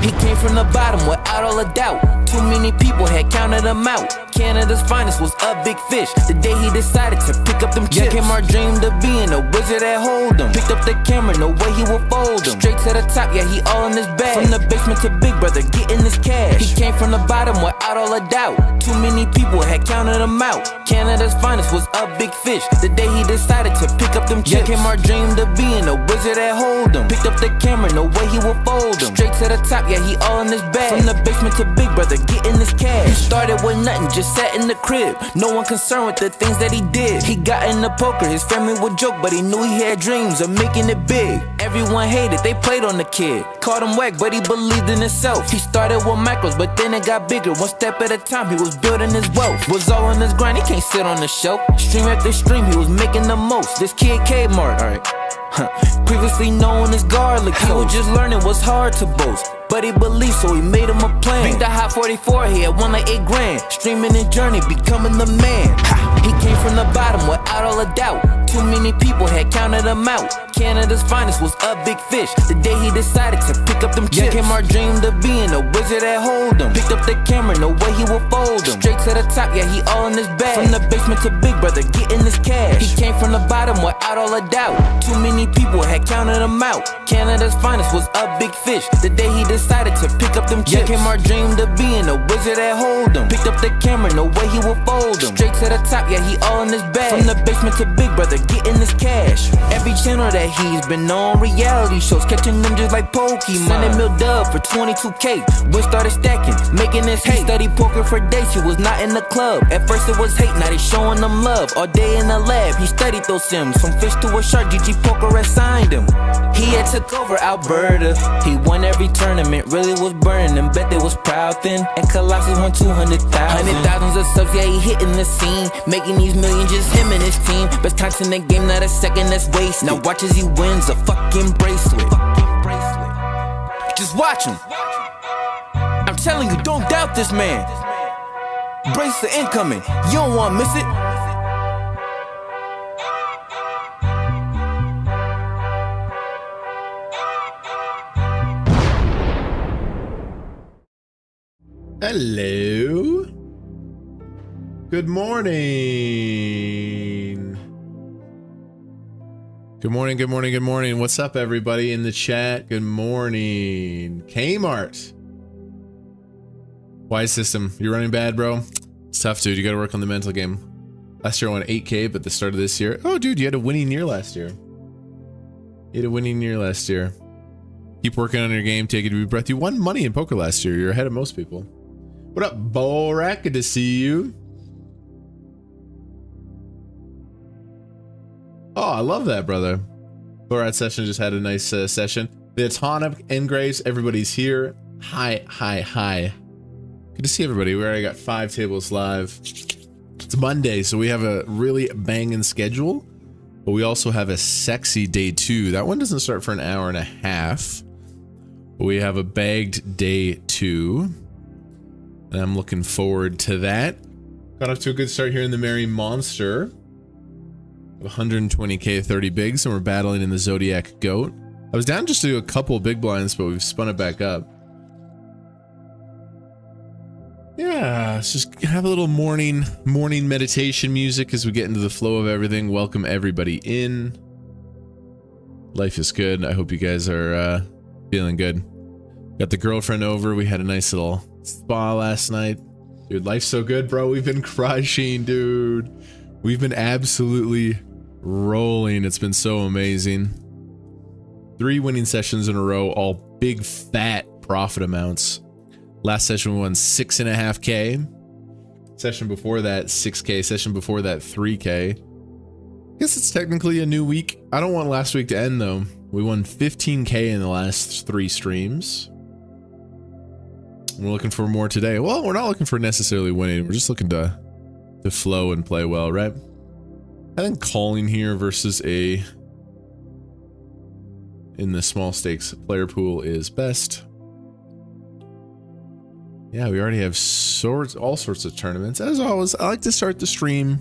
He came from the bottom without all a doubt. Too many people had counted him out. Canada's finest was a big fish. The day he decided to pick up them chips. Kmart dreamed of being a wizard at Hold'em. Picked up the camera, no way he would fold him. Straight to the top, yeah, he all in his bag. From the basement to Big Brother, getting his cash. He came from the bottom without all a doubt. Too many people had counted him out. Canada's finest was a big fish. The day he decided to pick up them chips. Yeah, Kmart dreamed of being a wizard at Hold'em. Picked up the camera, no way he would fold him. Straight to the top, yeah, he all in his bag. From the basement to Big Brother, getting his cash. He started with nothing, just sat in the crib. No one concerned with the things that he did. He got into poker, his family would joke, but he knew he had dreams of making it big. Everyone hated, they played on the kid. Called him whack, but he believed in himself. He started with macros, but then it got bigger. One step at a time, he was building his wealth. Was all on his grind, he can't sit on the shelf. Stream after stream, he was making the most. This kid Kmart, alright. Previously known as Garlic, he was just learning what's hard to boast. But he believed, so he made him a plan. Beat the Hot 44, he had won like 8 grand. Streaming his journey, becoming the man. He came from the bottom without all a doubt. Too many people had counted him out. Canada's finest was a big fish. The day he decided to pick up them chips. Yeah, Kmart dreamed of being a wizard at Hold'em. Picked up the camera, no way he would fold him. Straight to the top, yeah, he all in his bag. From the basement to Big Brother, getting his cash. He came from the bottom without all a doubt. Too many people had counted him out. Canada's finest was a big fish. The day he decided to pick up them chips. Yeah, Kmart dreamed of being a wizard at Hold'em. Picked up the camera, no way he would fold him. Straight to the top, yeah, he all in his bag. From the basement to Big Brother, getting his cash. Every channel that he's been on, reality shows, catching them just like Pokemon. Sunday Mill Dub for 22K. Wish started stacking, making this hate. Studied poker for days, he was not in the club. At first it was hate, now they showing them love. All day in the lab, he studied those sims. From fish to a shark, GG Poker assigned him. He had took over Alberta. He won every tournament, really was burning them. Bet they was proud then. And Colossus won 200,000. Hundred thousands of subs, yeah, he hitting the scene. Making these millions, just him and his team. Best times in the game, not a second that's wasted. Now watch as he wins a fucking bracelet. Just watch him. I'm telling you, don't doubt this man. Bracelet incoming, you don't want to miss it. Hello. Good morning. Good morning, good morning, good morning. What's up, everybody in the chat? Good morning. Kmart. Wise system. You're running bad, bro. It's tough, dude. You got to work on the mental game. Last year I won 8K, but the start of this year. Oh, dude, you had a winning year last year. You had a winning year last year. Keep working on your game. Take a deep breath. You won money in poker last year. You're ahead of most people. What up, Borak? Good to see you. Oh, I love that, brother. Borat session just had a nice session. The Atomic Engraves, everybody's here. Hi, hi, hi. Good to see everybody. We already got 5 tables live. It's Monday, so we have a really banging schedule, but we also have a sexy day 2. That one doesn't start for an hour and a half, but we have a bagged day 2, and I'm looking forward to that. Got off to a good start here in the Merry Monster. 120K 30 bigs, and we're battling in the Zodiac Goat. I was down just to do a couple big blinds, but we've spun it back up. Yeah, let's just have a little morning meditation music as we get into the flow of everything. Welcome everybody in. Life is good. I hope you guys are feeling good. Got the girlfriend over. We had a nice little spa last night. Dude, life's so good, bro. We've been crushing, dude. We've been absolutely rolling. It's been so amazing. 3 winning sessions in a row, all big fat profit amounts. Last session we won 6.5K. Session before that 6K. Session before that 3K. Guess it's technically a new week. I don't want last week to end though. We won 15K in the last 3 streams. We're looking for more today. Well, we're not looking for necessarily winning. We're just looking to flow and play well, right? I think calling here versus in the small stakes player pool is best. Yeah, we already have all sorts of tournaments. As always, I like to start the stream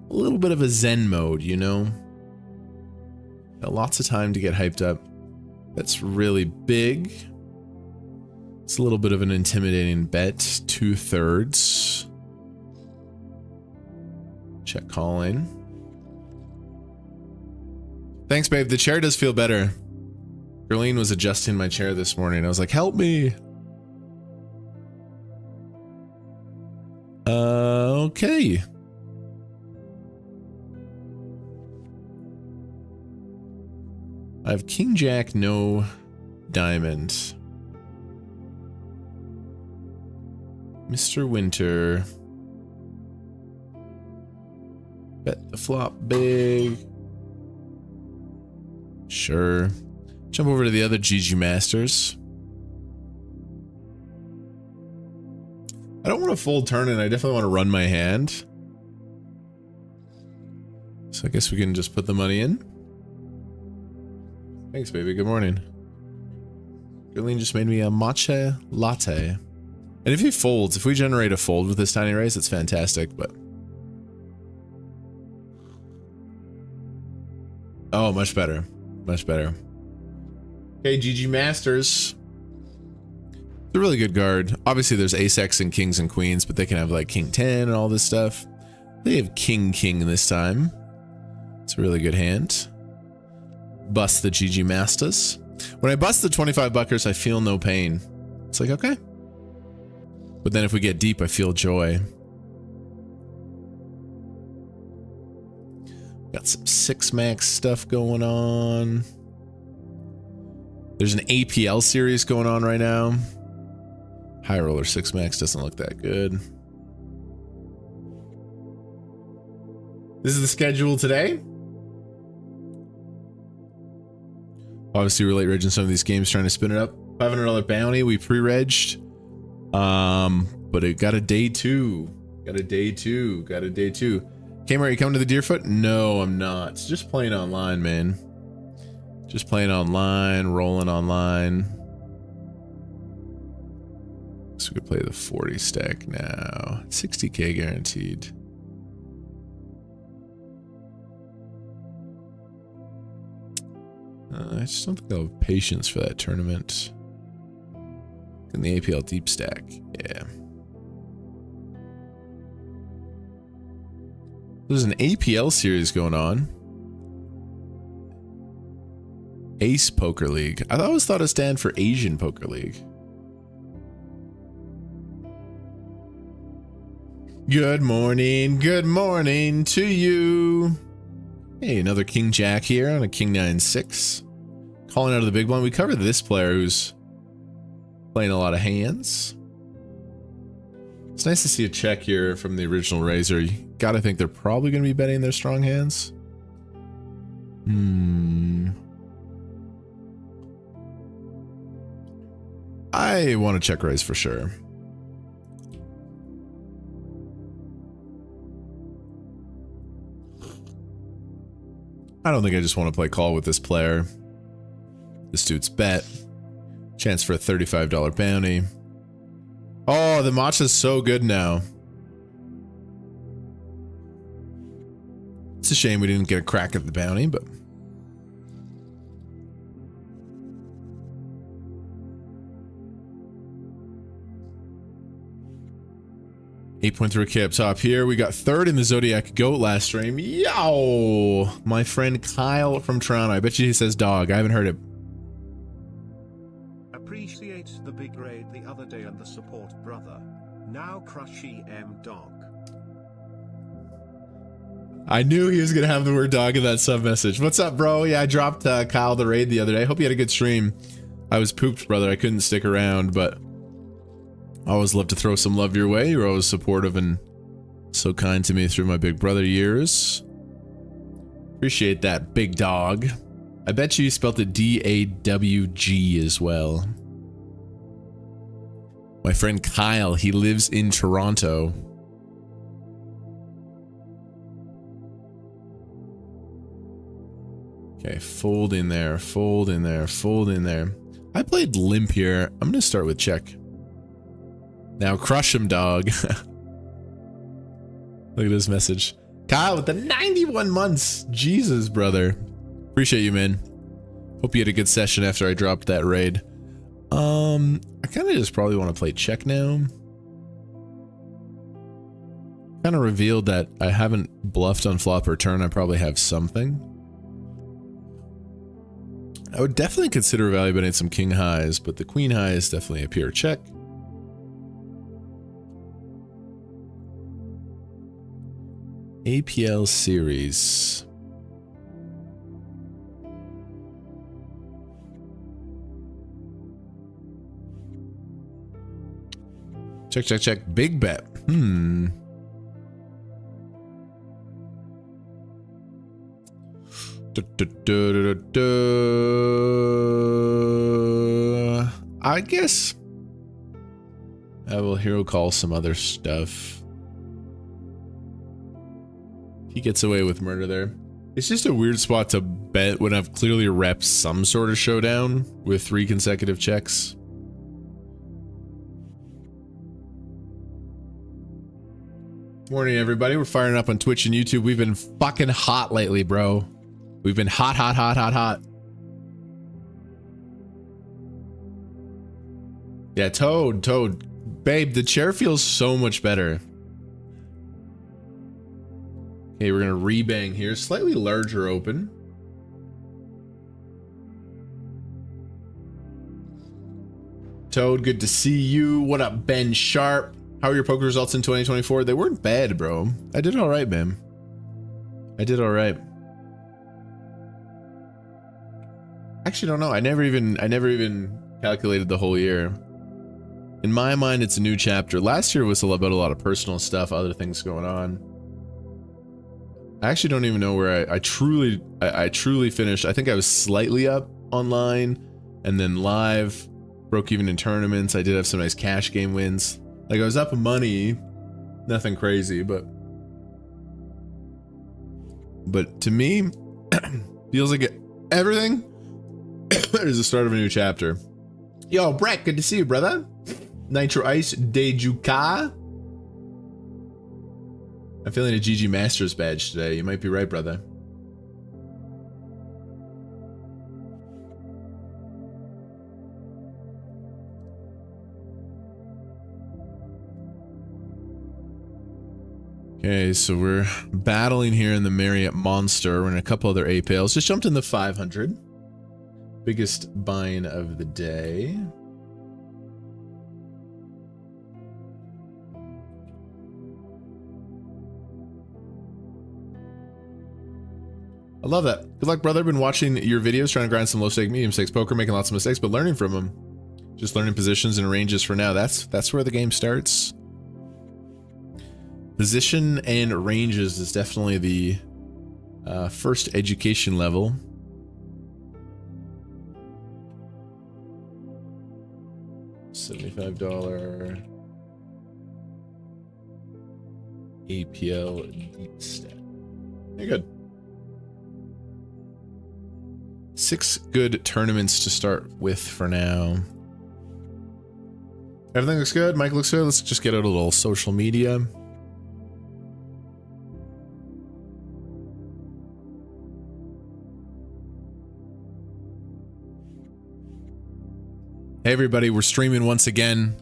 a little bit of a zen mode, you know? Got lots of time to get hyped up. That's really big. It's a little bit of an intimidating bet. 2/3. Check calling. Thanks, babe. The chair does feel better. Gerline was adjusting my chair this morning. I was like, help me. Okay. I have King Jack, no diamond. Mr. Winter. Bet the flop big. Sure. Jump over to the other GG Masters. I don't want to fold turn and I definitely want to run my hand. So I guess we can just put the money in. Thanks, baby. Good morning. Gerline just made me a matcha latte. And if he folds, if we generate a fold with this tiny raise, it's fantastic, but... Oh, much better. Much better. Okay, GG Masters. It's a really good guard. Obviously, there's ace-x and kings and queens, but they can have like king 10 and all this stuff. They have king this time. It's a really good hand. Bust the GG Masters. When I bust the 25 buckers, I feel no pain. It's like, okay. But then if we get deep, I feel joy. Got some 6-max stuff going on. There's an APL series going on right now. High roller 6-max doesn't look that good. This is the schedule today. Obviously, we're late regging some of these games, trying to spin it up. $500 bounty. We pre-regged. But it got a day 2. Got a day 2. Got a day 2. Kmart, you coming to the Deerfoot? No, I'm not. It's just playing online, man. Just playing online, rolling online. So we could play the 40 stack now. 60k guaranteed. I just don't think I'll have patience for that tournament. In the APL deep stack, yeah. There's an APL series going on. Ace Poker League. I always thought it stand for Asian Poker League. Good morning to you. Hey, another King Jack here on a King 9-6. Calling out of the big blind. We covered this player who's playing a lot of hands. It's nice to see a check here from the original raiser. You gotta think they're probably gonna be betting their strong hands. I want to check raise for sure. I don't think I just want to play call with this player. This dude's bet. Chance for a $35 bounty. Oh, the matcha's so good now. It's a shame we didn't get a crack at the bounty, but... $8.3K up top here. We got third in the Zodiac Goat last stream. Yo! My friend Kyle from Toronto. I bet you he says dog. I haven't heard it. Appreciate the big raid the other day and the support, brother. Now crushy dog. I knew he was going to have the word dog in that sub message. What's up, bro? Yeah, I dropped Kyle the raid the other day. I hope you had a good stream. I was pooped, brother. I couldn't stick around, but... I always love to throw some love your way. You're always supportive and so kind to me through my big brother years. Appreciate that, big dog. I bet you spelled it D-A-W-G as well. My friend Kyle, he lives in Toronto. Okay, fold in there, fold in there, fold in there. I played limp here. I'm going to start with check. Now crush him, dog. Look at this message. Kyle with the 91 months. Jesus, brother. Appreciate you, man. Hope you had a good session after I dropped that raid. I kind of just probably want to play check now. Kind of revealed that I haven't bluffed on flop or turn. I probably have something. I would definitely consider value betting some king highs, but the queen high is definitely a pure check. APL series. Check, check, check. Big bet. I guess I will hero call some other stuff. He gets away with murder there. It's just a weird spot to bet when I've clearly repped some sort of showdown with 3 consecutive checks. Morning, everybody. We're firing up on Twitch and YouTube. We've been fucking hot lately, bro. We've been hot, hot, hot, hot, hot. Yeah, Toad. Babe, the chair feels so much better. Okay, we're gonna rebang here. Slightly larger open. Toad, good to see you. What up, Ben Sharp? How are your poker results in 2024? They weren't bad, bro. I did all right, man. I did all right. Actually, don't know. I never even calculated the whole year. In my mind, it's a new chapter. Last year was about a lot of personal stuff, other things going on. I actually don't even know where I truly finished. I think I was slightly up online and then live, broke even in tournaments. I did have some nice cash game wins. Like I was up money, nothing crazy, but to me, feels like everything is the start of a new chapter. Yo, Brett, good to see you, brother. Nitro Ice, Dejuka. I'm feeling a GG Masters badge today. You might be right, brother. Okay, so we're battling here in the Marriott Monster. We're in a couple other APLs. Just jumped in the 500. Biggest buy-in of the day. I love that. Good luck, brother. Been watching your videos, trying to grind some low stake, medium stakes poker, making lots of mistakes, but learning from them. Just learning positions and ranges for now. That's where the game starts. Position and ranges is definitely the first education level. $75 APL deep stack. You're good. 6 good tournaments to start with for now. Everything looks good. Mike looks good. Let's just get out a little social media. Hey everybody, we're streaming once again.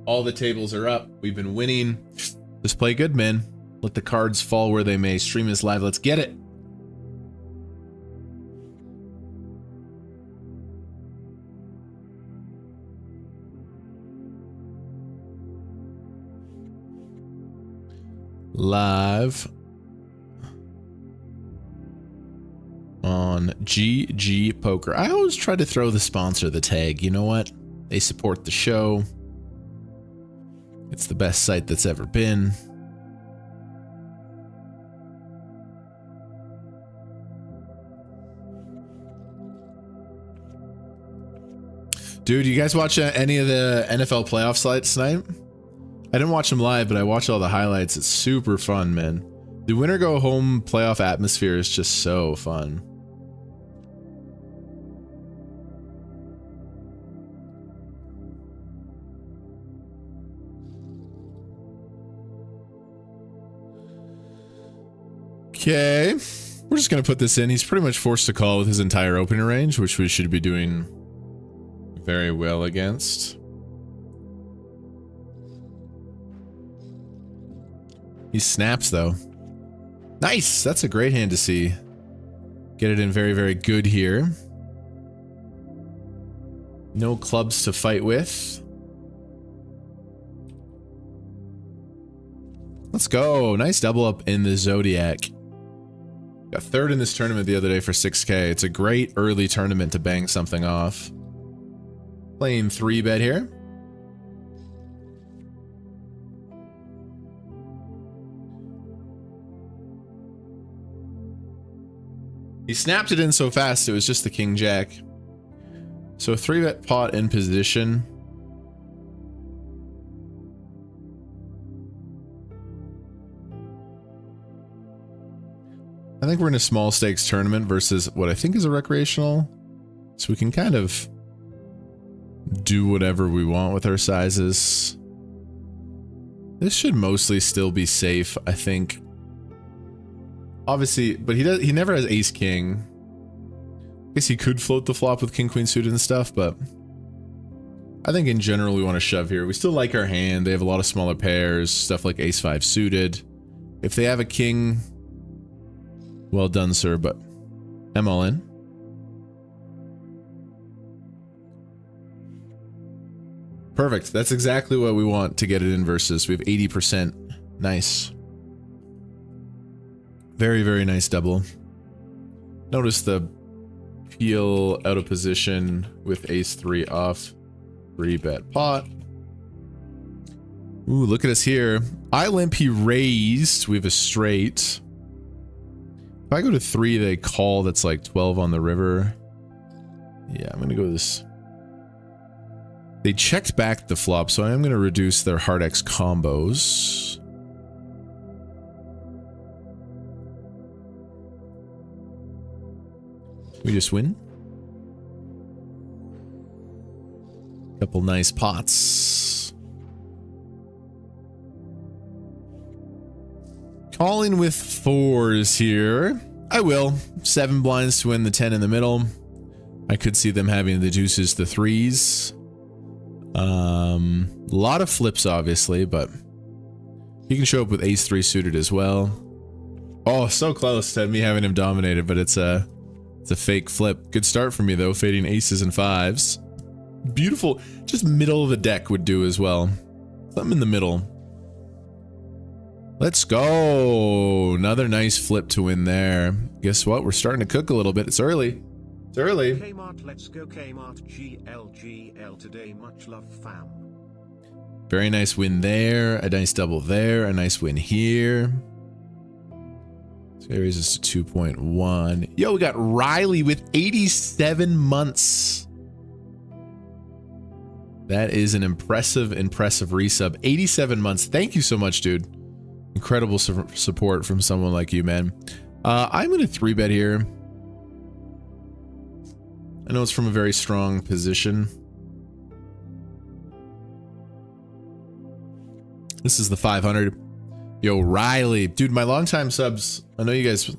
All the tables are up. We've been winning. Just play good, man. Let the cards fall where they may. Stream is live. Let's get it. Live on GG Poker. I always try to throw the sponsor the tag. You know what? They support the show. It's the best site that's ever been. Dude, you guys watch any of the NFL playoff slides tonight? I didn't watch them live, but I watched all the highlights. It's super fun, man. The winner go home playoff atmosphere is just so fun. Okay, we're just gonna put this in. He's pretty much forced to call with his entire opening range, which we should be doing very well against. He snaps though. Nice! That's a great hand to see. Get it in very, very good here. No clubs to fight with. Let's go. Nice double up in the Zodiac. Got third in this tournament the other day for 6K. It's a great early tournament to bang something off. Playing 3-bet here. He snapped it in so fast, it was just the King Jack. So 3-bet pot in position. I think we're in a small stakes tournament versus what I think is a recreational. So we can kind of do whatever we want with our sizes. This should mostly still be safe, I think. Obviously, but he never has ace king. I guess he could float the flop with king queen suited and stuff, but I think in general we want to shove here. We still like our hand. They have a lot of smaller pairs, stuff like ace 5 suited. If they have a king, well done, sir, but I'm all in. Perfect. That's exactly what we want to get it in versus. We have 80%. Nice. Very, very nice double. Notice the peel out of position with ace 3 off. 3-bet pot. Ooh, look at us here. I limp, he raised. We have a straight. If I go to 3, they call. That's like 12 on the river. Yeah, I'm gonna go this. They checked back the flop, so I am gonna reduce their hard X combos. We just win. Couple nice pots. Calling with 4s here. I will. 7 blinds to win the 10 in the middle. I could see them having the deuces, the 3s. A lot of flips, obviously, but he can show up with ace 3 suited as well. Oh, so close to me having him dominated, but it's a fake flip. Good start for me though, fading aces and 5s. Beautiful. Just middle of the deck would do as well. Something in the middle. Let's go. Another nice flip to win there. Guess what? We're starting to cook a little bit. It's early. It's early. Kmart, let's go Kmart. GLGL today. Much love, fam. Very nice win there. A nice double there. A nice win here. So it raises to 2.1. Yo, we got Riley with 87 months. That is an impressive resub. 87 months. Thank you so much, dude. Incredible support from someone like you, man. I'm going to 3-bet here. I know it's from a very strong position. This is the 500. Yo, Riley. Dude, my longtime subs, I know you guys...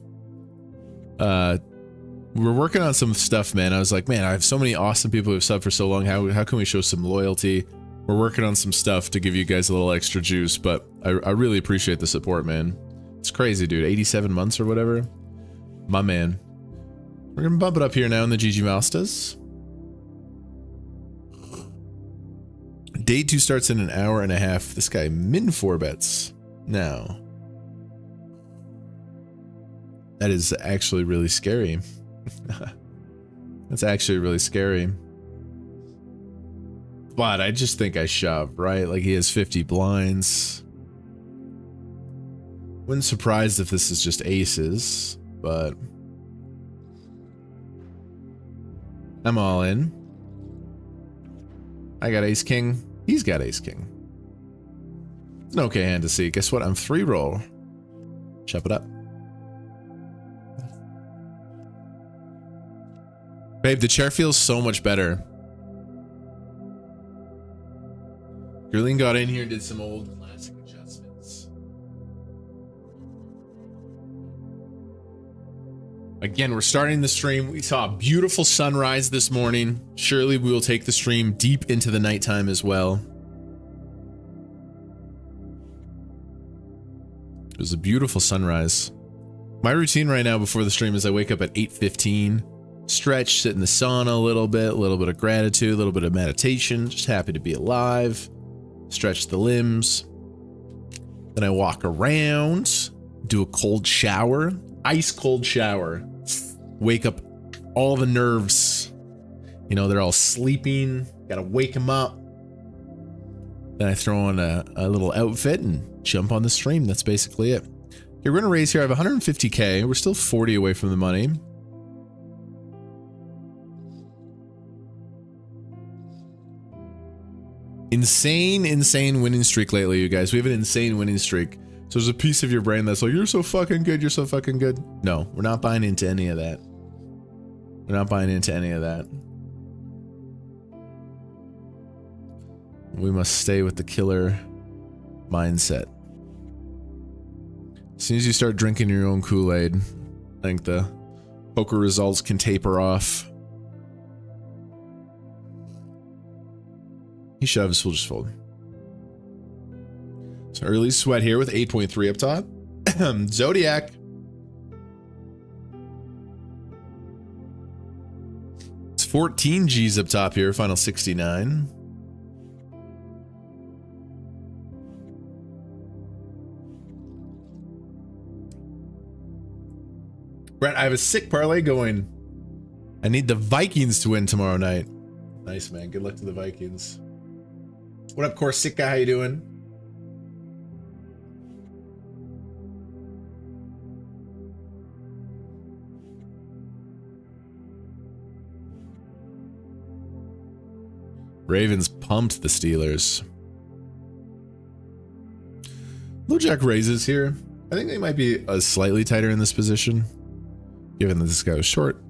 we're working on some stuff, man. I was like, man, I have so many awesome people who've subbed for so long. How can we show some loyalty? We're working on some stuff to give you guys a little extra juice, but I really appreciate the support, man. It's crazy, dude. 87 months or whatever. My man. We're gonna bump it up here now in the GG Masters. Day 2 starts in an hour and a half. This guy min 4 bets now. That is actually really scary. That's actually really scary. But I just think I shove, right? Like he has 50 blinds. Wouldn't surprised if this is just aces, but I'm all in. I got ace king. He's got ace king. It's an okay hand to see. Guess what? I'm 3-roll. Chop it up. Babe, the chair feels so much better. Gurleen got in here and did some old classic adjustments. Again, we're starting the stream. We saw a beautiful sunrise this morning. Surely we will take the stream deep into the nighttime as well. It was a beautiful sunrise. My routine right now before the stream is I wake up at 8:15, stretch, sit in the sauna a little bit of gratitude, a little bit of meditation, just happy to be alive, stretch the limbs. Then I walk around, do a cold shower, ice cold shower, wake up all the nerves. You know, they're all sleeping, gotta wake them up. Then I throw on a little outfit and jump on the stream. That's basically it. Okay, we're gonna raise here. I have 150K. We're still 40 away from the money. Insane winning streak lately, you guys. We have an insane winning streak. So there's a piece of your brain that's like, you're so fucking good, you're so fucking good. No, we're not buying into any of that. We're not buying into any of that. We must stay with the killer mindset. As soon as you start drinking your own Kool-Aid, I think the poker results can taper off. He shoves, we'll just fold. So early sweat here with 8.3 up top. Zodiac. It's 14 G's up top here, final 69. Brett, I have a sick parlay going. I need the Vikings to win tomorrow night. Nice, man. Good luck to the Vikings. What up, Corsica? How you doing? Ravens pumped the Steelers. Low jack raises here. I think they might be slightly tighter in this position. Given that this guy was short.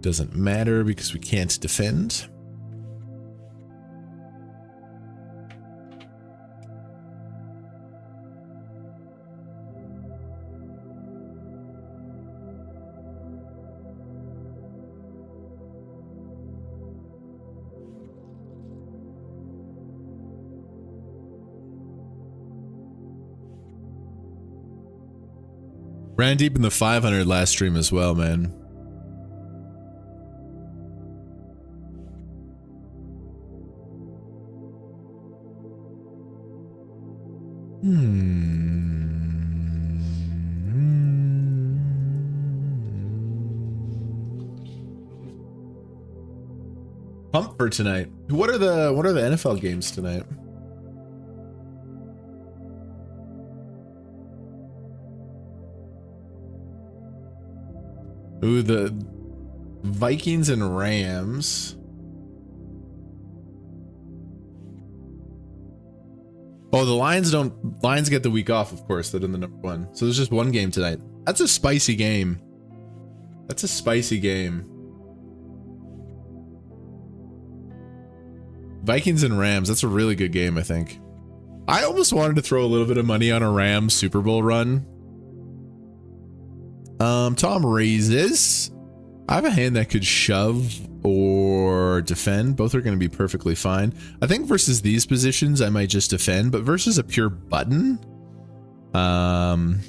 Doesn't matter because we can't defend. Ran deep in the 500 last stream as well, man. Pump for tonight. What are the NFL games tonight? Ooh, the Vikings and Rams. Oh, the Lions get the week off, of course. They're in the number one. So there's just one game tonight. That's a spicy game. That's a spicy game. Vikings and Rams. That's a really good game, I think. I almost wanted to throw a little bit of money on a Rams Super Bowl run. Tom raises. I have a hand that could shove or defend. Both are going to be perfectly fine. I think versus these positions, I might just defend, but versus a pure button, I'm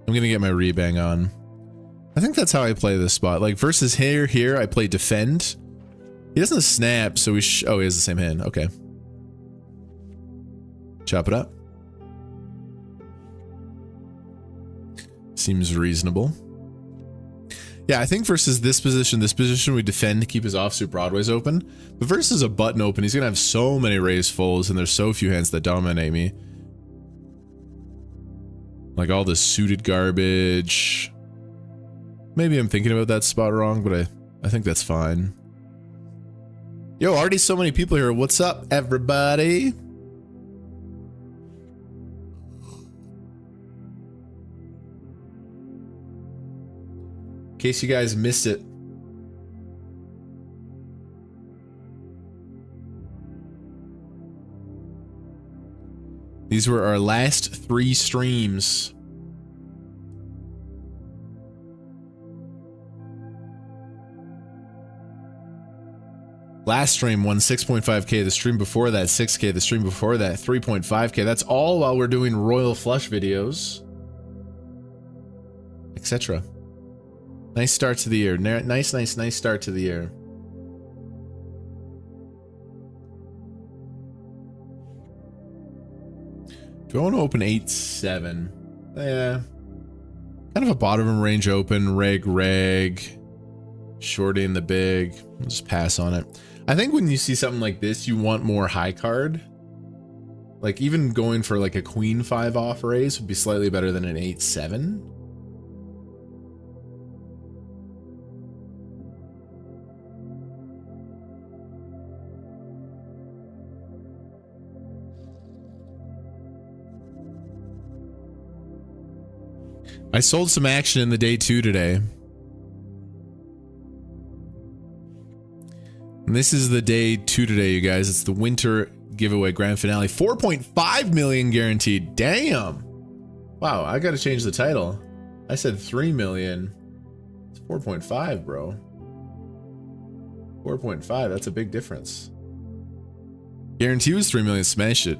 going to get my rebang on. I think that's how I play this spot. Like versus here, I play defend. He doesn't snap, so oh, he has the same hand. Okay. Chop it up. Seems reasonable. Yeah, I think versus this position we defend to keep his offsuit broadways open. But versus a button open, he's going to have so many raised folds, and there's so few hands that dominate me. Like all this suited garbage. Maybe I'm thinking about that spot wrong, but I think that's fine. Yo, already so many people here. What's up, everybody? In case you guys missed it. These were our last 3 streams. Last stream won 6.5k. The stream before that, 6k. The stream before that, 3.5k. That's all while we're doing Royal Flush videos, etc. Nice start to the year. Nice start to the year. Do I want to open 8-7? Yeah. Kind of a bottom range open. Reg. Shorty in the big. I'll just pass on it. I think when you see something like this, you want more high card. Like even going for like a queen 5 off raise would be slightly better than an 8-7. I sold some action in the day 2 today. And this is the day 2 today, you guys. It's the winter giveaway grand finale. 4.5 million guaranteed. Damn. Wow, I gotta change the title. I said 3 million. It's 4.5, bro. 4.5, that's a big difference. Guarantee was 3 million. Smashed it.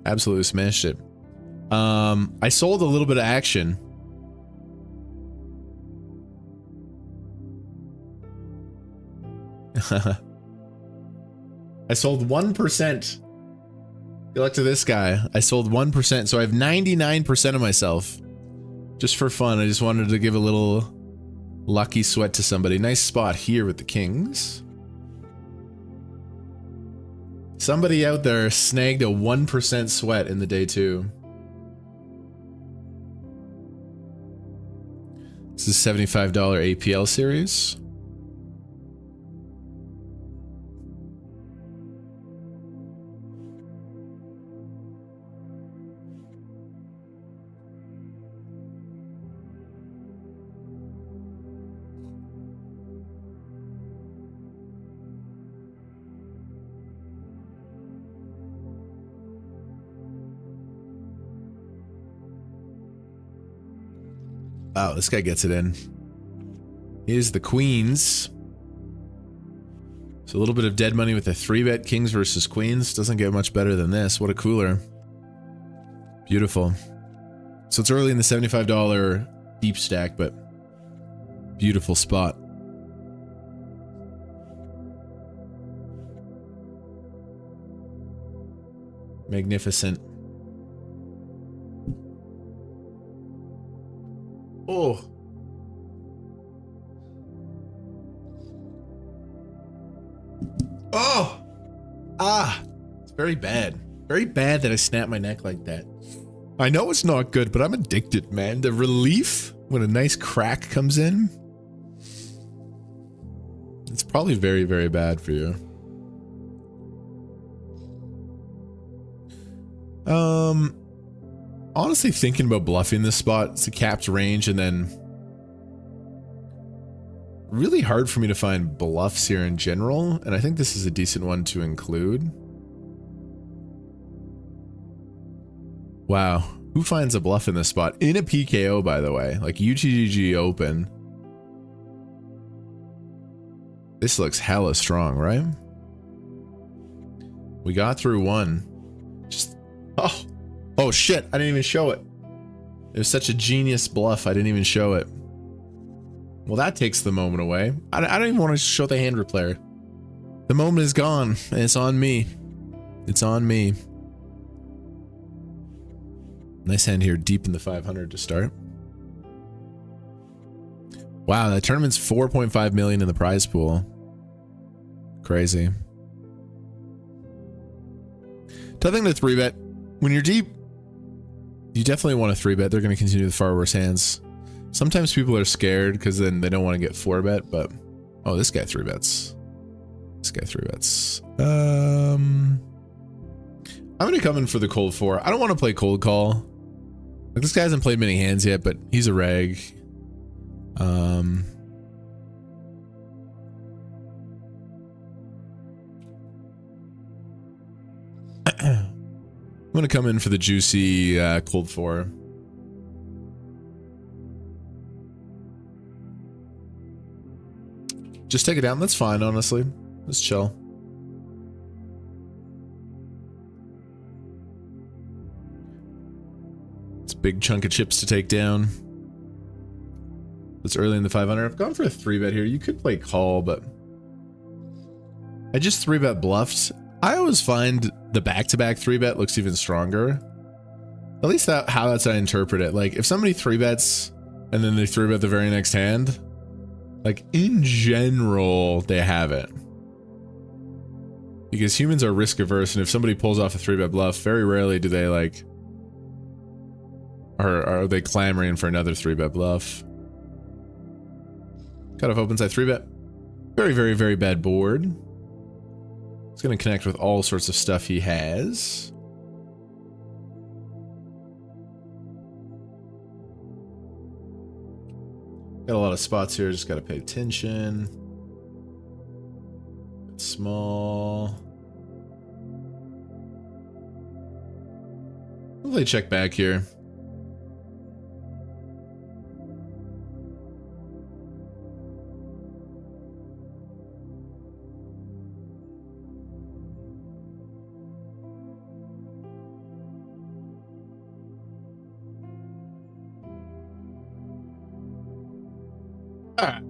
Absolutely smashed it. I sold a little bit of action. I sold 1%. Good luck to this guy. I sold 1%, so I have 99% of myself. Just for fun, I just wanted to give a little lucky sweat to somebody. Nice spot here with the kings. Somebody out there snagged a 1% sweat in the day 2. This is $75 APL series. Wow, this guy gets it in. Here's the queens. So a little bit of dead money with a 3-bet kings versus queens. Doesn't get much better than this. What a cooler. Beautiful. So it's early in the $75 deep stack, but beautiful spot. Magnificent. Oh. Oh. Ah. It's very bad. Very bad that I snapped my neck like that. I know it's not good, but I'm addicted, man. The relief when a nice crack comes in. It's probably very, very bad for you. Honestly thinking about bluffing this spot. It's a capped range, and then really hard for me to find bluffs here in general, and I think this is a decent one to include. Wow, who finds a bluff in this spot? In a PKO, by the way, like UTGG open. This looks hella strong, right? We got through one. Just, oh shit, I didn't even show it. It was such a genius bluff, I didn't even show it. Well, that takes the moment away. I don't even want to show the hand replayer. The moment is gone, and it's on me. It's on me. Nice hand here, deep in the 500 to start. Wow, that tournament's 4.5 million in the prize pool. Crazy. Tough thing to 3-bet. When you're deep, you definitely want to 3-bet. They're going to continue with far worse hands. Sometimes people are scared because then they don't want to get 4-bet, but... Oh, this guy 3-bets. This guy 3-bets. I'm going to come in for the cold 4. I don't want to play cold call. Like, this guy hasn't played many hands yet, but he's a reg. I'm going to come in for the juicy cold 4. Just take it down. That's fine, honestly. Let's chill. big chunk of chips to take down. It's early in the 500. I've gone for a 3-bet here. You could play call, but I just 3-bet bluffed. I always find the back-to-back 3-bet looks even stronger. At least how that's how I interpret it. Like, if somebody 3-bets and then they 3-bet the very next hand, like, in general, they have it. Because humans are risk averse, and if somebody pulls off a 3-bet bluff, very rarely do they, like, are they clamoring for another 3-bet bluff. Cut off open side 3-bet. Very, very, very bad board. It's going to connect with all sorts of stuff he has. Got a lot of spots here, just got to pay attention. It's small. We'll play check back here.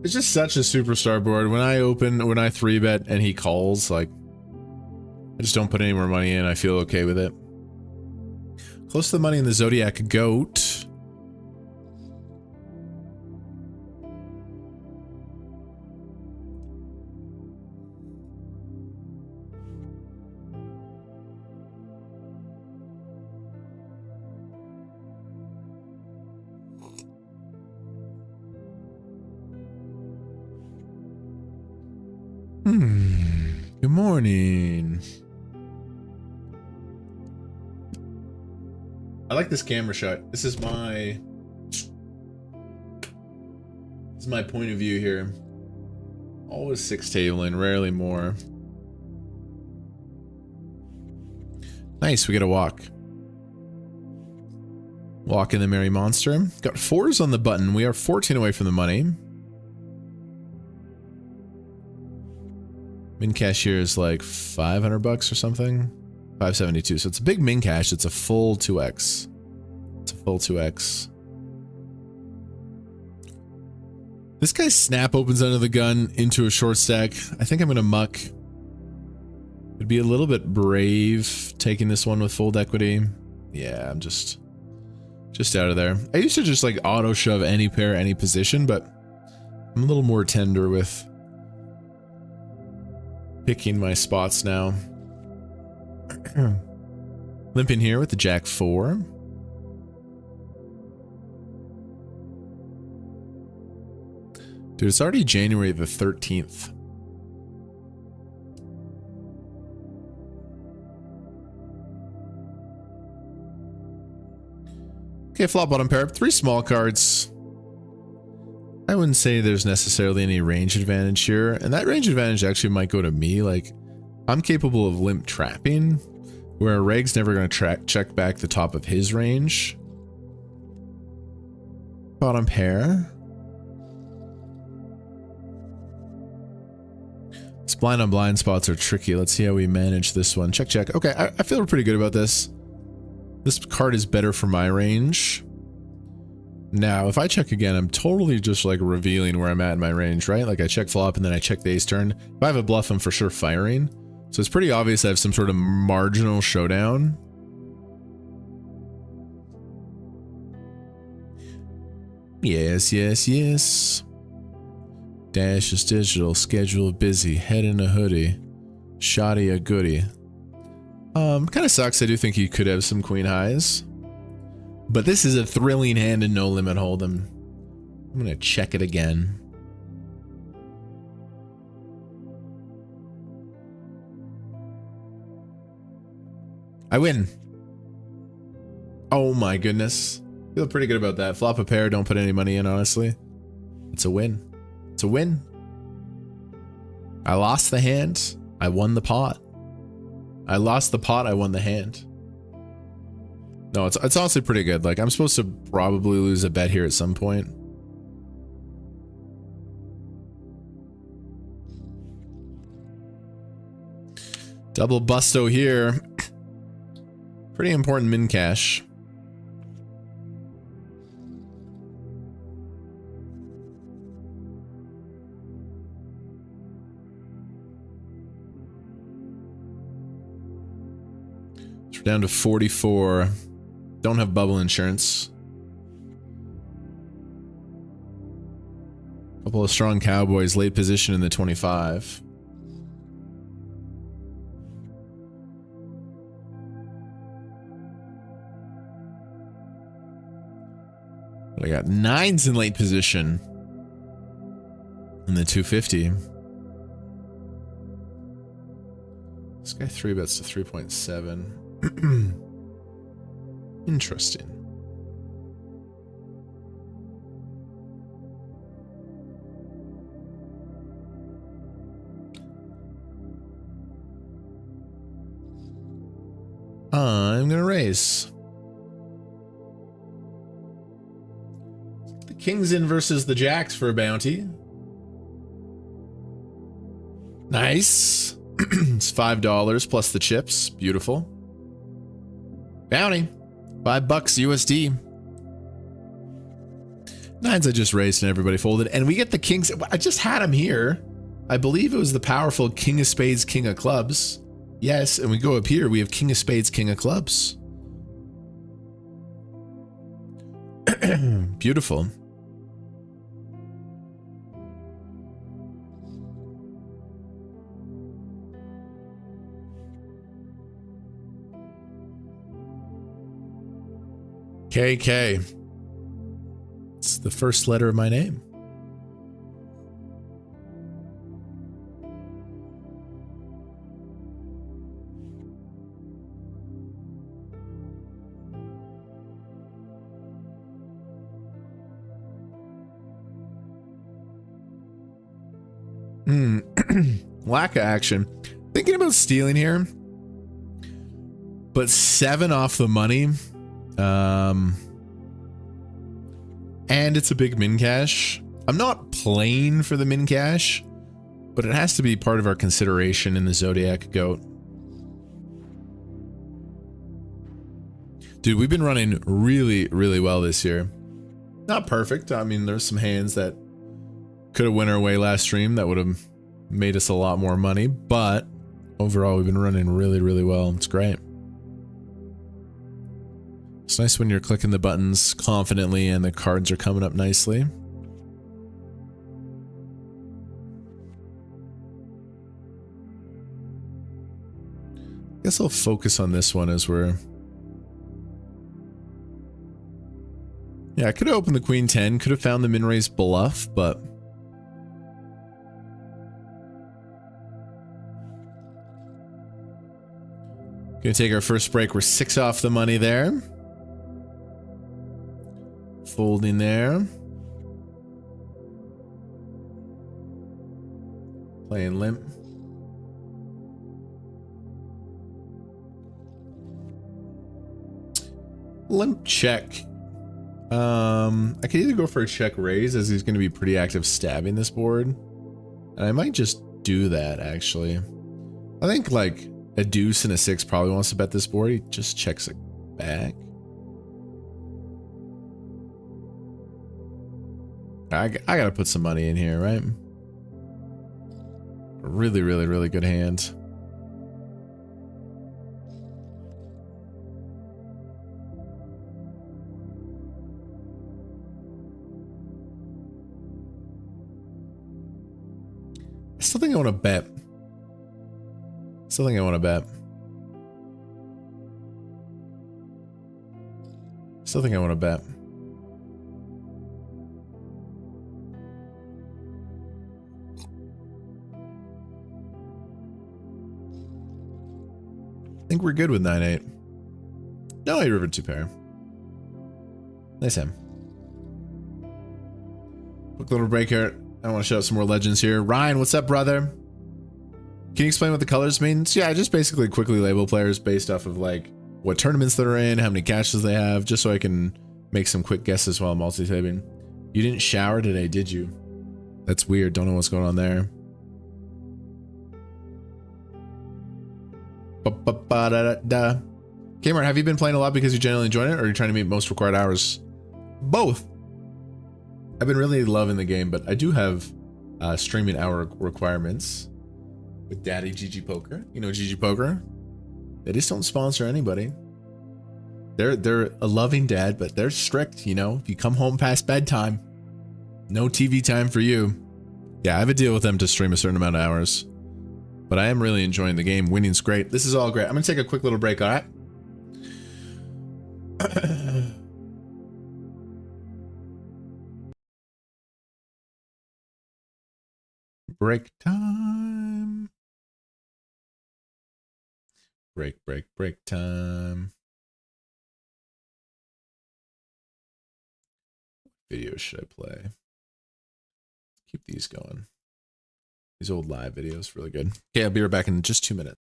It's just such a superstar board. When I 3-bet and he calls, like, I just don't put any more money in. I feel okay with it. Close to the money in the Zodiac Goat. Good morning. I like this camera shot. This is my point of view here. Always 6 tabling, rarely more. Nice, we get a walk. Walk in the Merry Monster. Got 4s on the button. We are 14 away from the money. Min cash here is like $500 or something. 572. So it's a big min cash. It's a full 2x. It's a full 2x. This guy's snap opens under the gun into a short stack. I think I'm gonna muck. It'd be a little bit brave taking this one with fold equity. Yeah, I'm just out of there. I used to just like auto shove any pair, any position, but I'm a little more tender with picking my spots now. Limping here with the Jack 4. Dude, it's already January the 13th. Okay, flop bottom pair. 3 small cards. I wouldn't say there's necessarily any range advantage here, and that range advantage actually might go to me. Like, I'm capable of limp trapping, where Reg's never going to check back the top of his range. Bottom pair. These blind on blind spots are tricky. Let's see how we manage this one. Check, check. Okay, I feel pretty good about this. This card is better for my range. Now, if I check again, I'm totally just like revealing where I'm at in my range, right? Like I check flop and then I check the ace turn. If I have a bluff, I'm for sure firing. So it's pretty obvious I have some sort of marginal showdown. Yes, yes, yes. Dash is digital, schedule busy, head in a hoodie, shoddy a goodie. Kind of sucks. I do think he could have some queen highs. But this is a thrilling hand and no limit hold'em. I'm gonna check it again. I win. Oh my goodness. Feel pretty good about that. Flop a pair, don't put any money in, honestly. It's a win. It's a win. I lost the hand. I won the pot. I lost the pot. I won the hand. No, it's honestly pretty good. Like, I'm supposed to probably lose a bet here at some point. Double busto here. Pretty important min cash. We're down to 44. Don't have bubble insurance. Couple of strong Cowboys, late position in the 25. But I got 9s in late position in the 250. This guy 3 bets to 3.7. Interesting. I'm gonna raise. The Kings in versus the Jacks for a bounty. Nice. It's $5 plus the chips. Beautiful. Bounty. $5 USD. 9s I just raised and everybody folded. And we get the Kings. I just had him here. I believe it was the powerful King of Spades, King of Clubs. Yes, and we go up here, we have King of Spades, King of Clubs. Beautiful. KK. It's the first letter of my name. Lack of action. Thinking about stealing here, but 7 off the money. And it's a big min cash. I'm not playing for the min cash, but it has to be part of our consideration in the Zodiac Goat. Dude, we've been running really, really well this year. Not perfect. I mean, there's some hands that could have went our way last stream that would have made us a lot more money, but overall we've been running really, really well. It's great. It's nice when you're clicking the buttons confidently and the cards are coming up nicely. Guess I'll focus on this one as we're... Yeah, I could have opened the Queen 10, could have found the min raise bluff, but... Gonna take our first break. We're 6 off the money there. Folding there. Playing limp. Limp check. I could either go for a check raise, as he's going to be pretty active stabbing this board. And I might just do that, actually. I think, like, a deuce and a 6 probably wants to bet this board. He just checks it back. I gotta put some money in here, right? Really, really, really good hand. I still think I want to bet. Still think I want to bet. Still think I want to bet. I think we're good with 9-8. No, I river 2 pair. Nice hand. Quick little break here. I want to show out some more legends here. Ryan, what's up, brother? Can you explain what the colors mean? So yeah, just basically quickly label players based off of like what tournaments they're in, how many caches they have, just so I can make some quick guesses while multi-tabing. You didn't shower today, did you? That's weird. Don't know what's going on there. Kmart, have you been playing a lot because you generally enjoy it, or are you trying to meet most required hours? Both. I've been really loving the game, but I do have streaming hour requirements with Daddy GG Poker. You know GG Poker? They just don't sponsor anybody. They're a loving dad, but they're strict, you know. If you come home past bedtime, no TV time for you. Yeah, I have a deal with them to stream a certain amount of hours. But I am really enjoying the game. Winning's great. This is all great. I'm gonna take a quick little break, all right? Break time. Break time. Videos should I play? Keep these going. These old live videos, really good. Okay, I'll be right back in just 2 minutes.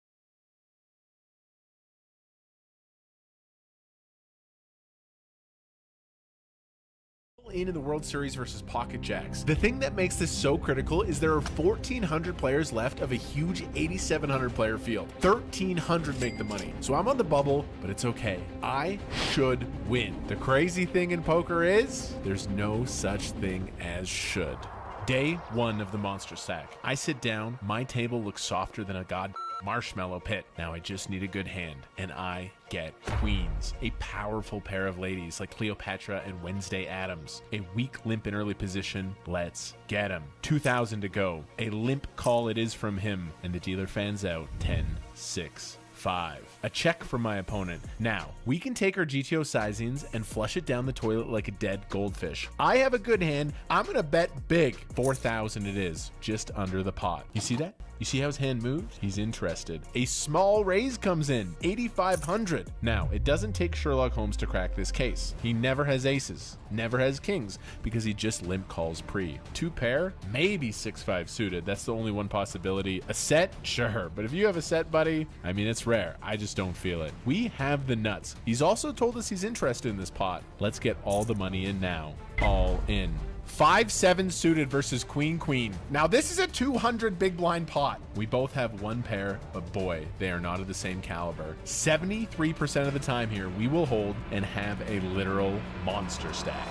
In the World Series versus Pocket Jacks. The thing that makes this so critical is there are 1,400 players left of a huge 8,700 player field. 1,300 make the money. So I'm on the bubble, but it's okay. I should win. The crazy thing in poker is there's no such thing as should. Day 1 of the monster stack. I sit down, my table looks softer than a marshmallow pit. Now I just need a good hand, and I get queens. A powerful pair of ladies like Cleopatra and Wednesday Addams. A weak limp in early position. Let's get him. 2,000 to go. A limp call it is from him, and the dealer fans out. 10, 6, 5. A check from my opponent. Now, we can take our GTO sizings and flush it down the toilet like a dead goldfish. I have a good hand. I'm gonna bet big. 4,000 it is, just under the pot. You see that? You see how his hand moved? He's interested. A small raise comes in, 8,500. Now, it doesn't take Sherlock Holmes to crack this case. He never has aces, never has kings, because he just limp calls pre. 2 pair, maybe 6-5 suited. That's the only one possibility. A set, sure, but if you have a set, buddy, I mean, it's rare. I just don't feel it. We have the nuts. He's also told us he's interested in this pot. Let's get all the money in now. All in. 5-7 suited versus queen. Now this is a 200 big blind pot. We both have 1 pair, but boy, they are not of the same caliber. 73% of the time here, we will hold and have a literal monster stack.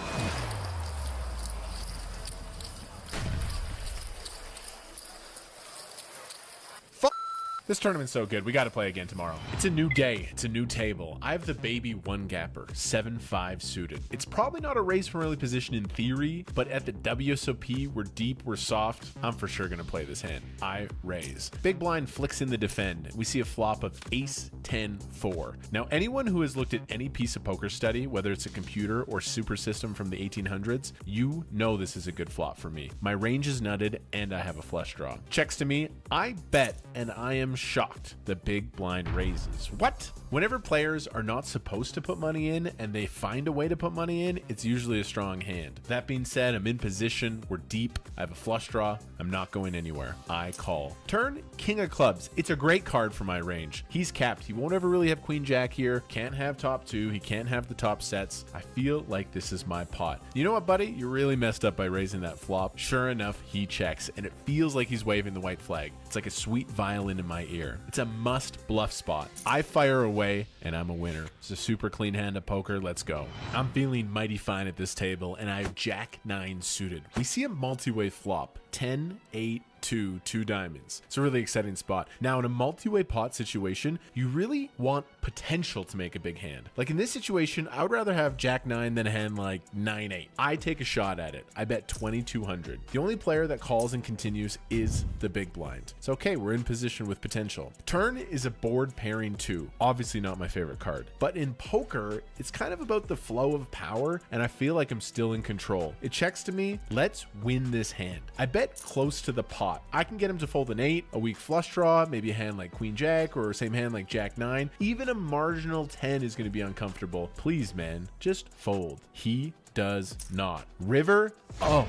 This tournament's so good. We got to play again tomorrow. It's a new day. It's a new table. I have the baby 1-gapper, 7-5 suited. It's probably not a raise from early position in theory, but at the WSOP, we're deep, we're soft. I'm for sure going to play this hand. I raise. Big blind flicks in the defend. We see a flop of ace 10 4. Now, anyone who has looked at any piece of poker study, whether it's a computer or super system from the 1800s, you know this is a good flop for me. My range is nutted and I have a flush draw. Checks to me. I bet and I am shocked the big blind raises. What? Whenever players are not supposed to put money in and they find a way to put money in, it's usually a strong hand. That being said, I'm in position, we're deep, I have a flush draw, I'm not going anywhere. I call. Turn, king of clubs. It's a great card for my range. He's capped. He won't ever really have queen jack here. Can't have top 2. He can't have the top sets. I feel like this is my pot. You know what, buddy? You really messed up by raising that flop. Sure enough, he checks, and it feels like he's waving the white flag. It's like a sweet violin in my ear. It's a must bluff spot. I fire away, and I'm a winner. It's a super clean hand of poker. Let's go. I'm feeling mighty fine at this table, and I have jack 9 suited. We see a multi-way flop. 10, 8, 2, 2 diamonds. It's a really exciting spot. Now, in a multi-way pot situation, you really want potential to make a big hand. Like in this situation, I would rather have jack 9 than a hand like 9, 8. I take a shot at it. I bet 2,200. The only player that calls and continues is the big blind. It's okay. We're in position with potential. Turn is a board pairing 2. Obviously not my favorite card, but in poker, it's kind of about the flow of power, and I feel like I'm still in control. It checks to me. Let's win this hand. I bet close to the pot. I can get him to fold an 8, a weak flush draw, maybe a hand like queen jack, or same hand like jack 9. Even a marginal 10 is going to be uncomfortable. Please, man, just fold. He does not. River. Oh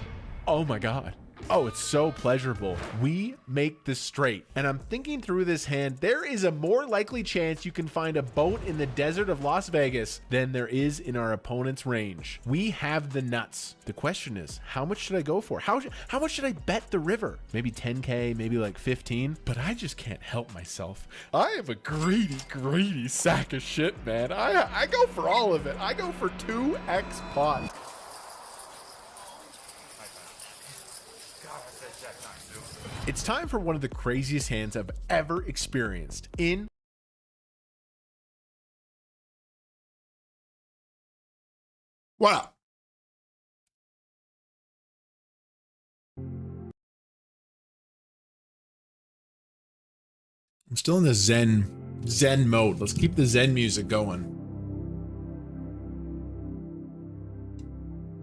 my God. Oh, it's so pleasurable. We make this straight. And I'm thinking through this hand, there is a more likely chance you can find a boat in the desert of Las Vegas than there is in our opponent's range. We have the nuts. The question is, how much should I go for? How much should I bet the river? Maybe 10K, maybe like 15, but I just can't help myself. I am a greedy sack of shit, man. I go for all of it. I go for 2x pot. It's time for one of the craziest hands I've ever experienced in What up? I'm still in the Zen mode. Let's keep the Zen music going.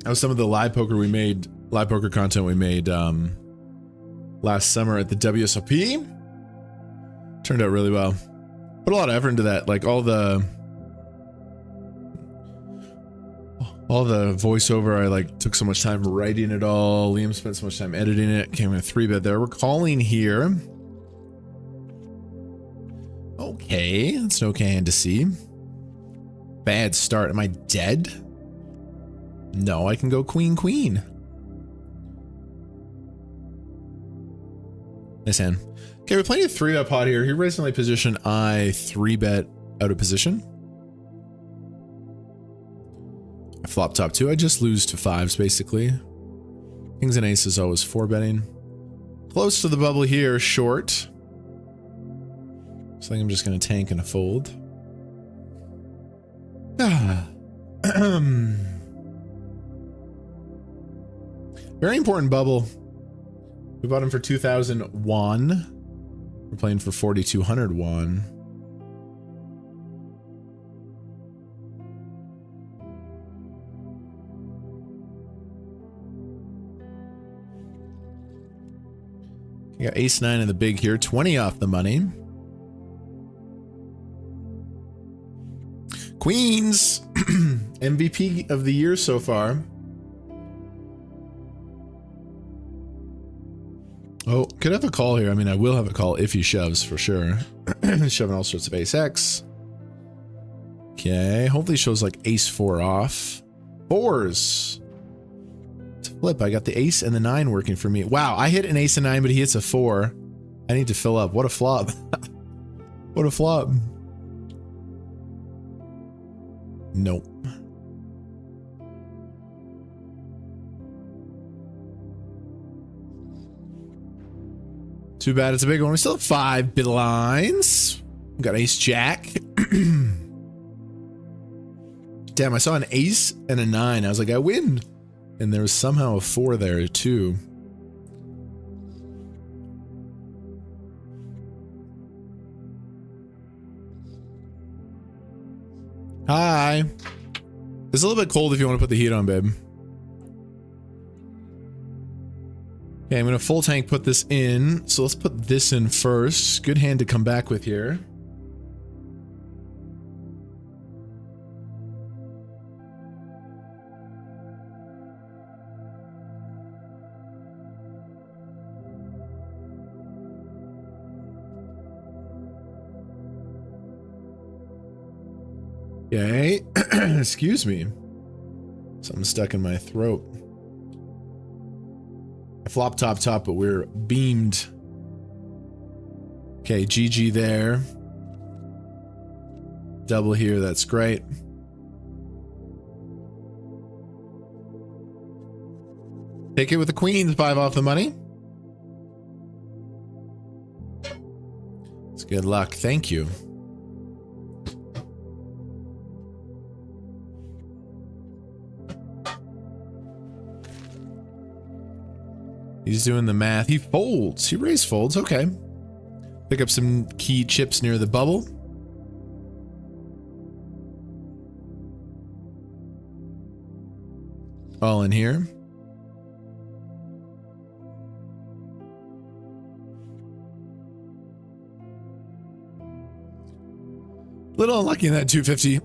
That was some of the live poker content we made last summer at the WSOP. Turned out really well. Put a lot of effort into that. Like all the voiceover, I like took so much time writing it all. Liam spent so much time editing it. Came in a 3-bet there. We're calling here. Okay, that's an okay hand to see. Bad start. Am I dead? No, I can go queen, queen. Nice hand. Okay, we're playing a 3-bet pot here. He raised my position. I 3-bet out of position. I flop top 2. I just lose to 5s basically. Kings and aces always 4-betting. Close to the bubble here, short. So I think I'm just going to tank and a fold. Very important bubble. We bought him for 2,001. We're playing for 4,201. You got ace 9 in the big here, 20 off the money. Queens, MVP of the year so far. Oh, could have a call here. I mean, I will have a call if he shoves for sure. Shoving all sorts of ace X. Okay, hopefully he shows like ace 4 off. 4s. To flip, I got the ace and the 9 working for me. Wow, I hit an ace and 9, but he hits a 4. I need to fill up. What a flop. What a flop. Nope. Too bad it's a big one. We still have 5 big lines. We got ace jack. Damn, I saw an ace and a 9. I was like, I win. And there was somehow a 4 there too. Hi. It's a little bit cold if you want to put the heat on, babe. Okay, I'm going to full tank put this in. So let's put this in first. Good hand to come back with here. Okay. Excuse me. Something stuck in my throat. I flop top, but we're beamed. Okay, GG there. Double here, that's great. Take it with the queens, 5 off the money. It's good luck, thank you. He's doing the math. He folds. He raise folds. Okay. Pick up some key chips near the bubble. All in here. Little unlucky in that 250.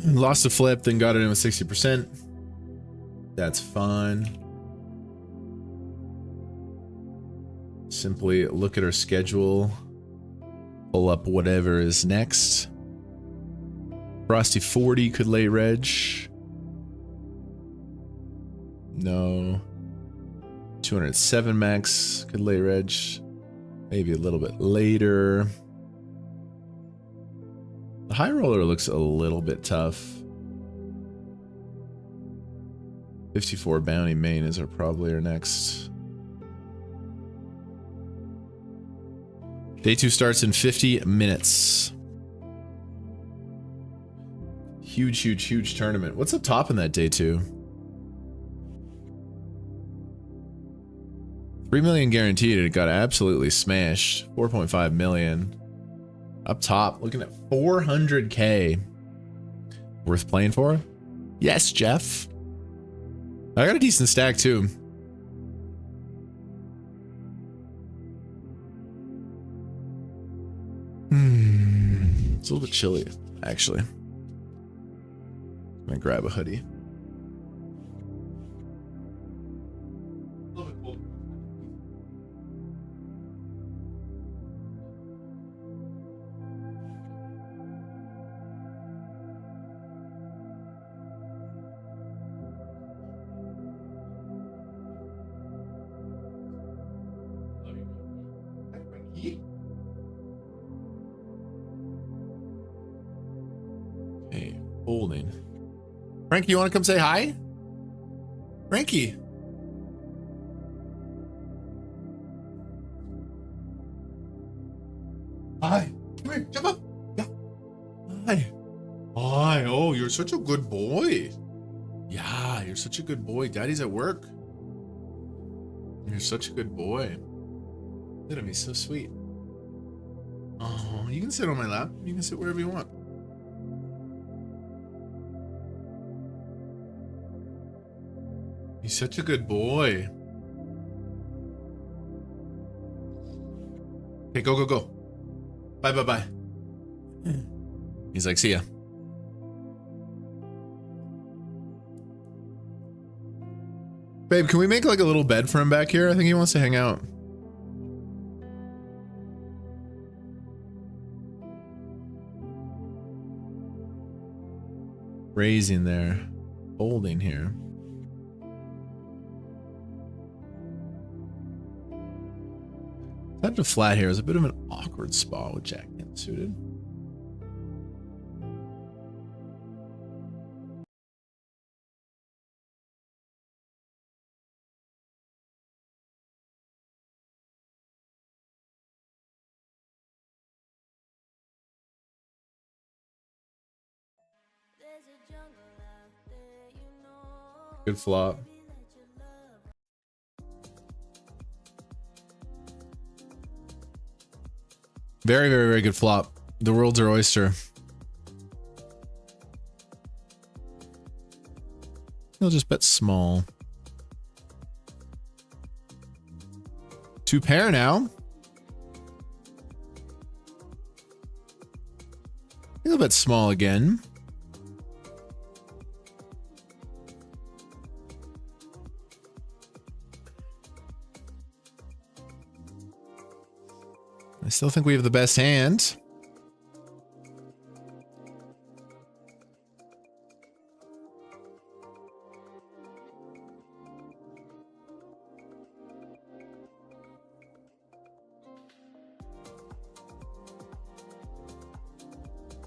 Lost the flip, then got it in with 60%. That's fine. Simply look at our schedule, pull up whatever is next. Frosty 40 could lay reg. No. 207 max could lay reg. Maybe a little bit later. The high roller looks a little bit tough. 54 bounty main is probably our next. Day 2 starts in 50 minutes. Huge, huge, huge tournament. What's up top in that day two? 3 million guaranteed. It got absolutely smashed. 4.5 million. Up top, looking at 400K. Worth playing for? Yes, Jeff. I got a decent stack too. It's a little bit chilly, actually. I'm gonna grab a hoodie. Okay, holding. Frankie, you want to come say hi? Frankie. Hi. Come here. Jump up. Yeah. Hi. Hi. Oh, you're such a good boy. Yeah, you're such a good boy. Daddy's at work. You're such a good boy. Look at him. He's so sweet. Oh, you can sit on my lap. You can sit wherever you want. He's such a good boy. Okay, go, go, go. Bye, bye, bye. He's like, see ya. Babe, can we make like a little bed for him back here? I think he wants to hang out. Raising there. Holding here. That to flat here is a bit of an awkward spot with Jack getting suited. Good flop. Very, very, very good flop. The world's our oyster. He'll just bet small. 2 pair now. He'll bet small again. I still think we have the best hand.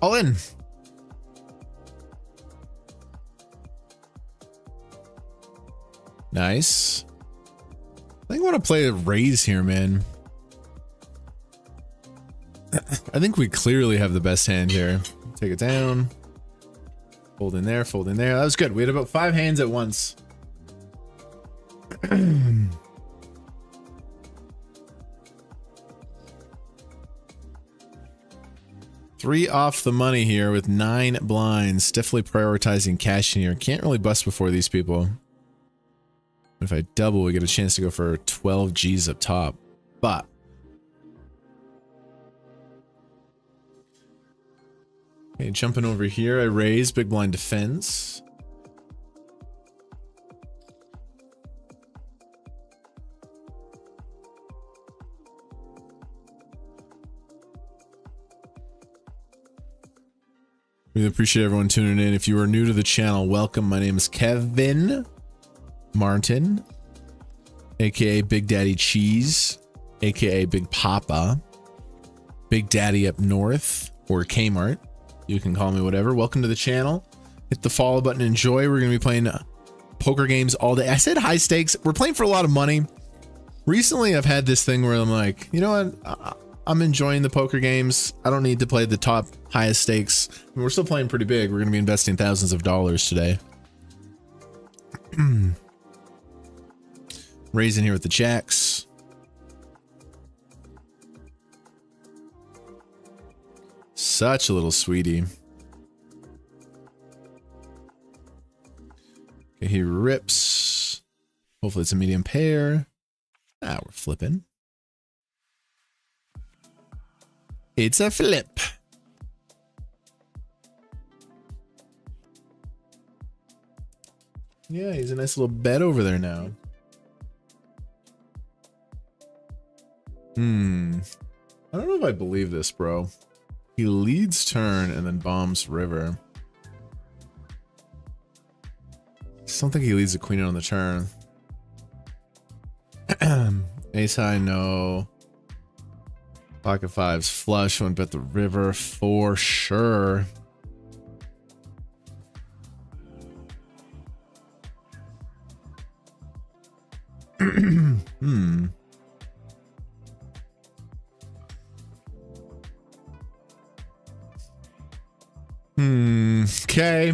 All in. Nice. I think I want to play a raise here, man. I think we clearly have the best hand here. Take it down. Fold in there, fold in there. That was good. We had about 5 hands at once. Three off the money here with 9 blinds. Definitely prioritizing cash in here. Can't really bust before these people. If I double, we get a chance to go for 12 G's up top. But okay, jumping over here, I raise, big blind defense. Really appreciate everyone tuning in. If you are new to the channel, welcome. My name is Kevin Martin, aka Big Daddy Cheese, aka Big Papa, Big Daddy up north, or Kmart. You can call me whatever. Welcome to the channel. Hit the follow button. Enjoy. We're going to be playing poker games all day. I said high stakes. We're playing for a lot of money. Recently, I've had this thing where I'm like, you know what? I'm enjoying the poker games. I don't need to play the top highest stakes. I mean, we're still playing pretty big. We're going to be investing thousands of dollars today. Raising here with the jacks. Such a little sweetie. Okay, he rips. Hopefully it's a medium pair. Ah, we're flipping. It's a flip. Yeah, he's a nice little bet over there now. I don't know if I believe this, bro. He leads turn and then bombs river. I just don't think he leads the queen on the turn. Ace high, no. Pocket fives flush, wouldn't bet the river for sure. Okay.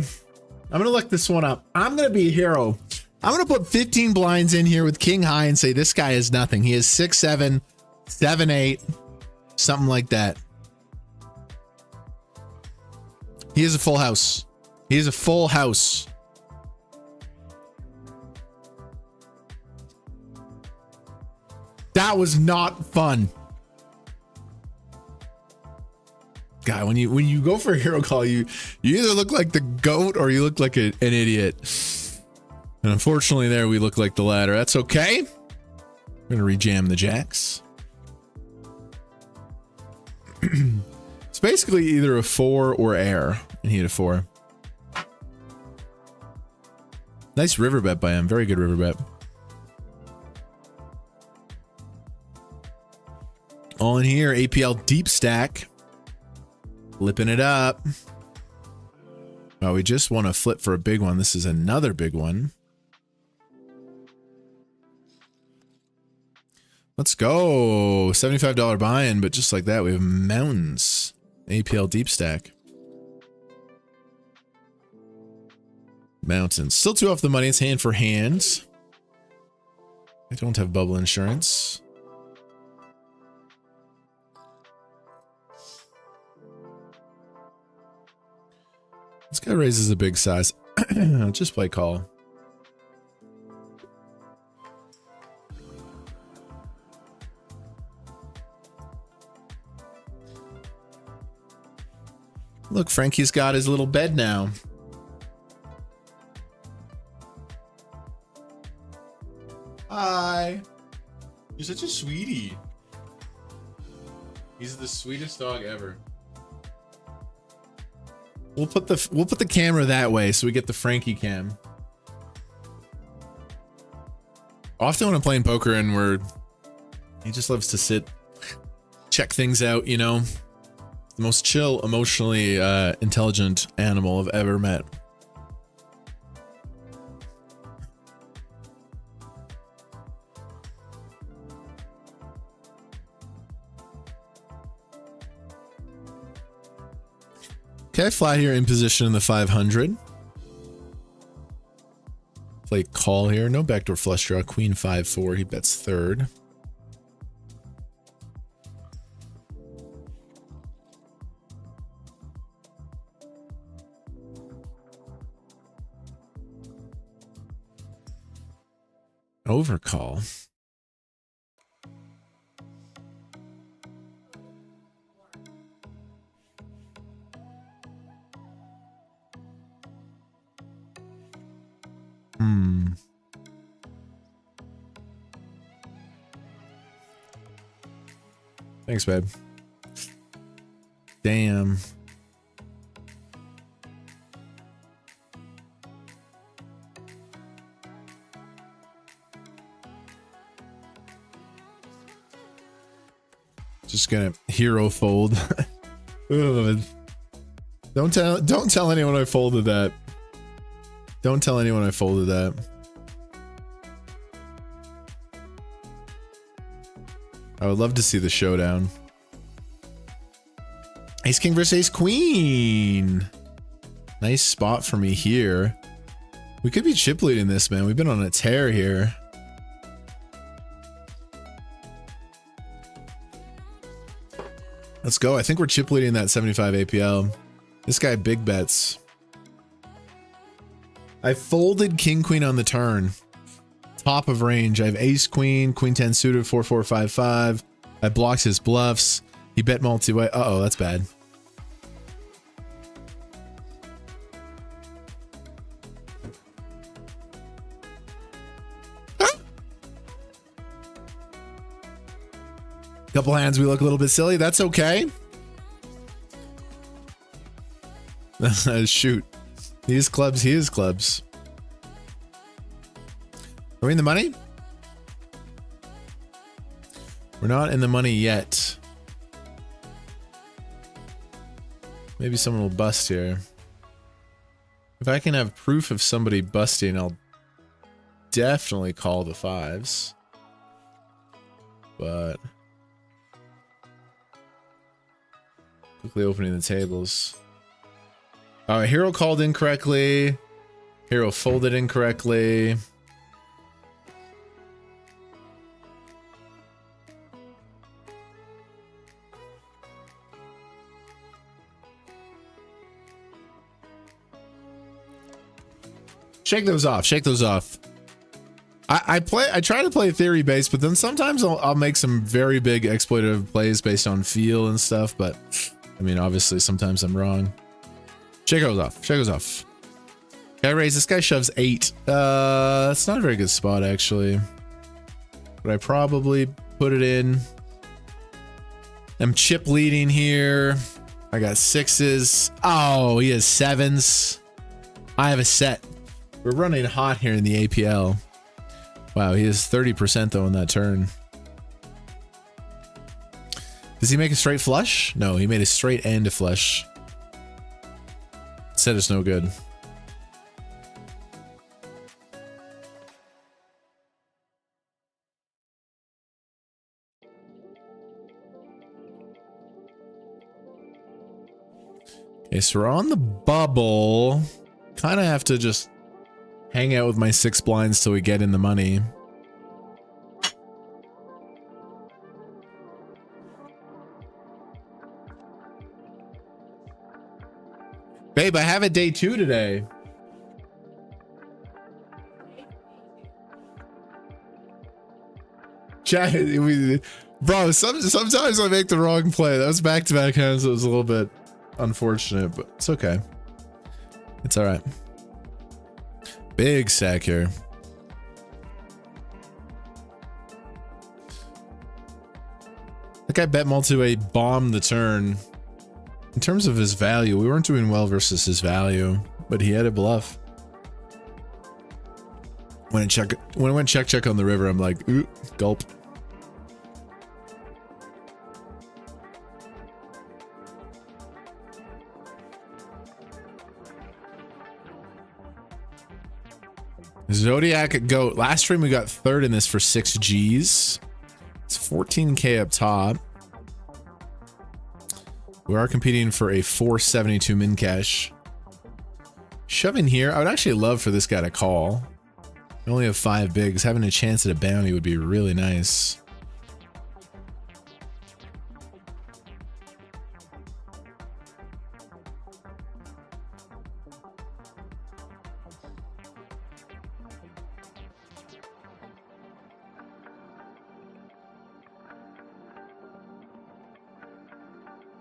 I'm gonna look this one up. I'm gonna be a hero. I'm gonna put 15 blinds in here with king high and say this guy is nothing. He is 6-7, 7-8, something like that. He is a full house. He is a full house. That was not fun. Guy, when you go for a hero call, you either look like the goat or you look like an idiot. And unfortunately there we look like the latter. That's okay. I'm gonna rejam the jacks. It's basically either a 4 or air, and he had a 4. Nice river bet by him. Very good river bet. All in here, APL deep stack. Flipping it up. Oh, we just want to flip for a big one. This is another big one. Let's go. $75 buy-in, but just like that, we have mountains. APL deep stack. Mountains. Still 2 off the money. It's hand for hand. I don't have bubble insurance. This guy raises a big size. Just play call. Look, Frankie's got his little bed now. Hi. You're such a sweetie. He's the sweetest dog ever. We'll put the camera that way so we get the Frankie cam. Often when I'm playing poker and he just loves to sit, check things out, you know. The most chill, emotionally intelligent animal I've ever met. Okay, flat here in position in the 500. Play call here. No backdoor flush draw. Queen 5-4. He bets third. Overcall. Thanks, babe. Damn. Just gonna hero fold. Ugh. Don't tell anyone I folded that. Don't tell anyone I folded that. I would love to see the showdown. Ace king versus ace queen. Nice spot for me here. We could be chip leading this, man. We've been on a tear here. Let's go. I think we're chip leading that 75 APL. This guy big bets. I folded king queen on the turn. Top of range. I have ace queen, queen 10 suited, 4-4-5-5. I blocked his bluffs. He bet multi-way. Uh-oh, that's bad. Couple hands, we look a little bit silly. That's okay. Shoot. He is clubs. He is clubs. Are we in the money? We're not in the money yet. Maybe someone will bust here. If I can have proof of somebody busting, I'll definitely call the fives. But quickly opening the tables. All right, hero called incorrectly. Hero folded incorrectly. Shake those off. Shake those off. I try to play theory based, but then sometimes I'll make some very big exploitative plays based on feel and stuff. But I mean, obviously, sometimes I'm wrong. Shake those off. Shake those off. Guy raise. This guy shoves 8. That's not a very good spot, actually. But I probably put it in. I'm chip leading here. I got 6s. Oh, he has 7s. I have a set. We're running hot here in the APL. Wow, he is 30% though on that turn. Does he make a straight flush? No, he made a straight and a flush. Set is no good. Okay, so we're on the bubble. Kind of have to just hang out with my 6 blinds till we get in the money. Babe, I have a day 2 today. Chat, bro, sometimes I make the wrong play. That was back-to-back hands, so it was a little bit unfortunate, but it's okay. It's all right. Big stack here. That guy bet multi-way bombed the turn. In terms of his value, we weren't doing well versus his value, but he had a bluff. When it went check on the river, I'm like, ooh, gulp. Zodiac Goat. Last stream we got 3rd in this for 6 G's. It's 14K up top. We are competing for a 472 min cash. Shoving here. I would actually love for this guy to call. I only have 5 bigs. Having a chance at a bounty would be really nice.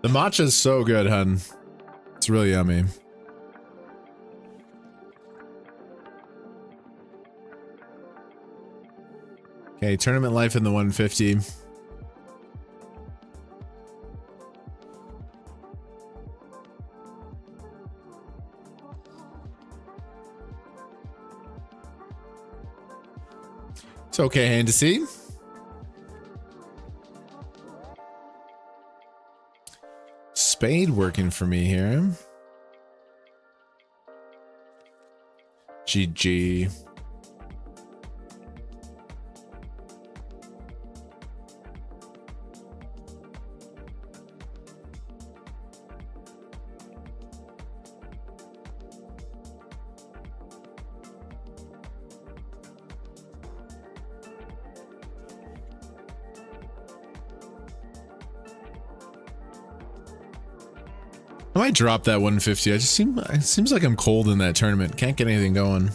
The matcha is so good, hun. It's really yummy. Okay, tournament life in the 150. It's okay, hand to see. Spade working for me here. GG. I might drop that 150. It seems like I'm cold in that tournament. Can't get anything going.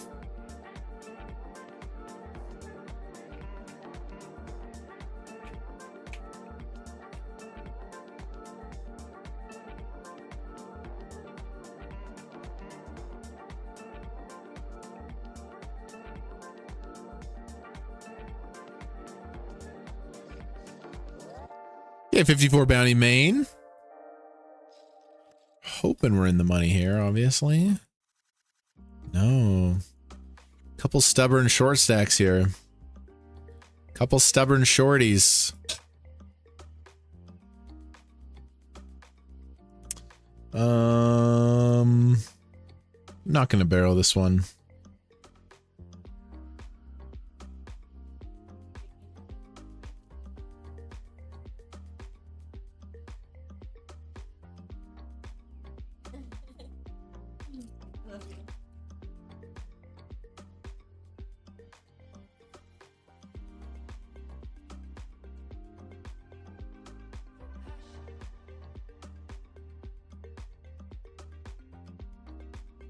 Yeah, 54 bounty main. Hoping we're in the money here, obviously. No. Couple stubborn short stacks here. Couple stubborn shorties. Not gonna barrel this one.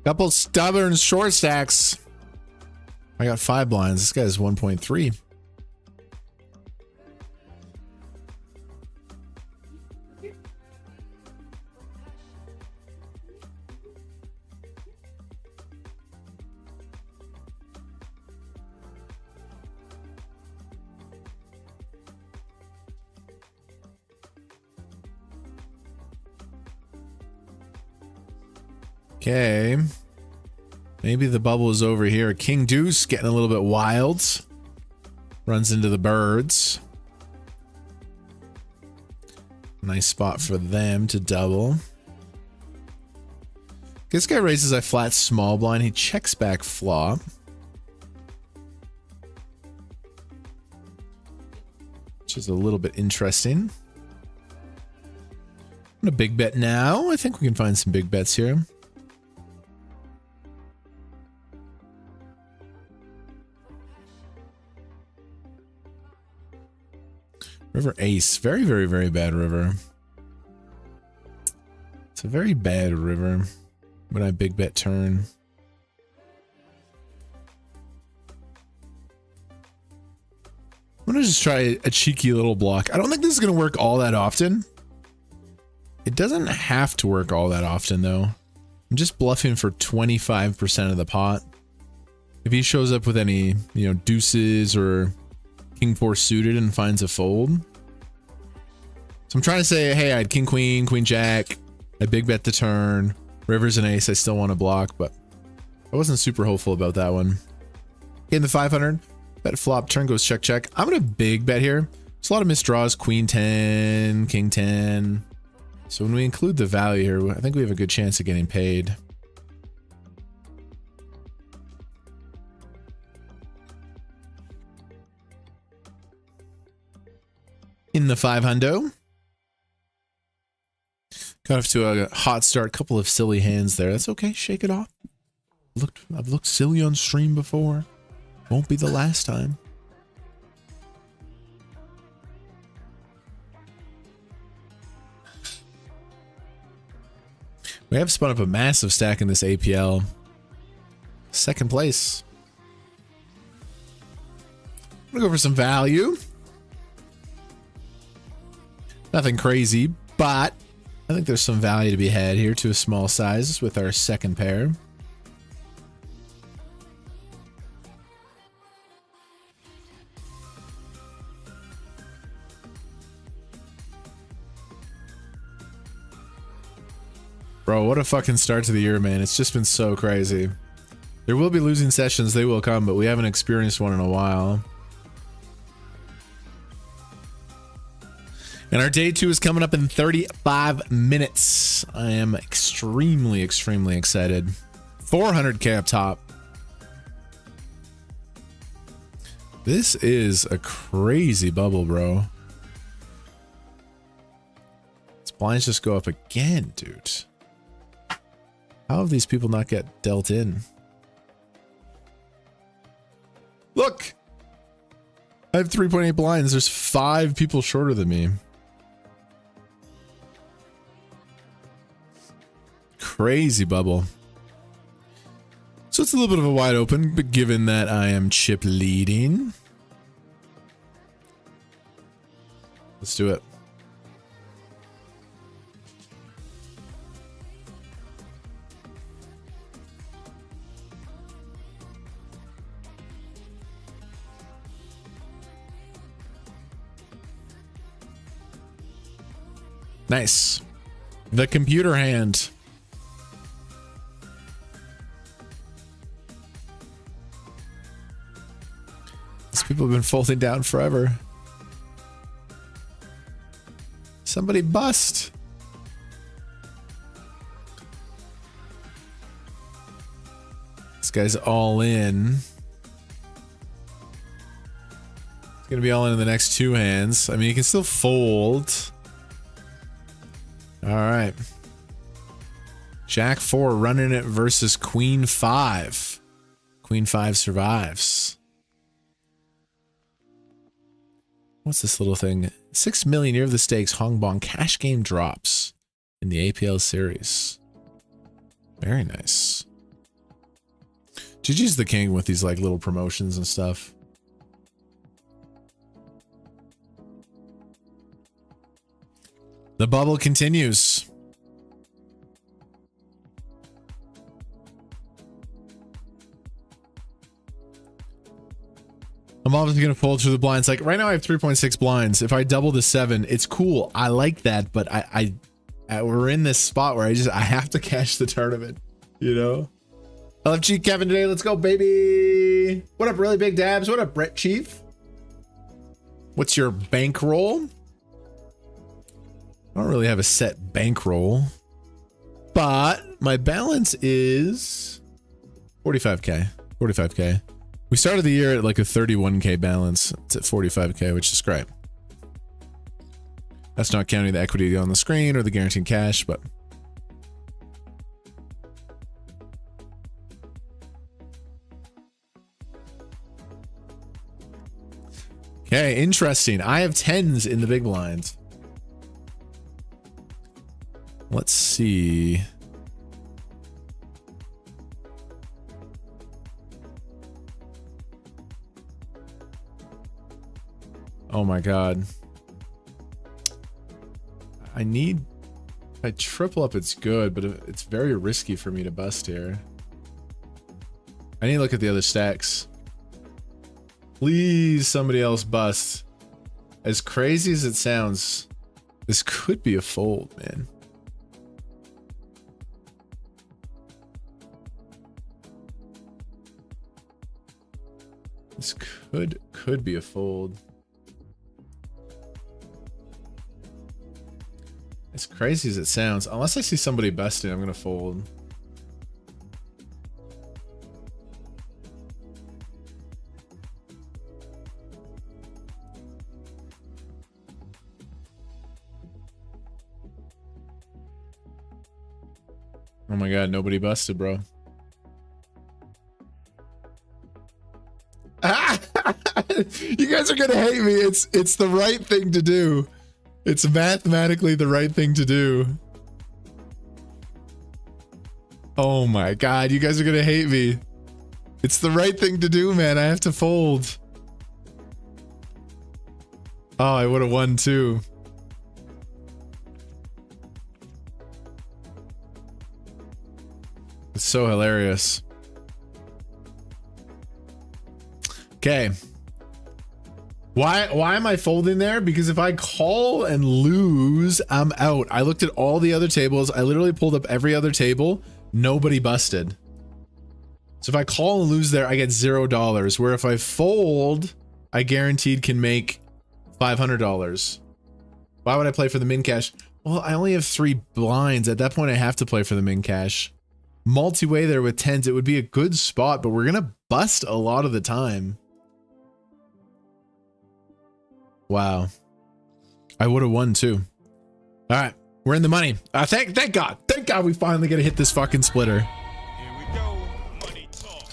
Couple stubborn short stacks. I got 5 blinds. This guy's 1.3. Okay. Maybe the bubble is over here. King Deuce getting a little bit wild. Runs into the birds. Nice spot for them to double. This guy raises a flat small blind. He checks back flop. Which is a little bit interesting. I'm gonna big bet now. I think we can find some big bets here. River ace. Very, very, very bad river. It's a very bad river when I big bet turn. I'm gonna just try a cheeky little block. I don't think this is gonna work all that often. It doesn't have to work all that often though. I'm just bluffing for 25% of the pot. If he shows up with any, you know, deuces or king 4 suited and finds a fold. So I'm trying to say, hey, I had king queen, queen jack. I big bet the turn. River's an ace. I still want to block, but I wasn't super hopeful about that one. In the 500, bet flop, turn goes check, check. I'm going to big bet here. There's a lot of misdraws, queen 10, king 10. So when we include the value here, I think we have a good chance of getting paid. In the 500. Got off to a hot start, couple of silly hands there. That's okay, shake it off. I've looked silly on stream before. Won't be the last time. We have spun up a massive stack in this APL. Second place. I'm gonna go for some value. Nothing crazy, but I think there's some value to be had here to a small size with our second pair. Bro, what a fucking start to the year, man. It's just been so crazy. There will be losing sessions, they will come, but we haven't experienced one in a while. And our day 2 is coming up in 35 minutes. I am extremely, extremely excited. 400k up top. This is a crazy bubble, bro. These blinds just go up again, dude. How have these people not get dealt in? Look! I have 3.8 blinds. There's 5 people shorter than me. crazy bubble. So it's a little bit of a wide open, but given that I am chip leading, let's do it. Nice. The computer hand. These people have been folding down forever. Somebody bust. This guy's all in. It's gonna be all in the next two hands. I mean, you can still fold. All right. Jack 4 running it versus Queen 5. Queen 5 survives. What's this little thing? 6 million year of the stakes Hong Bong cash game drops in the APL series. Very nice. GG's the king with these like little promotions and stuff. The bubble continues. I'm obviously going to fold through the blinds. Like right now I have 3.6 blinds. If I double the 7, it's cool. I like that, but I we're in this spot where I have to cash the tournament, you know? LFG Kevin today. Let's go, baby. What up, really big dabs? What up, Brett Chief? What's your bankroll? I don't really have a set bankroll, but my balance is 45K. 45K. We started the year at like a 31K balance. It's at 45K, which is great. That's not counting the equity on the screen or the guaranteed cash, but okay, interesting. I have 10s in the big blind. Let's see. Oh my god. If I triple up, it's good, but it's very risky for me to bust here. I need to look at the other stacks. Please, somebody else bust. As crazy as it sounds, this could be a fold, man. This could be a fold. As crazy as it sounds, unless I see somebody busting, I'm gonna fold. Oh my god, nobody busted, bro. You guys are gonna hate me. It's the right thing to do. It's mathematically the right thing to do. Oh my god, you guys are gonna hate me. It's the right thing to do, man. I have to fold. Oh, I would have won too. It's so hilarious. Okay. Why am I folding there? Because if I call and lose, I'm out. I looked at all the other tables. I literally pulled up every other table. Nobody busted. So if I call and lose there, I get $0. Where if I fold, I guaranteed can make $500. Why would I play for the min cash? Well, I only have 3 blinds. At that point, I have to play for the min cash. Multi-way there with 10s, it would be a good spot, but we're gonna bust a lot of the time. Wow. I would have won too. All right, we're in the money. Thank God. Thank God we finally get to hit this fucking splitter. Here we go. Money talk.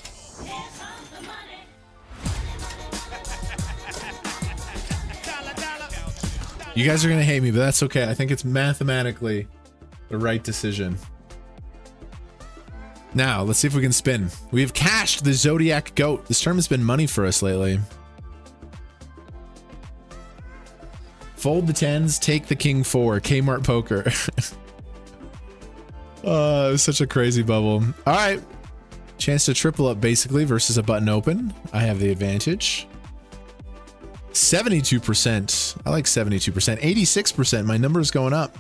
You guys are gonna hate me, but that's okay. I think it's mathematically the right decision. Now, let's see if we can spin. We have cashed the Zodiac Goat. This term has been money for us lately. Fold the 10s, take the king 4. Kmart poker. Oh, it was such a crazy bubble. All right. Chance to triple up basically versus a button open. I have the advantage. 72%. I like 72%. 86%. My number is going up.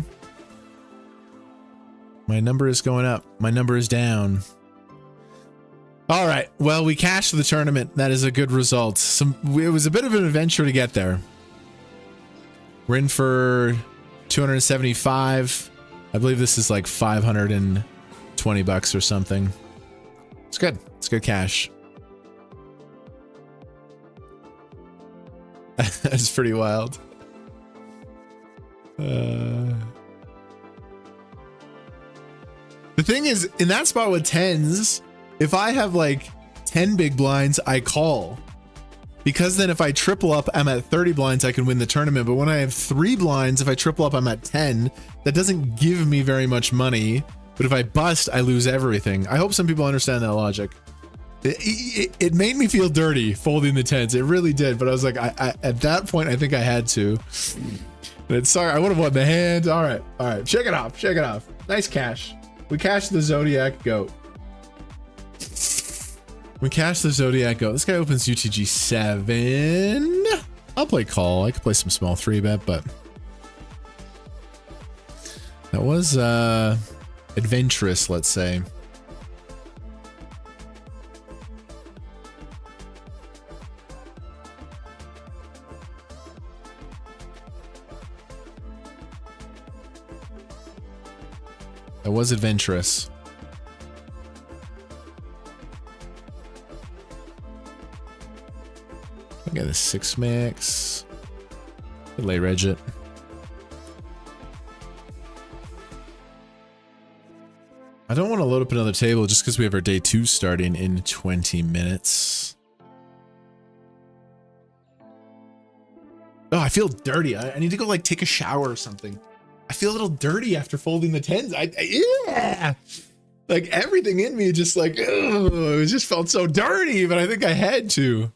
My number is going up. My number is down. All right. Well, we cashed the tournament. That is a good result. It was a bit of an adventure to get there. We're in for 275. I believe this is like 520 bucks or something. It's good. It's good cash. That's pretty wild. The thing is, in that spot with 10s, if I have like 10 big blinds, I call. Because then if I triple up, I'm at 30 blinds, I can win the tournament. But when I have 3 blinds, if I triple up, I'm at 10. That doesn't give me very much money. But if I bust, I lose everything. I hope some people understand that logic. It made me feel dirty folding the 10s. It really did. But I was like, at that point, I think I had to. And sorry, I would have won the hand. All right. All right. Shake it off. Shake it off. Nice cash. We cashed the Zodiac Goat. We cashed the Zodiac Goat. This guy opens UTG 7. I'll play call. I could play some small 3-bet, but that was adventurous, let's say. That was adventurous. I got a 6 mix. Lay reg it. I don't want to load up another table just because we have our day 2 starting in 20 minutes. Oh, I feel dirty. I need to go like take a shower or something. I feel a little dirty after folding the 10s. Yeah. Like everything in me just like, ugh, it just felt so dirty, but I think I had to.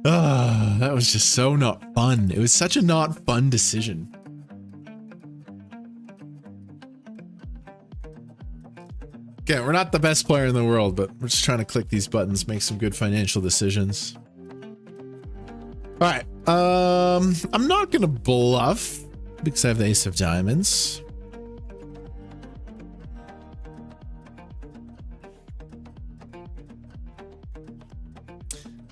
Ah, that was just so not fun. It was such a not fun decision. Okay, we're not the best player in the world, but we're just trying to click these buttons, make some good financial decisions. All right, I'm not gonna bluff because I have the ace of diamonds.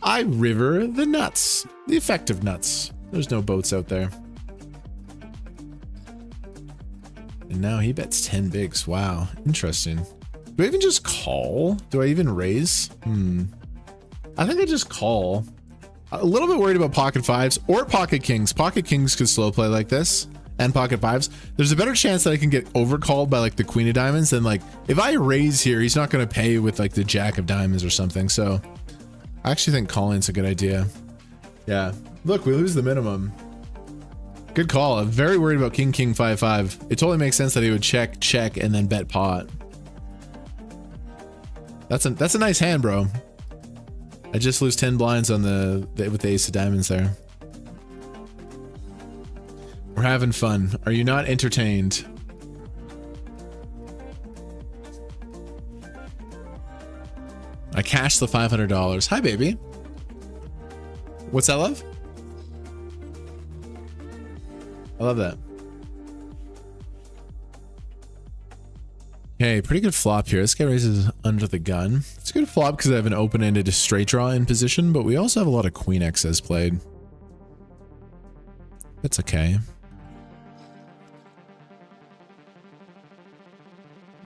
I river the nuts, the effective nuts. There's no boats out there. And now he bets 10 bigs. Wow, interesting. Do I even just call? Do I even raise? I think I just call. A little bit worried about pocket 5s or pocket kings. Pocket kings could slow play like this, and pocket 5s. There's a better chance that I can get overcalled by like the queen of diamonds than like, if I raise here, he's not going to pay with like the jack of diamonds or something. So I actually think calling's a good idea. Yeah. Look, we lose the minimum. Good call. I'm very worried about king, king, 5, 5. It totally makes sense that he would check, check, and then bet pot. That's a nice hand, bro. I just lose 10 blinds on with the ace of diamonds there. We're having fun. Are you not entertained? I cashed the $500. Hi, baby. What's that, love? I love that. Okay, pretty good flop here. This guy raises under the gun. It's a good flop because I have an open-ended straight draw in position, but we also have a lot of queen X's played. That's okay.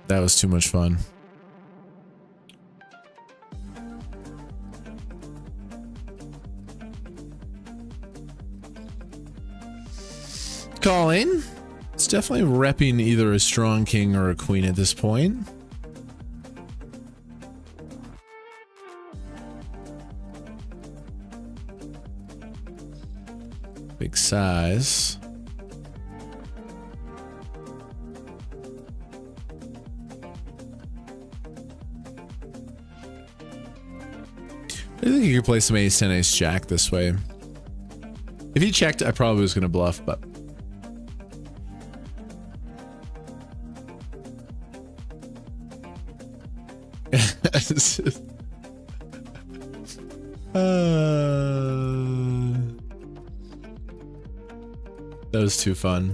That was too much fun. Calling. It's definitely repping either a strong king or a queen at this point. Big size. I think you could play some ace 10 ace jack this way. If he checked, I probably was going to bluff, but that was too fun.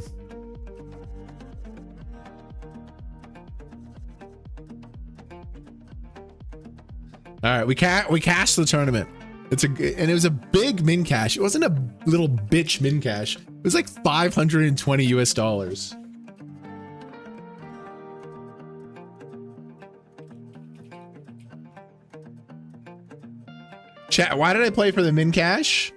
All right, we cashed the tournament. And it was a big min cash. It wasn't a little bitch min cash. It was like $520 US. Chat, why did I play for the min cash?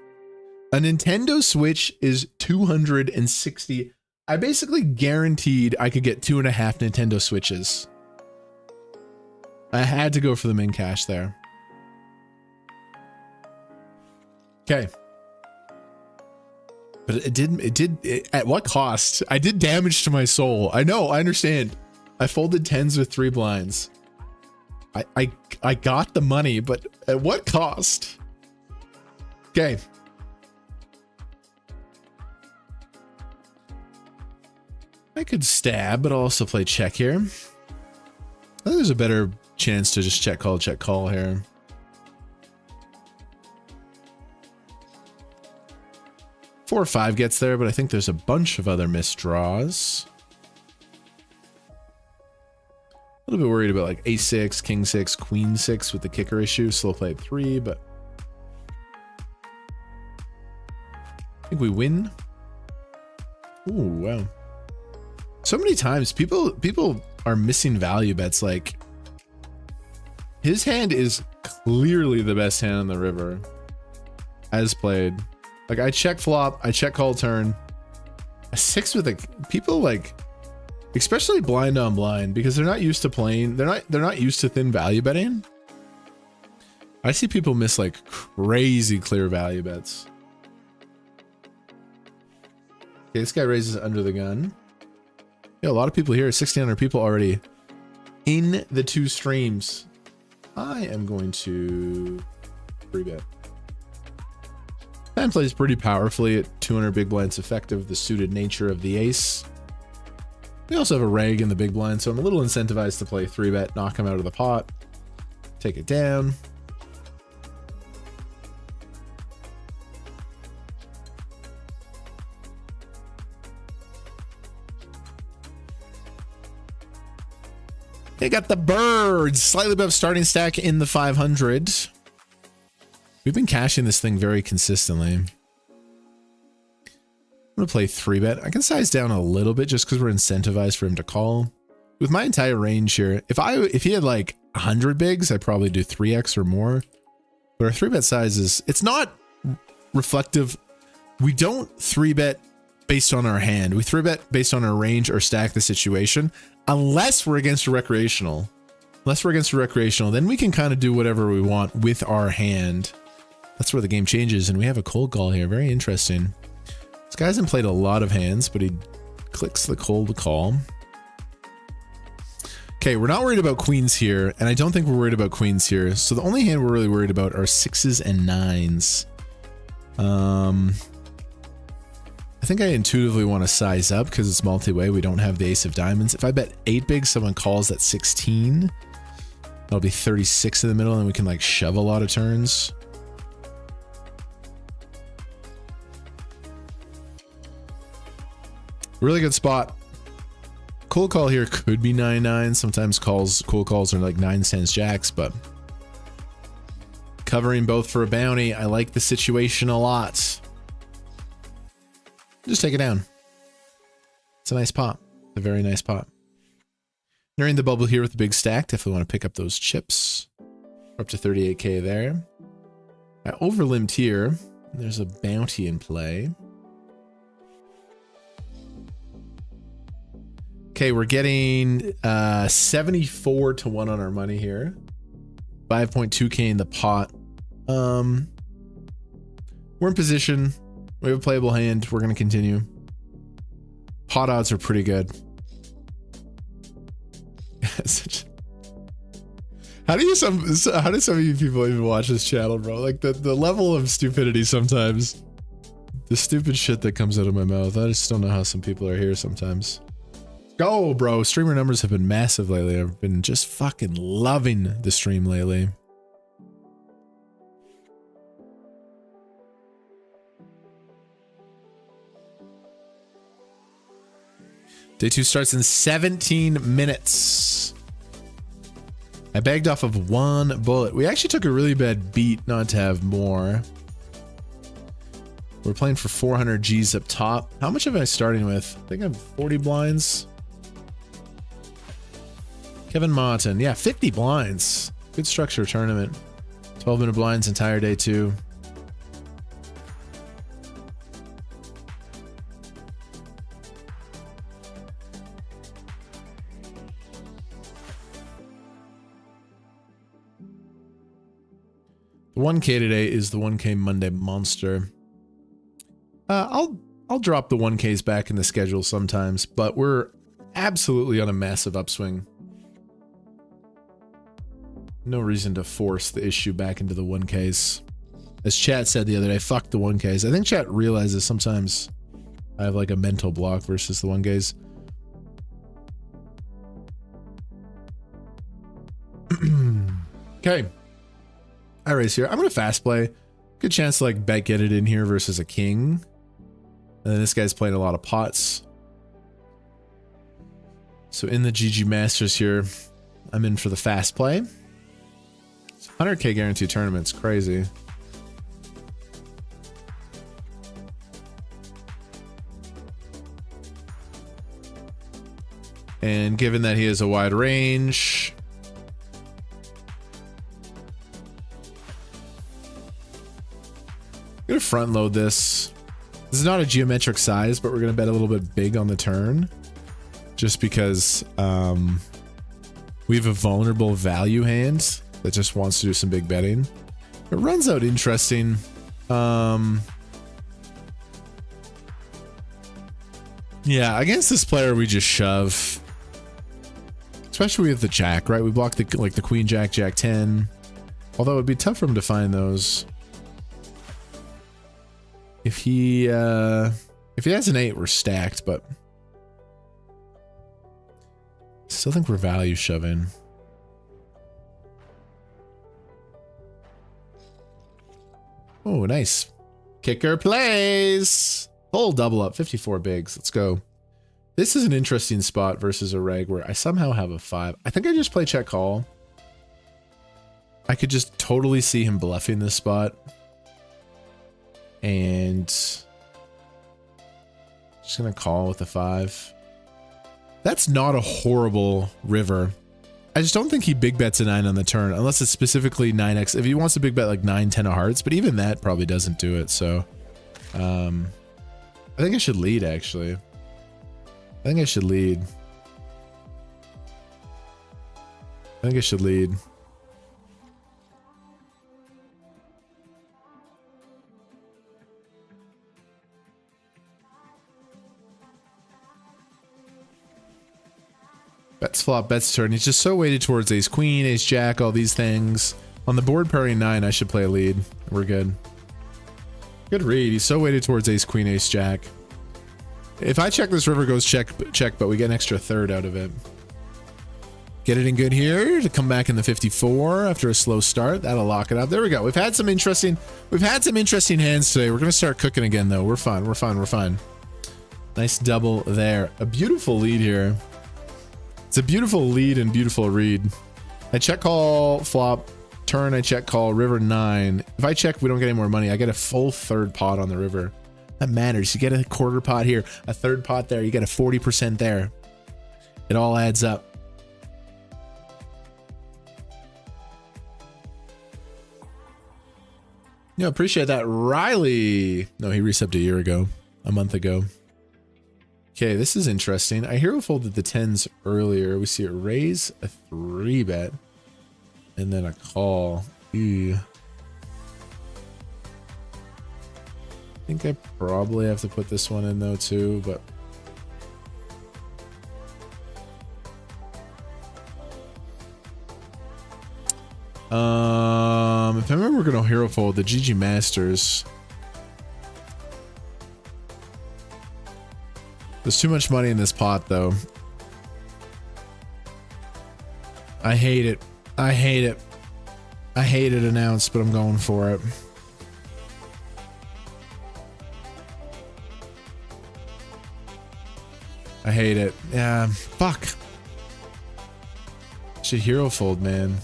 A Nintendo Switch is $260. I basically guaranteed I could get 2.5 Nintendo Switches. I had to go for the min cash there. Okay. But it did, at what cost? I did damage to my soul. I know, I understand. I folded 10s with 3 blinds. I got the money, but at what cost? Okay. I could stab, but I'll also play check here. I think there's a better chance to just check call here. Four or 5 gets there, but I think there's a bunch of other missed draws. A little bit worried about like a6, king 6, queen 6 with the kicker issue. Slow play at 3, but I think we win. Ooh, wow. So many times people are missing value bets. Like his hand is clearly the best hand on the river as played. Like I check flop, I check call turn. A 6 with a people like, especially blind on blind, because they're not used to playing. They're not used to thin value betting. I see people miss like crazy clear value bets. Okay, this guy raises under the gun. Yeah, a lot of people here. 1,600 people already in the 2 streams. I am going to free bet. Man plays pretty powerfully at 200 big blinds effective, the suited nature of the ace. We also have a reg in the big blind, so I'm a little incentivized to play 3-bet, knock him out of the pot, take it down. They got the birds, slightly above starting stack in the 500. We've been cashing this thing very consistently. I'm gonna play 3-bet. I can size down a little bit just because we're incentivized for him to call. With my entire range here, if he had like 100 bigs, I'd probably do 3x or more. But our 3-bet size is, it's not reflective. We don't 3-bet based on our hand. We 3-bet based on our range or stack the situation. Unless we're against a recreational. Unless we're against a recreational, then we can kind of do whatever we want with our hand. That's where the game changes, and we have a cold call here. Very interesting. This guy hasn't played a lot of hands, but he clicks the cold call. Okay, we're not worried about queens here, and I don't think we're worried about queens here. So the only hand we're really worried about are 6s and 9s. I think I intuitively want to size up because it's multi-way. We don't have the ace of diamonds. If I bet 8 big, someone calls at 16. That'll be 36 in the middle, and we can like shove a lot of turns. Really good spot. Cold call here could be 9-9. Sometimes cold calls are like 9s, 10s, jacks, but covering both for a bounty. I like the situation a lot. Just take it down. It's a nice pot. A very nice pot. Nearing the bubble here with the big stack. Definitely want to pick up those chips. We're up to 38k there. I overlimbed here. There's a bounty in play. Okay, we're getting 74 to 1 on our money here. 5.2k in the pot. We're in position. We have a playable hand. We're going to continue. Pot odds are pretty good. How do some of you people even watch this channel, bro? Like the level of stupidity sometimes. The stupid shit that comes out of my mouth. I just don't know how some people are here sometimes. Go, bro. Streamer numbers have been massive lately. I've been just fucking loving the stream lately. Day 2 starts in 17 minutes. I bagged off of 1 bullet. We actually took a really bad beat not to have more. We're playing for 400 G's up top. How much am I starting with? I think I'm 40 blinds. Kevin Martin. Yeah, 50 blinds. Good structure tournament. 12-minute blinds entire day 2. The 1K today is the 1K Monday Monster. I'll drop the 1Ks back in the schedule sometimes, but we're absolutely on a massive upswing. No reason to force the issue back into the 1Ks. As chat said the other day, fuck the 1Ks. I think chat realizes sometimes I have like a mental block versus the 1Ks. Okay. I raise here. I'm gonna fast play. Good chance to like bet get it in here versus a king. And then this guy's playing a lot of pots. So in the GG Masters here, I'm in for the fast play. It's 100K guaranteed tournament's crazy. And given that he has a wide range, I'm gonna front load this. This is not a geometric size, but we're gonna bet a little bit big on the turn, just because we have a vulnerable value hand that just wants to do some big betting. It runs out interesting. Yeah, against this player we just shove, especially with the jack, right? We block the the queen jack, jack 10. Although it'd be tough for him to find those. If he has an 8, we're stacked, but still think we're value shoving. Oh, nice. Kicker plays. Full double up, 54 bigs. Let's go. This is an interesting spot versus a reg where I somehow have a 5. I think I just play check call. I could just totally see him bluffing this spot. And just gonna call with a 5. That's not a horrible river. I just don't think he big bets a 9 on the turn, unless it's specifically 9x. If he wants to big bet like 9, 10 of hearts, but even that probably doesn't do it. So I think I should lead, actually. I think I should lead. Bets flop, bets turn. He's just so weighted towards ace queen, ace jack, all these things. On the board pairing 9, I should play a lead. We're good. Good read. He's so weighted towards ace queen, ace jack. If I check, this river goes check, but we get an extra third out of it. Get it in good here to come back in the 54 after a slow start. That'll lock it up. There we go. We've had some interesting hands today. We're gonna start cooking again though. We're fine. Nice double there. A beautiful lead here. It's a beautiful lead and beautiful read. I check call flop, turn I check call, river 9. If I check, we don't get any more money. I get a full third pot on the river. That matters. You get a quarter pot here, a third pot there, you get a 40% there. It all adds up. Yeah, appreciate that. Riley. No, he resubbed a month ago. Okay, this is interesting. I hero folded the 10s earlier. We see it raise a 3-bet and then a call. Ew. I think I probably have to put this one in though too, but If I remember, we're gonna hero fold the GG Masters. There's too much money in this pot, though. I hate it. I hate it. I hate it announced, but I'm going for it. I hate it. Yeah, fuck. Should hero fold, man.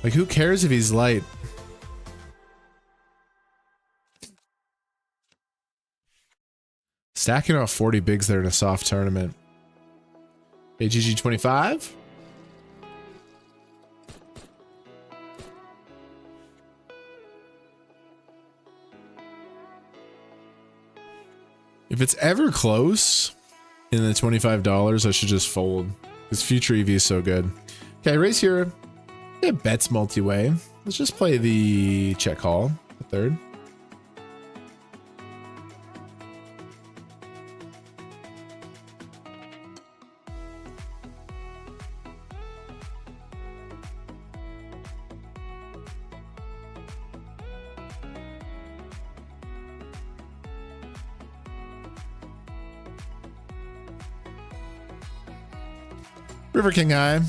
Like, who cares if he's light? Stacking out 40 bigs there in a soft tournament. AGG 25. If it's ever close in the $25, I should just fold. Because future EV is so good. Okay, raise here. Yeah, bets multi-way. Let's just play the check call, the third. River King High.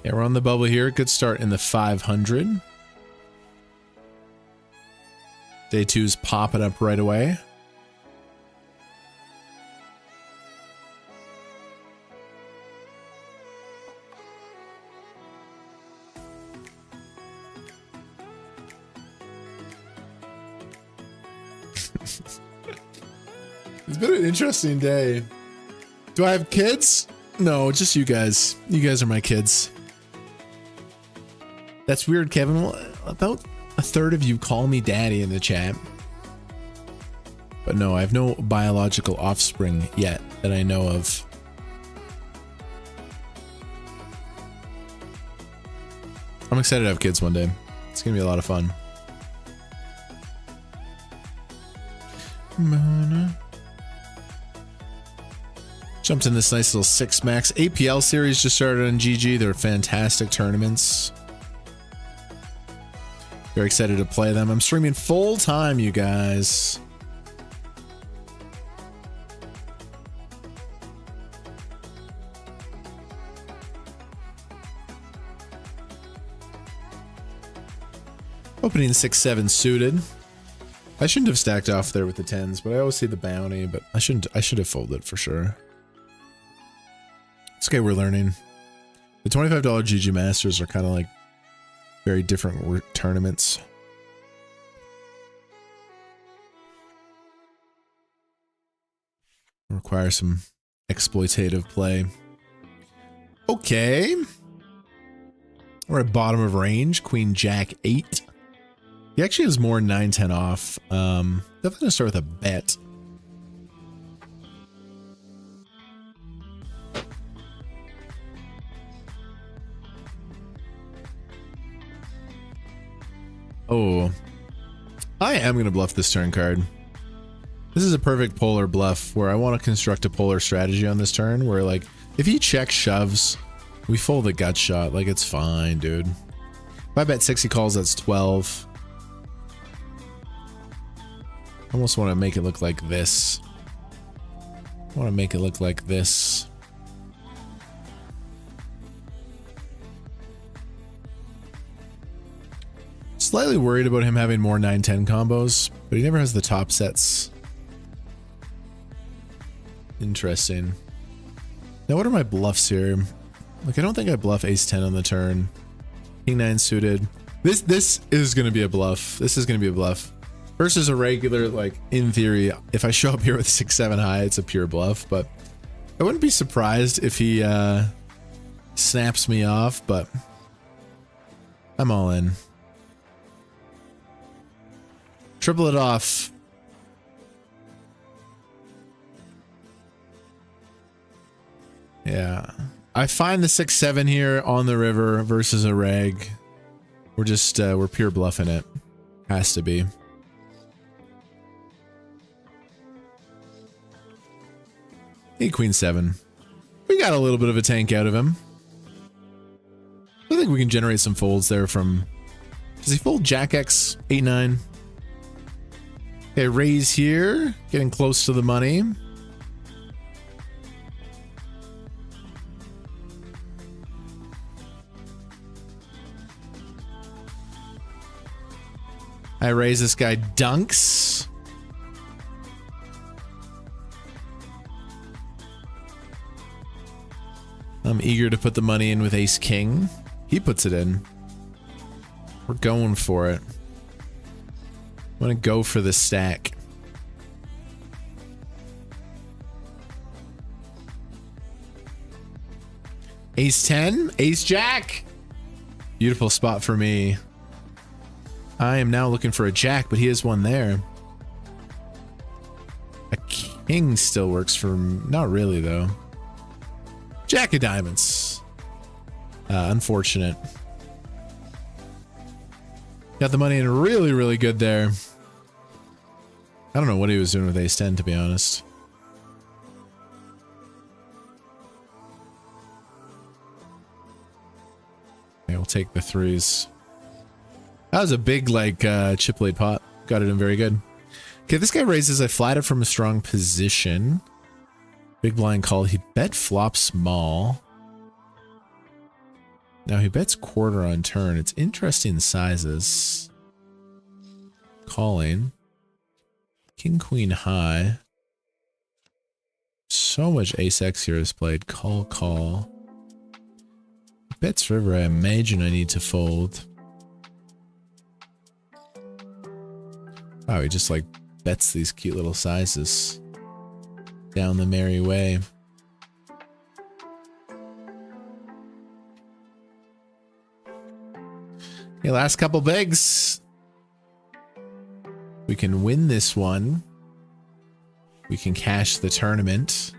Yeah, we're on the bubble here. Good start in the 500. Day two's popping up right away. It's been an interesting day. Do I have kids? No, just you guys. You guys are my kids. That's weird, Kevin. Well, about a third of you call me daddy in the chat. But no, I have no biological offspring yet that I know of. I'm excited to have kids one day. It's gonna be a lot of fun. Jumped in this nice little 6 max. APL series just started on GG. They're fantastic tournaments. Very excited to play them. I'm streaming full time, you guys. Opening 6-7 suited. I shouldn't have stacked off there with the 10s, but I always see the bounty, but I should have folded for sure. It's okay, we're learning. The $25 GG Masters are kind of like very different tournaments. Require some exploitative play. Okay. We're at bottom of range. Queen Jack 8. He actually has more 9-10 off. Definitely gonna start with a bet. Oh, I am going to bluff this turn card. This is a perfect polar bluff where I want to construct a polar strategy on this turn where, like, if he checks shoves, we fold the gut shot. Like, it's fine, dude. If I bet 6, he calls, that's 12. I almost want to make it look like this. I want to make it look like this. Slightly worried about him having more 9-10 combos, but he never has the top sets. Interesting. Now, what are my bluffs here? Like, I don't think I bluff ace-10 on the turn. King-9 suited. This is going to be a bluff. This is going to be a bluff. Versus a regular, like, in theory, if I show up here with 6-7 high, it's a pure bluff, but I wouldn't be surprised if he snaps me off, but I'm all in. Triple it off. Yeah. I find the 6-7 here on the river versus a reg. We're just, we're pure bluffing it. Has to be. Hey, Queen 7. We got a little bit of a tank out of him. I think we can generate some folds there from... Does he fold Jack X 8-9? Okay, raise here. Getting close to the money. I raise this guy dunks. I'm eager to put the money in with Ace King. He puts it in. We're going for it. I'm gonna go for the stack. Ace 10, Ace Jack. Beautiful spot for me. I am now looking for a jack, but he has one there. A king still works for him. Not really, though. Jack of diamonds. Unfortunate. Got the money in really, really good there. I don't know what he was doing with ace 10, to be honest. Okay, we'll take the threes. That was a big, like, chip lead pot. Got it in very good. Okay, this guy raises. I flat it from a strong position. Big blind call. He bet flop small. Now he bets quarter on turn. It's interesting sizes. Calling. King, queen, high. So much ace X here is played. Call, call. Bets river. I imagine I need to fold. Wow, he just like bets these cute little sizes down the merry way. Okay, last couple bigs. We can win this one. We can cash the tournament.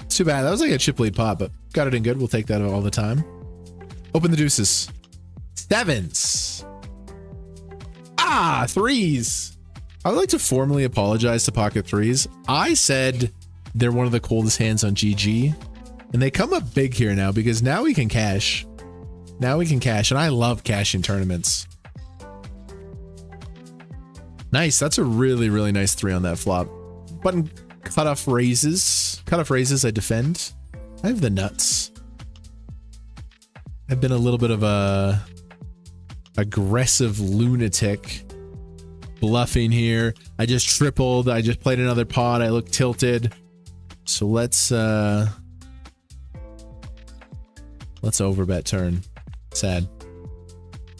It's too bad. That was like a chip lead pot, but got it in good. We'll take that all the time. Open the deuces. Sevens. Ah, threes. I would like to formally apologize to pocket threes. I said they're one of the coldest hands on GG, and they come up big here now because now we can cash. Now we can cash, and I love cashing tournaments. Nice. That's a really, really nice three on that flop. Button cutoff raises. Cutoff raises, I defend. I have the nuts. I've been a little bit of a aggressive lunatic bluffing here. I just tripled. I just played another pot. I look tilted. So let's overbet turn. Sad.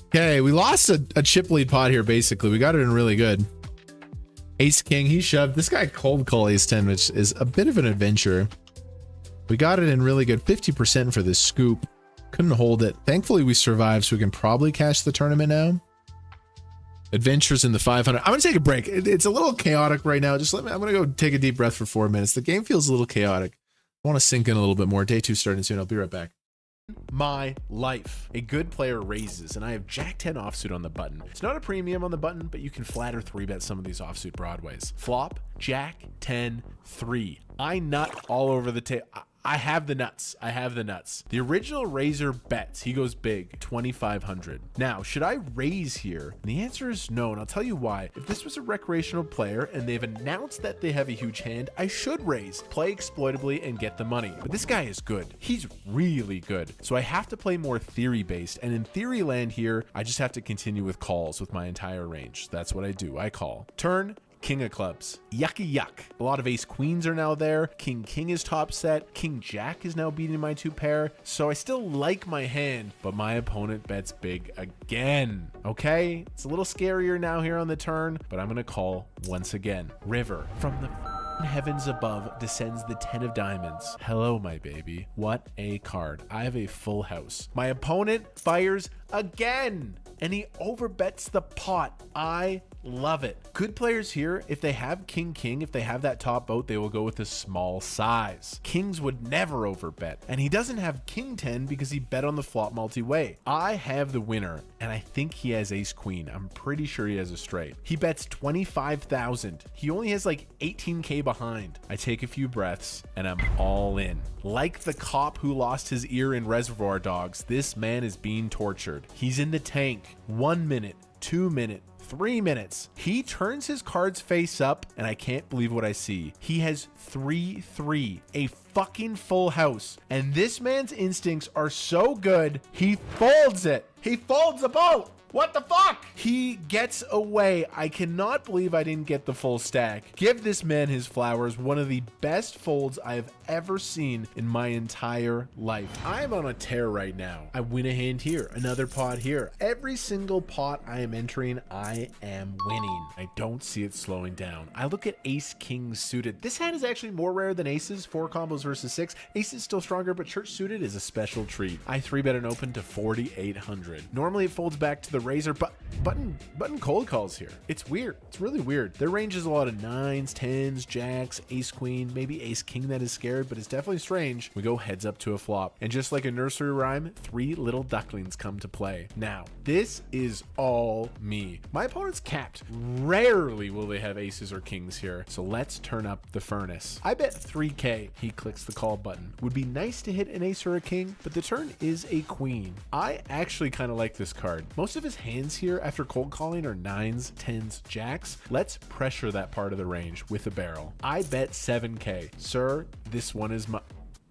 Okay, we lost a chip lead pot here, basically. We got it in really good. Ace King, he shoved. This guy cold call Ace 10, which is a bit of an adventure. We got it in really good. 50% for this scoop. Couldn't hold it. Thankfully, we survived, so we can probably cash the tournament now. Adventures in the 500. I'm going to take a break. It's a little chaotic right now. Just let me. I'm going to go take a deep breath for 4 minutes. The game feels a little chaotic. I want to sink in a little bit more. Day 2 starting soon. I'll be right back. My life. A good player raises, and I have Jack 10 offsuit on the button. It's not a premium on the button, but you can flatter 3-bet some of these offsuit broadways. Flop, Jack 10, 3. I nut all over the table. I have the nuts. I have the nuts. The original raiser bets. He goes big, 2,500. Now, should I raise here? And the answer is no, and I'll tell you why. If this was a recreational player and they've announced that they have a huge hand, I should raise, play exploitably, and get the money. But this guy is good. He's really good. So I have to play more theory-based, and in theory land here, I just have to continue with calls with my entire range. That's what I do. I call. Turn. King of clubs. Yucky yuck. A lot of ace queens are now there. King king is top set. King jack is now beating my 2 pair. So I still like my hand, but my opponent bets big again. Okay? It's a little scarier now here on the turn, but I'm going to call once again. River from the Heavens above descends the 10 of diamonds. Hello, my baby. What a card. I have a full house. My opponent fires again, and he overbets the pot. I love it. Good players here, if they have king, if they have that top boat, they will go with a small size. Kings would never overbet, and he doesn't have king 10 because he bet on the flop multi-way. I have the winner, and I think he has ace queen. I'm pretty sure he has a straight. He bets 25,000. He only has like 18k behind. I take a few breaths, and I'm all in. Like the cop who lost his ear in Reservoir Dogs, this man is being tortured. He's in the tank. 1 minute, 2 minutes, 3 minutes. He turns his cards face up, and I can't believe what I see. He has 3-3, a fucking full house. And this man's instincts are so good, he folds it. He folds the boat. What the fuck? He gets away. I cannot believe I didn't get the full stack. Give this man his flowers. One of the best folds I have ever seen in my entire life. I'm on a tear right now. I win a hand here, another pot here. Every single pot I am entering, I am winning. I don't see it slowing down. I look at ace king suited. This hand is actually more rare than aces, 4 combos versus 6. Ace is still stronger, but church suited is a special treat. I 3-bet an open to 4,800. Normally it folds back to the razor, but button cold calls here. It's weird. It's really weird. Their range is a lot of 9s, 10s, jacks, ace queen, maybe ace king that is scared, but it's definitely strange. We go heads up to a flop, and just like a nursery rhyme, 3 little ducklings come to play. Now, this is all me. My opponent's capped. Rarely will they have aces or kings here, so let's turn up the furnace. I bet 3k. He clicks the call button. Would be nice to hit an ace or a king, but the turn is a queen. I actually kind of like this card. Most of his hands here after cold calling are 9s, 10s, jacks. Let's pressure that part of the range with a barrel. I bet 7k. Sir, this one is my...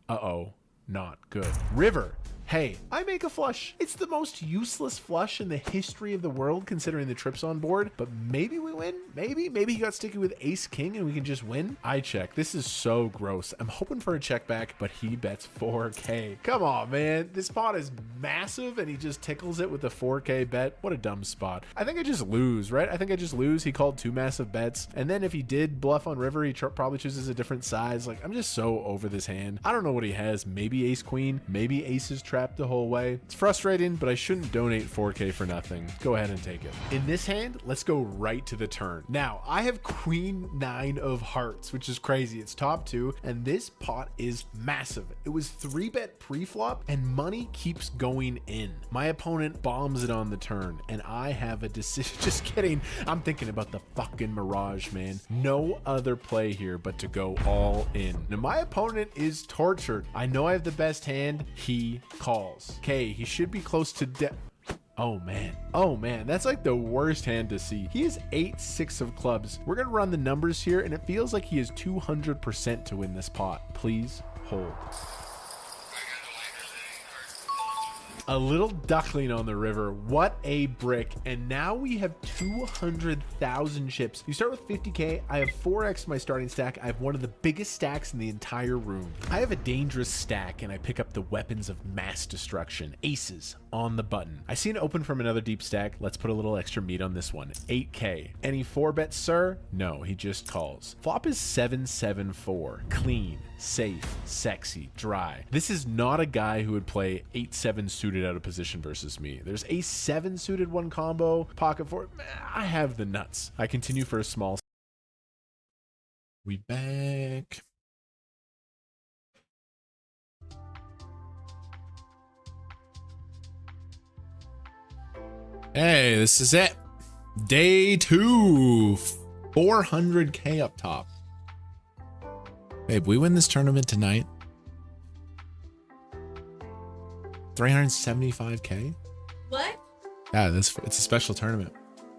Uh-oh, not good. River. Hey, I make a flush. It's the most useless flush in the history of the world considering the trips on board, but maybe we win. Maybe he got sticky with ace king and we can just win. I check. This is so gross. I'm hoping for a check back, but he bets 4k. Come on, man. This pot is massive and he just tickles it with a 4k bet. What a dumb spot. I think I just lose, right? I think I just lose. He called 2 massive bets, and then if he did bluff on river, he probably chooses a different size. Like, I'm just so over this hand. I don't know what he has. Maybe ace queen, maybe aces trapped the whole way. It's frustrating, but I shouldn't donate 4k for nothing. Go ahead and take it. In this hand, let's go right to the turn. Now, I have queen 9 of hearts, which is crazy. It's top 2, and this pot is massive. It was 3-bet pre-flop, and money keeps going in. My opponent bombs it on the turn, and I have a decision. Just kidding. I'm thinking about the fucking mirage, man. No other play here but to go all in. Now, my opponent is tortured. I know I have the best hand. He calls. Okay, he should be close to death. Oh man, that's like the worst hand to see. He is 8-6 of clubs. We're gonna run the numbers here, and it feels like he is 200% to win this pot. Please hold. A little duckling on the river. What a brick. And now we have 200,000 chips. You start with 50k. I have 4x my starting stack. I have one of the biggest stacks in the entire room. I have a dangerous stack, and I pick up the weapons of mass destruction. Aces on the button. I see an open from another deep stack. Let's put a little extra meat on this one. 8k. Any 4-bets, sir? No, he just calls. Flop is 7-7-4. Clean, safe, sexy, dry. This is not a guy who would play 8-7 suited out of position versus me. There's a 7 suited 1 combo, pocket 4. I have the nuts. I continue for a small. We back. Hey, this is it. Day 2. 400k up top. Babe, we win this tournament tonight. 375k. What? Yeah, it's a special tournament.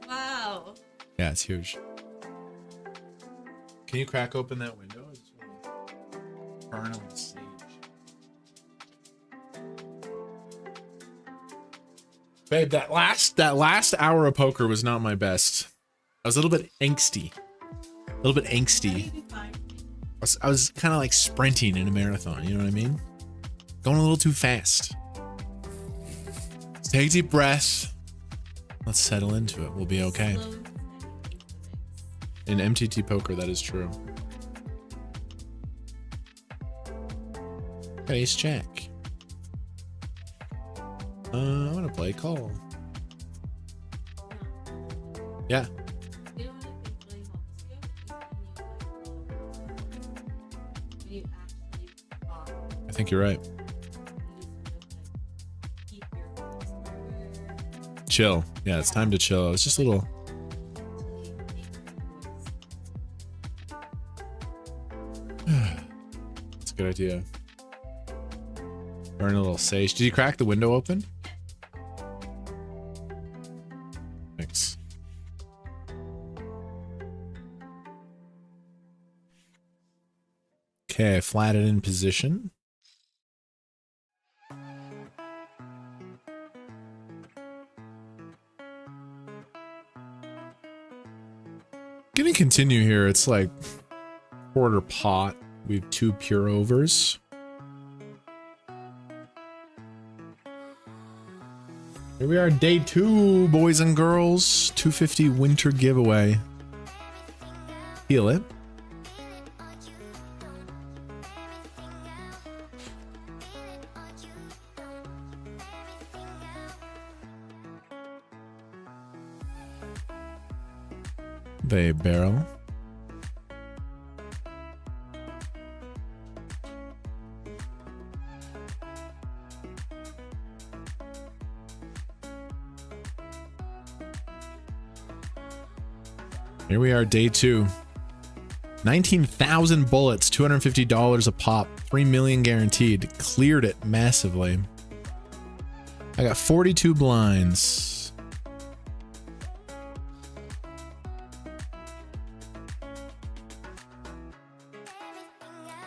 Wow. Yeah, it's huge. Can you crack open that window? Burn on stage. Babe, that last hour of poker was not my best. I was a little bit angsty. You'll be fine. I was kind of like sprinting in a marathon, you know what I mean? Going a little too fast. Let's take a deep breath. Let's settle into it. We'll be okay. Slow. In MTT poker, that is true. Ace jack. I'm gonna play call. Yeah. You know what I think really helps you? When you actually talk, I think you're right. you keep your voice harder Chill. Yeah, it's time to chill. It's just a little. until you make your voice. It's a good idea. Burn a little sage. Did you crack the window open? Thanks. Okay, flat it in position. Gonna continue here. It's like quarter pot. We have 2 pure overs. Here we are, day 2, boys and girls. 250 winter giveaway. Feel it. They barrel. Here we are, day 2. 19,000 bullets, $250 a pop, 3 million guaranteed. Cleared it massively. I got 42 blinds.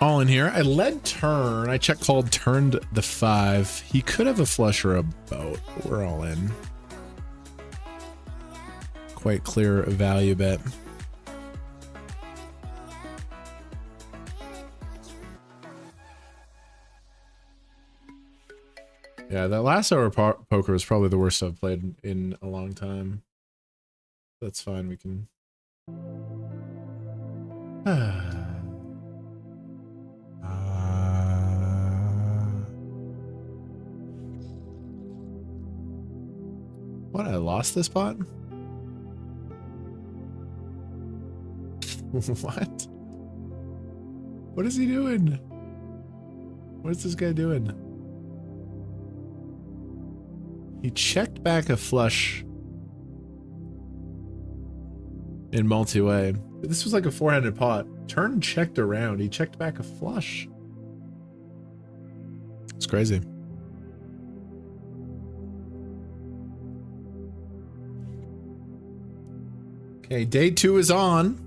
All in here. I led turn. I check called, turned the 5. He could have a flush or a boat. But we're all in. Quite clear value bet. Yeah, that last hour poker was probably the worst I've played in a long time. That's fine. We can. What? I lost this pot? What? What is he doing? What is this guy doing? He checked back a flush in multi-way. This was like a 4-handed pot. Turn checked around. He checked back a flush. It's crazy. Okay, day 2 is on.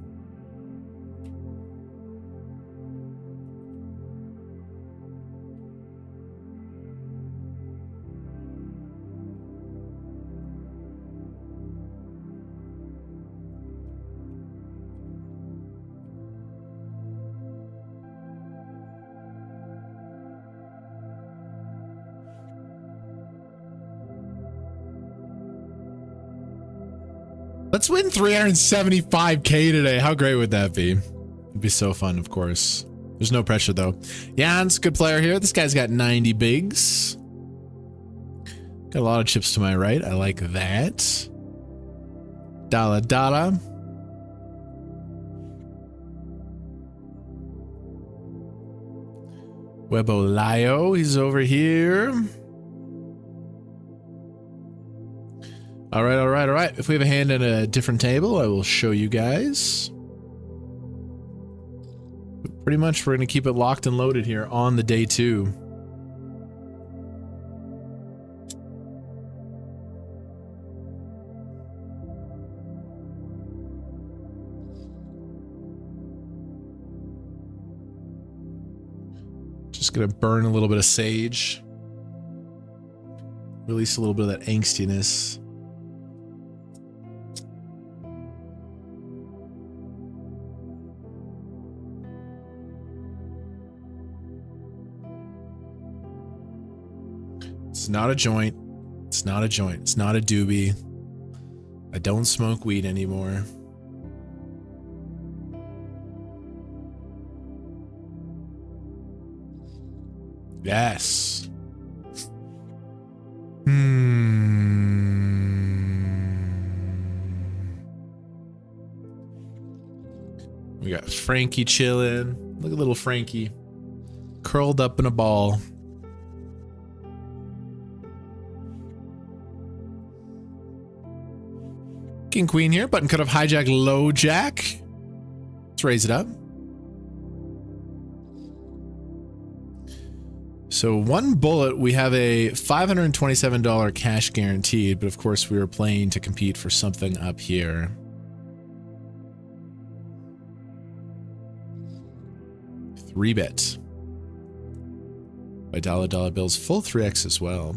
Let's win 375k today. How great would that be? It'd be so fun, of course. There's no pressure, though. Jan's good player here. This guy's got 90 bigs. Got a lot of chips to my right. I like that. Dala Dala. Webo Lio, he's over here. All right, all right, all right. If we have a hand at a different table, I will show you guys. Pretty much, we're going to keep it locked and loaded here on the day 2. Just going to burn a little bit of sage. Release a little bit of that angstiness. It's not a joint. It's not a joint. It's not a doobie. I don't smoke weed anymore. Yes. We got Frankie chilling. Look at little Frankie. Curled up in a ball. King Queen here. Button cut off hijack low jack. Let's raise it up. So one bullet, we have a $527 cash guaranteed, but of course we were playing to compete for something up here. Three bet. By dollar bills, full 3x as well.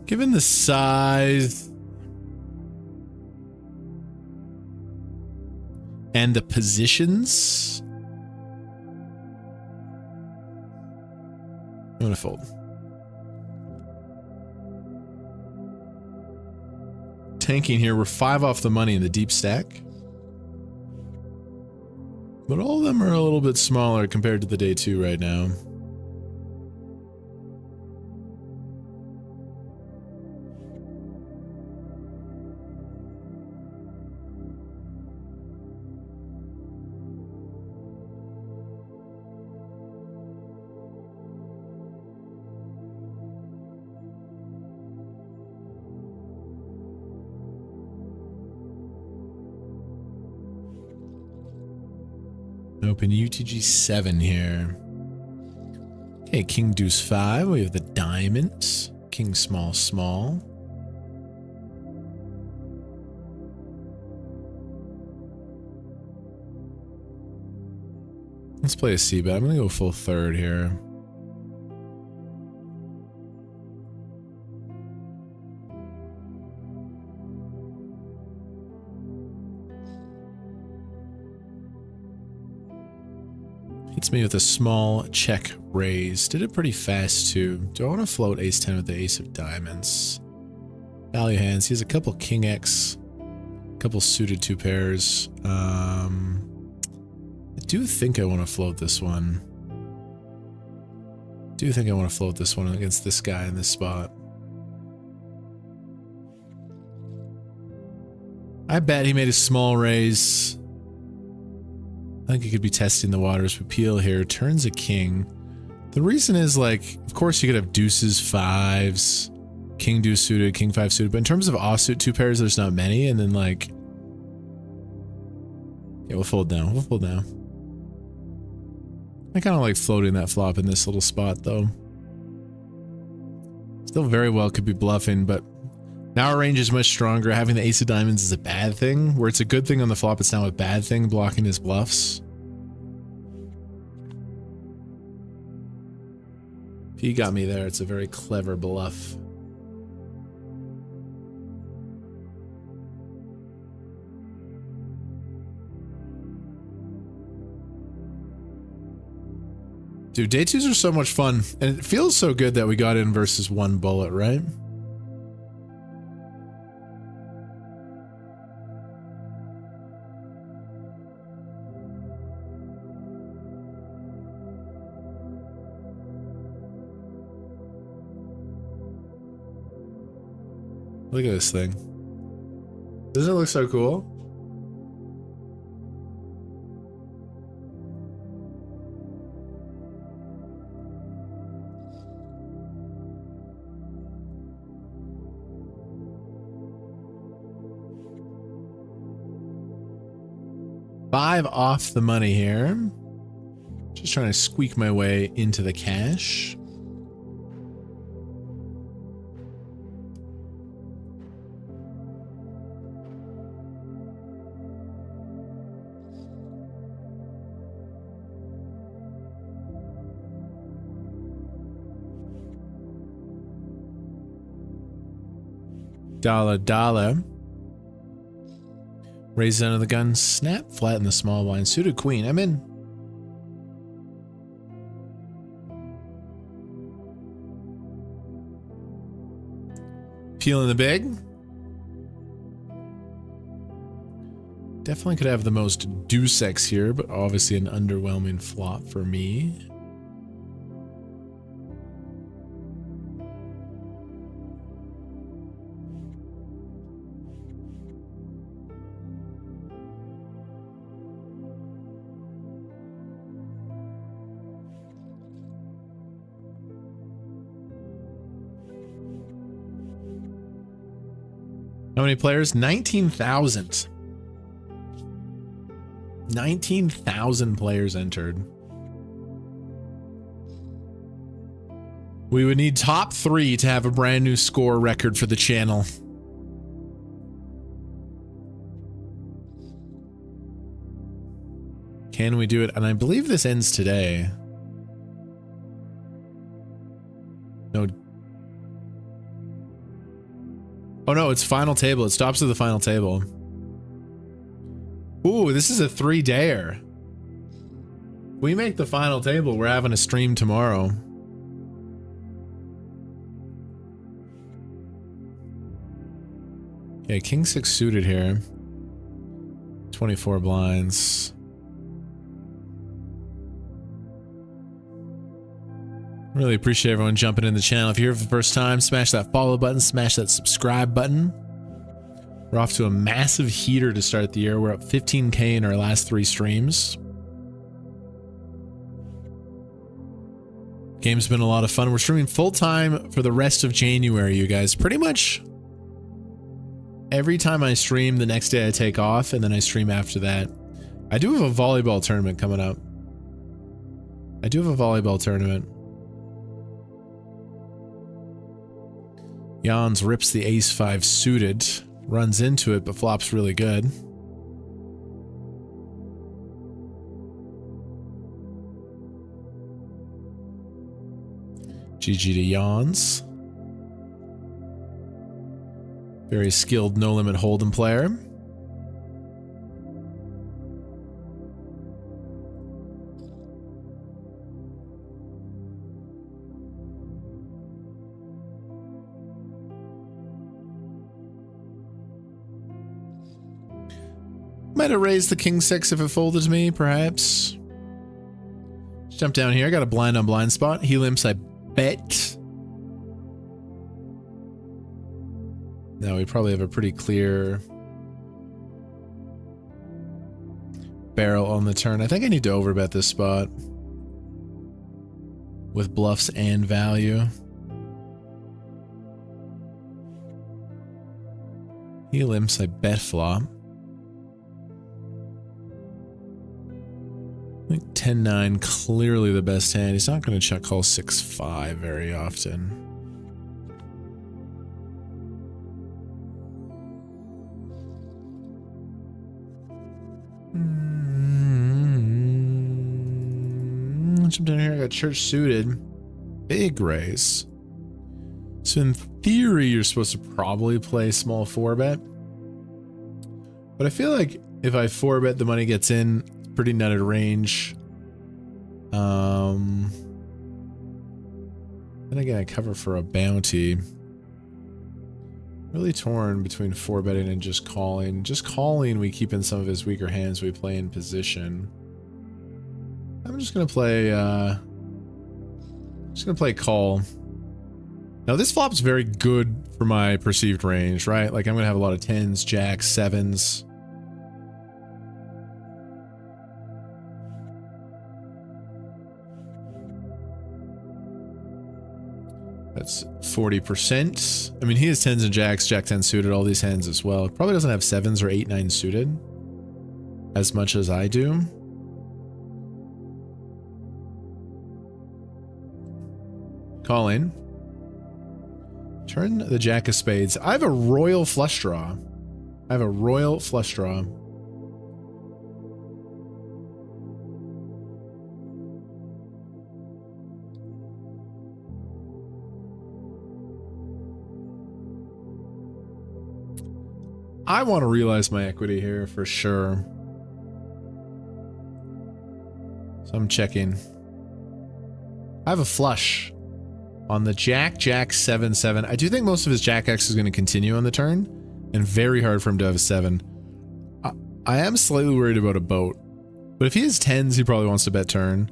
Given the size and the positions, I'm gonna fold. Tanking here, we're 5 off the money in the deep stack. But all of them are a little bit smaller compared to the day 2 right now. Open UTG 7 here. Okay, King Deuce 5. We have the diamonds. King Small Small. Let's play a C-bet. I'm gonna go full third here. Hits me with a small check raise. Did it pretty fast too. Do I want to float ace 10 with the ace of diamonds? Value hands. He has a couple king X, a couple suited 2 pairs. I do think I want to float this one. I want to float this one against this guy in this spot. I bet he made a small raise. I think he could be testing the waters. We peel here, turns a king. The reason is, like, of course you could have deuces, 5s, king deuce suited, king 5 suited, but in terms of offsuit 2 pairs, there's not many. And then, like, yeah, we'll fold now. We'll fold now. I kind of like floating that flop in this little spot, though. Still very well could be bluffing, but now our range is much stronger. Having the ace of diamonds is a bad thing. Where it's a good thing on the flop, it's now a bad thing, blocking his bluffs. If he got me there, it's a very clever bluff. Dude, day 2s are so much fun. And it feels so good that we got in versus one bullet, right? Look at this thing. Doesn't it look so cool? $5 off the money here. Just trying to squeak my way into the cash. Dollar. Raise under the gun, snap, flatten the small blind, suited queen. I'm in. Peeling the big. Definitely could have the most deuce X here, but obviously an underwhelming flop for me. How many players? 19,000. 19,000 players entered. We would need top 3 to have a brand new score record for the channel. Can we do it? And I believe this ends today. No. Oh no, it's final table. It stops at the final table. Ooh, this is a 3-dayer. We make the final table. We're having a stream tomorrow. Okay, king 6 suited here. 24 blinds. Really appreciate everyone jumping in the channel. If you're here for the first time, smash that follow button, smash that subscribe button. We're off to a massive heater to start the year. We're up 15K in our last 3 streams. Game's been a lot of fun. We're streaming full time for the rest of January, you guys. Pretty much every time I stream, the next day I take off, and then I stream after that. I do have a volleyball tournament coming up. Jans rips the ace 5 suited. Runs into it, but flops really good. GG to Jans. Very skilled no-limit hold'em player. Might have raised the king 6 if it folded to me, perhaps. Jump down here. I got a blind on blind spot. He limps, I bet. Now we probably have a pretty clear barrel on the turn. I think I need to overbet this spot with bluffs and value. He limps, I bet flop. I think 10-9, clearly the best hand. He's not going to check call 6-5 very often. Jump down here. I got church suited. Big raise. So in theory, you're supposed to probably play small 4-bet. But I feel like if I 4-bet, the money gets in. Pretty nutted range. Then again, I cover for a bounty. Really torn between 4-betting and just calling. Just calling, we keep in some of his weaker hands. We play in position. I'm just gonna play. Call. Now this flop's very good for my perceived range, right? Like I'm gonna have a lot of 10s, jacks, 7s. That's 40%. I mean, he has 10s and jacks, jack 10 suited, all these hands as well. Probably doesn't have 7s or 8-9 suited as much as I do. Call in. Turn the jack of spades. I have a royal flush draw. I want to realize my equity here for sure. So I'm checking. I have a flush. On the Jack 7-7, I do think most of his Jack X is going to continue on the turn, and very hard for him to have a 7. I am slightly worried about a boat, but if he has 10s, he probably wants to bet turn.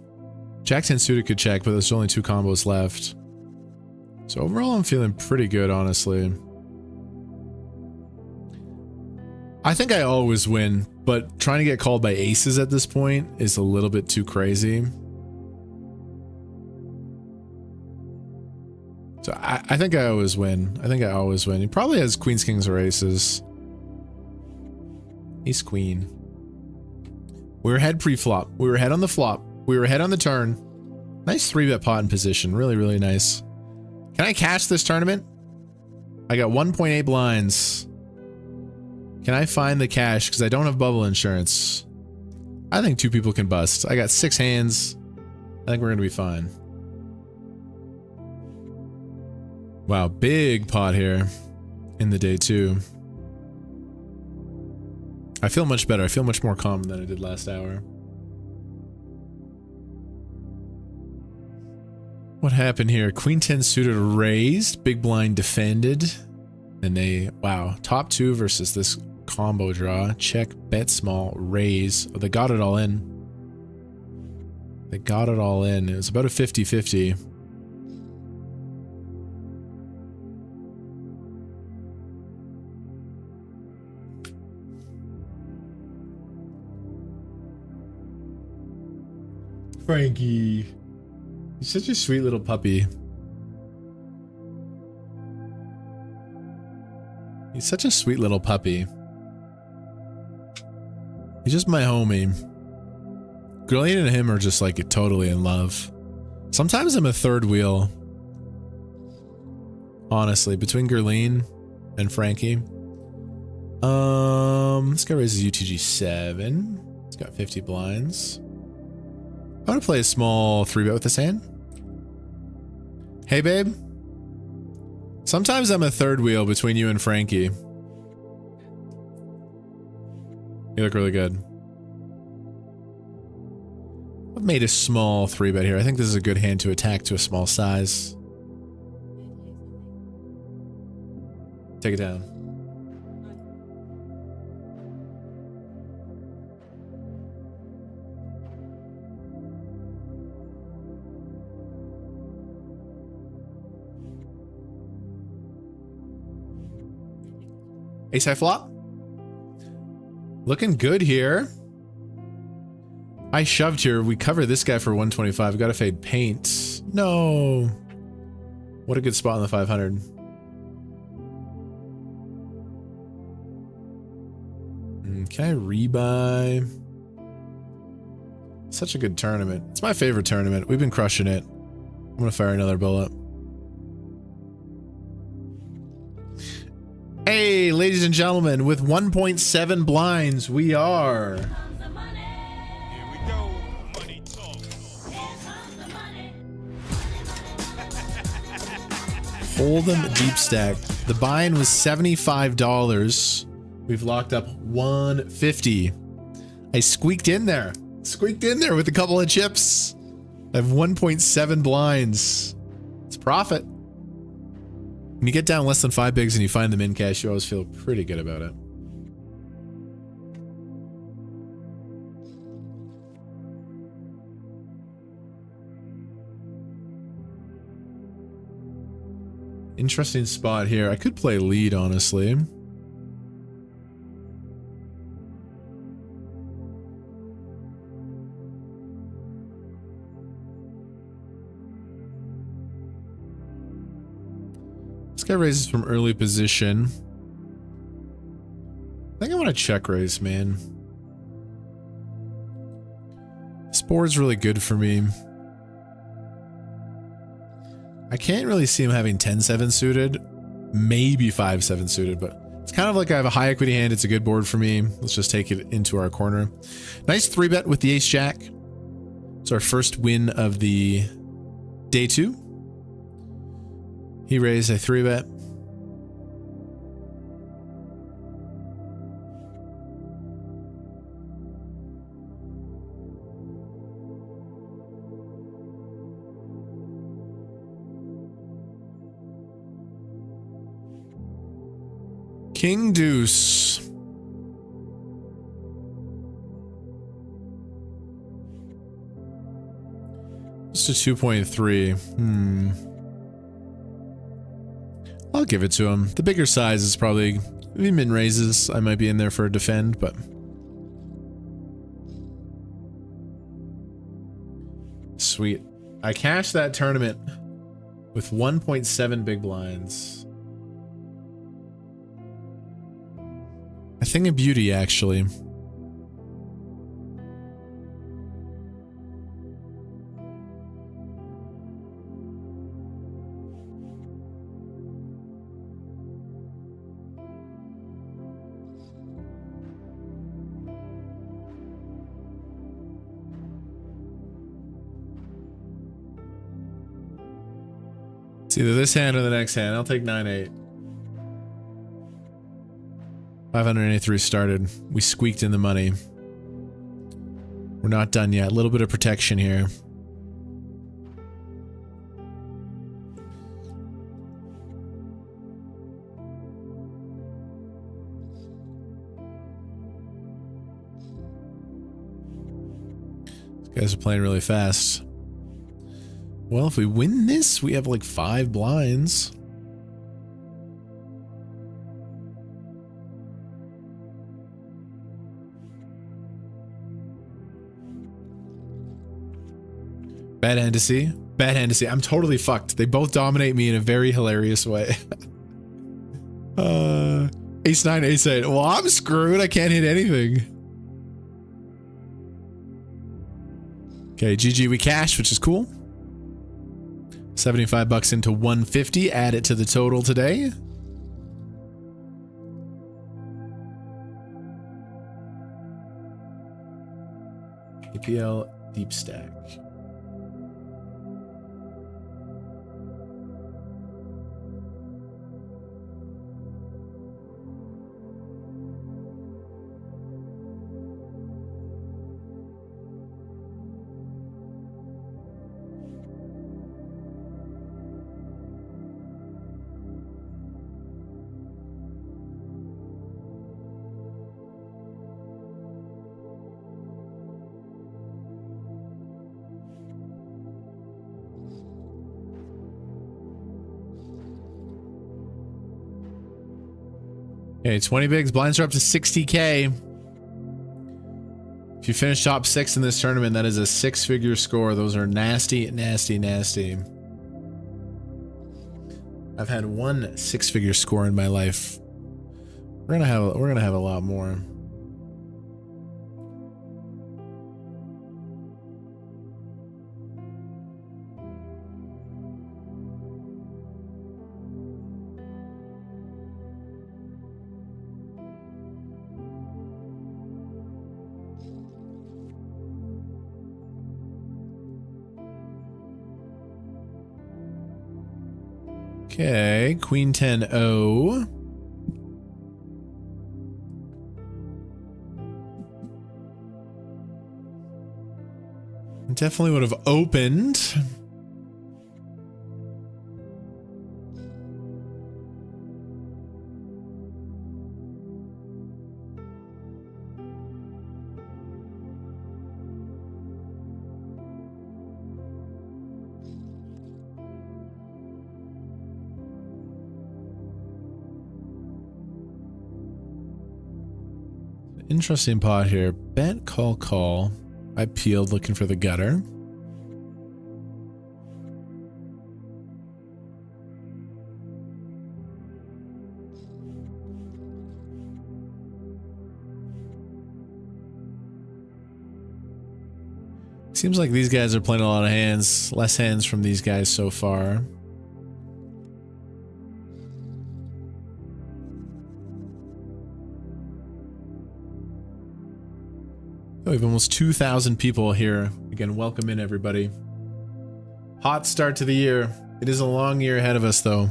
Jack 10 suited could check, but there's only 2 combos left. So overall, I'm feeling pretty good, honestly. I think I always win, but trying to get called by aces at this point is a little bit too crazy. So I think I always win. I think I always win. He probably has queens, kings, or aces. Ace, queen. We were ahead pre-flop. We were ahead on the flop. We were ahead on the turn. Nice 3-bet pot in position. Really, really nice. Can I cash this tournament? I got 1.8 blinds. Can I find the cash? Because I don't have bubble insurance. I think 2 people can bust. I got 6 hands. I think we're going to be fine. Wow, big pot here in the day 2. I feel much better. I feel much more calm than I did last hour. What happened here? Queen 10 suited raised, big blind defended, and they, wow, top 2 versus this combo draw. Check, bet small, raise. Oh, they got it all in. They got it all in. It was about a 50-50. Frankie. He's such a sweet little puppy. He's such a sweet little puppy. He's just my homie. Gurleen and him are just like totally in love. Sometimes I'm a third wheel. Honestly, between Gurleen and Frankie. This guy raises UTG 7. He's got 50 blinds. I'm gonna play a small 3-bet with this hand. Hey, babe. Sometimes I'm a third wheel between you and Frankie. You look really good. I've made a small 3-bet here. I think this is a good hand to attack to a small size. Take it down. Ace high flop. Looking good here. I shoved here. We cover this guy for 125. We got to fade paint. No. What a good spot on the 500. Can I rebuy? Such a good tournament. It's my favorite tournament. We've been crushing it. I'm going to fire another bullet. Hey, ladies and gentlemen, with 1.7 blinds, we are... Here we go. Money talk. Hold'em deep stack. The buy-in was $75. We've locked up $150. I squeaked in there. Squeaked in there with a couple of chips. I have 1.7 blinds. It's profit. When you get down less than 5 bigs and you find them in cash, you always feel pretty good about it. Interesting spot here. I could play lead, honestly. This guy raises from early position. I think I want to check raise, man. This board's really good for me. I can't really see him having 10-7 suited, maybe 5-7 suited, but it's kind of like I have a high equity hand. It's a good board for me. Let's just take it into our corner. Nice 3-bet with the ace jack. It's our first win of the day 2. He raised a 3-bet. King deuce. Just a 2.3. I'll give it to him. The bigger size is probably, if he min raises, I might be in there for a defend, but sweet. I cashed that tournament with 1.7 big blinds. A thing of beauty, actually. It's either this hand or the next hand. I'll take 9-8. 583 started. We squeaked in the money. We're not done yet. A little bit of protection here. These guys are playing really fast. Well, if we win this, we have like 5 blinds. Bad hand to see. Bad hand to see. I'm totally fucked. They both dominate me in a very hilarious way. Ace 9, ace 8. Well, I'm screwed. I can't hit anything. Okay, GG, we cash, which is cool. 75 bucks into 150. Add it to the total today. APL deep stack. Okay, 20 bigs. Blinds are up to 60K. If you finish top 6 in this tournament, that is a 6-figure score. Those are nasty, nasty, nasty. I've had one 6-figure score in my life. We're gonna have a lot more. Okay, Queen 10-0. Definitely would have opened. Interesting pot here. Bet, call, call. I peeled looking for the gutter. Seems like these guys are playing a lot of hands. Less hands from these guys so far. We have almost 2,000 people here. Again, welcome in, everybody. Hot start to the year. It is a long year ahead of us, though.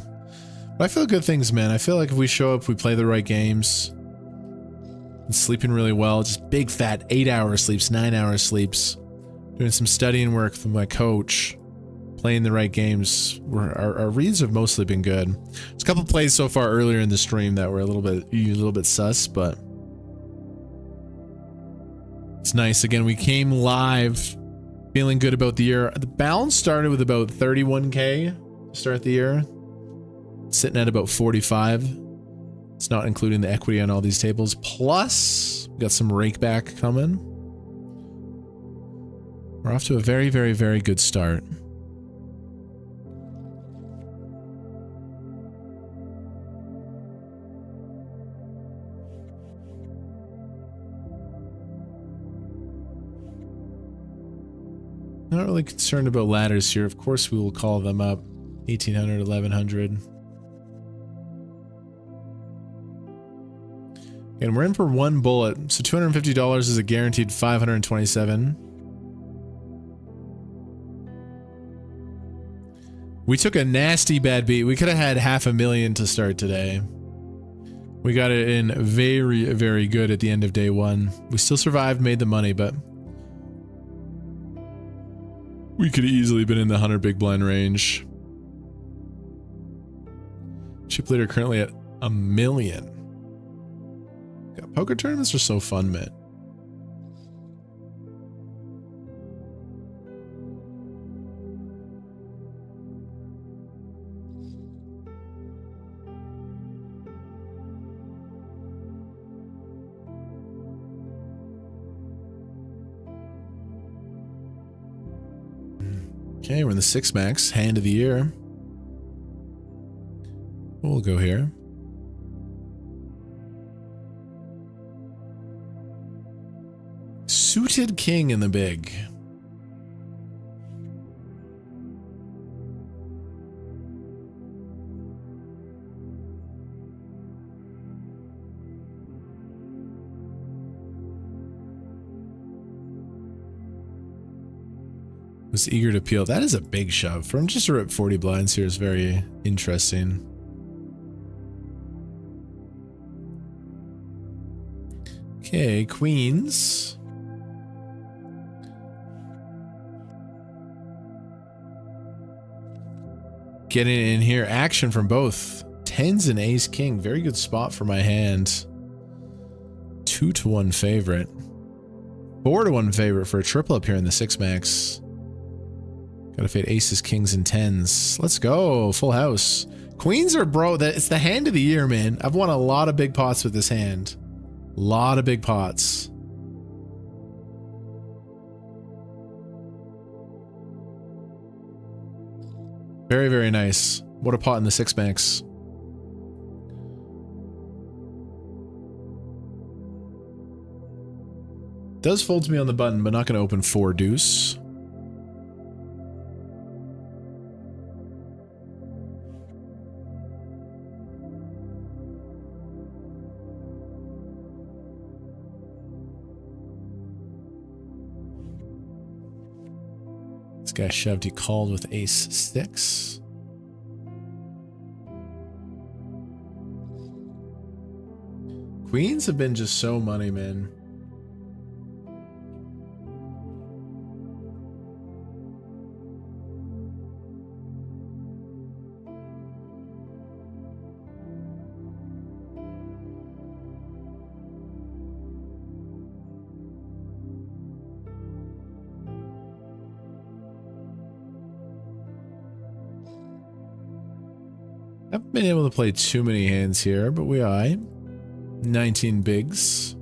But I feel good things, man. I feel like if we show up, we play the right games. And sleeping really well. Just big, fat 8-hour sleeps, 9-hour sleeps. Doing some studying work with my coach. playing the right games. Our reads have mostly been good. There's a couple plays so far earlier in the stream that were a little bit sus, but it's nice. Again, we came live feeling good about the year. The balance started with about 31K to start the year, sitting at about 45. It's not including the equity on all these tables. Plus, we got some rake back coming. We're off to a very, very, very good start. Not really concerned about ladders here. Of course, we will call them up. 1800, 1100. And we're in for one bullet. So $250 is a guaranteed 527. We took a nasty bad beat. We could have had $500,000 to start today. We got it in very, very good at the end of day one. We still survived, made the money, but we could have easily been in the 100 big blind range. Chip leader currently at $1 million. God, poker tournaments are so fun, man. Okay, we're in the 6 max, hand of the year. We'll go here. Suited king in the big. Was eager to peel. That is a big shove. From just to rip 40 blinds here is very interesting. Okay, queens. Getting in here, action from both. Tens and ace king. Very good spot for my hand. 2-1 favorite. 4-1 favorite for a triple up here in the 6 max. Gotta fade aces, kings, and tens. Let's go. Full house. Queens are it's the hand of the year, man. I've won a lot of big pots with this hand. A lot of big pots. Very, very nice. What a pot in the 6 max. Does fold to me on the button, but not going to open 4 deuce. This guy shoved, he called with ace 6. Queens have been just so money, man. Haven't been able to play too many hands here, but we are. 19 bigs.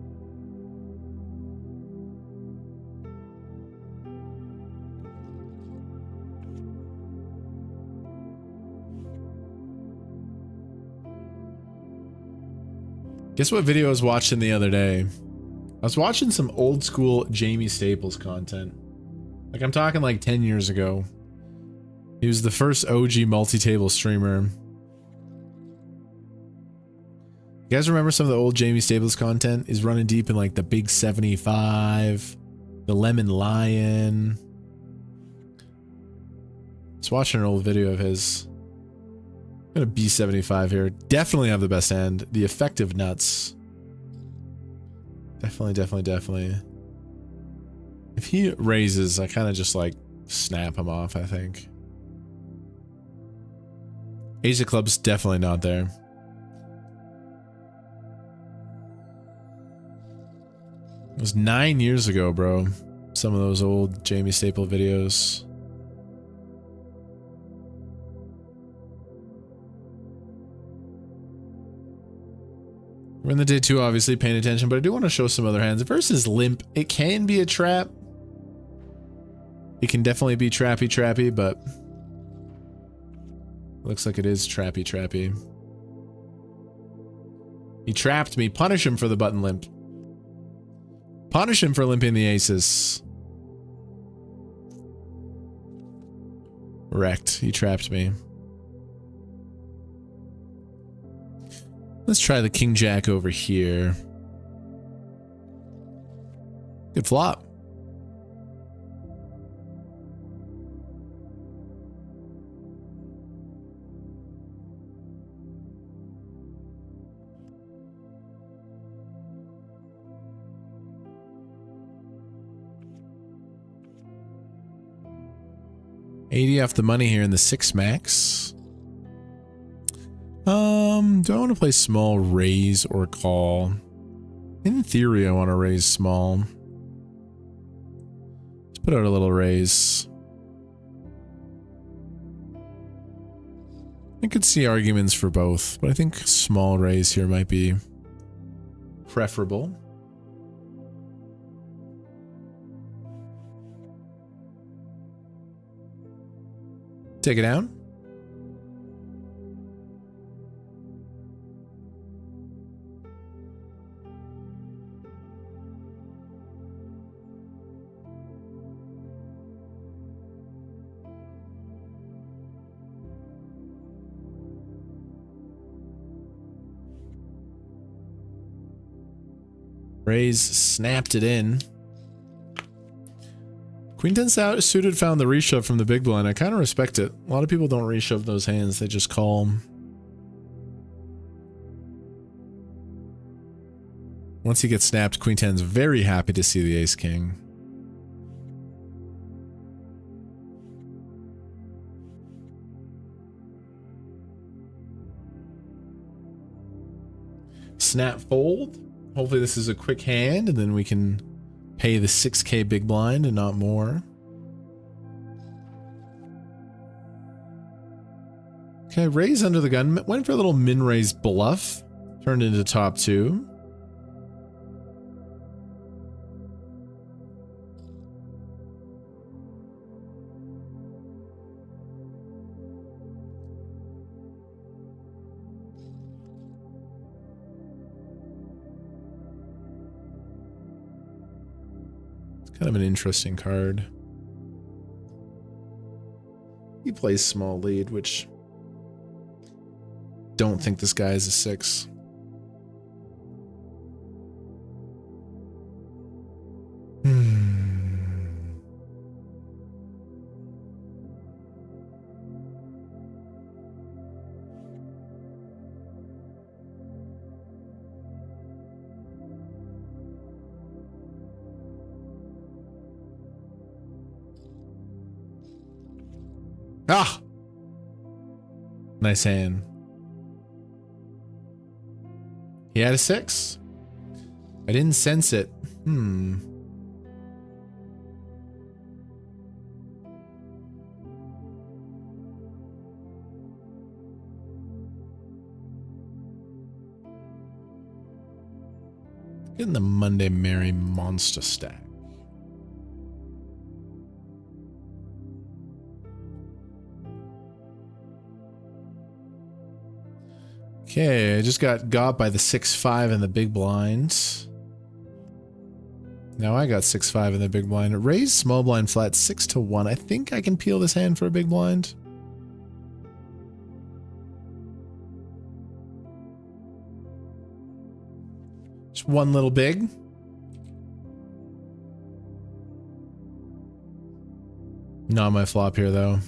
Guess what video I was watching the other day? I was watching some old school Jamie Staples content. Like, I'm talking like 10 years ago. He was the first OG multi-table streamer. You guys remember some of the old Jamie Staples content? He's running deep in like the Big 75, the Lemon Lion. Just watching an old video of his. I'm gonna B75 here. Definitely have the best hand. The effective nuts. Definitely. If he raises, I kind of just like snap him off, I think. Ace of clubs definitely not there. It was 9 years ago, bro. Some of those old Jamie Staple videos. We're in the day 2, obviously, paying attention, but I do want to show some other hands. Versus limp, it can be a trap. It can definitely be trappy, but looks like it is trappy. He trapped me. Punish him for the button limp. Punish him for limping the aces. Wrecked. He trapped me. Let's try the king jack over here. Good flop. $80 off the money here in the 6 max. Do I want to play small, raise, or call? In theory, I want to raise small. Let's put out a little raise. I could see arguments for both, but I think small raise here might be preferable. Take it down. Raise snapped it in. Queen 10 suited found the reshove from the big blind. I kind of respect it. A lot of people don't reshove those hands. They just call them. Once he gets snapped, Queen 10's very happy to see the ace king. Snap fold. Hopefully this is a quick hand and then we can pay the 6K big blind and not more. Okay, raise under the gun. Went for a little min raise bluff. Turned into top 2. Kind of an interesting card. He plays small lead, which don't think this guy is a 6. Ah! Nice hand. He had a 6. I didn't sense it. Getting the Monday Merry monster stack. Okay, I just got by the 6-5 in the big blind. Now I got 6-5 in the big blind. Raise small blind flat 6-1. I think I can peel this hand for a big blind. Just one little big. Not my flop here though.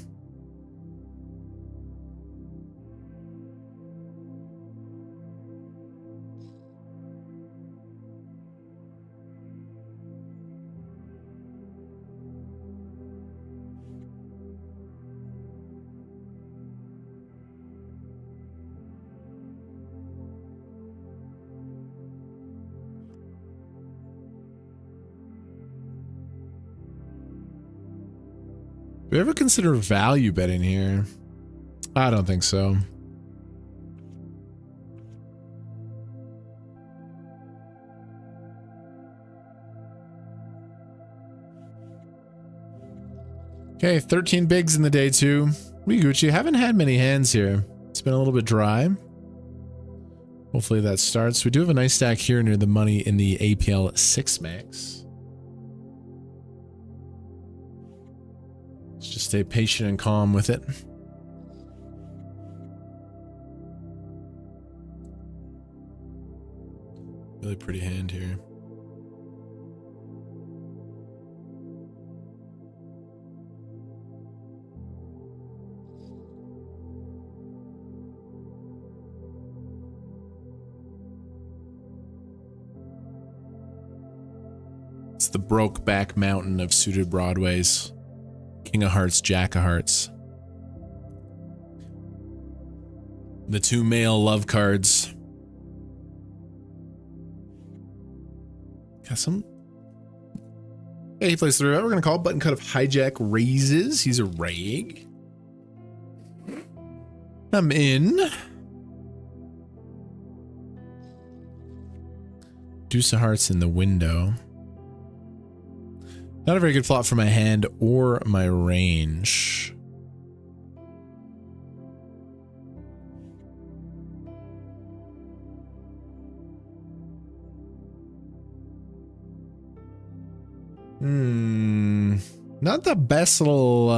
we ever consider value betting here? I don't think so. Okay, 13 bigs in the day too. We Gucci. Haven't had many hands here. It's been a little bit dry. Hopefully that starts. We do have a nice stack here near the money in the APL 6 max. Let's just stay patient and calm with it. Really pretty hand here. It's the broke back mountain of suited broadways. King of hearts, jack of hearts. The two male love cards. Got some. Yeah, he plays through. We're going to call button cut of hijack raises. He's a reg. I'm in. Deuce of hearts in the window. Not a very good flop for my hand or my range. Not the best little,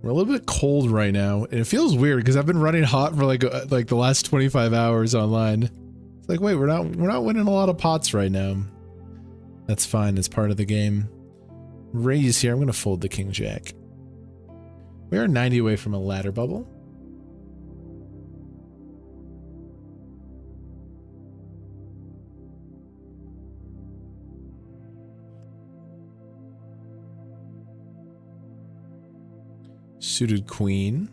we're a little bit cold right now, and it feels weird because I've been running hot for like the last 25 hours online. It's like, wait, we're not winning a lot of pots right now. That's fine, it's part of the game. Raise here, I'm gonna fold the king jack. We are 90 away from a ladder bubble. Suited queen.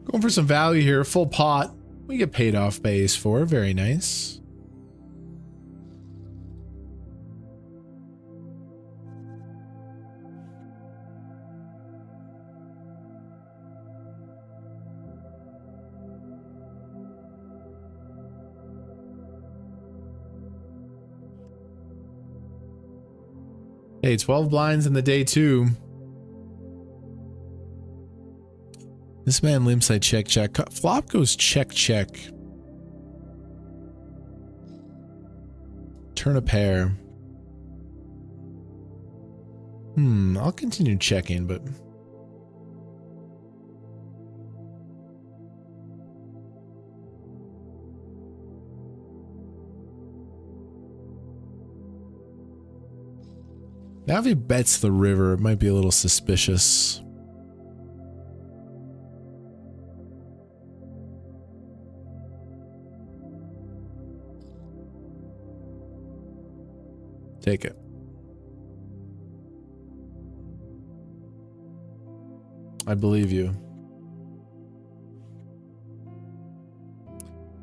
Going for some value here, full pot. We get paid off by ace 4, very nice. Hey, 12 blinds in the day too. This man limps, I check. Flop goes check. Turn a pair. I'll continue checking, but... Now if he bets the river, it might be a little suspicious. Take it. I believe you.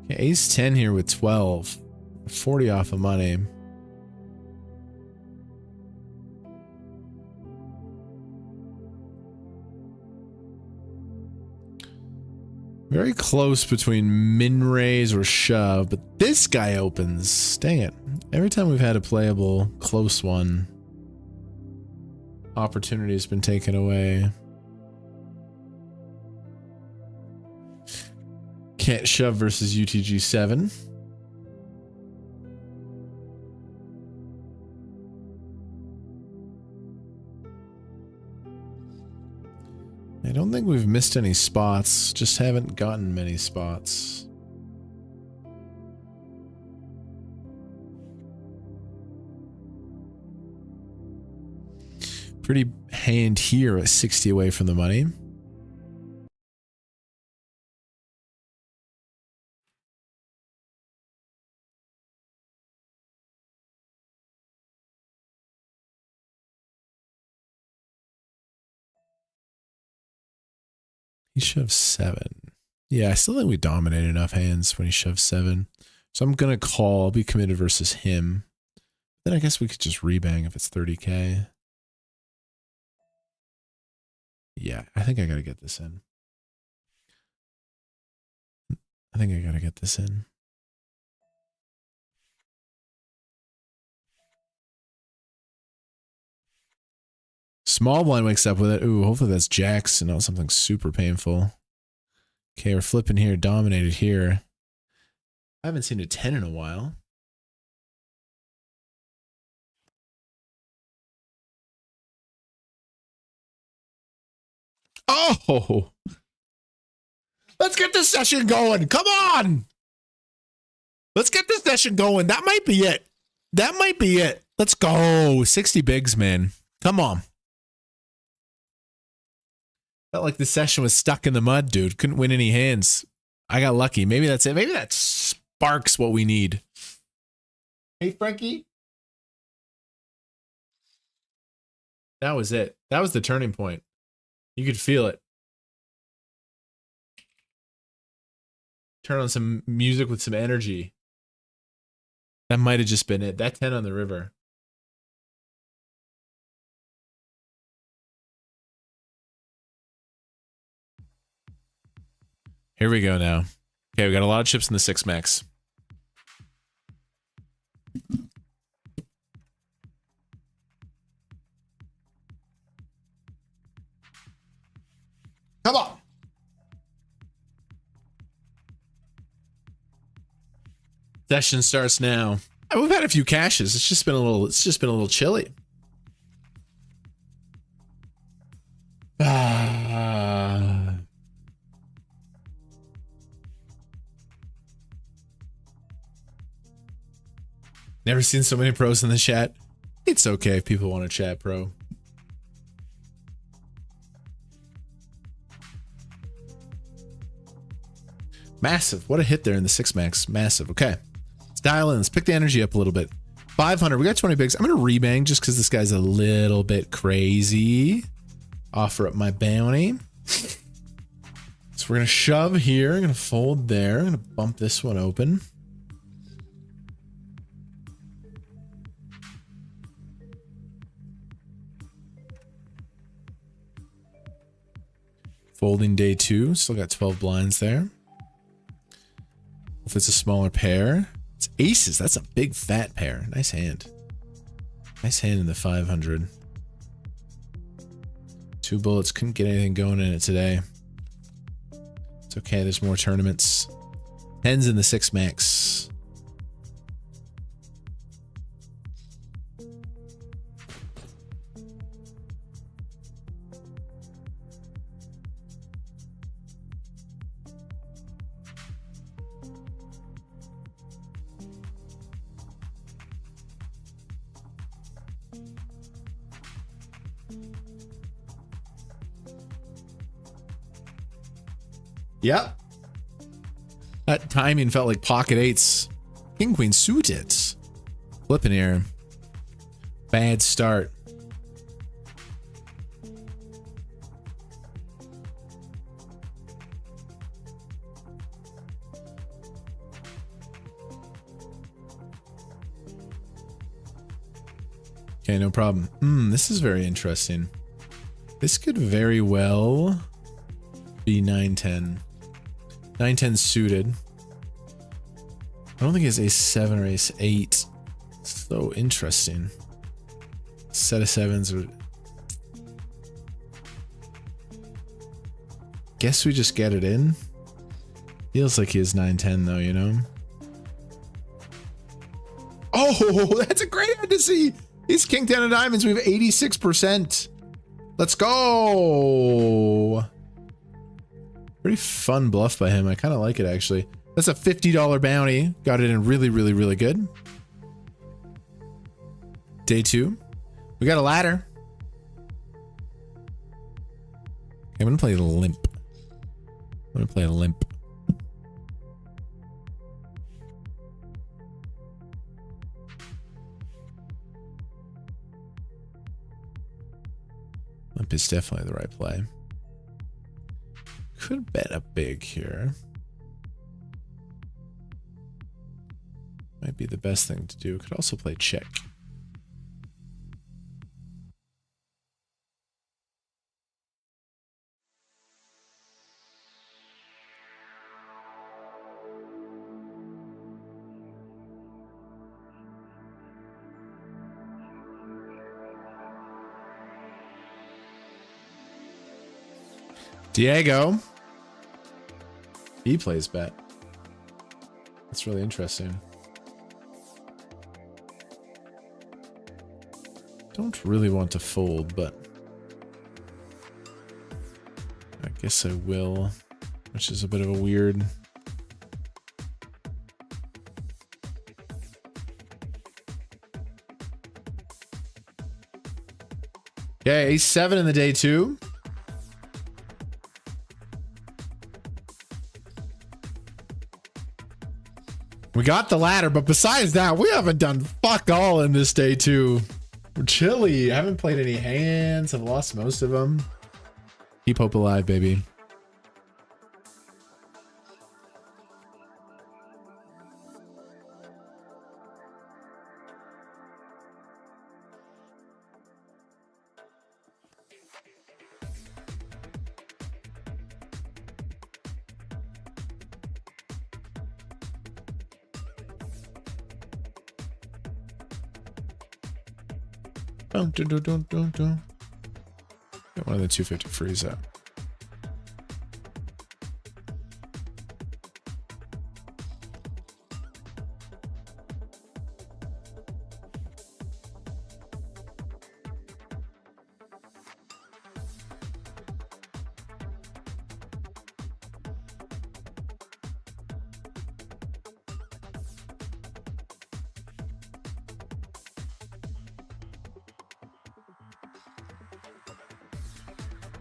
Okay, ace 10 here with 12. 40 off of money. Very close between min raise or shove, but this guy opens. Dang it. Every time we've had a playable close one, opportunity has been taken away. Can't shove versus UTG 7. I don't think we've missed any spots, just haven't gotten many spots. Pretty hand here at 60 away from the money. He shoved 7. Yeah, I still think we dominated enough hands when he shoved 7. So I'm going to call, be committed versus him. Then I guess we could just rebang if it's 30K. Yeah, I think I got to get this in. I think I got to get this in. Small blind wakes up with it. Ooh, hopefully that's jacks and not something super painful. Okay, we're flipping here, dominated here. I haven't seen a 10 in a while. Oh! Let's get this session going. Come on! Let's get this session going. That might be it. That might be it. Let's go. 60 bigs, man. Come on. Felt like the session was stuck in the mud, dude. Couldn't win any hands. I got lucky. Maybe that's it. Maybe that sparks what we need. Hey, Frankie. That was it. That was the turning point. You could feel it. Turn on some music with some energy. That might have just been it. That 10 on the river. Here we go now. Okay, we got a lot of chips in the 6 max. Come on. Session starts now. We've had a few caches. It's just been a little chilly. Never seen so many pros in the chat. It's okay if people want to chat pro. Massive. What a hit there in the 6 max. Massive. Okay. Let's dial in. Let's pick the energy up a little bit. 500. We got 20 bigs. I'm going to rebang just because this guy's a little bit crazy. Offer up my bounty. So we're going to shove here. I'm going to fold there. I'm going to bump this one open. Folding day 2. Still got 12 blinds there. If it's a smaller pair. It's aces. That's a big fat pair. Nice hand. Nice hand in the 500. 2 bullets. Couldn't get anything going in it today. It's okay. There's more tournaments. 10s in the 6 max. Yep. That timing felt like pocket 8s. King queen suited. Flipping here. Bad start. Okay, no problem. This is very interesting. This could very well be 9-10. 9-10 suited. I don't think he has ace 7 or ace 8. So interesting. Set of 7s are... Guess we just get it in. Feels like he has 9-10 though, you know? Oh, that's a great hand to see. He's king 10 of diamonds. We have 86%. Let's go. Pretty fun bluff by him. I kind of like it, actually. That's a $50 bounty. Got it in really, really, really good. Day 2. We got a ladder. Okay, I'm going to play limp. I'm going to play a limp. Limp is definitely the right play. could bet a big here. Might be the best thing to do. Could also play check. Diego. He plays bet. That's really interesting. Don't really want to fold, but I guess I will, which is a bit of a weird. Okay, ace-7 in the day 2. We got the ladder, but besides that, we haven't done fuck all in this day 2. We're chilly. I haven't played any hands. I've lost most of them. Keep hope alive, baby. Get one of the 250 frees out.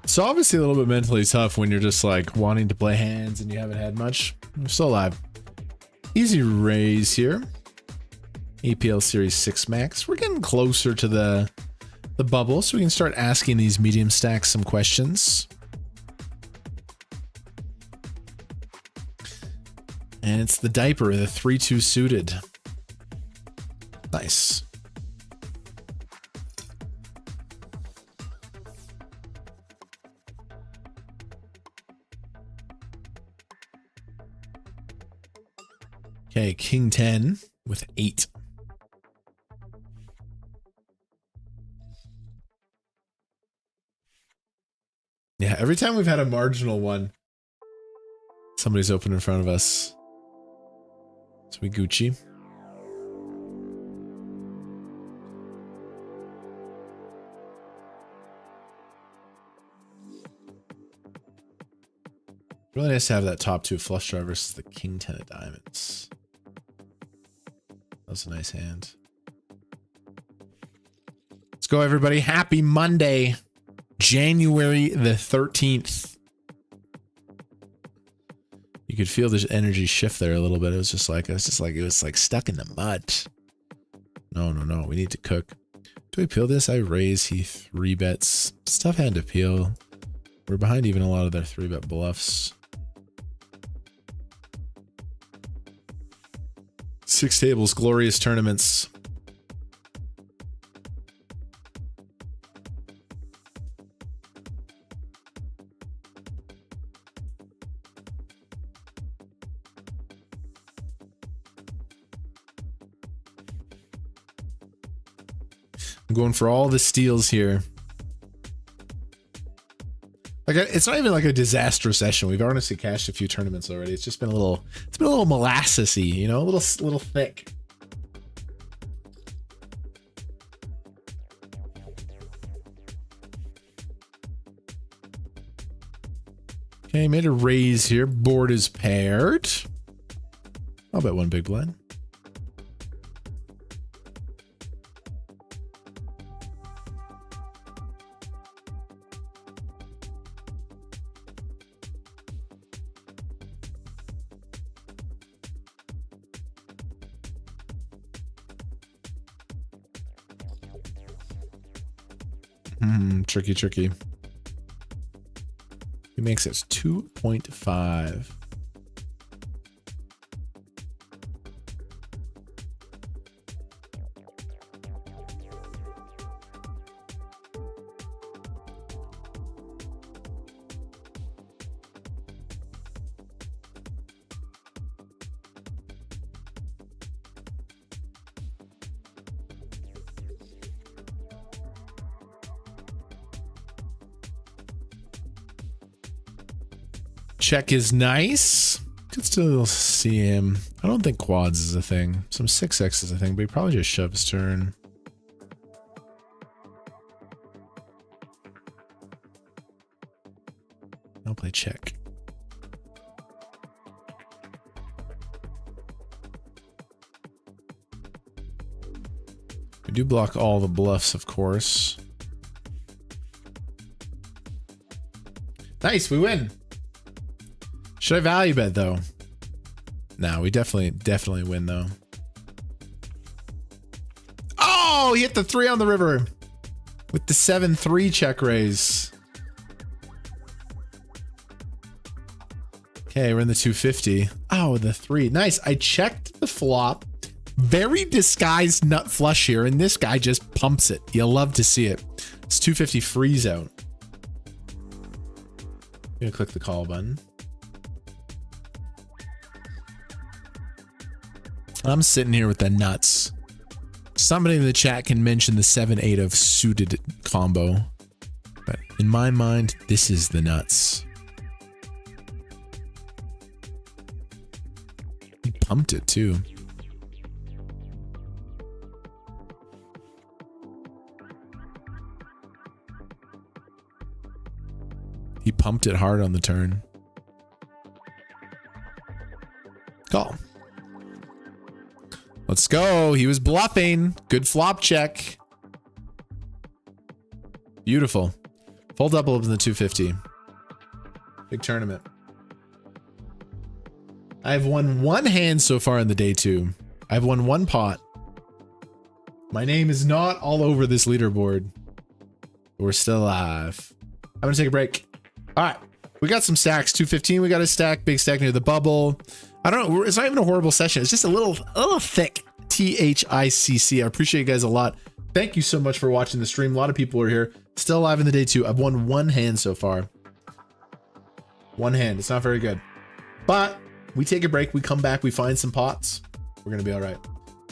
It's obviously a little bit mentally tough when you're just like wanting to play hands and you haven't had much. We're still alive. Easy raise here. APL Series 6 Max. We're getting closer to the bubble, so we can start asking these medium stacks some questions. And it's the diaper, the 3-2 suited. Nice. Okay, King 10 with 8. Yeah, every time we've had a marginal one, somebody's open in front of us. So we Gucci. Really nice to have that top 2 flush draw versus the King 10 of diamonds. That was a nice hand. Let's go, everybody. Happy Monday, January the 13th. You could feel the energy shift there a little bit. It was like stuck in the mud. No. We need to cook. Do we peel this? I raise. He 3-bets. It's a tough hand to peel. We're behind even a lot of their 3-bet bluffs. 6 tables, glorious tournaments. I'm going for all the steals here. Like, it's not even like a disastrous session. We've honestly cashed a few tournaments already. It's just been a little, molassesy, you know, a little thick. Okay, made a raise here. Board is paired. I'll bet one big blind. Tricky. He makes it 2.5. Check is nice. Could still see him. I don't think quads is a thing. Some 6x is a thing, but he probably just shoves turn. I'll play check. We do block all the bluffs, of course. Nice, we win. Should I value bet though? No, we definitely win though. Oh, he hit the 3 on the river with the 7-3 check raise. Okay, we're in the 250. Oh, the 3. Nice. I checked the flop. Very disguised nut flush here, and this guy just pumps it. You'll love to see it. It's 250 freeze out. I'm gonna click the call button. I'm sitting here with the nuts. Somebody in the chat can mention the 7-8 of suited combo. But in my mind, this is the nuts. He pumped it too. He pumped it hard on the turn. Call. Let's go. He was bluffing. Good flop check. Beautiful. Full double up in the 250. Big tournament. I've won 1 hand so far in the day 2. I've won 1 pot. My name is not all over this leaderboard. We're still alive. I'm going to take a break. All right. We got some stacks. 215. We got a stack. Big stack near the bubble. I don't know. It's not even a horrible session. It's just a little thick. THICC. I appreciate you guys a lot. Thank you so much for watching the stream. A lot of people are here. Still alive in the day 2. I've won 1 hand so far. 1 hand. It's not very good. But we take a break. We come back. We find some pots. We're going to be all right.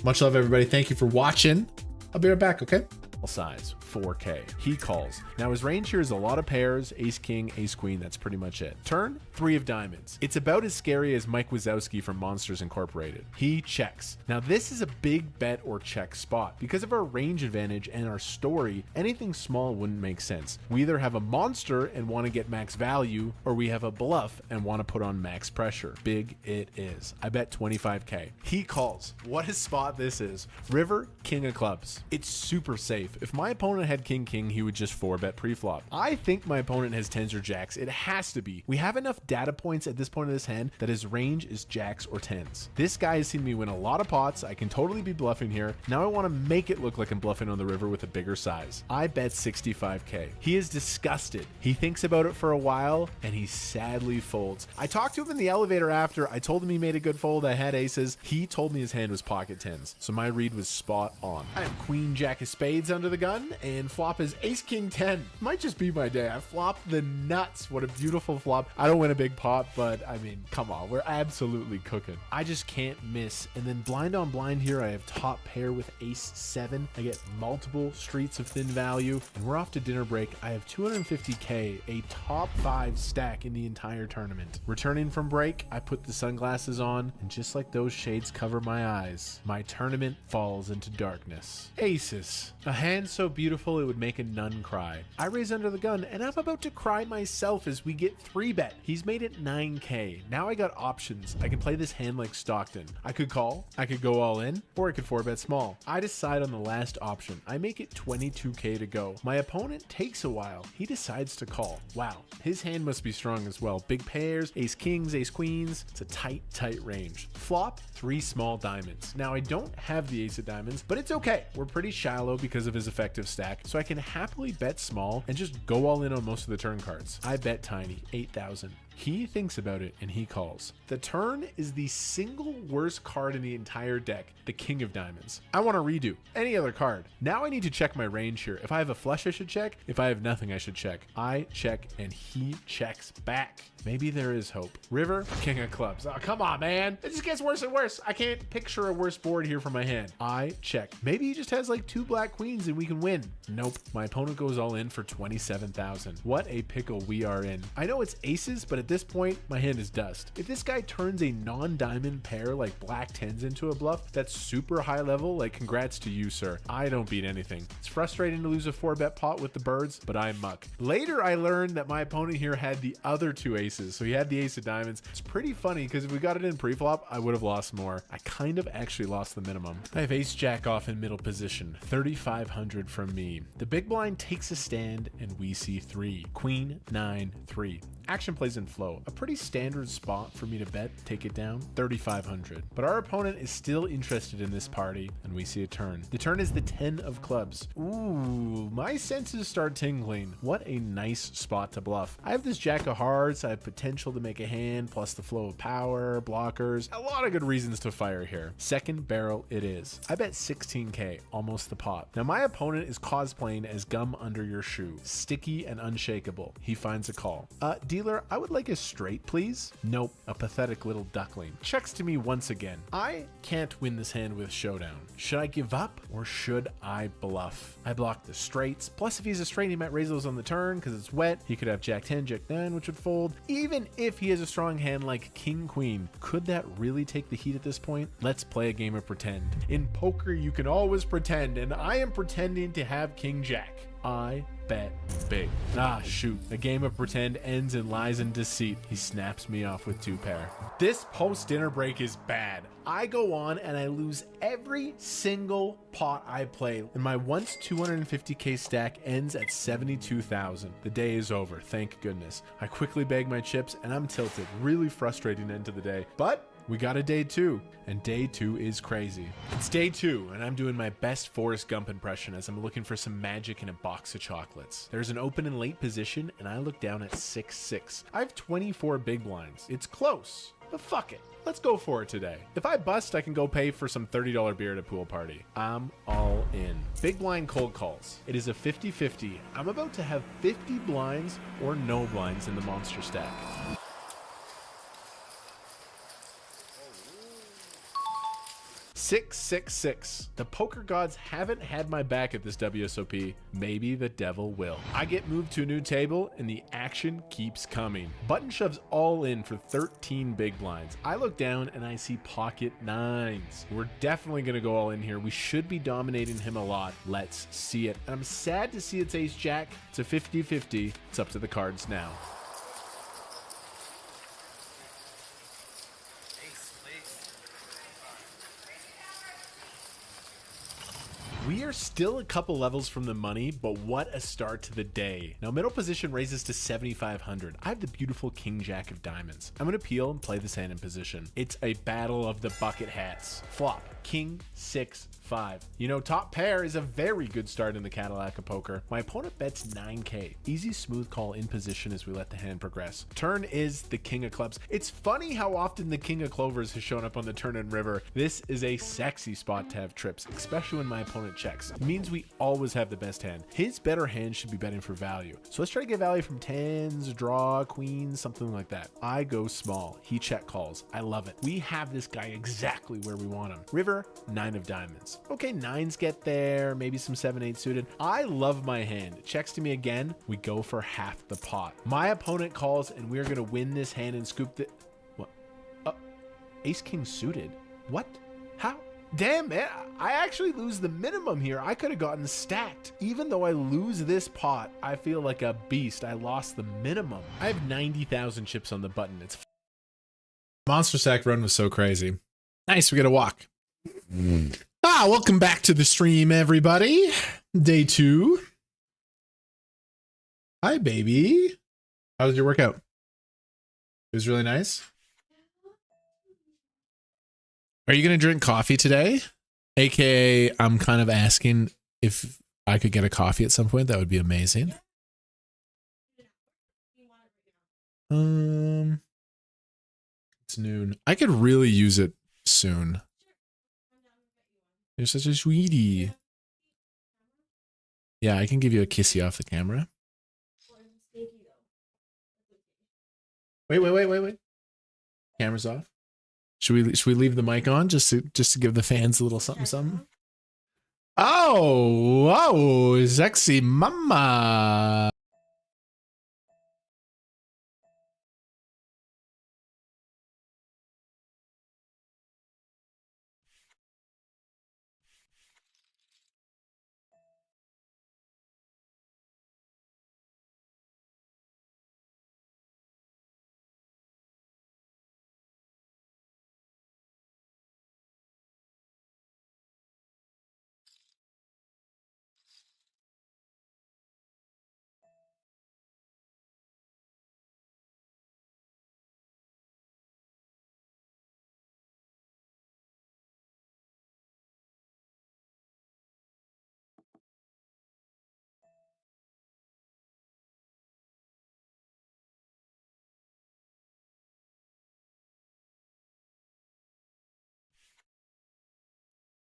Much love, everybody. Thank you for watching. I'll be right back, okay? Size 4K. He calls. Now his range here is a lot of pairs, ace king, ace queen. That's pretty much it. Turn 3 of diamonds. It's about as scary as Mike Wazowski from Monsters Incorporated. He checks. Now this is a big bet or check spot. Because of our range advantage and our story, anything small wouldn't make sense. We either have a monster and want to get max value, or we have a bluff and want to put on max pressure. Big it is. I bet 25K. He calls. What a spot this is. River, king of clubs. It's super safe. If my opponent had king, he would just 4-bet preflop. I think my opponent has 10s or jacks. It has to be. We have enough data points at this point of this hand that his range is jacks or 10s. This guy has seen me win a lot of pots. I can totally be bluffing here. Now I want to make it look like I'm bluffing on the river with a bigger size. I bet 65K. He is disgusted. He thinks about it for a while and he sadly folds. I talked to him in the elevator after. I told him he made a good fold. I had aces. He told me his hand was pocket 10s. So my read was spot on. I have queen jack of spades under the gun and flop is ace king 10. Might just be my day. I flopped the nuts. What a beautiful flop. I don't win a big pot, but I mean, come on, we're absolutely cooking. I just can't miss. And then blind on blind here, I have top pair with ace 7. I get multiple streets of thin value, and we're off to dinner break. I have 250K, a top 5 stack in the entire tournament. Returning from break, I put the sunglasses on, and just like those shades cover my eyes, my tournament falls into darkness. Aces. A hand so beautiful it would make a nun cry. I raise under the gun, and I'm about to cry myself as we get 3-bet. He's made it 9K. Now I got options. I can play this hand like Stockton. I could call, I could go all in, or I could 4-bet small. I decide on the last option. I make it 22K to go. My opponent takes a while. He decides to call. Wow, his hand must be strong as well. Big pairs, ace kings, ace queens. It's a tight range. Flop, 3 small diamonds. Now I don't have the ace of diamonds, but it's okay. We're pretty shallow because of his effective stack. black, so I can happily bet small and just go all in on most of the turn cards. I bet tiny, 8,000. He thinks about it and he calls. The turn is the single worst card in the entire deck, the King of Diamonds. I want to redo any other card. Now I need to check my range here. If I have a flush, I should check. If I have nothing, I should check. I check and he checks back. Maybe there is hope. River, King of Clubs. Oh, come on, man. It just gets worse and worse. I can't picture a worse board here for my hand. I check. Maybe he just has like 2 black queens and we can win. Nope. My opponent goes all in for 27,000. What a pickle we are in. I know it's aces, but at this point, my hand is dust. If this guy turns a non-diamond pair like black 10s into a bluff that's super high level, like congrats to you, sir. I don't beat anything. It's frustrating to lose a 4-bet pot with the birds, but I muck. Later, I learned that my opponent here had the other 2 aces. So he had the ace of diamonds. It's pretty funny because if we got it in pre-flop, I would have lost more. I kind of actually lost the minimum. I have ace jack off in middle position. 3,500 from me. The big blind takes a stand and we see 3. Queen, 9, 3. Action plays in flow. A pretty standard spot for me to bet. Take it down. 3,500. But our opponent is still interested in this party and we see a turn. The turn is the 10 of clubs. Ooh, my senses start tingling. What a nice spot to bluff. I have this jack of hearts. I have potential to make a hand, plus the flow of power, blockers. A lot of good reasons to fire here. Second barrel it is. I bet 16K, almost the pot. Now my opponent is cosplaying as gum under your shoe. Sticky and unshakable. He finds a call. Dealer, I would like a straight, please. Nope, a pathetic little duckling. Checks to me once again. I can't win this hand with showdown. Should I give up or should I bluff? I block the straights. Plus if he's a straight, he might raise those on the turn because it's wet. He could have jack 10, jack 9, which would fold. Even if he has a strong hand like king queen, could that really take the heat at this point? Let's play a game of pretend. In poker, you can always pretend, and I am pretending to have king jack. I bet big. Ah, shoot. A game of pretend ends in lies and deceit. He snaps me off with 2 pair. This post-dinner break is bad. I go on and I lose every single pot I play, and my once 250K stack ends at 72,000. The day is over, thank goodness. I quickly bag my chips and I'm tilted. Really frustrating end to the day. But we got a day 2, and day 2 is crazy. It's day 2, and I'm doing my best Forrest Gump impression as I'm looking for some magic in a box of chocolates. There's an open and late position, and I look down at 6-6. I have 24 big blinds. It's close, but fuck it. Let's go for it today. If I bust, I can go pay for some $30 beer at a pool party. I'm all in. Big blind cold calls. It is a 50-50. I'm about to have 50 blinds or no blinds in the monster stack. 666. The poker gods haven't had my back at this WSOP. Maybe the devil will. I get moved to a new table and the action keeps coming. Button shoves all in for 13 big blinds. I look down and I see pocket 9s. We're definitely going to go all in here. We should be dominating him a lot. Let's see it. I'm sad to see it's ace jack. It's a 50-50. It's up to the cards now. We are still a couple levels from the money, but what a start to the day. Now middle position raises to 7,500. I have the beautiful king jack of diamonds. I'm going to peel and play this hand in position. It's a battle of the bucket hats. Flop, king 6-5. You know, top pair is a very good start in the Cadillac of poker. My opponent bets 9K. Easy smooth call in position as we let the hand progress. Turn is the king of clubs. It's funny how often the king of clovers has shown up on the turn and river. This is a sexy spot to have trips, especially when my opponent checks. It means we always have the best hand. His better hand should be betting for value. So let's try to get value from 10s, draw, queens, something like that. I go small. He check calls. I love it. We have this guy exactly where we want him. River, 9 of diamonds. Okay, 9s get there, maybe some 7-8 suited. I love my hand. Checks to me again. We go for half the pot. My opponent calls and we're going to win this hand and scoop the... What? Ace king suited. What? How? Damn, man, I actually lose the minimum here. I could have gotten stacked. Even though I lose this pot, I feel like a beast. I lost the minimum. I have 90,000 chips on the button. It's Monster stack run was so crazy. Nice, we got a walk. Welcome back to the stream, everybody. Day 2. Hi, baby. How was your workout? It was really nice. Are you going to drink coffee today? AKA, I'm kind of asking if I could get a coffee at some point, that would be amazing. It's noon. I could really use it soon. You're such a sweetie. Yeah, I can give you a kissy off the camera. Wait. Camera's off. Should we leave the mic on just to give the fans a little something? Oh, whoa, sexy mama.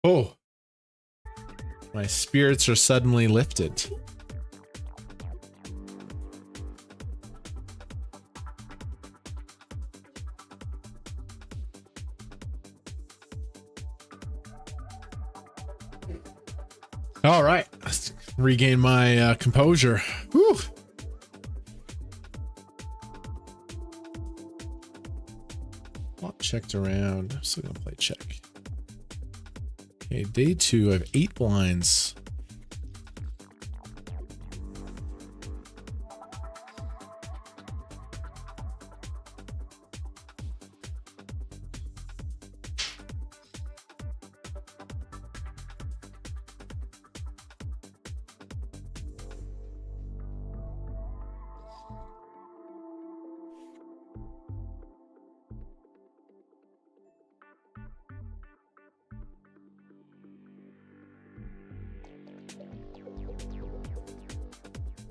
Oh, my spirits are suddenly lifted. All right, let's regain my composure. Whew. Flop checked around. I'm still gonna play check. Okay, day 2, I have 8 blinds.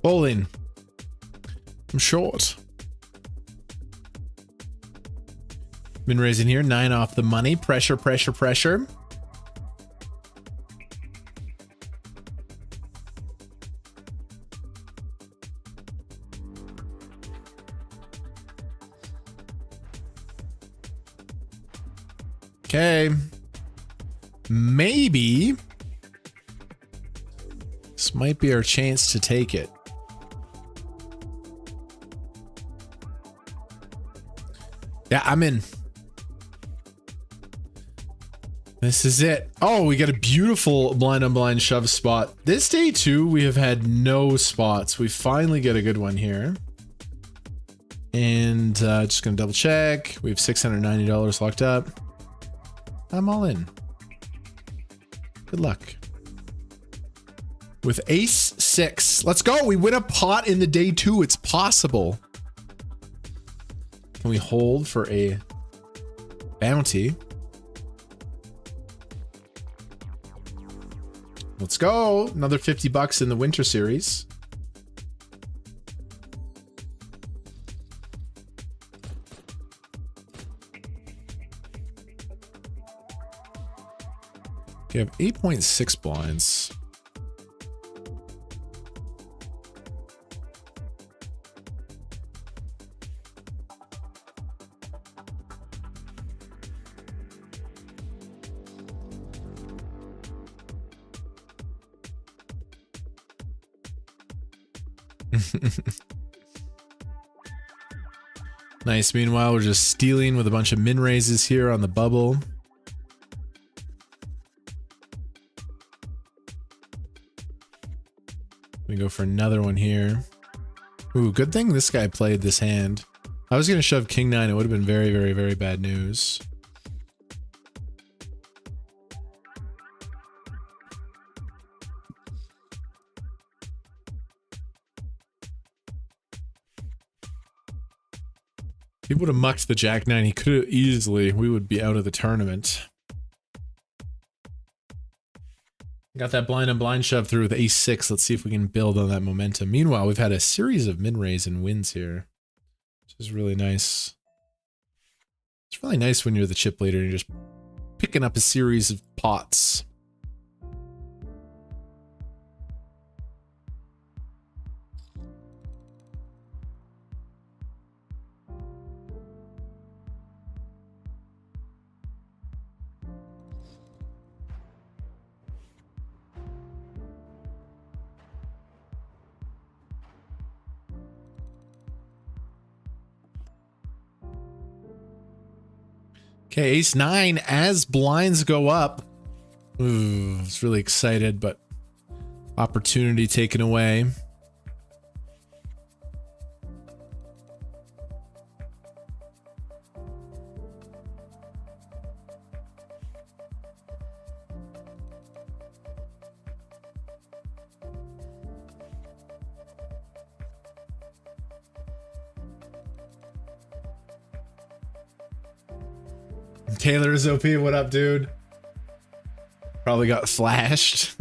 Bowling. I'm short. Been raising here. 9 off the money. Pressure. Okay. Maybe this might be our chance to take it. Yeah, I'm in. This is it. Oh, we got a beautiful blind on blind shove spot. This day 2, we have had no spots. We finally get a good one here. And just gonna double check. We have $690 locked up. I'm all in. Good luck. With ace 6. Let's go. We win a pot in the day 2. It's possible. Can we hold for a bounty? Let's go. Another 50 bucks in the winter series. Okay, I have 8.6 blinds. Nice. Meanwhile, we're just stealing with a bunch of min raises here on the bubble. We go for another one here. Ooh, good thing this guy played this hand. I was going to shove king 9. It would have been very, very, very bad news. He would have mucked the jack 9. He could have easily, we would be out of the tournament. Got that blind and blind shove through with ace 6. Let's see if we can build on that momentum. Meanwhile, we've had a series of min-raise and wins here, which is really nice. It's really nice when you're the chip leader and you're just picking up a series of pots. Okay, ace 9 as blinds go up. Ooh, I was really excited, but opportunity taken away. Taylor's OP, what up, dude? Probably got flashed.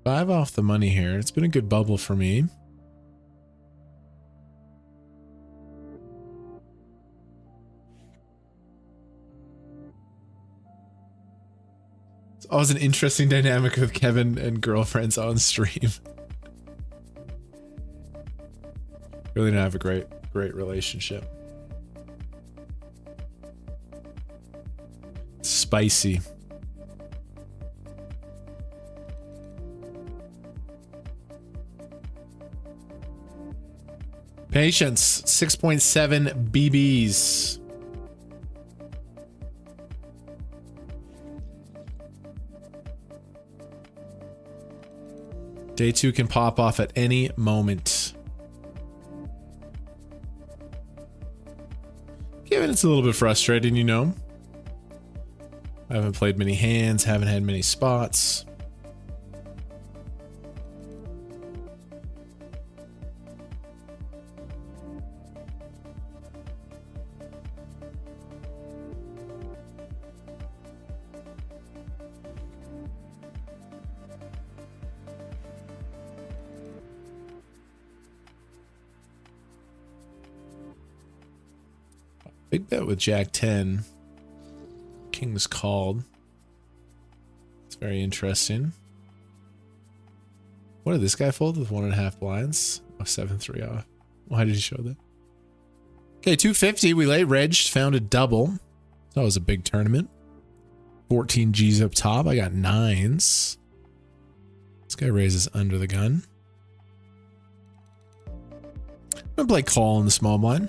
Five off the money here. It's been a good bubble for me. It's always an interesting dynamic with Kevin and girlfriends on stream. Really don't have a great relationship. Spicy. Patience, 6.7 BBs. Day 2 can pop off at any moment. Given it's a little bit frustrating, you know. I haven't played many hands, haven't had many spots. Big bet with Jack 10. King's called. It's very interesting. What did this guy fold with 1.5 blinds? Oh, 7-3 off. Why did he show that? Okay, 250. We late regged, found a double. That was a big tournament. 14 G's up top. I got 9s. This guy raises under the gun. I'm gonna play call in the small blind.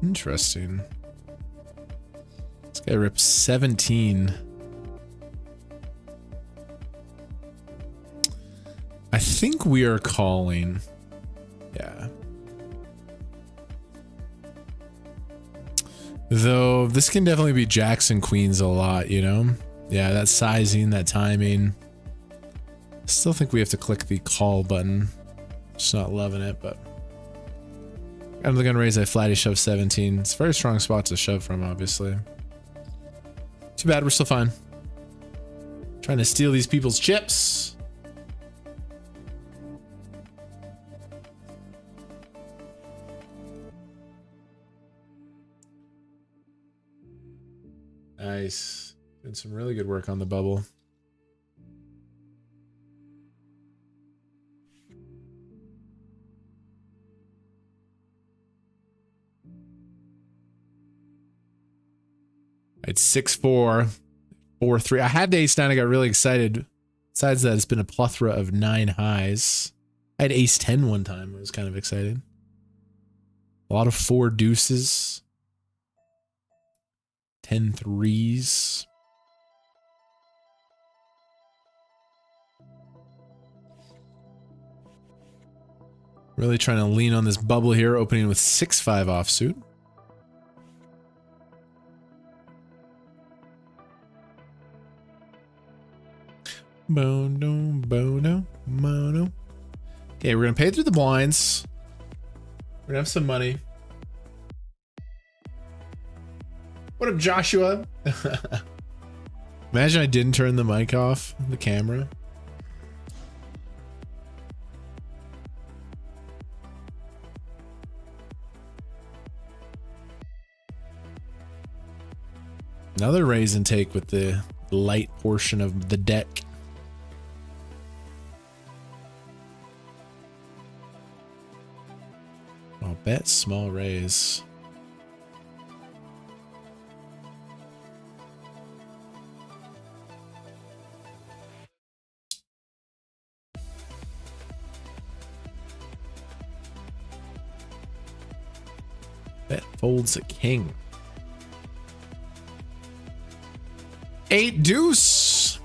Interesting. This guy rips 17. I think we are calling. Yeah. Though this can definitely be jacks and queens a lot, you know? Yeah, that sizing, that timing. Still think we have to click the call button. Just not loving it, but. I'm gonna raise a flatty shove 17. It's a very strong spot to shove from, obviously. Too bad, we're still fine. Trying to steal these people's chips. Nice. Doing some really good work on the bubble. It's 6-4, 4-3. I had the ace 9. I got really excited. Besides that, it's been a plethora of 9 highs. I had ace 10 one time. I was kind of excited. A lot of 4 deuces. 10 threes. Really trying to lean on this bubble here, opening with 6-5 offsuit. Bono, bono, mono. Okay, we're gonna pay through the blinds. We're gonna have some money. What up, Joshua? Imagine I didn't turn the mic off, the camera. Another raise and take with the light portion of the deck. I'll bet small raise. Bet folds a king. 8 deuce.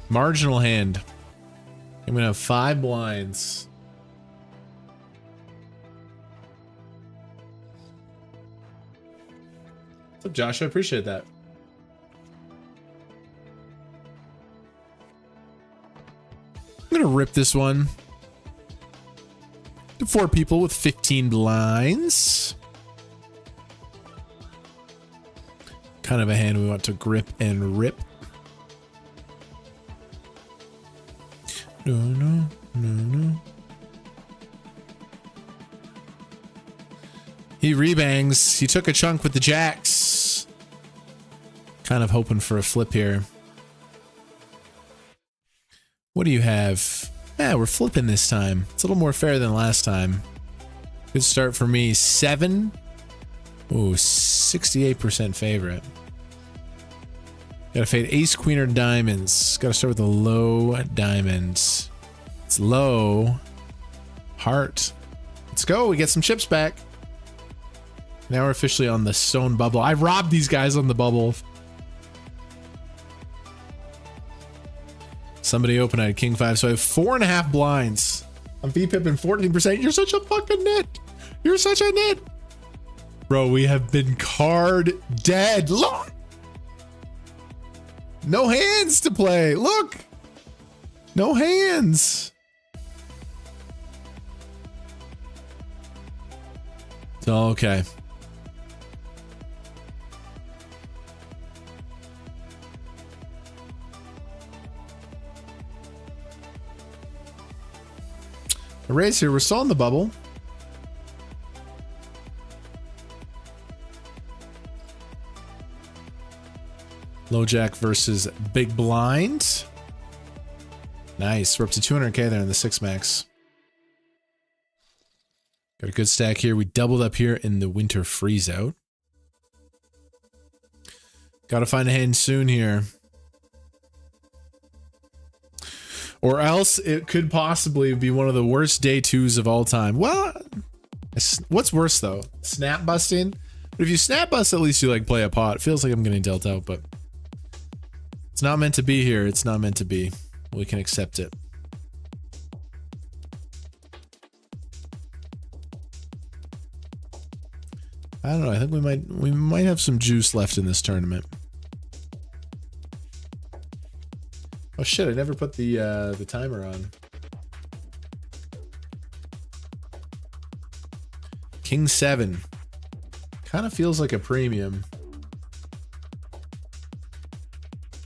Marginal hand. I'm gonna have 5 blinds. What's up, Josh? I appreciate that. I'm gonna rip this one to 4 people with 15 blinds. Kind of a hand we want to grip and rip. No, no, no, no. He rebangs. He took a chunk with the jacks. Kind of hoping for a flip here. What do you have? Yeah, we're flipping this time. It's a little more fair than last time. Good start for me. 7. Ooh, 68% favorite. Gotta fade ace, queen, or diamonds. Gotta start with a low diamond. It's low. Heart. Let's go. We get some chips back. Now we're officially on the stone bubble. I robbed these guys on the bubble. Somebody opened. I had king 5, so I have 4.5 blinds. I'm V-pipping 14%. You're such a fucking nit. You're such a nit. Bro, we have been card dead. Look. No hands to play. Look. No hands. It's all okay. A raise here. We're still on the bubble. Low jack versus big blind. Nice. We're up to 200k there in the 6 max. Got a good stack here. We doubled up here in the winter freeze out. Gotta find a hand soon here. Or else it could possibly be one of the worst day 2s of all time. Well, what's worse though? Snap busting? But if you snap bust, at least you like play a pot. It feels like I'm getting dealt out, but it's not meant to be here. It's not meant to be. We can accept it. I don't know. I think we might have some juice left in this tournament. Oh shit, I never put the timer on. King 7. Kind of feels like a premium.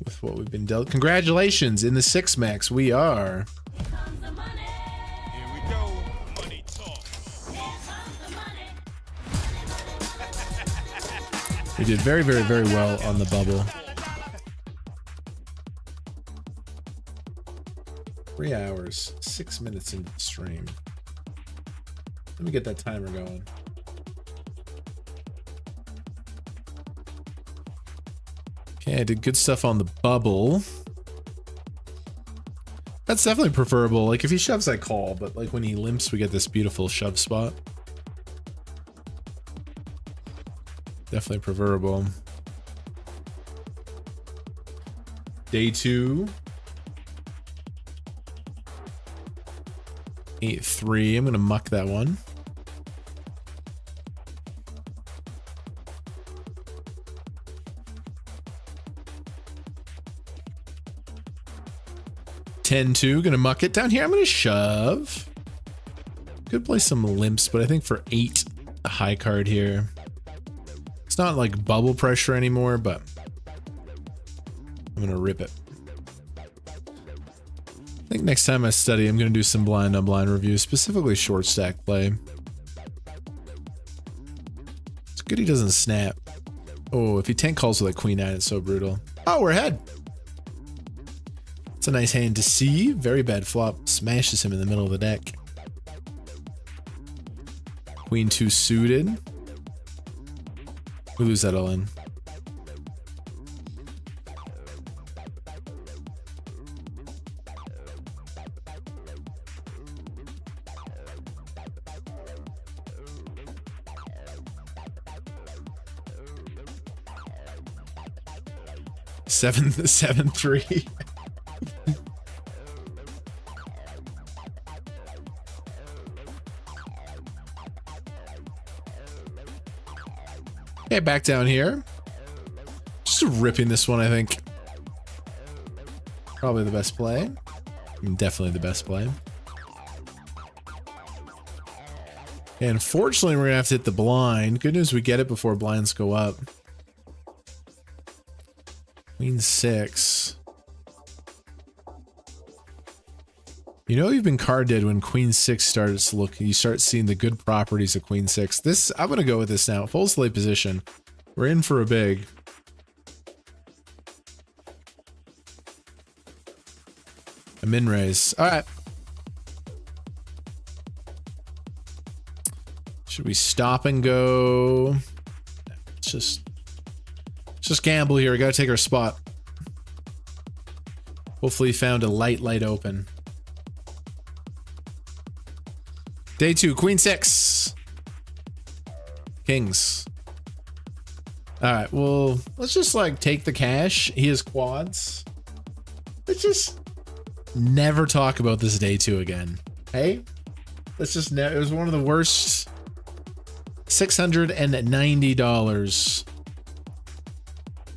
With what we've been dealt. Congratulations, in the 6 max we are. Here we go. Money talk. We did very, very, very well on the bubble. 3 hours, 6 minutes into the stream. Let me get that timer going. Okay, I did good stuff on the bubble. That's definitely preferable. Like if he shoves, I call, but like when he limps, we get this beautiful shove spot. Definitely preferable. Day 2. 8-3. I'm gonna muck that one. $10-2, gonna muck it down here. I'm gonna shove. Could play some limps, but I think for 8, a high card here. It's not like bubble pressure anymore, but I'm gonna rip it. I think next time I study, I'm gonna do some blind on blind reviews, specifically short stack play. It's good he doesn't snap. Oh, if he tank calls with like queen 9, it's so brutal. Oh, we're ahead. It's a nice hand to see. Very bad flop. Smashes him in the middle of the deck. Queen 2 suited. We lose that all in. Seven 3. Okay, back down here. Just ripping this one, I think. Probably the best play. I mean, definitely the best play. And unfortunately, we're gonna have to hit the blind. Good news, we get it before blinds go up. Queen 6. You know you've been card dead when Queen 6 starts to look. You start seeing the good properties of Queen 6. This, I'm gonna go with this now. Full slate position. We're in for a big. A min raise. All right. Should we stop and go? Let's just gamble here. We gotta take our spot. Hopefully found a light open. Day 2, Queen 6. Kings. All right, well, let's just like take the cash. He has quads. Let's just never talk about this day 2 again. Hey, let's just it was one of the worst. $690.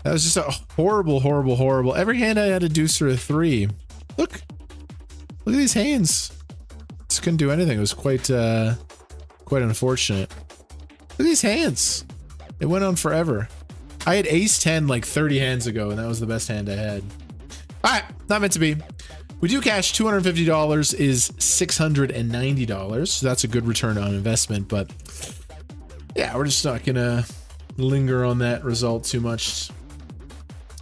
That was just a horrible. Every hand I had a deuce or a 3. Look at these hands. Just couldn't do anything. It was quite unfortunate. Look at these hands. It went on forever. I had ace 10 like 30 hands ago, and that was the best hand I had. All right, not meant to be. We do cash. $250 is $690. So that's a good return on investment, but yeah, we're just not gonna linger on that result too much.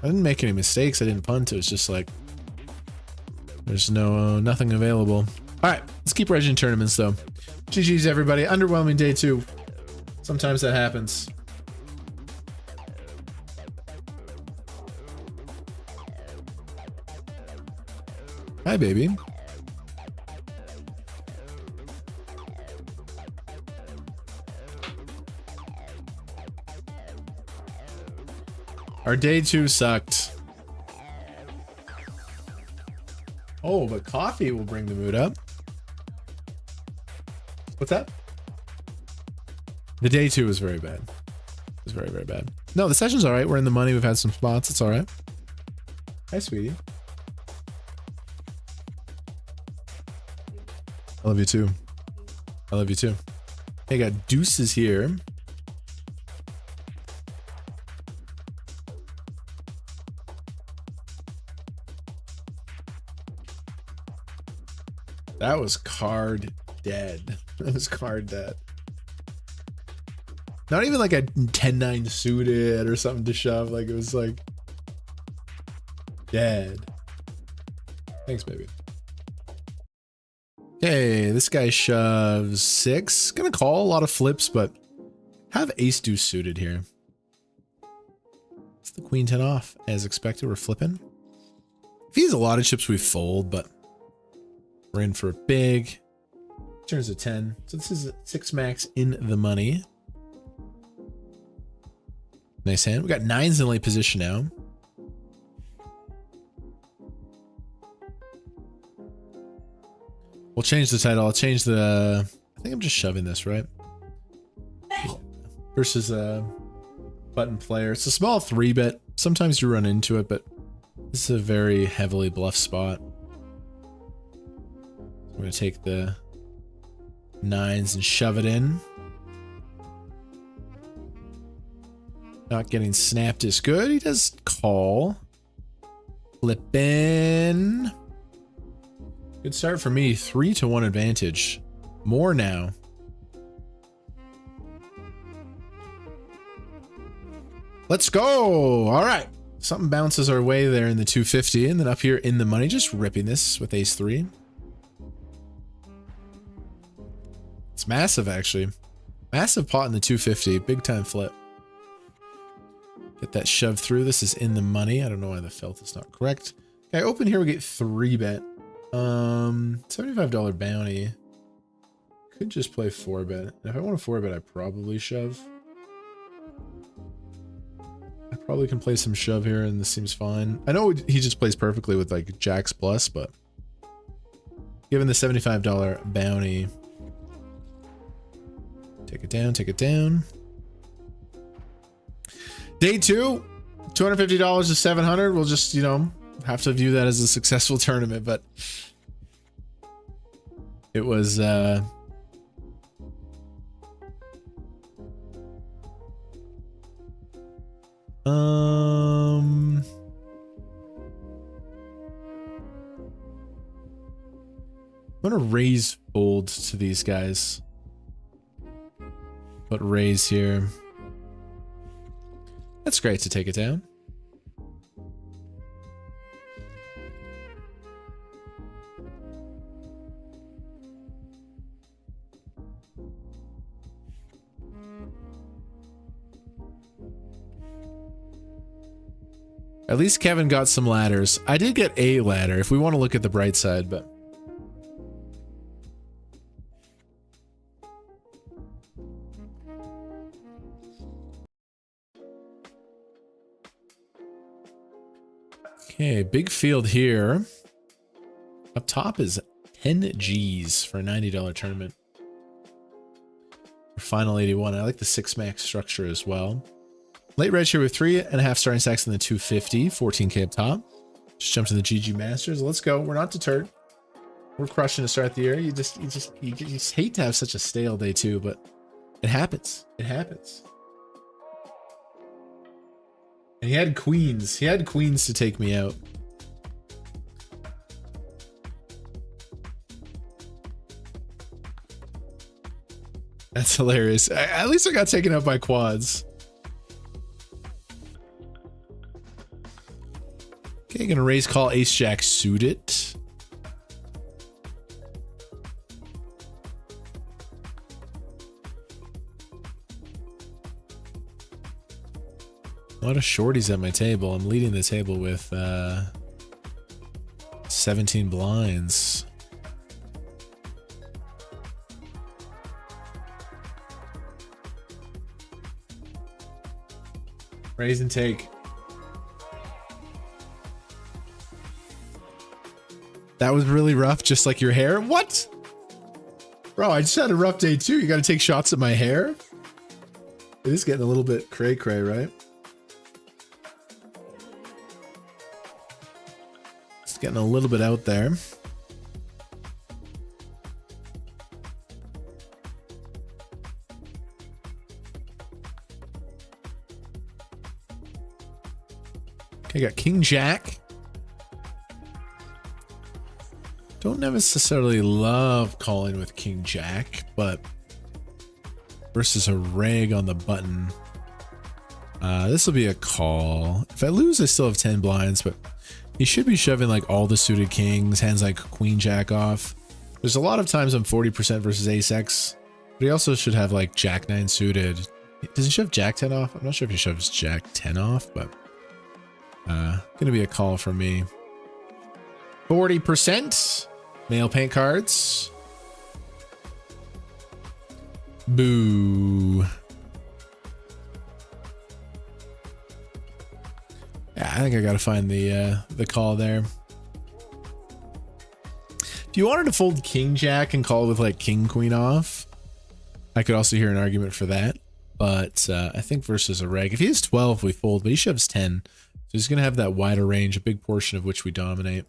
I didn't make any mistakes. I didn't punt. It was just like there's nothing available. All right, let's keep regging tournaments though. GG's everybody. Underwhelming day 2. Sometimes that happens. Hi, baby. Our day 2 sucked. Oh, but coffee will bring the mood up. What's that? The day 2 was very bad. It was very, very bad. No, the session's all right. We're in the money. We've had some spots. It's all right. Hi, sweetie. I love you too. I love you too. Hey, got deuces here. That was card dead. That was card dead. Not even like a 10-9 suited or something to shove. Like it was like dead. Thanks, baby. Okay, this guy shoves 6. Gonna call a lot of flips, but have ace deuce suited here. It's the queen 10 off. As expected, we're flipping. If he has a lot of chips, we fold, but We're in for a big. Turns a 10. So this is a 6 max in the money. Nice hand. We got 9s in late position now. We'll change the title. I'll change the... I think I'm just shoving this, right? Versus a button player. It's a small 3-bet. Sometimes you run into it, but this is a very heavily bluff spot. I'm going to take the 9s and shove it in. Not getting snapped is good. He does call. Flippin'. Good start for me. 3-1 advantage. More now. Let's go. All right. Something bounces our way there in the 250, and then up here in the money, just ripping this with ace 3. It's massive, actually. Massive pot in the 250. Big time flip. Get that shoved through. This is in the money. I don't know why the felt is not correct. Okay, open here. We get 3-bet. $75 bounty. Could just play 4-bet. If I want a 4-bet, I probably shove. I probably can play some shove here, and this seems fine. I know he just plays perfectly with like jacks plus, but given the $75 bounty, take it down, take it down. Day 2, $250 to 700. We'll just, you know, have to view that as a successful tournament, but it was I'm gonna raise fold to these guys. But raise here. That's great to take it down. At least Kevin got some ladders. I did get a ladder if we want to look at the bright side, but okay, big field here. Up top is 10 G's for a $90 tournament. For final 81. I like the 6 max structure as well. Late reg here with 3.5 starting stacks in the 250, 14K up top. Just jumped to the GG Masters. Let's go. We're not deterred. We're crushing to start the year. You just hate to have such a stale day 2, but it happens. It happens. And he had queens. He had queens to take me out. That's hilarious. At least I got taken out by quads. Okay, gonna raise call ace jack suited. A lot of shorties at my table. I'm leading the table with 17 blinds. Raise and take. That was really rough, just like your hair. What? Bro, I just had a rough day too. You gotta take shots at my hair? It is getting a little bit cray-cray, right? It's getting a little bit out there. Okay, got King Jack. Don't necessarily love calling with King Jack, but versus a reg on the button, this will be a call. If I lose, I still have 10 blinds, but he should be shoving like all the suited kings, hands like Queen Jack off. There's a lot of times I'm 40% versus ace X, but he also should have like Jack 9 suited. Does he shove Jack 10 off? I'm not sure if he shoves Jack 10 off, but gonna be a call from me. 40%. Mail paint cards. Boo. Yeah, I think I gotta find the call there. If you wanted to fold King Jack and call with like King Queen off, I could also hear an argument for that. But I think versus a reg, if he has 12, we fold, but he shoves 10. So he's gonna have that wider range, a big portion of which we dominate.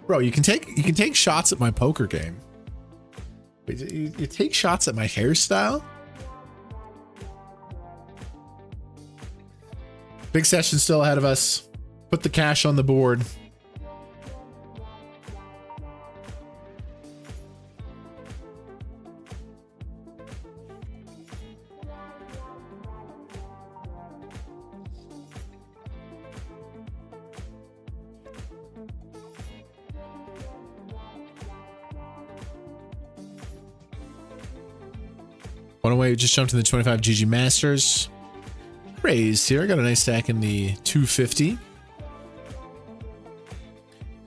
Bro, you can take shots at my poker game. You take shots at my hairstyle? Big session still ahead of us. Put the cash on the board. One away, just jumped to the 25 GG Masters. Raised here. Got a nice stack in the 250.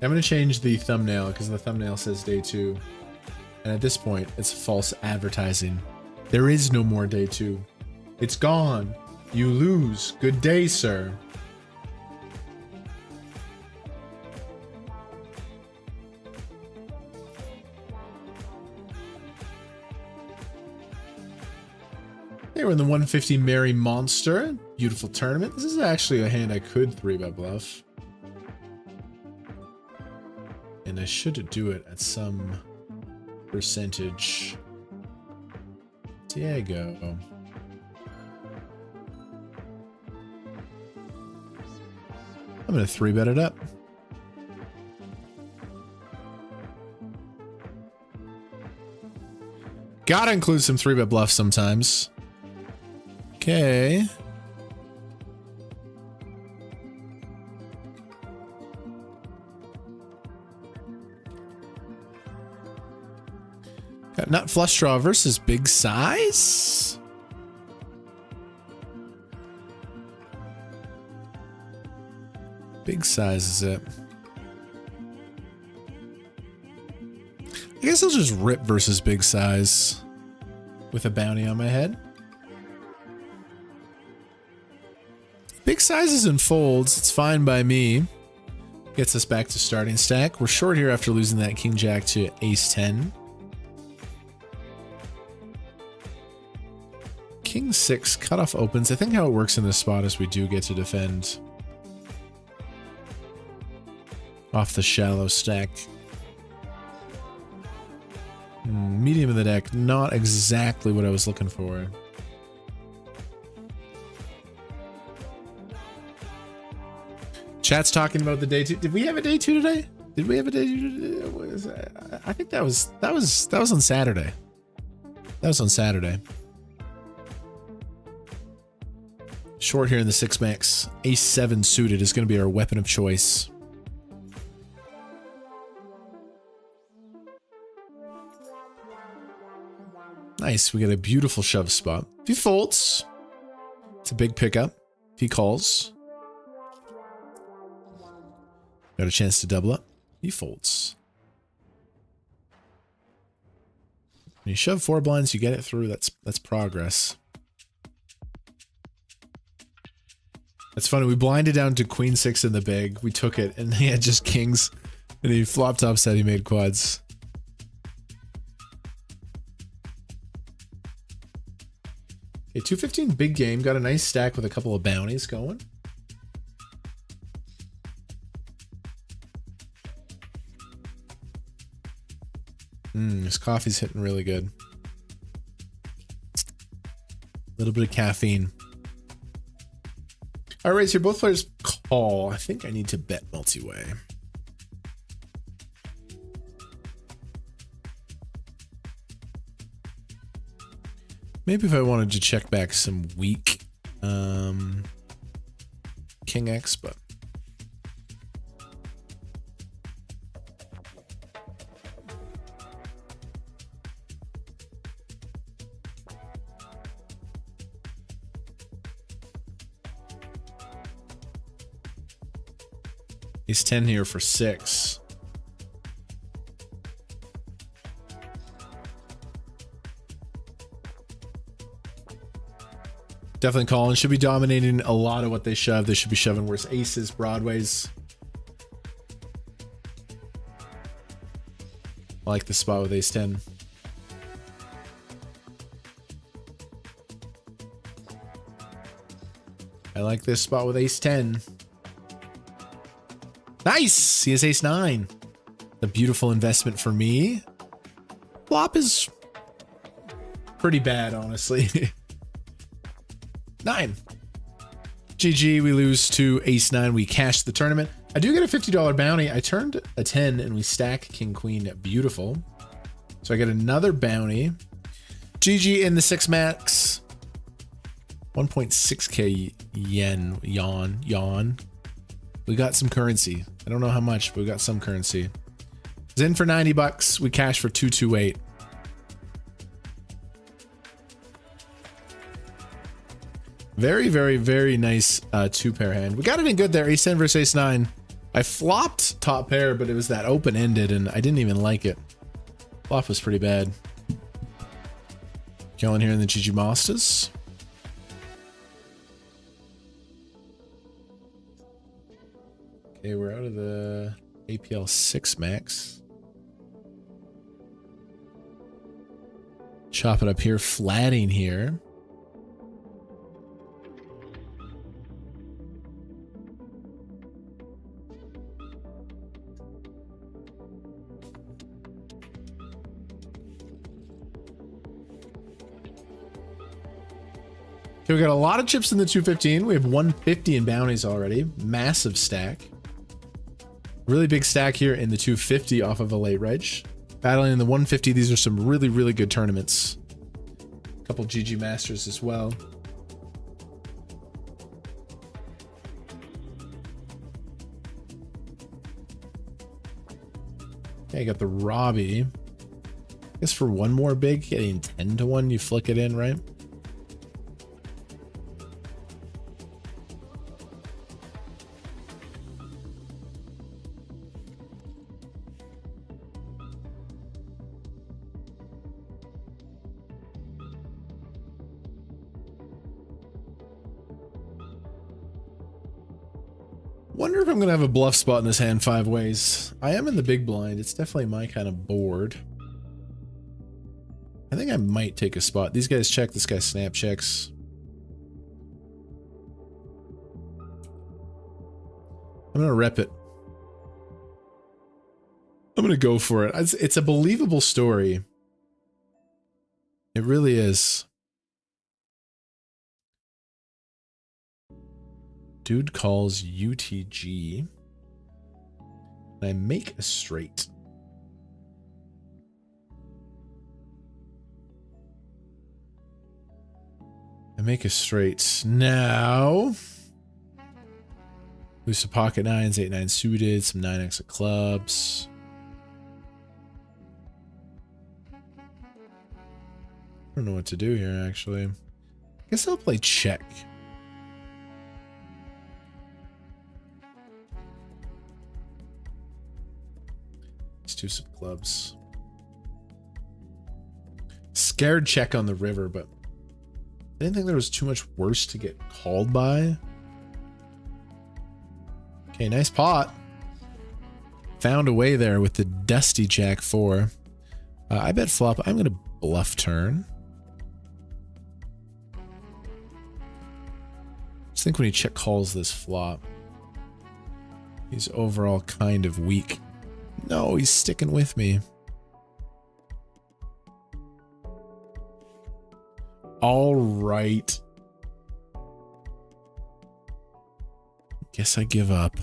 I'm going to change the thumbnail because the thumbnail says day 2. And at this point, it's false advertising. There is no more day 2. It's gone. You lose. Good day, sir. Hey, we're in the 150 Merry Monster. Beautiful tournament. This is actually a hand I could 3-bet bluff. And I should do it at some percentage. Diego. I'm going to 3-bet it up. Gotta include some 3-bet bluffs sometimes. Okay. Got nut flush draw versus big size. Big size is it. I guess I'll just rip versus big size with a bounty on my head. Big sizes and folds, it's fine by me. Gets us back to starting stack. We're short here after losing that King Jack to Ace 10. King 6 cutoff opens. I think how it works in this spot is we do get to defend off the shallow stack. Medium of the deck, not exactly what I was looking for. Chat's talking about the day 2. Did we have a day 2 today? Did we have a day 2 today? I think that was on Saturday. That was on Saturday. Short here in the 6 max. Ace 7 suited is going to be our weapon of choice. Nice. We got a beautiful shove spot. If he folds, it's a big pickup. If he calls, got a chance to double up. He folds. When you shove 4 blinds, you get it through. That's progress. That's funny. We blinded down to Queen 6 in the big. We took it, and he had just kings. And he flopped upset. He made quads. Okay, 215 big game. Got a nice stack with a couple of bounties going. This coffee's hitting really good. A little bit of caffeine. All right, so both players call. I think I need to bet multi-way. Maybe if I wanted to check back some weak King X, but Ace 10 here for 6. Definitely calling. Should be dominating a lot of what they shove. They should be shoving worse aces, broadways. I like the spot with ace 10. I like this spot with ace 10. Nice! He has ace 9. A beautiful investment for me. Flop is pretty bad, honestly. 9. GG, we lose to ace 9. We cash the tournament. I do get a $50 bounty. I turned a 10 and we stack king queen. Beautiful. So I get another bounty. GG in the 6 max. 1.6k yawn. We got some currency. I don't know how much, but we got some currency. It's in for 90 bucks. We cash for 228. Very, very, very nice 2-pair hand. We got it in good there. Ace 10 versus ace 9. I flopped top pair, but it was that open-ended, and I didn't even like it. Flop was pretty bad. Killing here in the GG Masters. Okay, we're out of the APL 6 max. Chop it up here, flatting here. Okay, we got a lot of chips in the 215. We have 150 in bounties already. Massive stack. Really big stack here in the 250 off of a late reg. Battling in the 150. These are some really, really good tournaments. A couple GG Masters as well. Okay, I got the Robbie. I guess for one more big, getting 10 to 1, you flick it in, right? Wonder if I'm gonna have a bluff spot in this hand 5 ways. I am in the big blind. It's definitely my kind of board. I think I might take a spot. These guys check. This guy snap checks. I'm gonna rep it. I'm gonna go for it. It's a believable story. It really is. Dude calls UTG. And I make a straight. I make a straight. Now. Lose some pocket 9s, 8-9 suited, some 9x of clubs. I don't know what to do here, actually. I guess I'll play check. Deuce of clubs. Scared check on the river, but I didn't think there was too much worse to get called by. Okay, nice pot. Found a way there with the dusty jack 4. I bet flop. I'm going to bluff turn. Just think when he check calls this flop, he's overall kind of weak. No, he's sticking with me. All right. Guess I give up.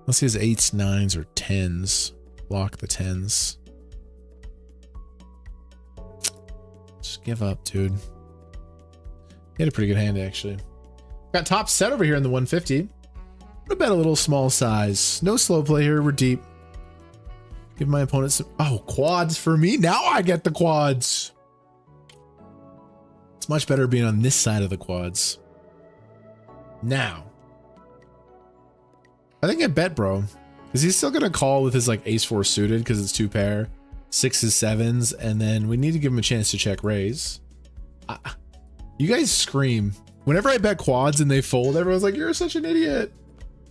Unless he has 8s, 9s, or 10s. Block the 10s. Just give up, dude. He had a pretty good hand, actually. Got top set over here in the 150. I'm gonna bet a little small size. No slow play here. We're deep. Give my opponent some... Oh, quads for me. Now I get the quads. It's much better being on this side of the quads. Now. I think I bet, bro. Is he still gonna call with his like ace four suited because it's two pair, sixes, sevens, and then we need to give him a chance to check raise. You guys scream whenever I bet quads and they fold. Everyone's like, "You're such an idiot."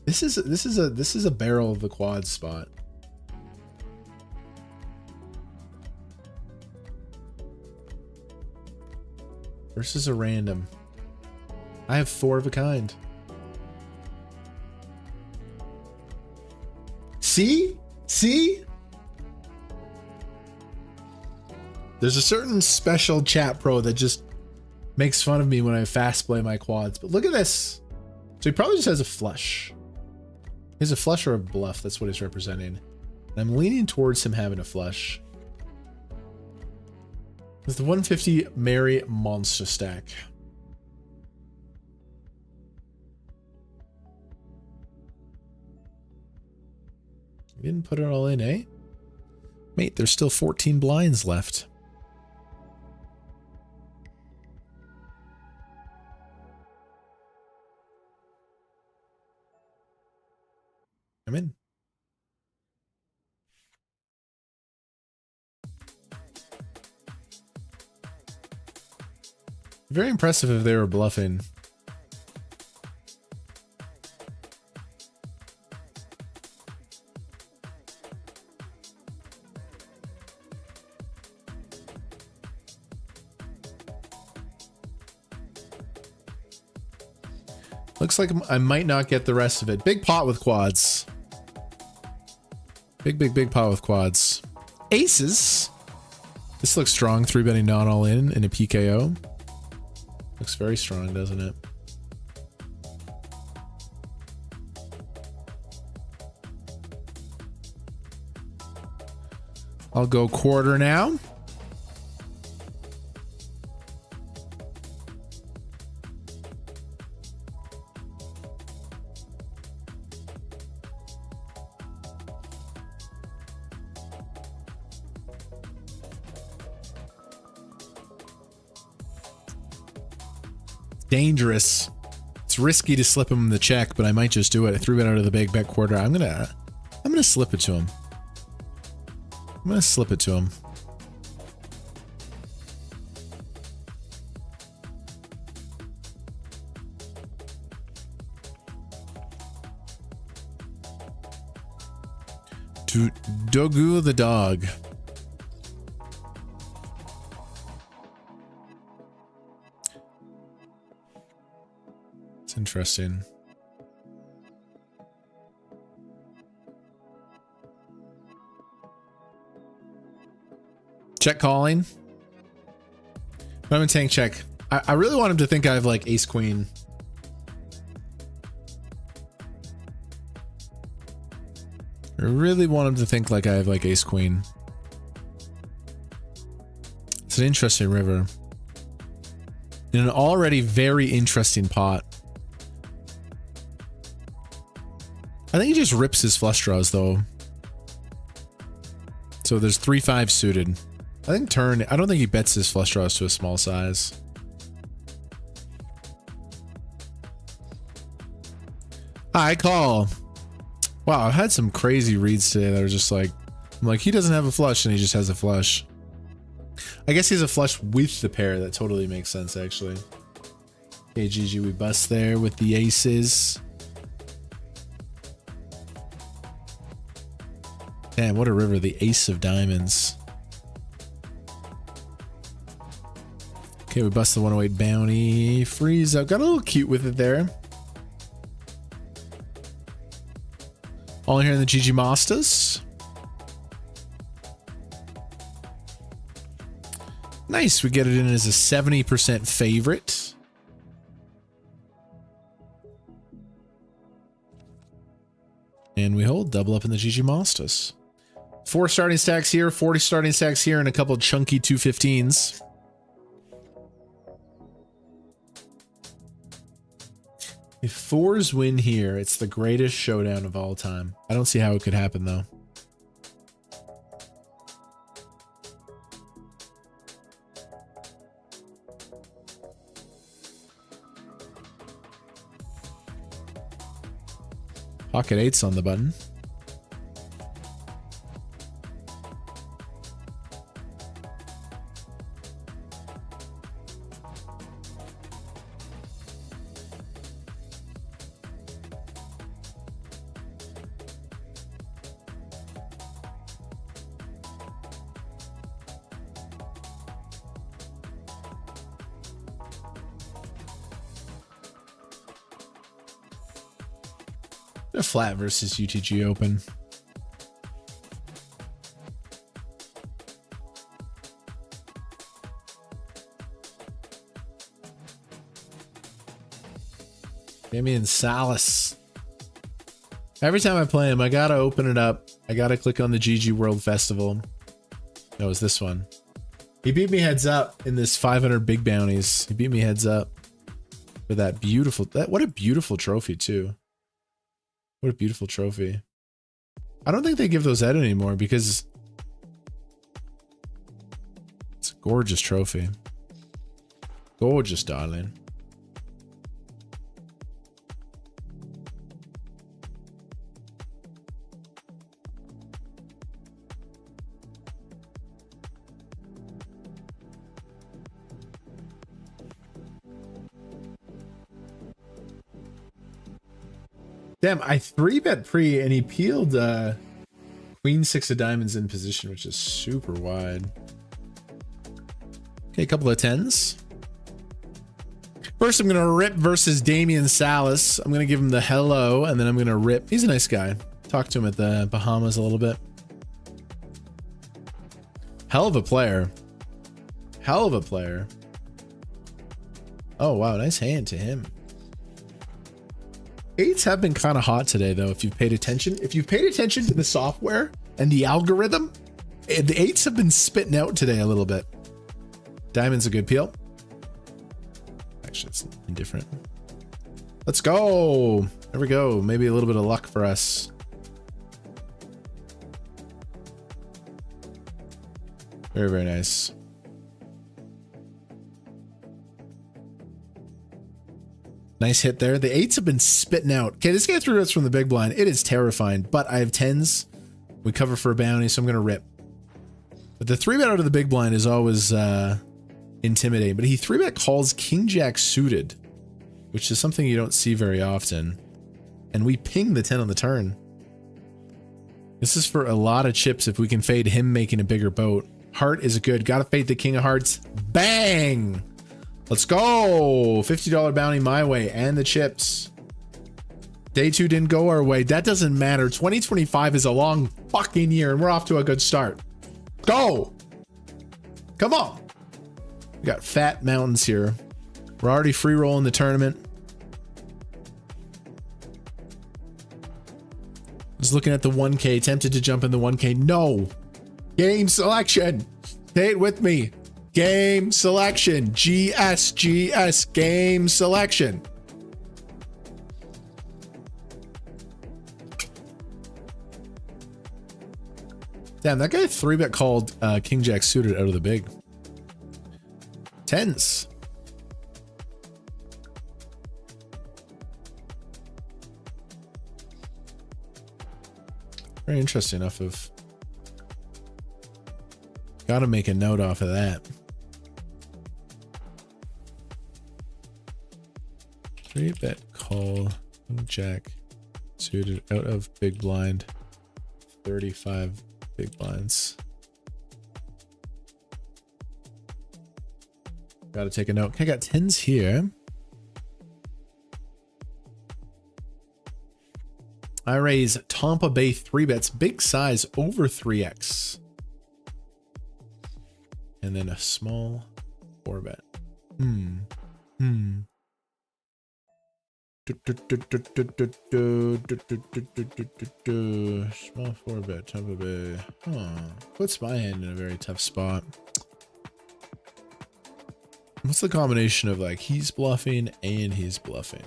This is a barrel of the quads spot. Versus a random. I have 4 of a kind. See? See? There's a certain special chat pro that just makes fun of me when I fast play my quads. But look at this. So he probably just has a flush. He has a flush or a bluff. That's what he's representing. And I'm leaning towards him having a flush. It's the 150 Mary Monster Stack. You didn't put it all in, eh? Mate, there's still 14 blinds left. I'm in. Very impressive if they were bluffing. Looks like I might not get the rest of it. Big pot with quads. Big pot with quads. Aces. This looks strong. 3-betting not all in a PKO. Looks very strong, doesn't it? I'll go quarter now. Dangerous. It's risky to slip him the check, but I might just do it. I threw it out of the big bet quarter. I'm gonna slip it to him. I'm gonna slip it to him. To Dogu the dog. It's interesting. Check calling. I'm in tank check. I really want him to think I have like ace queen. I really want him to think like I have like ace queen. It's an interesting river. In an already very interesting pot. I think he just rips his flush draws though. So there's 3-5 suited. I think turn, I don't think he bets his flush draws to a small size. I call. Wow, I've had some crazy reads today that are just like, I'm like, he doesn't have a flush and he just has a flush. I guess he has a flush with the pair. That totally makes sense actually. Okay, GG, we bust there with the aces. Damn, what a river. The ace of diamonds. Okay, we bust the 108 bounty. Freeze up. Got a little cute with it there. All in here in the GG Masters. Nice. We get it in as a 70% favorite. And we hold double up in the GG Masters. 4 starting stacks here, 40 starting stacks here, and a couple chunky 215s. If 4s win here, it's the greatest showdown of all time. I don't see how it could happen though. Pocket eights on the button. A flat versus UTG open. Damian Salas. Every time I play him, I gotta open it up. I gotta click on the GG World Festival. No, it was this one. He beat me heads up in this 500 big bounties. He beat me heads up for that beautiful, what a beautiful trophy too. What a beautiful trophy. I don't think they give those out anymore because it's a gorgeous trophy. Gorgeous, darling. Damn, I 3-bet pre and he peeled queen 6 of diamonds in position, which is super wide. Okay, a couple of 10s. First, I'm going to rip versus Damian Salas. I'm going to give him the hello, and then I'm going to rip. He's a nice guy. Talk to him at the Bahamas a little bit. Hell of a player. Hell of a player. Oh, wow. Nice hand to him. Eights have been kind of hot today, though, if you've paid attention. If you've paid attention to the software and the algorithm, the eights have been spitting out today a little bit. Diamond's a good peel. Actually, it's indifferent. Let's go. There we go. Maybe a little bit of luck for us. Very, very nice. Nice hit there. The eights have been spitting out. Okay, this guy threw us from the big blind. It is terrifying, but I have 10s. We cover for a bounty, so I'm going to rip. But the 3-bet out of the big blind is always intimidating. But he 3-bet calls king jack suited, which is something you don't see very often. And we ping the 10 on the turn. This is for a lot of chips if we can fade him making a bigger boat. Heart is good. Got to fade the king of hearts. Bang! Let's go. $50 bounty my way and the chips. Day 2 didn't go our way. That doesn't matter. 2025 is a long fucking year and we're off to a good start. Go. Come on. We got fat mountains here. We're already free rolling the tournament. Was looking at the 1K, tempted to jump in the 1K. No. Game selection. Say it with me. Game selection. GS. Game selection. Damn, that guy 3-bet called king jack suited out of the big. 10s. Very interesting enough of. Gotta make a note off of that. 3-bet call king jack suited out of big blind. 35 big blinds. Gotta take a note. Okay, I got 10s here. I raise Tampa Bay 3-bets, big size over 3x. And then a small 4-bet. Small 4-bet, Tampa Bay. Puts my hand in a very tough spot. What's the combination of like he's bluffing and he's bluffing?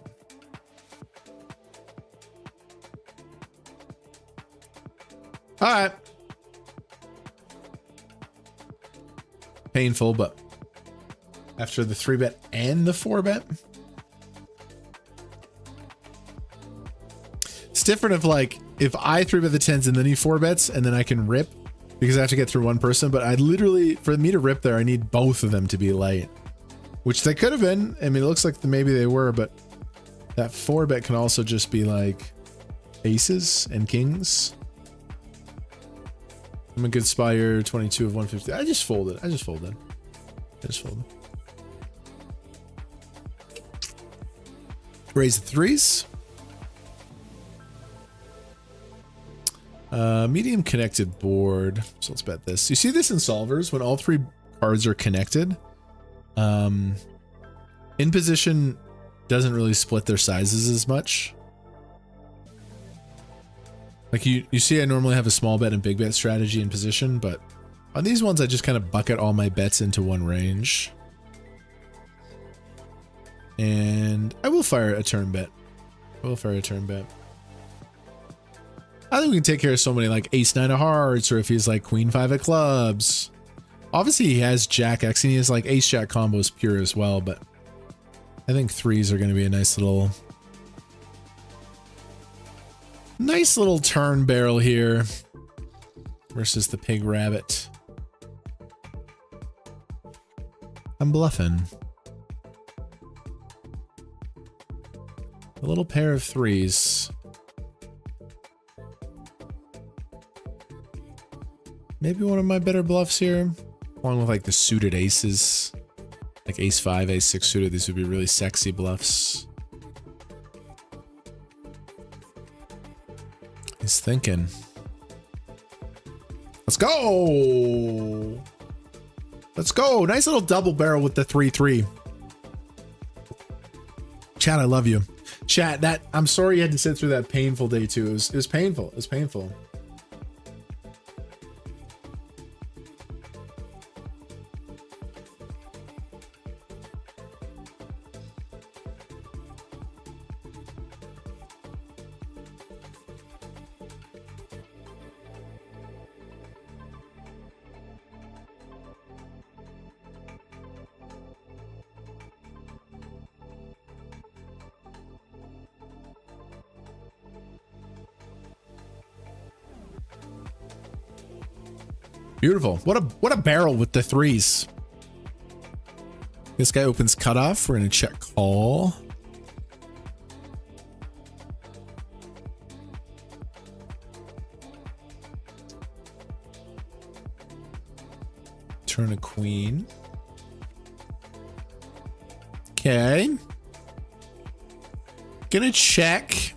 All right. Painful, but after the 3-bet and the 4-bet. different if like if I 3-bet the 10s and then he 4-bets and then I can rip because I have to get through one person. But I literally, for me to rip there, I need both of them to be light, which they could have been. I mean, it looks like maybe they were, but that 4-bet can also just be like aces and kings. I'm a good spot here. 22 of 150. I just folded. I just folded. Raise the threes. Medium connected board. So let's bet this. You see this in solvers when all 3 cards are connected. In position doesn't really split their sizes as much. Like you see, I normally have a small bet and big bet strategy in position, but on these ones, I just kind of bucket all my bets into one range. And I will fire a turn bet. I think we can take care of so many like ace 9 of hearts, or if he's like queen 5 of clubs. Obviously he has jack X and he has like ace jack combos pure as well, but I think 3s are going to be a nice little turn barrel here versus the pig rabbit. I'm bluffing. A little pair of 3s. Maybe one of my better bluffs here, along with like the suited aces, like ace 5, ace 6 suited. These would be really sexy bluffs. He's thinking. Let's go. Let's go. Nice little double barrel with the 3-3. Chat, I love you. Chat, that I'm sorry you had to sit through that painful day too. It was painful. It was painful. Beautiful. What a barrel with the 3s. This guy opens cutoff. We're gonna check call. Turn a queen. Okay. Gonna check.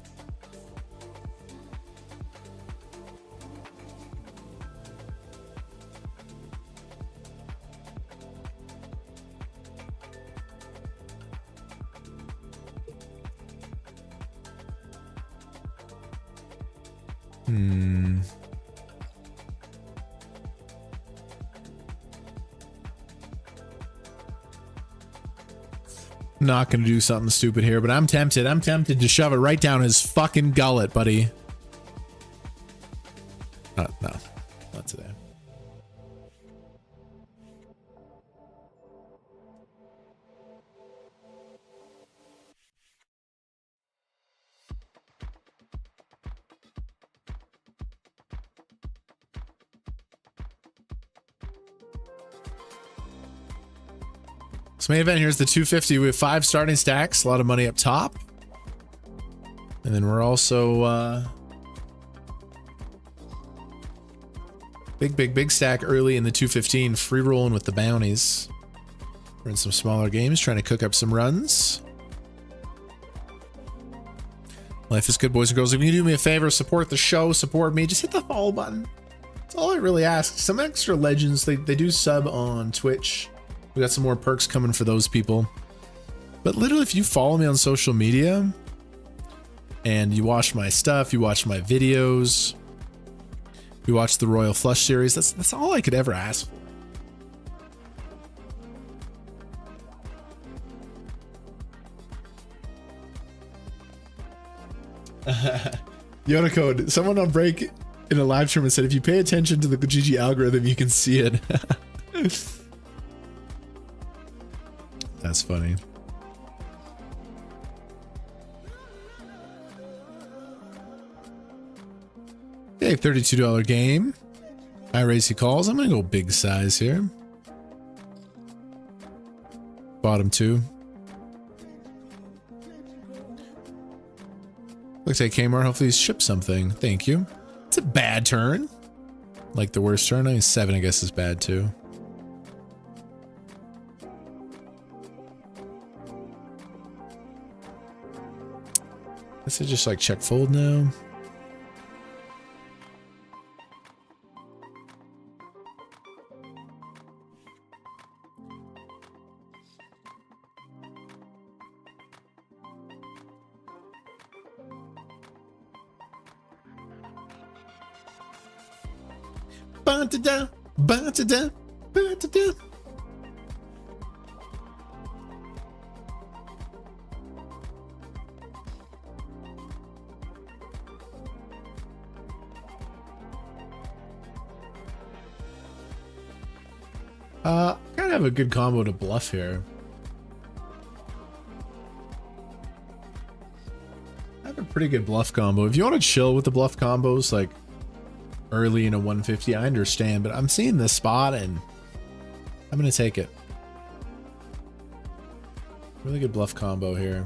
Not gonna do something stupid here, but I'm tempted. I'm tempted to shove it right down his fucking gullet, buddy. No, not today. So main event, here's the 250. We have 5 starting stacks, a lot of money up top. And then we're also big stack early in the 215, free rolling with the bounties. We're in some smaller games, trying to cook up some runs. Life is good, boys and girls. If you do me a favor, support the show, support me, just hit the follow button. That's all I really ask. Some extra legends, they do sub on Twitch. We got some more perks coming for those people. But literally, if you follow me on social media and you watch my stuff, you watch my videos, you watch the Royal Flush series, that's all I could ever ask for. Yoda code. Someone on break in a live stream and said, if you pay attention to the GG algorithm, you can see it. That's funny. Okay, $32 game. I raise, he calls. I'm gonna go big size here. Bottom two. Looks like Kmart hopefully shipped something. Thank you. It's a bad turn. Like the worst turn. I mean, 7 I guess is bad too. This is just like check fold now. Ba-da-da, ba-da-da, ba-da-da. Kind of have a good combo to bluff here. I have a pretty good bluff combo. If you want to chill with the bluff combos, like early in a 150, I understand, but I'm seeing this spot and I'm going to take it. Really good bluff combo here.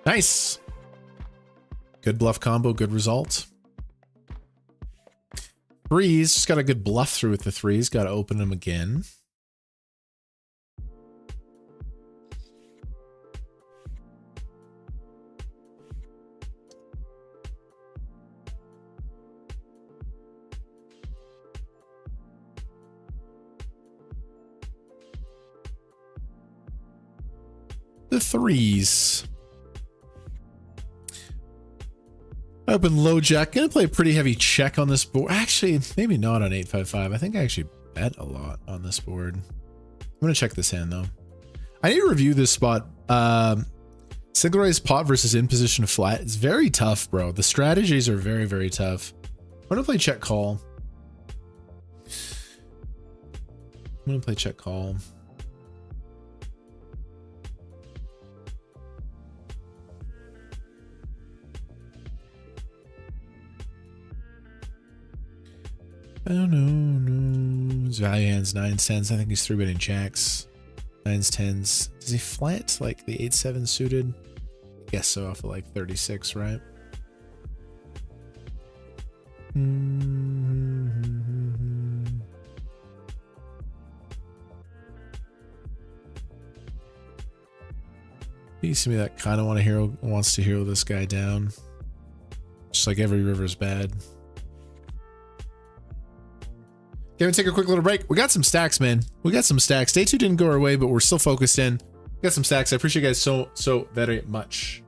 Nice. Good bluff combo, good result. Threes, just got a good bluff through with the threes. Got to open them again. The threes. Open low jack. Gonna play a pretty heavy check on this board. Actually, maybe not on 855. I think I actually bet a lot on this board. I'm gonna check this hand though. I need to review this spot. Single raise pot versus in position flat. It's very tough, bro. The strategies are very, very tough. I'm gonna play check call. I'm gonna play check call. Oh no. His value hands 9s, 10s. I think he's 3-betting jacks. 9s, 10s. Does he flat like the 8-7 suited? I guess so, off of like 36, right? Piece of me that kind of wants to hero this guy down. Just like every river's bad. Okay, we'll take a quick little break. We got some stacks, man. We got some stacks. Day 2 didn't go our way, but we're still focused in. We got some stacks. I appreciate you guys so very much.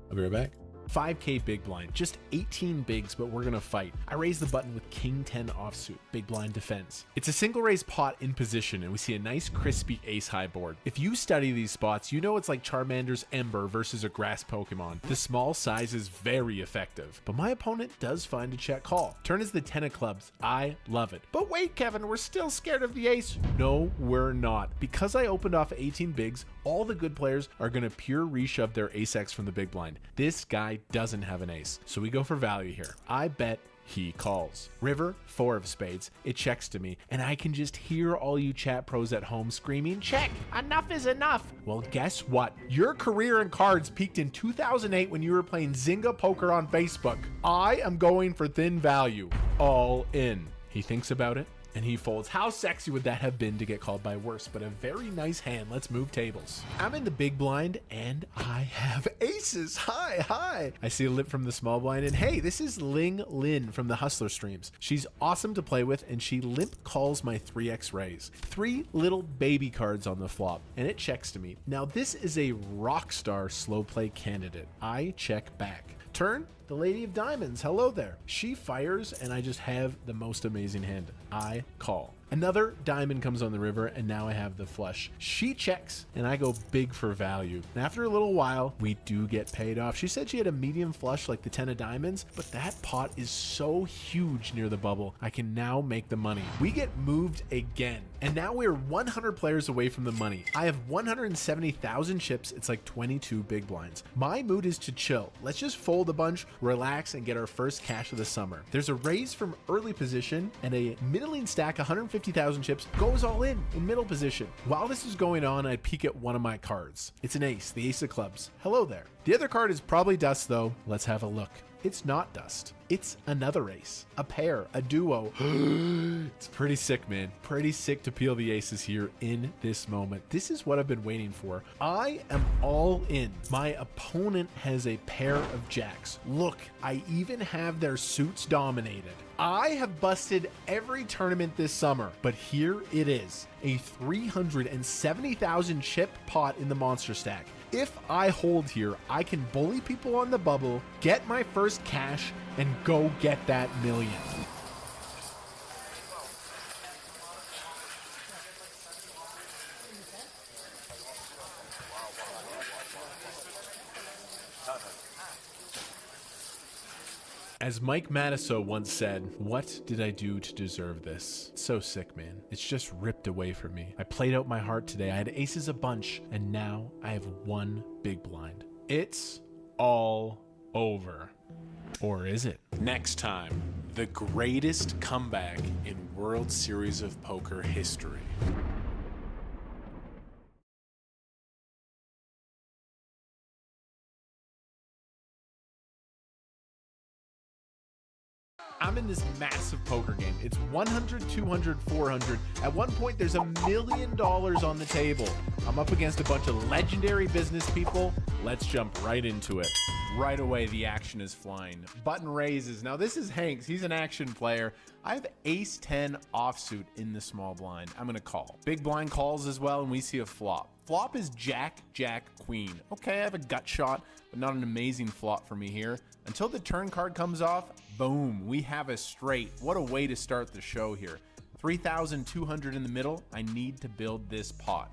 I'll be right back. 5K big blind, just 18 bigs, but we're gonna fight. I raise the button with King 10 offsuit, big blind defense. It's a single raise pot in position, and we see a nice crispy ace high board. If you study these spots, you know it's like Charmander's Ember versus a grass Pokemon. The small size is very effective, but my opponent does find a check call. Turn is the 10 of clubs. I love it. But wait, Kevin, we're still scared of the ace. No, we're not. Because I opened off 18 bigs, all the good players are gonna pure reshove their ace X from the big blind. This guy doesn't have an ace, so we go for value here. I bet he calls. River, 4 of spades. It checks to me, and I can just hear all you chat pros at home screaming, check, enough is enough. Well, guess what? Your career in cards peaked in 2008 when you were playing Zynga Poker on Facebook. I am going for thin value, all in. He thinks about it, and he folds. How sexy would that have been to get called by worse, but a very nice hand. Let's move tables. I'm in the big blind and I have aces. Hi. I see a lip from the small blind, and hey, this is Ling Lin from the Hustler streams. She's awesome to play with, and she limp calls my 3x raise. 3 little baby cards on the flop, and it checks to me. Now this is a rock star slow play candidate. I check back. Turn, the Lady of Diamonds. Hello there. She fires, and I just have the most amazing hand. I call. Another diamond comes on the river, and now I have the flush. She checks, and I go big for value. And after a little while, we do get paid off. She said she had a medium flush like the 10 of diamonds, but that pot is so huge near the bubble, I can now make the money. We get moved again, and now we're 100 players away from the money. I have 170,000 chips. It's like 22 big blinds. My mood is to chill. Let's just fold a bunch, relax, and get our first cash of the summer. There's a raise from early position, and a middling stack 150,000 chips goes all in middle position. While this is going on, I peek at one of my cards. It's an ace, the ace of clubs. Hello there. The other card is probably dust though. Let's have a look. It's not dust. It's another ace, a pair, a duo. It's pretty sick, man. Pretty sick to peel the aces here in this moment. This is what I've been waiting for. I am all in. My opponent has a pair of jacks. Look, I even have their suits dominated. I have busted every tournament this summer, but here it is, a 370,000 chip pot in the monster stack. If I hold here, I can bully people on the bubble, get my first cash, and go get that million. As Mike Matiso once said, what did I do to deserve this? So sick, man. It's just ripped away from me. I played out my heart today. I had aces a bunch, and now I have one big blind. It's all over. Or is it? Next time, the greatest comeback in World Series of Poker history. I'm in this massive poker game. It's 100, 200, 400. At one point, there's $1 million on the table. I'm up against a bunch of legendary business people. Let's jump right into it. Right away, the action is flying. Button raises. Now, this is Hanks. He's an action player. I have ace 10 offsuit in the small blind. I'm going to call. Big blind calls as well, and we see a flop. Flop is jack, jack, queen. Okay, I have a gut shot, but not an amazing flop for me here. Until the turn card comes off, boom, we have a straight. What a way to start the show here. 3,200 in the middle. I need to build this pot.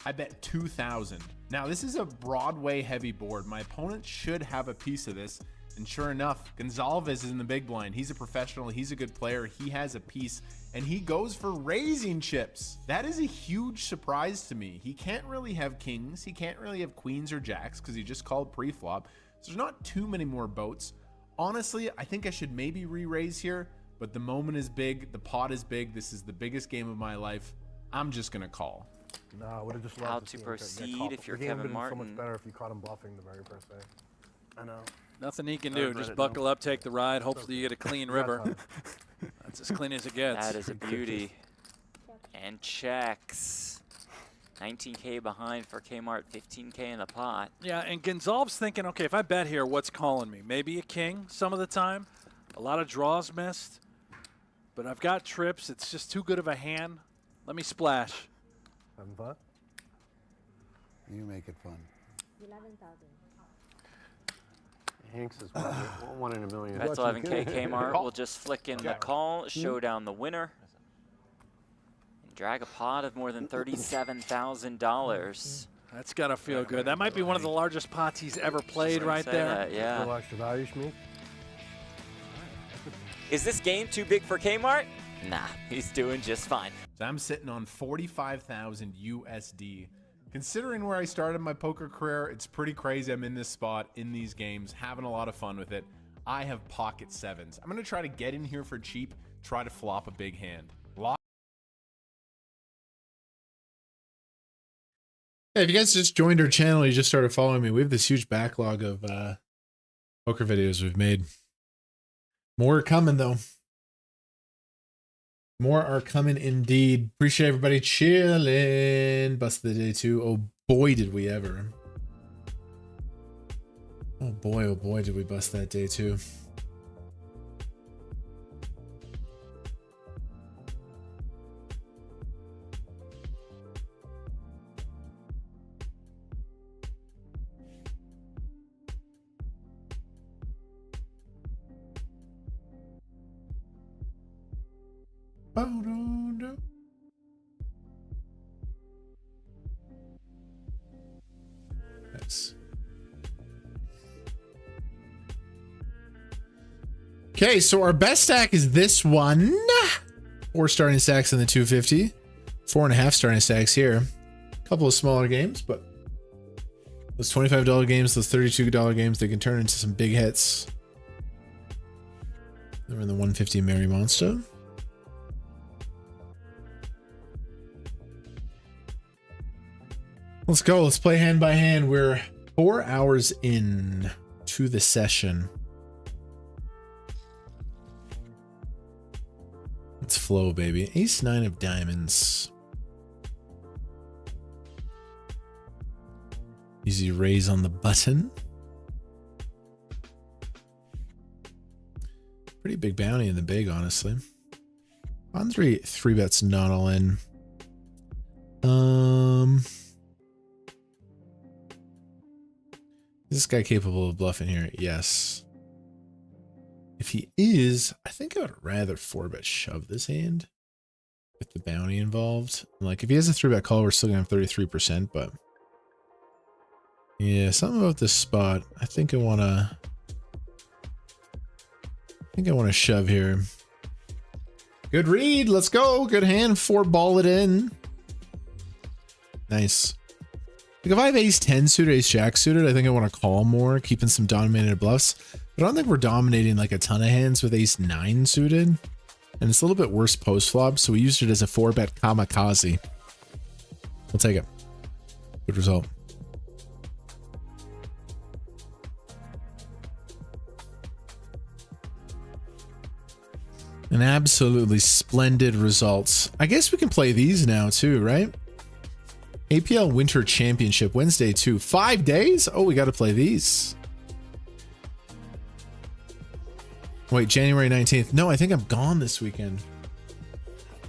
I bet 2,000. Now, this is a Broadway heavy board. My opponent should have a piece of this. And sure enough, Gonzalez is in the big blind. He's a professional. He's a good player. He has a piece, and he goes for raising chips. That is a huge surprise to me. He can't really have kings. He can't really have queens or jacks because he just called pre-flop. So there's not too many more boats. Honestly, I think I should maybe re-raise here, but the moment is big. The pot is big. This is the biggest game of my life. I'm just going to call. Nah, I would have just How loved to see him proceed caught. if you're The game Kevin would've been so Martin. much better if you caught him bluffing the very first day. I know. Nothing he can I do. regret Just it buckle now. up, take the ride. Hopefully you get a clean river. That's as clean as it gets. That is a beauty. And checks. 19K behind for Kmart, 15K in the pot. Yeah, and Gonzalez thinking, okay, if I bet here, what's calling me? Maybe a king some of the time. A lot of draws missed. But I've got trips. It's just too good of a hand. Let me splash. Having fun? You make it fun. 11,000. Hanks is one in a million. That's 11K. Kmart will just flick in the call, show down the winner, and drag a pot of more than $37,000. That's got to feel good. That might be one of the largest pots he's ever played right there. That, yeah. Little extra value, Schmeek. Is this game too big for Kmart? Nah, he's doing just fine. So I'm sitting on 45,000 USD. Considering where I started my poker career, it's pretty crazy. I'm in this spot, in these games, having a lot of fun with it. I have pocket sevens. I'm going to try to get in here for cheap, try to flop a big hand. Hey, if you guys just joined our channel, you just started following me, we have this huge backlog of poker videos we've made. More are coming, though. More are coming indeed. Appreciate everybody chilling. Busted the day too. Oh boy, did we ever. Oh boy, did we bust that day too. Nice. Okay, so our best stack is this one. 4 starting stacks in the 250. 4.5 starting stacks here. A couple of smaller games, but those $25 games, those $32 games, they can turn into some big hits. They're in the 150 Merry Monster. Let's go. Let's play hand by hand. We're 4 hours in to the session. Let's flow, baby. Ace 9 of diamonds. Easy raise on the button. Pretty big bounty in the big, honestly. On 3 bets, not all in. Is this guy capable of bluffing here? Yes. If he is, I think I would rather 4-bet shove this hand with the bounty involved. Like, if he has a 3-bet call, we're still gonna have 33%, but yeah, something about this spot. I think I wanna shove here. Good read. Let's go. Good hand. 4-ball it in. Nice. Like, if I have ace 10 suited, ace jack suited, I think I want to call more, keeping some dominated bluffs. But I don't think we're dominating like a ton of hands with ace 9 suited. And it's a little bit worse post flop, so we used it as a 4-bet kamikaze. We'll take it. Good result. An absolutely splendid results. I guess we can play these now too, right? APL Winter Championship, Wednesday too. 5 days? Oh, we got to play these. Wait, January 19th. No, I think I'm gone this weekend.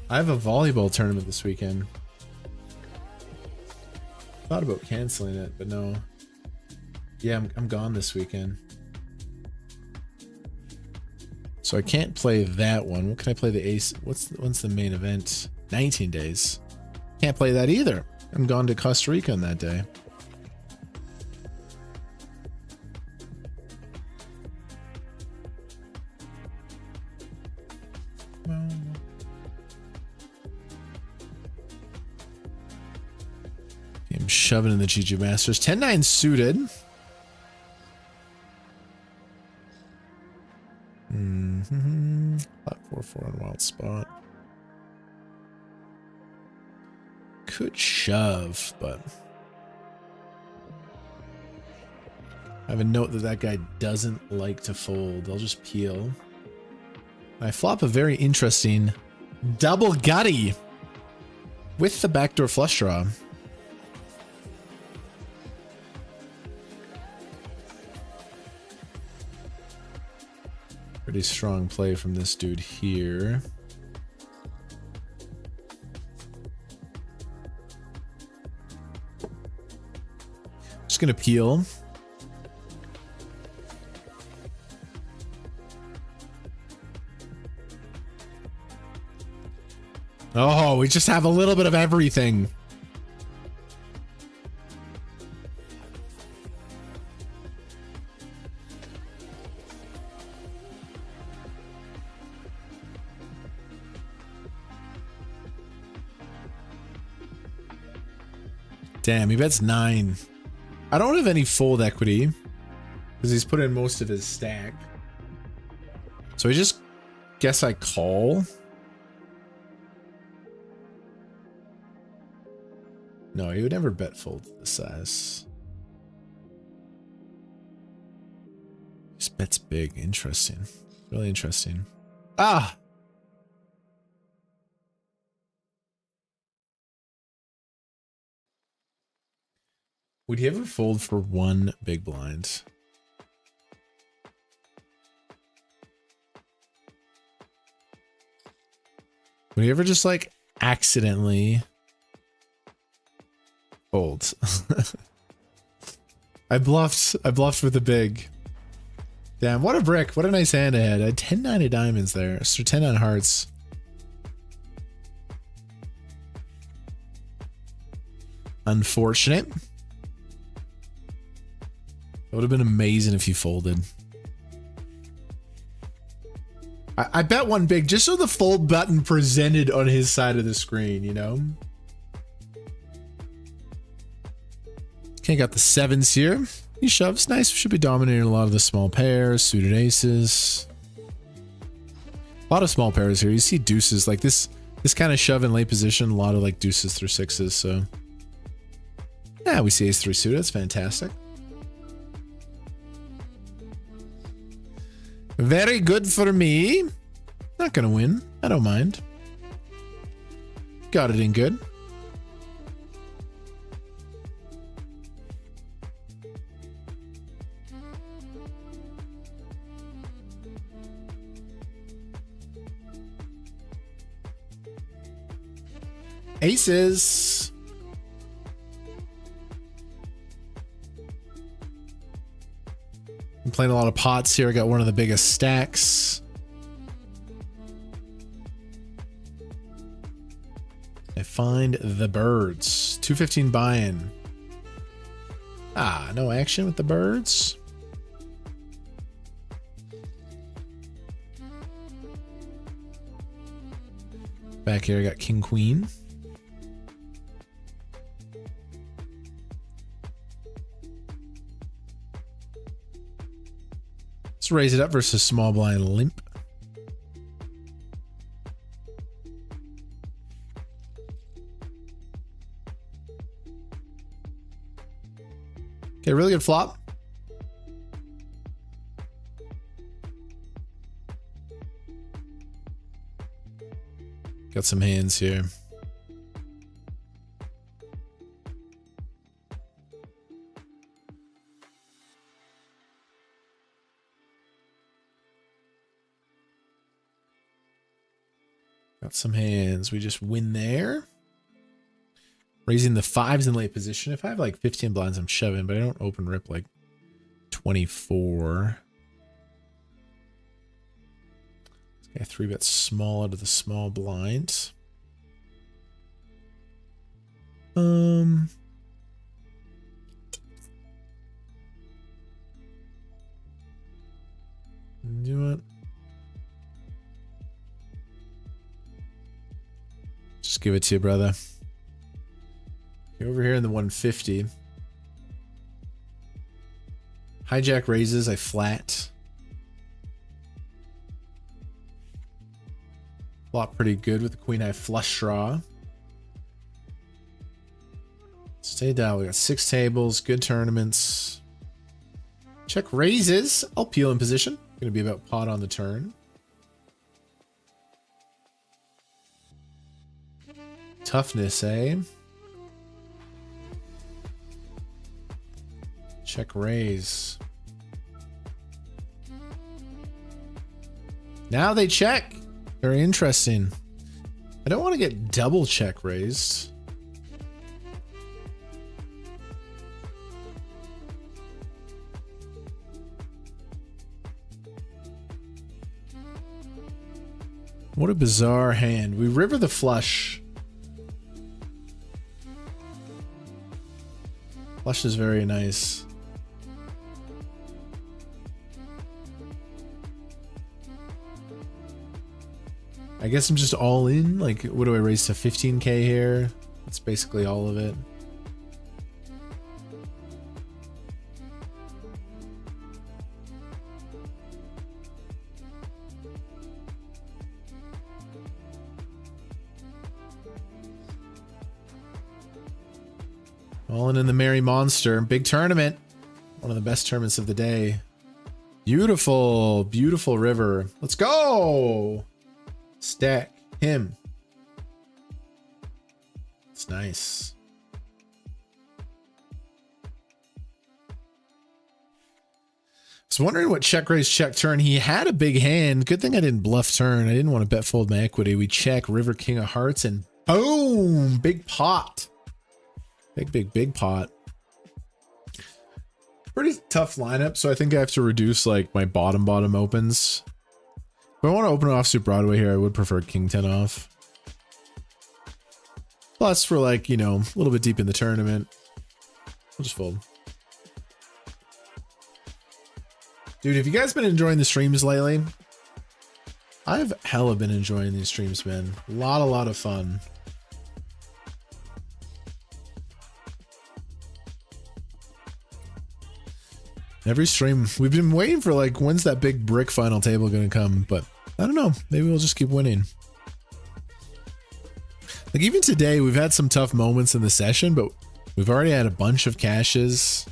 I have a volleyball tournament this weekend. Thought about canceling it, but no. Yeah, I'm gone this weekend. So I can't play that one. What can I play the ace? What's the main event? 19 days. Can't play that either. I'm gone to Costa Rica on that day. I'm shoving in the GG Masters. 10-9 suited. Flat 4-4 on wild spot. Could shove, but I have a note that that guy doesn't like to fold. I'll just peel. I flop a very interesting double gutty with the backdoor flush draw. Pretty strong play from this dude here. Just gonna peel. Oh, we just have a little bit of everything. Damn, he bets 9. I don't have any fold equity because he's put in most of his stack. So I just guess I call. No, he would never bet fold this size. Just bets big. Interesting. Really interesting. Ah! Would he ever fold for one big blind? Would he ever just like accidentally fold? I bluffed with the big. Damn, what a brick. What a nice hand I had. I had 10-9 of diamonds there. So 10-9 hearts. Unfortunate. would have been amazing if you folded. I bet one big just so the fold button presented on his side of the screen, you know? Okay, got the sevens here. He shoves. Nice. Should be dominating a lot of the small pairs, suited aces. A lot of small pairs here. You see deuces like this kind of shove in late position. A lot of like deuces through sixes. So yeah, we see ace three suited. That's fantastic. Very good for me. Not gonna win. I don't mind. Got it in good. Aces. I'm playing a lot of pots here. I got one of the biggest stacks. I find the birds. 215 buy-in. Ah, no action with the birds. Back here, I got king, queen. Let's raise it up versus small blind limp. Okay, really good flop. Got some hands here. Got some hands. We just win there. Raising the fives in late position. If I have like 15 blinds, I'm shoving, but I don't open rip like 24. Okay, 3-bet small out of the small blind. Do it. Just give it to you, brother. Over here in the 150. Hijack raises, I flat. Flop pretty good with the queen high flush draw. Stay down. We got 6 tables, good tournaments. Check raises. I'll peel in position. Gonna be about pot on the turn. Toughness, eh? Check raise. Now they check. Very interesting. I don't want to get double check raised. What a bizarre hand. We river the flush. Flush is very nice. I guess I'm just all in. Like, what do I raise to 15K here? That's basically all of it. All in the Merry Monster. Big tournament. One of the best tournaments of the day. Beautiful, beautiful river. Let's go. Stack him. It's nice. I was wondering what check raise check turn. He had a big hand. Good thing I didn't bluff turn. I didn't want to bet fold my equity. We check river king of hearts and boom, big pot. Big pot. Pretty tough lineup, so I think I have to reduce like my bottom opens. If I want to open offsuit Broadway here, I would prefer king 10 off. Plus, we're like, you know, a little bit deep in the tournament. We'll just fold. Dude, have you guys been enjoying the streams lately? I've hella been enjoying these streams, man. A lot of fun. Every stream, we've been waiting for like, when's that big brick final table gonna come? But I don't know. Maybe we'll just keep winning. Like even today, we've had some tough moments in the session, but we've already had a bunch of caches.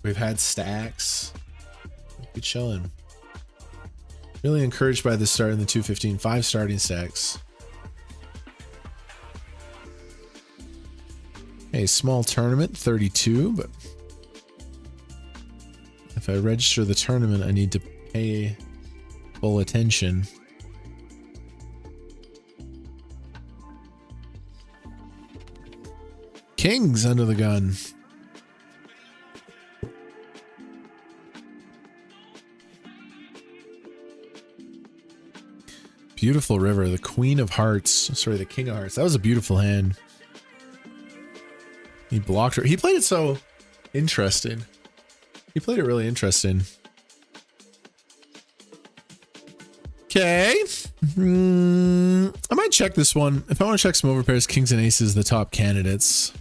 We've had stacks. We're chilling. Really encouraged by the start in the 215. 5 starting stacks. A small tournament, 32, but if I register the tournament, I need to pay full attention. Kings under the gun. Beautiful river, the Queen of Hearts. Sorry, the King of Hearts. That was a beautiful hand. He blocked her. He played it so interesting. He played it really interesting. Okay. I might check this one. If I want to check some overpairs, kings and aces, the top candidates.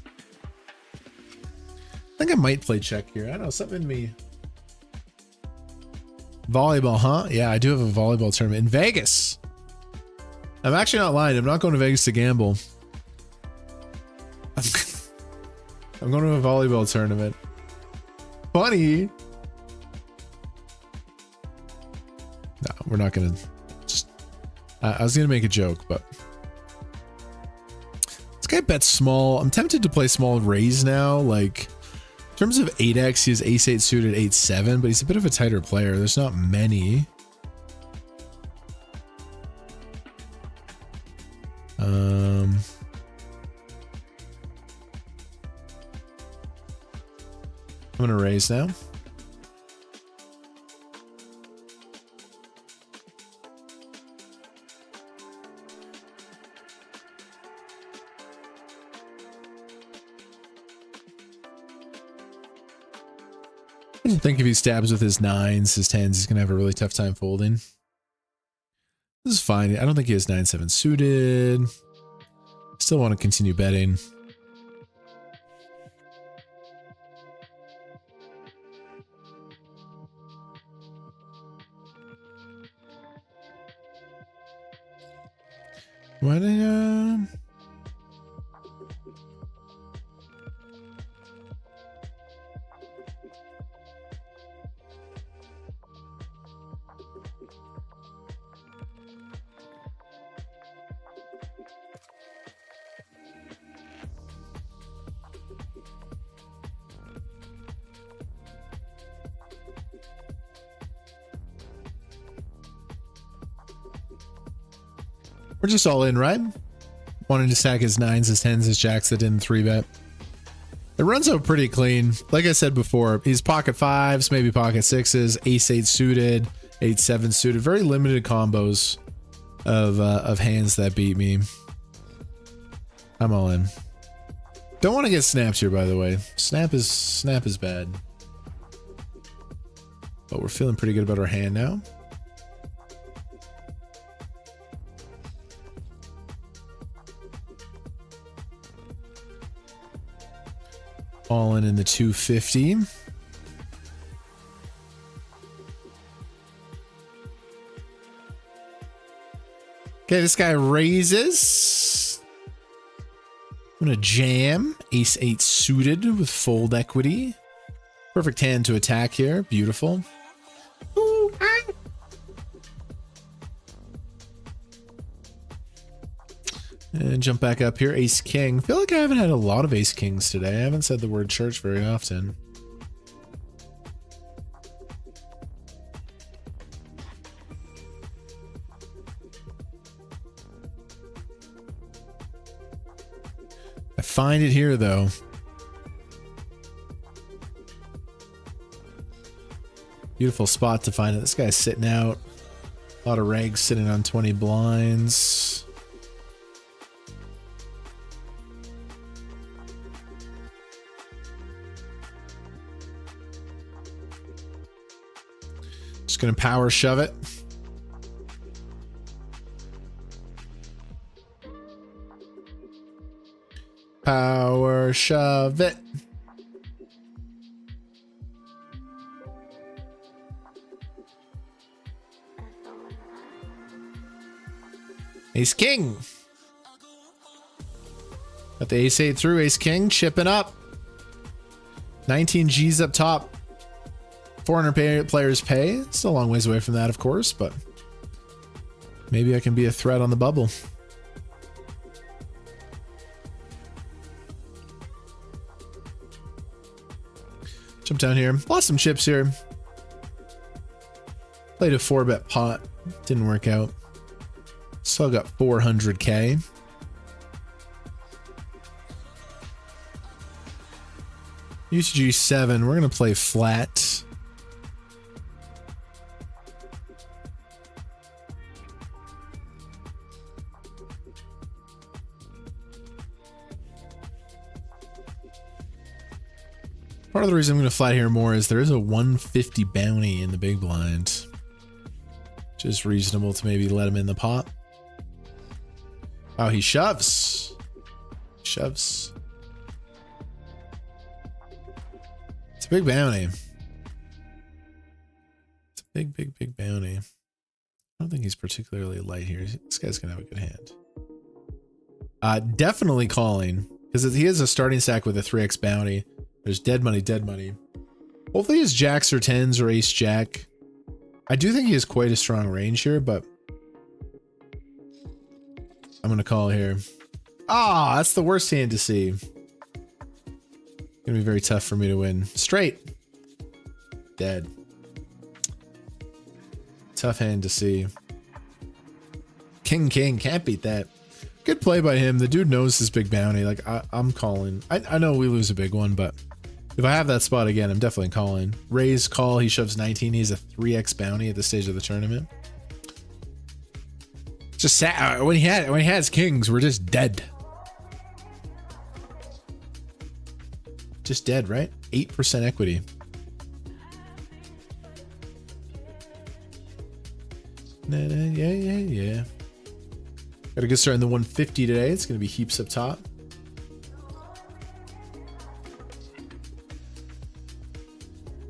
I think I might play check here. I don't know, something in me. Volleyball, huh? Yeah, I do have a volleyball tournament in Vegas. I'm actually not lying. I'm not going to Vegas to gamble. I'm going to a volleyball tournament. Funny. No, we're not going to. Just. I was going to make a joke, but. This guy bets small. I'm tempted to play small raise now. Like, in terms of 8x, he has ace 8 suited, 8-7, but he's a bit of a tighter player. There's not many. I'm gonna raise now. I think if he stabs with his 9s, his 10s, he's gonna have a really tough time folding. This is fine. I don't think he has 9-7 suited. Still want to continue betting. Why did we're just all in, right? Wanting to stack his 9s, his 10s, his jacks that didn't 3-bet. It runs out pretty clean. Like I said before, he's pocket 5s, maybe pocket 6s, ace 8 suited, 8-7 suited. Very limited combos of hands that beat me. I'm all in. Don't want to get snapped here, by the way. Snap is bad. But we're feeling pretty good about our hand now. All in the 250. Okay, this guy raises. I'm gonna jam. Ace 8 suited with fold equity. Perfect hand to attack here. Beautiful. Ooh, ah. And jump back up here. Ace King. Feel like I haven't had a lot of Ace Kings today. I haven't said the word church very often. I find it here though. Beautiful spot to find it. This guy's sitting out. A lot of regs sitting on 20 blinds. Just gonna power shove it. Power shove it. Ace King. Got the ace 8 through. Ace King chipping up. 19 G's up top. 400 players pay. Still a long ways away from that, of course, but maybe I can be a threat on the bubble. Jump down here. Lost some chips here. Played a 4-bet pot. Didn't work out. Still got 400k. UTG 7. We're going to play flat. Part of the reason I'm going to flat here more is there is a 150 bounty in the big blind. Which is reasonable to maybe let him in the pot. Oh, he shoves. Shoves. It's a big bounty. It's a big, big, big bounty. I don't think he's particularly light here. This guy's going to have a good hand. Definitely calling. Because he has a starting stack with a 3x bounty. There's dead money, dead money. Hopefully his jacks or 10s or ace jack. I do think he has quite a strong range here, but I'm going to call here. Ah, that's the worst hand to see. Gonna be very tough for me to win. Straight. Dead. Tough hand to see. King, can't beat that. Good play by him. The dude knows his big bounty. Like, I'm calling. I know we lose a big one, but if I have that spot again, I'm definitely calling. Raise, call, he shoves 19. He has a 3x bounty at this stage of the tournament. Just sad. When he has kings, we're just dead. Just dead, right? 8% equity. Yeah. Got a good start in the 150 today. It's going to be heaps up top.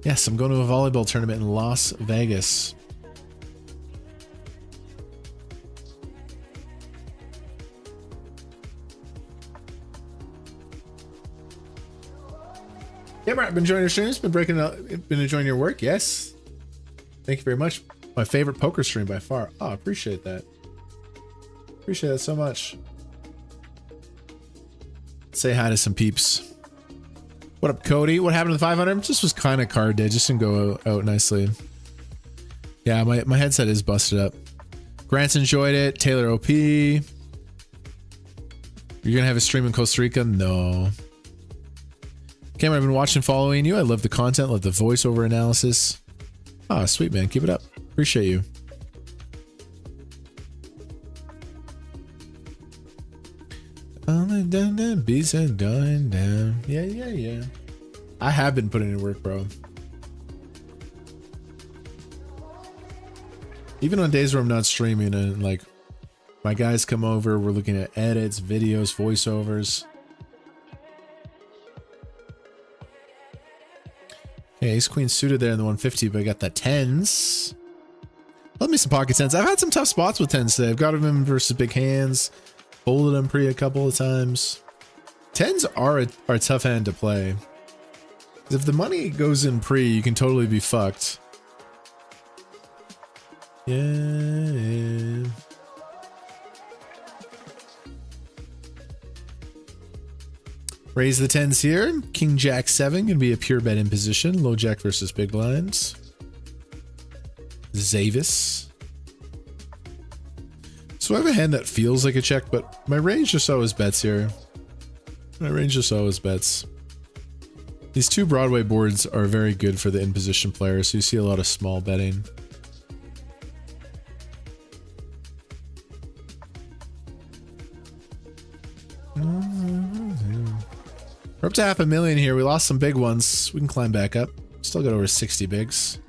Yes, I'm going to a volleyball tournament in Las Vegas. Kmart, I've been enjoying your streams, been enjoying your work. Yes. Thank you very much. My favorite poker stream by far. Oh, I appreciate that. Appreciate that so much. Say hi to some peeps. What up, Cody? What happened to the 500? Just was kind of card dead. Just didn't go out nicely. Yeah, my headset is busted up. Grant's enjoyed it. Taylor OP. You're gonna have a stream in Costa Rica? No. Cameron, I've been watching, following you. I love the content, love the voiceover analysis. Ah, sweet, man. Keep it up. Appreciate you. All the down beats are going down. Yeah. I have been putting in work, bro. Even on days where I'm not streaming and like my guys come over, we're looking at edits, videos, voiceovers. Okay, ace queen suited there in the 150, but I got the 10s. Love me some pocket 10s. I've had some tough spots with 10s today. I've got them in versus big hands. Folded them pre a couple of times. 10s are a tough hand to play. Because if the money goes in pre, you can totally be fucked. Yeah. Raise the 10s here. King Jack 7 gonna be a pure bet in position. Low Jack versus big blinds. Zavis. So I have a hand that feels like a check, but my range just always bets here. These two Broadway boards are very good for the in-position players, so you see a lot of small betting. We're up to 500,000 here. We lost some big ones. We can climb back up. Still got over 60 bigs.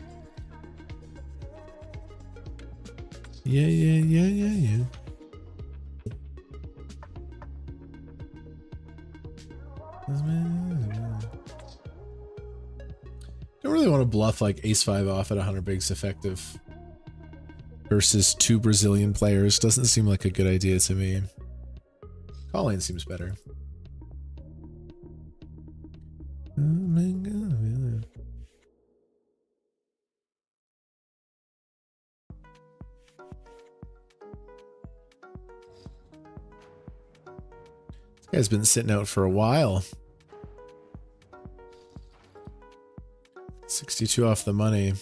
Yeah, yeah, yeah, yeah, yeah. Don't really want to bluff like ace-5 off at 100 bigs effective versus 2 Brazilian players. Doesn't seem like a good idea to me. Calling seems better. Oh my God. This guy's been sitting out for a while. 62 off the money.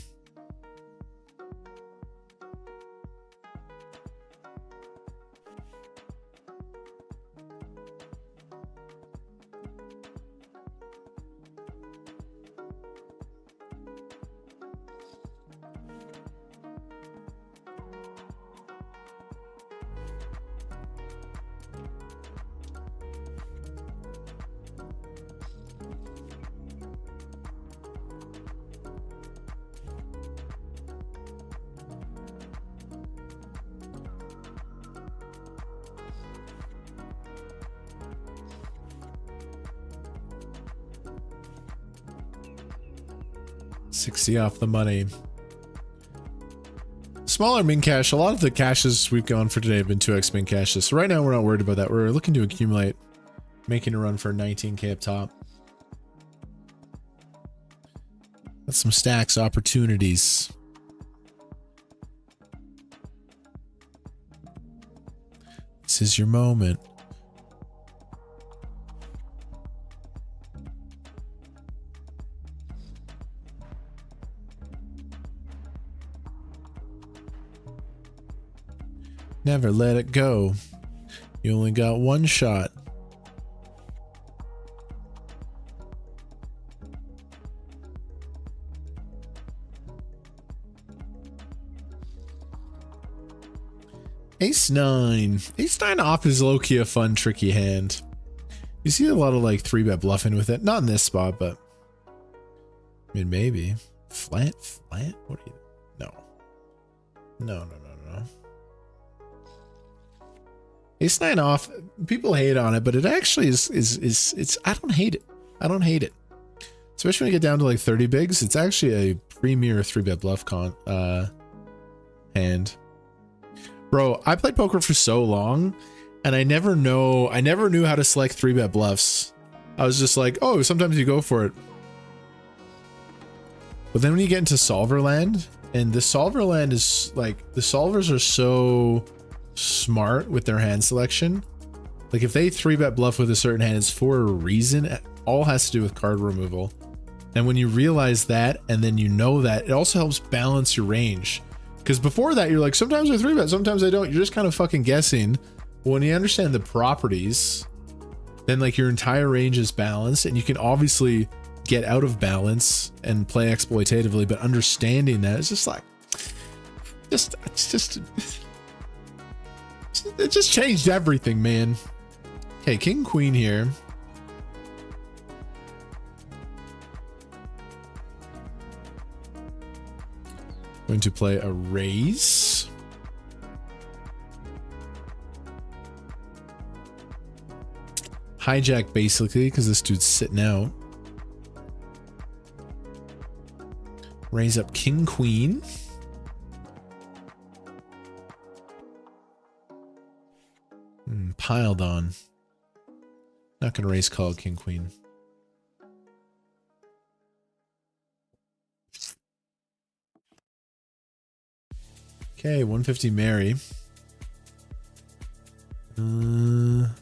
$60 off the money. Smaller min cash. A lot of the cashes we've gone for today have been 2x min cashes. So right now we're not worried about that. We're looking to accumulate, making a run for 19k up top. That's some stacks opportunities. This is your moment. Never let it go. You only got one shot. Ace 9. Ace 9 off is low-key a fun, tricky hand. You see a lot of like 3-bet bluffing with it. Not in this spot, but I mean, maybe. Flat? What are you? No. No. Ace 9 off, people hate on it, but it actually is I don't hate it. I don't hate it. Especially when you get down to like 30 bigs, it's actually a premier 3-bet bluff hand. Bro, I played poker for so long and I never knew how to select 3-bet bluffs. I was just like, oh, sometimes you go for it. But then when you get into solver land, and the solver land is like, the solvers are so smart with their hand selection. Like if they 3-bet bluff with a certain hand, it's for a reason. It all has to do with card removal. And when you realize that, and then you know that, it also helps balance your range. Because before that, you're like, sometimes I 3-bet, sometimes I don't. You're just kind of fucking guessing. But when you understand the properties, then like your entire range is balanced, and you can obviously get out of balance and play exploitatively. But understanding that is just like, it just changed everything, man. Okay, king queen here. Going to play a raise. Hijack basically, because this dude's sitting out. Raise up king queen. Piled on. Not gonna raise call king queen. Okay, 150 Mary. I'm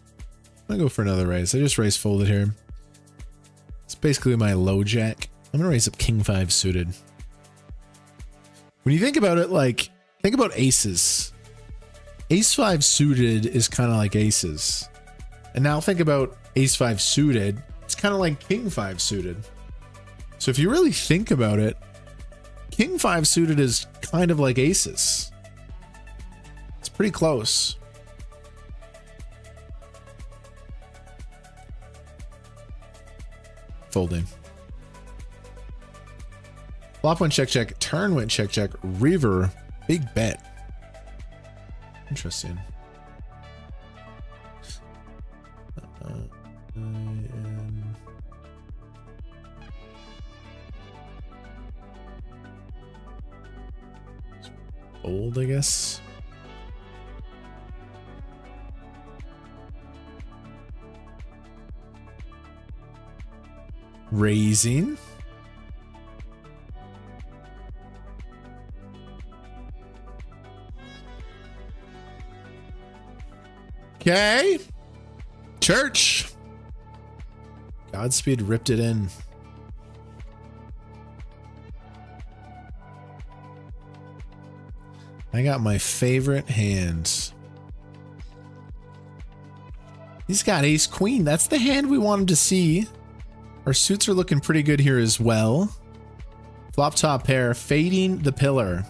gonna go for another raise. I just raise folded here. It's basically my low jack. I'm gonna raise up king 5 suited. When you think about it, like, think about aces. Ace 5 suited is kind of like aces. And now think about ace 5 suited. It's kind of like king 5 suited. So if you really think about it, king 5 suited is kind of like aces. It's pretty close. Folding. Flop went check, check. Turn went check, check. River, big bet. Interesting. Old, I guess. Raising. Okay. Church. Godspeed ripped it in. I got my favorite hands. He's got ace queen. That's the hand we wanted to see. Our suits are looking pretty good here as well. Flop top pair, fading the pillar.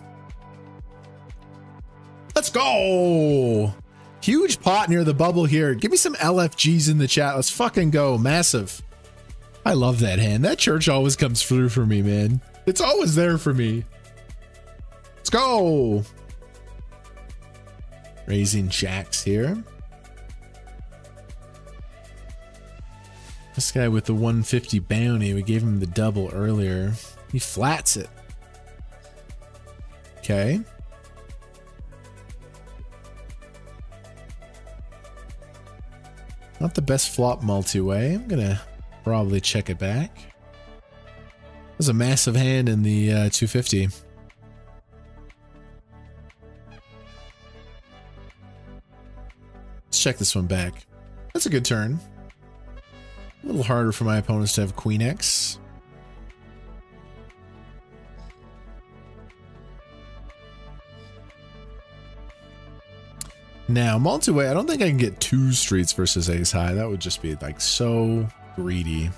Let's go. Huge pot near the bubble here. Give me some LFGs in the chat. Let's fucking go. Massive. I love that hand. That church always comes through for me, man. It's always there for me. Let's go. Raising jacks here. This guy with the 150 bounty, we gave him the double earlier. He flats it. Okay. Not the best flop multi-way. I'm gonna probably check it back. There's a massive hand in the 250. Let's check this one back. That's a good turn. A little harder for my opponents to have Queen X. Now, multi-way, I don't think I can get 2 streets versus ace high. That would just be like so greedy.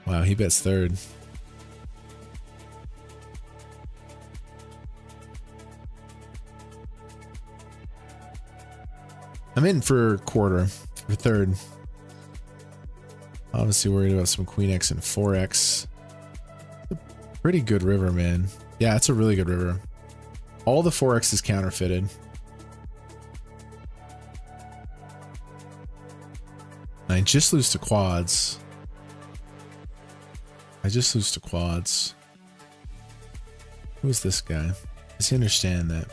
Wow, he bets third. I'm in for quarter, for third. Obviously worried about some Queen X and 4X. Pretty good river, man. Yeah, it's a really good river. All the 4X is counterfeited. I just lose to quads. Who's this guy? Does he understand that?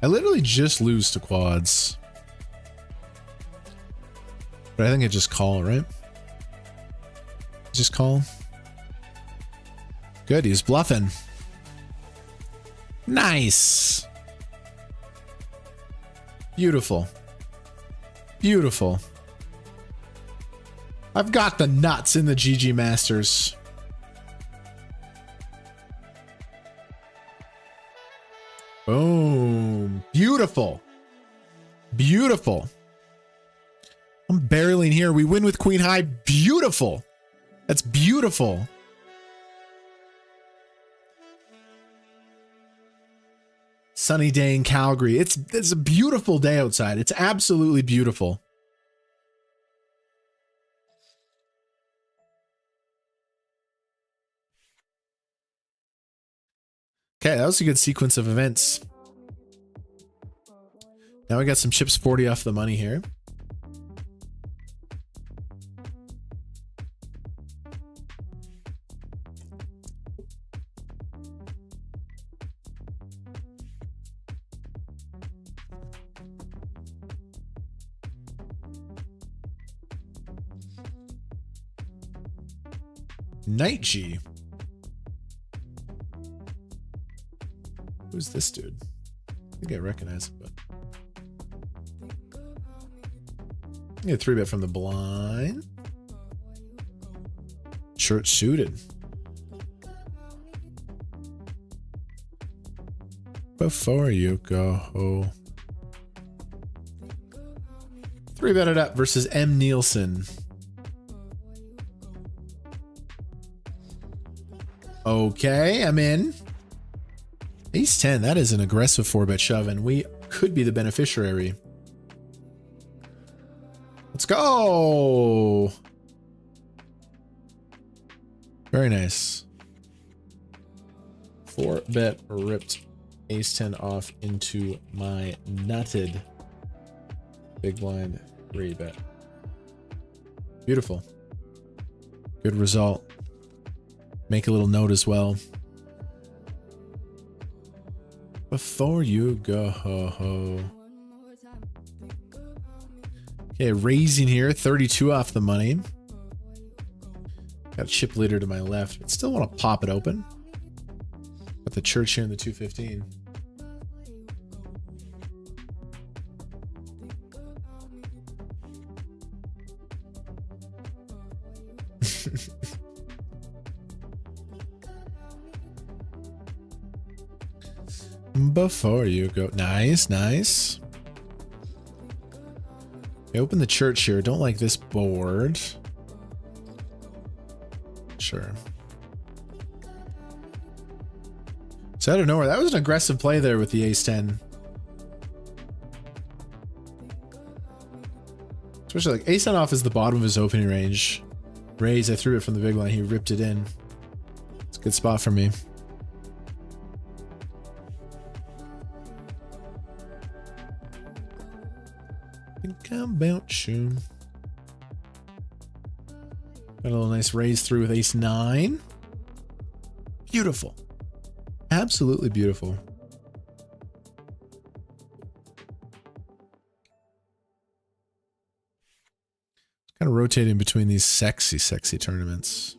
I literally just lose to quads. But I think I just call, right? Just call. Good, he's bluffing. Nice. Beautiful. Beautiful. I've got the nuts in the GG Masters. Boom. Beautiful. Beautiful. I'm barreling here. We win with Queen High. Beautiful. That's beautiful. Sunny day in Calgary. It's a beautiful day outside. It's absolutely beautiful. Okay, that was a good sequence of events. Now we got some chips 40 off the money here. Knight G. Who's this dude? I think I recognize him, but get 3-bet from the blind. Shirt suited. Before you go. 3-bet it up versus M. Nielsen. Okay, I'm in. Ace 10, that is an aggressive 4-bet shove, and we could be the beneficiary. Let's go. Very nice. 4-bet ripped Ace 10 off into my nutted big blind 3-bet. Beautiful. Good result. Make a little note as well. Before you go. Okay, raising here, 32 off the money. Got a chip leader to my left, but still want to pop it open. Got the church here in the 215. Before you go. Nice, nice. I open the church here. Don't like this board. Sure. So out of nowhere, that was an aggressive play there with the ace 10. Especially like ace 10 off is the bottom of his opening range. Raise, I threw it from the big line. He ripped it in. It's a good spot for me. Think about you. Got a little nice raise through with ace 9. Beautiful. Absolutely beautiful. Kind of rotating between these sexy, sexy tournaments.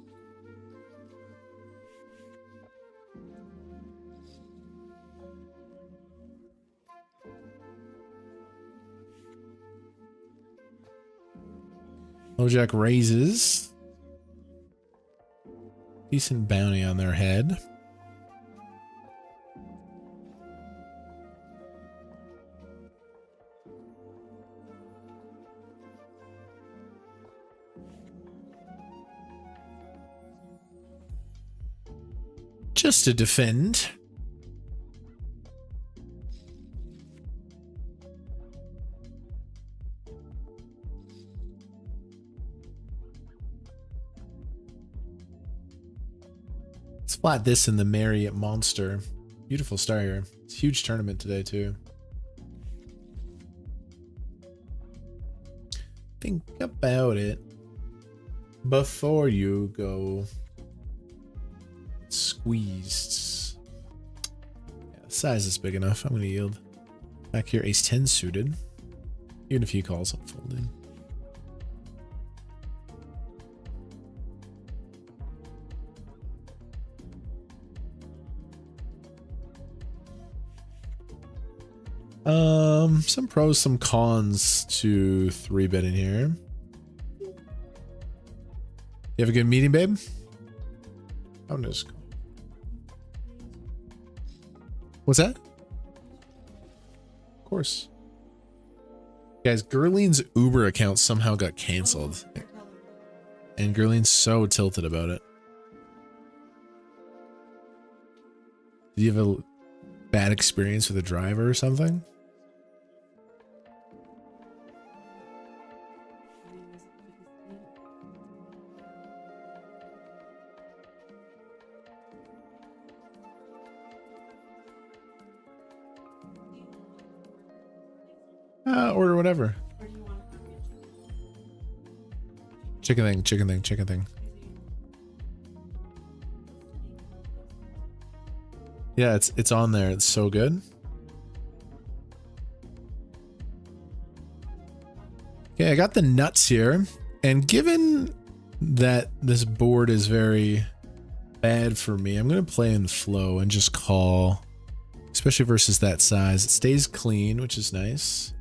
Low jack raises. Decent bounty on their head. Just to defend. Let's flat this in the Marriott Monster. Beautiful star here. It's a huge tournament today too. Think about it before you go. Squeezed. Yeah, the size is big enough. I'm going to yield. Back here, ace 10 suited. Even if he calls, I'm folding. Some pros, some cons to 3-betting here. You have a good meeting, babe? Oh, no. What's that? Of course. Guys, Gerline's Uber account somehow got canceled. And Gerline's so tilted about it. Did you have a bad experience with a driver or something? Order whatever. Chicken thing, chicken thing, chicken thing. Yeah, it's on there. It's so good. Okay, I got the nuts here. And given that this board is very bad for me, I'm going to play in flow and just call. Especially versus that size. It stays clean, which is nice.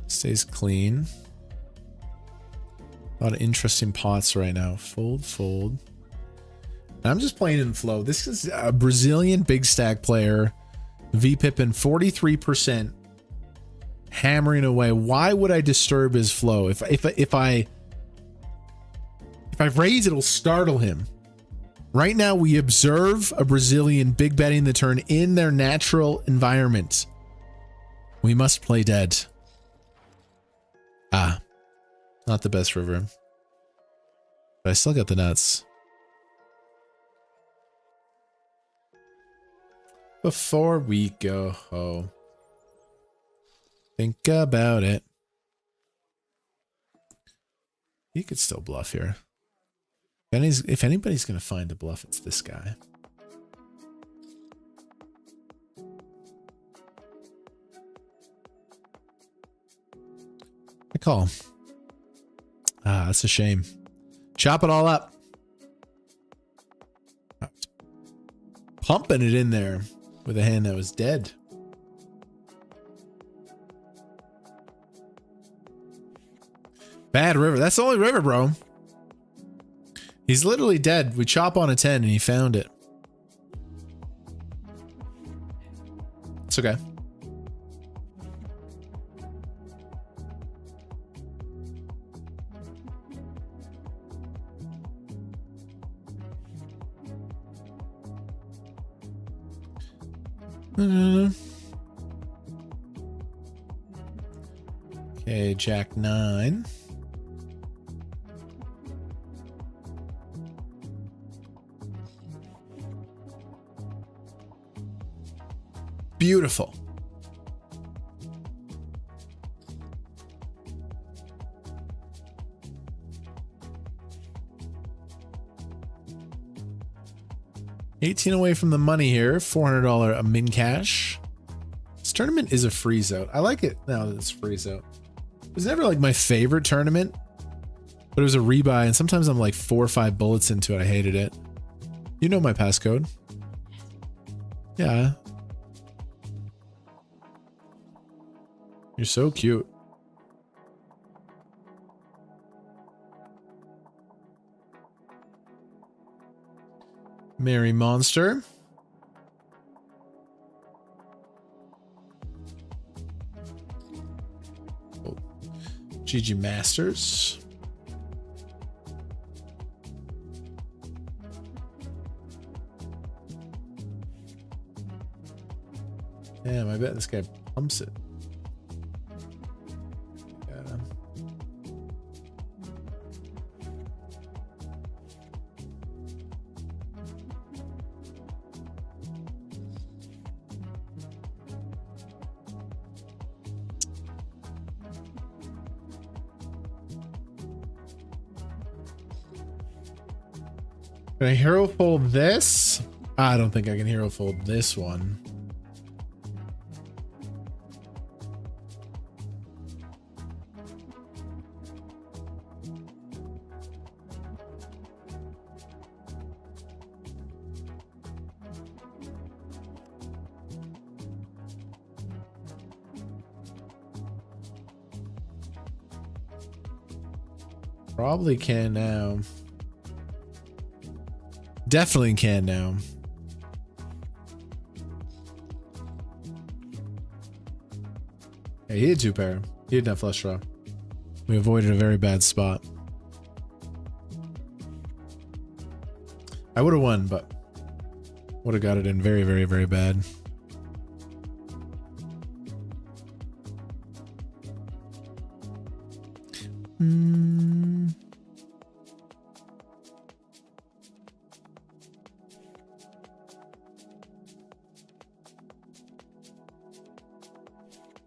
Stays clean. A lot of interesting pots right now. Fold, fold. I'm just playing in flow. This is a Brazilian big stack player. V-Pippin 43%. Hammering away. Why would I disturb his flow? If I raise, it'll startle him. Right now, we observe a Brazilian big betting the turn in their natural environment. We must play dead. Ah, Not the best river. But I still got the nuts. Before we go home, think about it. He could still bluff here. If anybody's going to find a bluff, it's this guy. I call. Ah, that's a shame. Chop it all up. Pumping it in there with a hand that was dead. Bad river. That's the only river, bro. He's literally dead. We chop on a 10 and he found it. It's okay. Okay, Jack 9. Beautiful. $18 away from the money here. $400 a min cash. This tournament is a freeze out. I like it now that it's freeze out. It was never like my favorite tournament, but it was a rebuy, and sometimes I'm like 4 or 5 bullets into it. I hated it. You know my passcode. Yeah. You're so cute. Merry Monster. Oh. GG Masters. Damn, I bet this guy pumps it. Can I hero fold this? I don't think I can hero fold this one. Probably can now. Definitely can now. Hey, he had 2 pair. He didn't have flush draw. We avoided a very bad spot. I would have won, but would have got it in very, very, very bad.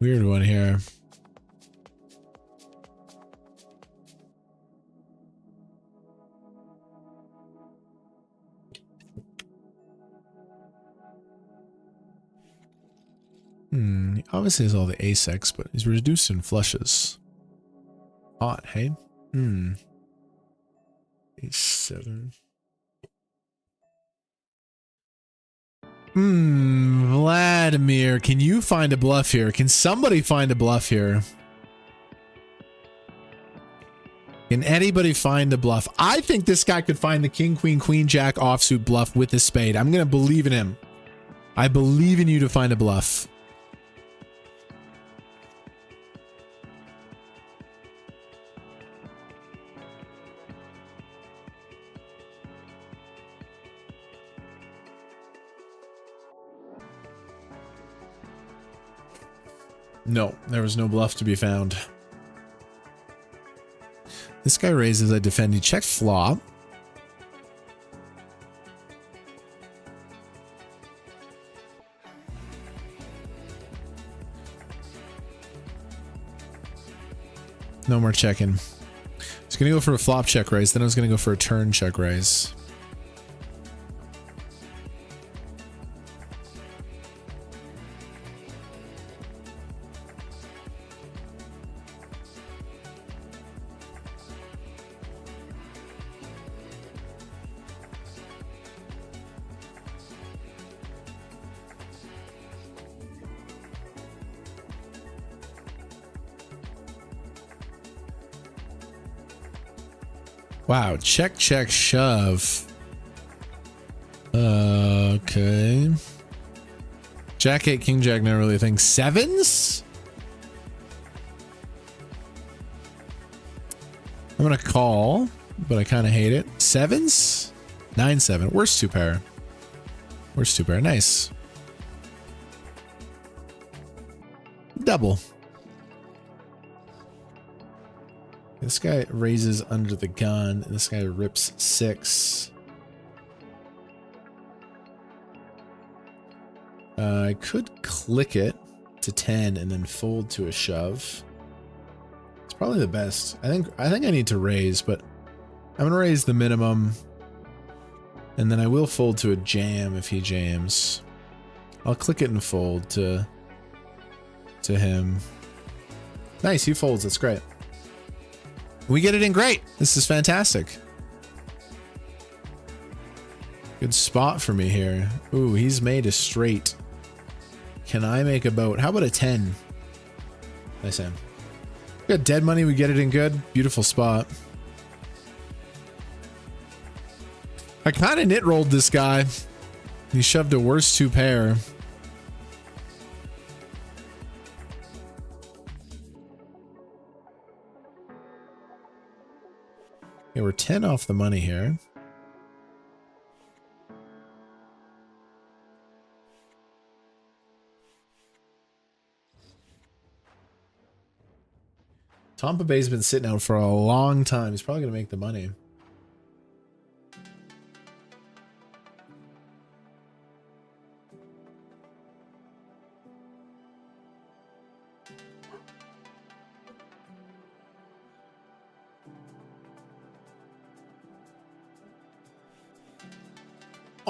Weird one here. He obviously has all the ace-X, but he's reduced in flushes. Odd, hey? Ace-7. Vladimir, can you find a bluff here? Can somebody find a bluff here? Can anybody find a bluff? I think this guy could find the king, queen, queen, jack offsuit bluff with the spade. I'm going to believe in him. I believe in you to find a bluff. No, there was no bluff to be found. This guy raises, I defend. He checks flop. No more checking. He's gonna go for a flop check raise, then I was gonna go for a turn check raise. Wow, check, check, shove. Okay. Jack 8, King Jack, not really a thing. Sevens? I'm gonna call, but I kind of hate it. Sevens? 9-7. Worst two pair. Worst two pair. Nice. Double. This guy raises under the gun, and this guy rips 6. I could click it to 10 and then fold to a shove. It's probably the best. I think I need to raise, but I'm gonna raise the minimum, and then I will fold to a jam if he jams. I'll click it and fold to him. Nice, he folds. That's great. We get it in great. This is fantastic. Good spot for me here. Ooh, he's made a straight. Can I make a boat? How about a 10? Nice hand. We got dead money. We get it in good. Beautiful spot. I kind of nit rolled this guy. He shoved a worse two pair. Okay, we're 10 off the money here. Tampa Bay's been sitting out for a long time. He's probably going to make the money.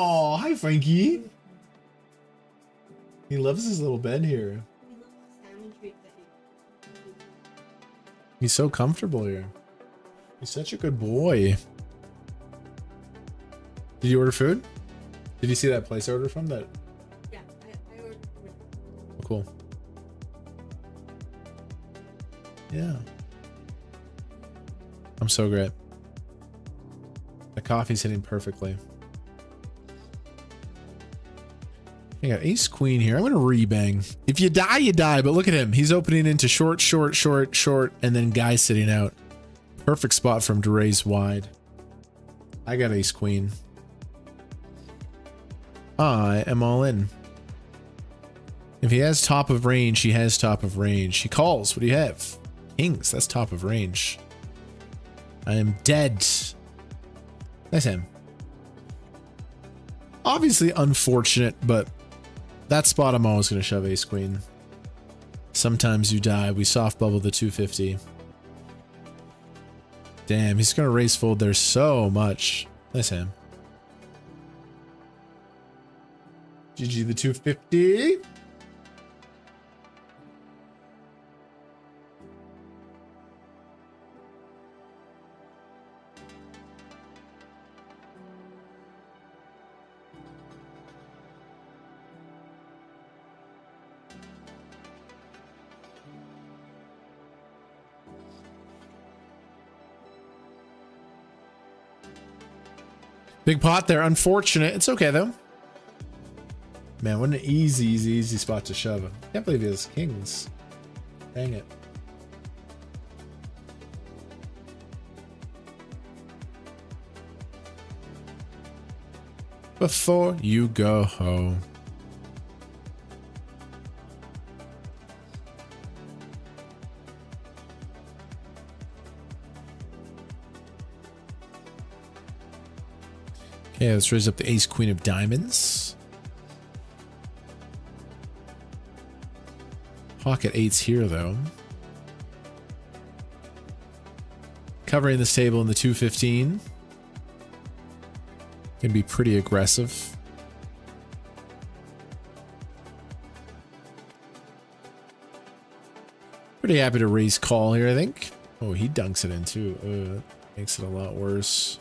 Oh, hi, Frankie. He loves his little bed here. He's so comfortable here. He's such a good boy. Did you order food? Did you see that place I ordered from? That? Yeah, I ordered food. Oh, cool. Yeah. I'm so great. The coffee's hitting perfectly. I got ace queen here. I'm going to rebang. If you die, you die. But look at him. He's opening into short, short, short, short, and then guy sitting out. Perfect spot for him to raise wide. I got ace queen. I am all in. If he has top of range, he has top of range. He calls. What do you have? Kings. That's top of range. I am dead. Nice hand. Obviously unfortunate, but that spot I'm always going to shove ace queen. Sometimes you die. We soft bubble the 250. Damn, he's going to raise fold there so much. Nice hand. GG the 250. Big pot there. Unfortunate. It's okay, though. Man, what an easy spot to shove. I can't believe he has kings. Dang it. Before you go home. Yeah, let's raise up the ace queen of diamonds. Pocket eights here, though. Covering this table in the 215. Can be pretty aggressive. Pretty happy to raise call here, I think. Oh, he dunks it in too. That makes it a lot worse.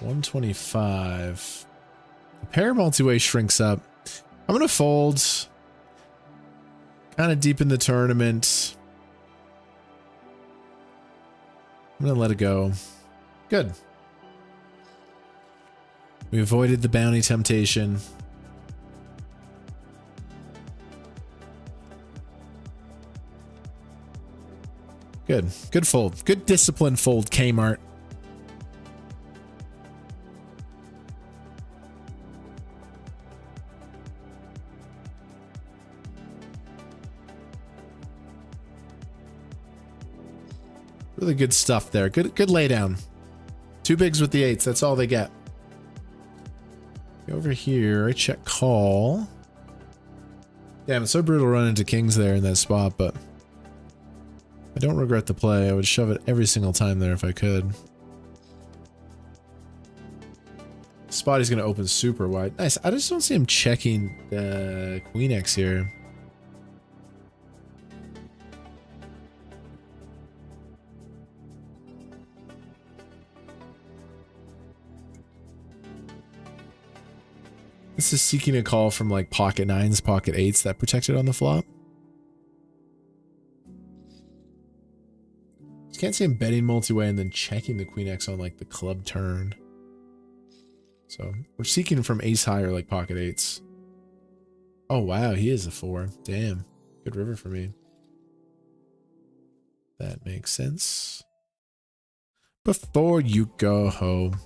125. The pair multi-way shrinks up. I'm gonna fold. Kind of deep in the tournament. I'm gonna let it go. Good. We avoided the bounty temptation. Good. Good fold. Good disciplined fold, Kmart. Really good stuff there. Good lay down. Two bigs with the eights. That's all they get. Over here, I check call. Damn, it's so brutal to run into kings there in that spot, but I don't regret the play. I would shove it every single time there if I could. Spot is going to open super wide. Nice. I just don't see him checking the queen X here. This is seeking a call from like pocket nines, pocket eights that protected on the flop. Just can't see him betting multi-way and then checking the queen X on like the club turn. So we're seeking from ace high or like pocket eights. Oh wow, he is a 4. Damn. Good river for me. That makes sense. Before you go home.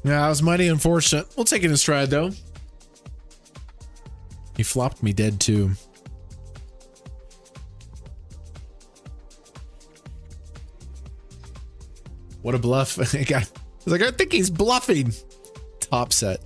Yeah, that was mighty unfortunate. We'll take it in stride, though. He flopped me dead, too. What a bluff. I was like, I think he's bluffing. Top set.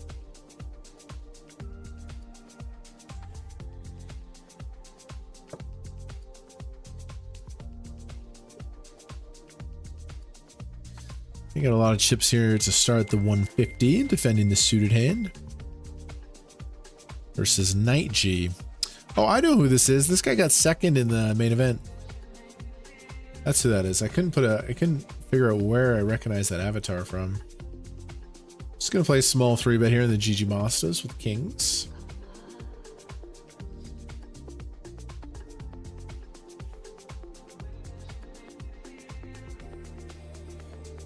You got a lot of chips here to start the 150, defending the suited hand. Versus Knight G. Oh, I know who this is. This guy got second in the main event. That's who that is. I couldn't figure out where I recognize that avatar from. Just gonna play a small 3-bet here in the GG Mostas with kings.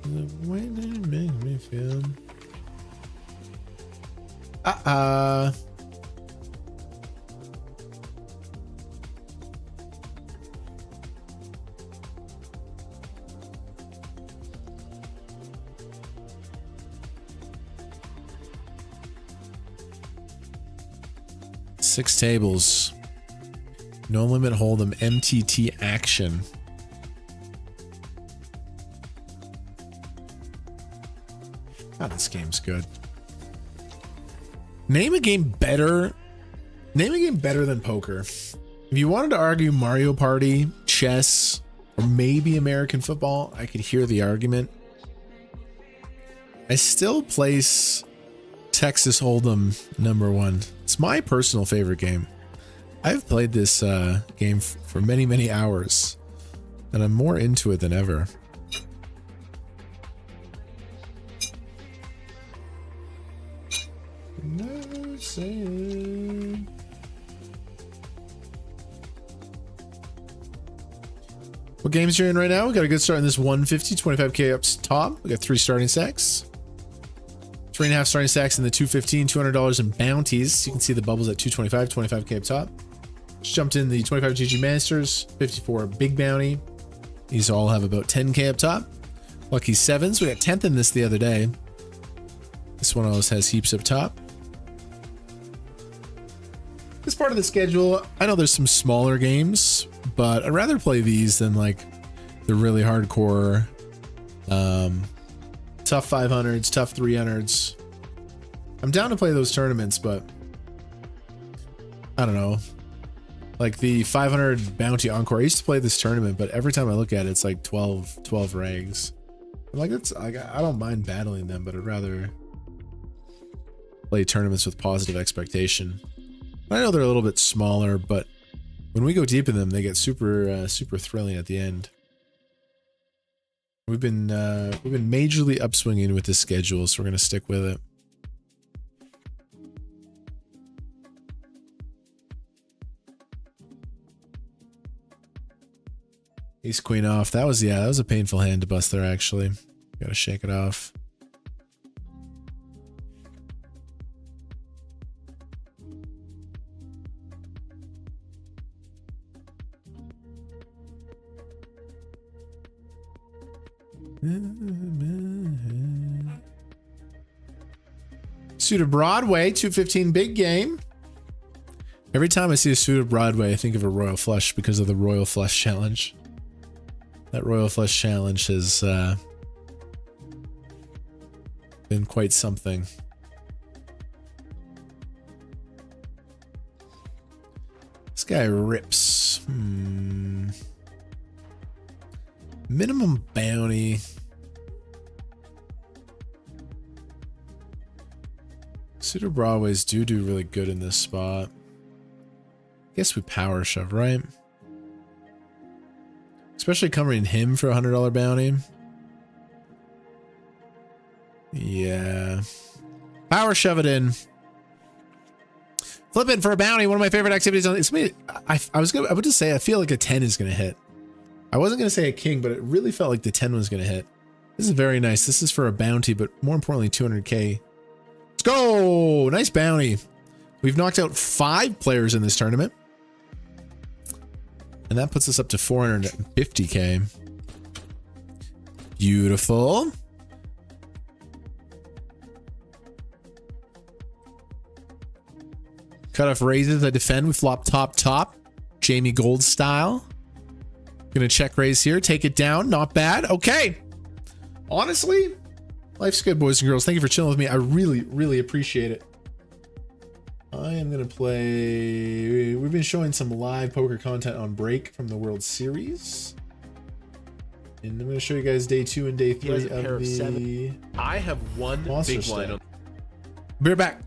The way they make me feel. Six tables. No limit hold'em MTT action. God, this game's good. Name a game better. Name a game better than poker. If you wanted to argue Mario Party, chess, or maybe American football, I could hear the argument. I still place Texas Hold'em #1. It's my personal favorite game. I've played this game for many, many hours, and I'm more into it than ever. No saying. What games you're in right now? We got a good start in this 150, 25k up top. We got 3 starting stacks. 3.5 starting stacks in the 215, $200 in bounties. You can see the bubbles at 225, 25k up top. Just jumped in the 25 GG Masters, 54 Big Bounty. These all have about 10k up top. Lucky 7s. We got 10th in this the other day. This one always has heaps up top. This part of the schedule, I know there's some smaller games, but I'd rather play these than like the really hardcore tough 500s, tough 300s. I'm down to play those tournaments, but I don't know. Like the 500 Bounty Encore, I used to play this tournament, but every time I look at it, it's like 12 regs. I'm like, I don't mind battling them, but I'd rather play tournaments with positive expectation. I know they're a little bit smaller, but when we go deep in them, they get super thrilling at the end. We've been majorly upswinging with this schedule, so we're gonna stick with it. Ace Queen off. That was a painful hand to bust there. Actually, gotta shake it off. Suited Broadway, 215 big game. Every time I see a suited Broadway, I think of a Royal Flush because of the Royal Flush challenge. That Royal Flush challenge has been quite something. This guy rips. Minimum bounty. Suited Broadways do really good in this spot. Guess we power shove, right? Especially covering him for $100 bounty. Yeah. Power shove it in. Flip it for a bounty. One of my favorite activities on it's me. I would just say I feel like a 10 is gonna hit. I wasn't gonna say a king, but it really felt like the 10 was gonna hit. This is very nice. This is for a bounty, but more importantly, 200k. Let's go! Nice bounty. We've knocked out 5 players in this tournament. And that puts us up to 450k. Beautiful. Cutoff raises. I defend. We flop top. Jamie Gold style. Gonna check raise here. Take it down. Not bad. Okay. Honestly, life's good, boys and girls. Thank you for chilling with me. I really appreciate it. I am going to play... We've been showing some live poker content on break from the World Series. And I'm going to show you guys day 2 and day 3 of the... 7. I have one big blind on... Be right back.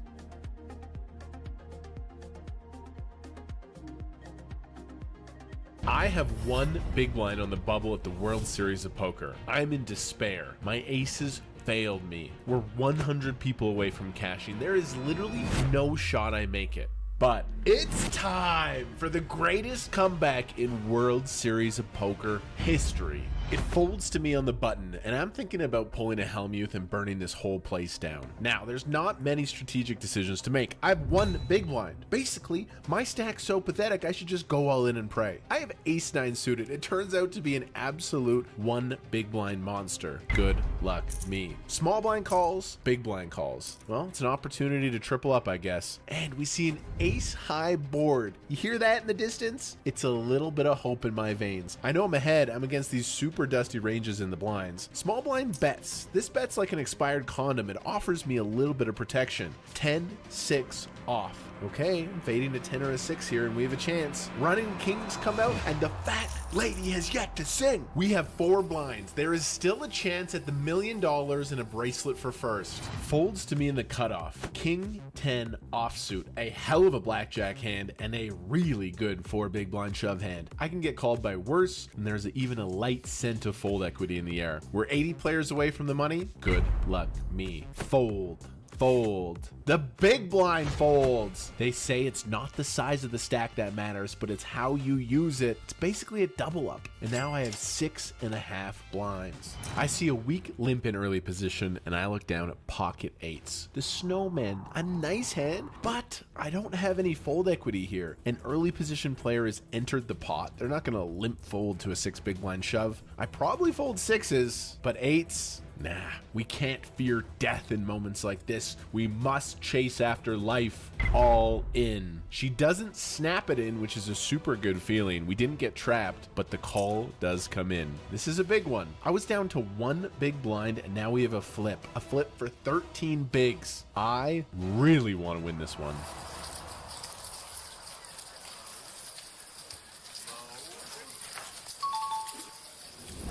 I have one big blind on the bubble at the World Series of Poker. I'm in despair. My aces failed me. We're 100 people away from cashing. There is literally no shot I make it. But it's time for the greatest comeback in World Series of Poker history. It folds to me on the button, and I'm thinking about pulling a Helmuth and burning this whole place down. Now, there's not many strategic decisions to make. I have one big blind. Basically, my stack's so pathetic, I should just go all in and pray. I have ace-9 suited. It turns out to be an absolute one big blind monster. Good luck me. Small blind calls, big blind calls. Well, it's an opportunity to triple up, I guess. And we see an ace-high board. You hear that in the distance? It's a little bit of hope in my veins. I know I'm ahead. I'm against these super dusty ranges in the blinds. Small blind bets. This bet's like an expired condom. It offers me a little bit of protection. 10-6 off. Okay, I'm fading a 10 or a 6 here, and we have a chance. Running kings come out, and the fat lady has yet to sing. We have 4 blinds. There is still a chance at the $1 million and a bracelet for first. Folds to me in the cutoff. King 10 offsuit. A hell of a blackjack hand, and a really good 4 big blind shove hand. I can get called by worse, and there's even a light scent of fold equity in the air. We're 80 players away from the money. Good luck me. Fold. fold. The big blind folds. They say it's not the size of the stack that matters, but it's how you use it. It's basically a double up. And now I have 6.5 blinds. I see a weak limp in early position, and I look down at pocket eights. The snowman, a nice hand, but I don't have any fold equity here. An early position player has entered the pot. They're not gonna limp fold to a 6 big blind shove. I probably fold 6s, but 8s, nah. We can't fear death in moments like this. We must chase after life. All in. She doesn't snap it in, which is a super good feeling. We didn't get trapped, but the call does come in. This is a big one. I was down to 1 big blind, and now we have a flip. A flip for 13 bigs. I really want to win this one.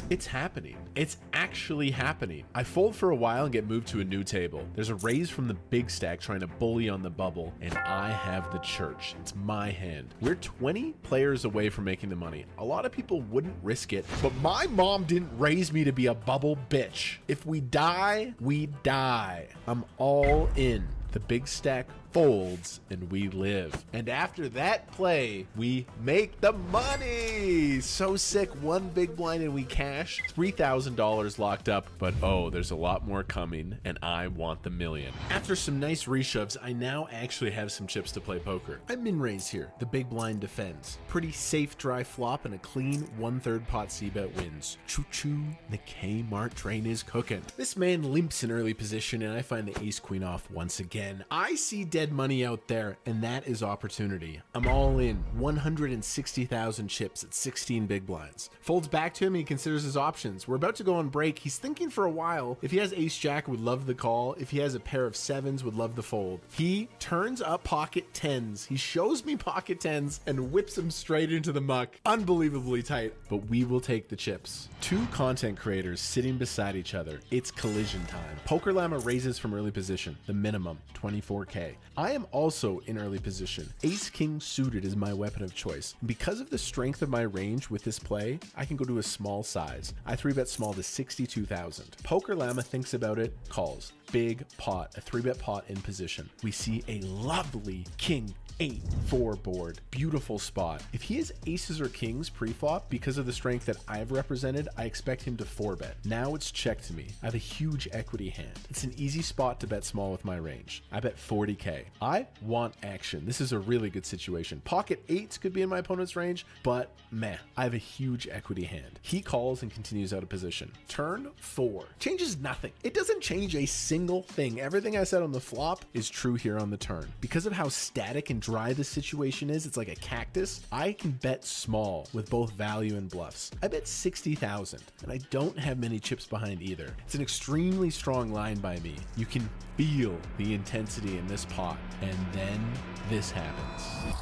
It's happening. It's actually happening. I fold for a while and get moved to a new table. There's a raise from the big stack trying to bully on the bubble, and I have the church. It's my hand. We're 20 players away from making the money. A lot of people wouldn't risk it, but my mom didn't raise me to be a bubble bitch. If we die, we die. I'm all in. The big stack folds and we live. And after that play, we make the money. So sick. 1 big blind and we cash. $3,000 locked up, but oh, there's a lot more coming and I want the million. After some nice reshoves, I now actually have some chips to play poker. I min raise here. The big blind defends. Pretty safe dry flop and a clean 1/3 pot c-bet wins. Choo choo, the Kmart train is cooking. This man limps in early position and I find the ace queen off once again. I see dead money out there, and that is opportunity. I'm all in. 160,000 chips at 16 big blinds. Folds back to him, he considers his options. We're about to go on break. He's thinking for a while. If he has ace jack, would love the call. If he has a pair of 7s, would love the fold. He turns up pocket 10s. He shows me pocket 10s and whips him straight into the muck. Unbelievably tight, but we will take the chips. 2 content creators sitting beside each other. It's collision time. Poker Llama raises from early position. The minimum, 24K. I am also in early position. Ace King suited is my weapon of choice. Because of the strength of my range with this play, I can go to a small size. I 3-bet small to 62,000. Poker Llama thinks about it, calls. Big pot, a 3-bet pot in position. We see a lovely King 8-4 board. Beautiful spot. If he has aces or kings pre-flop, because of the strength that I've represented, I expect him to 4-bet. Now it's check to me. I have a huge equity hand. It's an easy spot to bet small with my range. I bet 40K. I want action. This is a really good situation. Pocket 8s could be in my opponent's range, but meh, I have a huge equity hand. He calls and continues out of position. Turn 4. Changes nothing. It doesn't change a single thing. Everything I said on the flop is true here on the turn. Because of how static and dry this situation is, it's like a cactus. I can bet small with both value and bluffs. I bet 60,000 and I don't have many chips behind either. It's an extremely strong line by me. You can feel the intensity in this pot, and then this happens.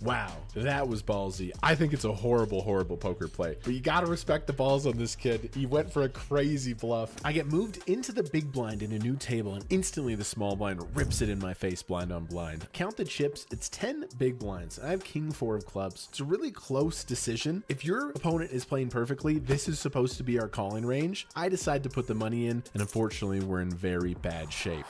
Wow, that was ballsy. I think it's a horrible, horrible poker play, but you gotta respect the balls on this kid. He went for a crazy bluff. I get moved into the big blind in a new table, and instantly the small blind rips it in my face blind on blind. Count the chips, it's 10 big blinds. I have king 4 of clubs. It's a really close decision. If your opponent is playing perfectly, this is supposed to be our calling range. I decide to put the money in, and unfortunately, we're in very bad shape.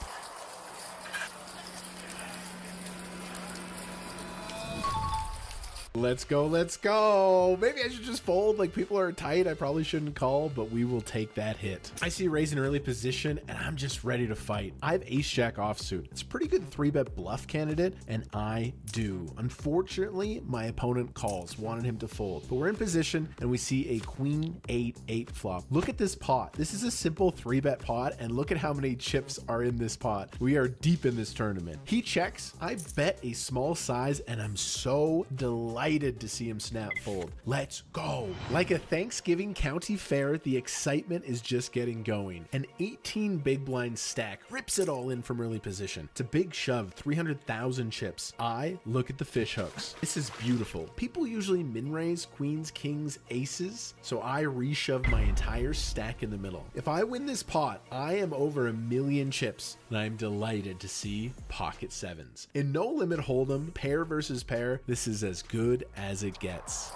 Let's go, let's go. Maybe I should just fold. Like, people are tight. I probably shouldn't call, but we will take that hit. I see raise in early position, and I'm just ready to fight. I have ace jack offsuit. It's a pretty good 3-bet bluff candidate, and I do. Unfortunately, my opponent calls, wanted him to fold. But we're in position, and we see a queen 8-8 flop. Look at this pot. This is a simple 3-bet pot, and look at how many chips are in this pot. We are deep in this tournament. He checks. I bet a small size, and I'm so delighted delighted to see him snap fold. Let's go. Like a Thanksgiving county fair, the excitement is just getting going. An 18 big blind stack rips it all in from early position. It's a big shove, 300,000 chips. I look at the fish hooks. This is beautiful. People usually min raise queens, kings, aces, so I reshove my entire stack in the middle. If I win this pot, I am over 1 million chips, and I'm delighted to see pocket sevens. In no limit hold'em, pair versus pair, this is as good as it gets.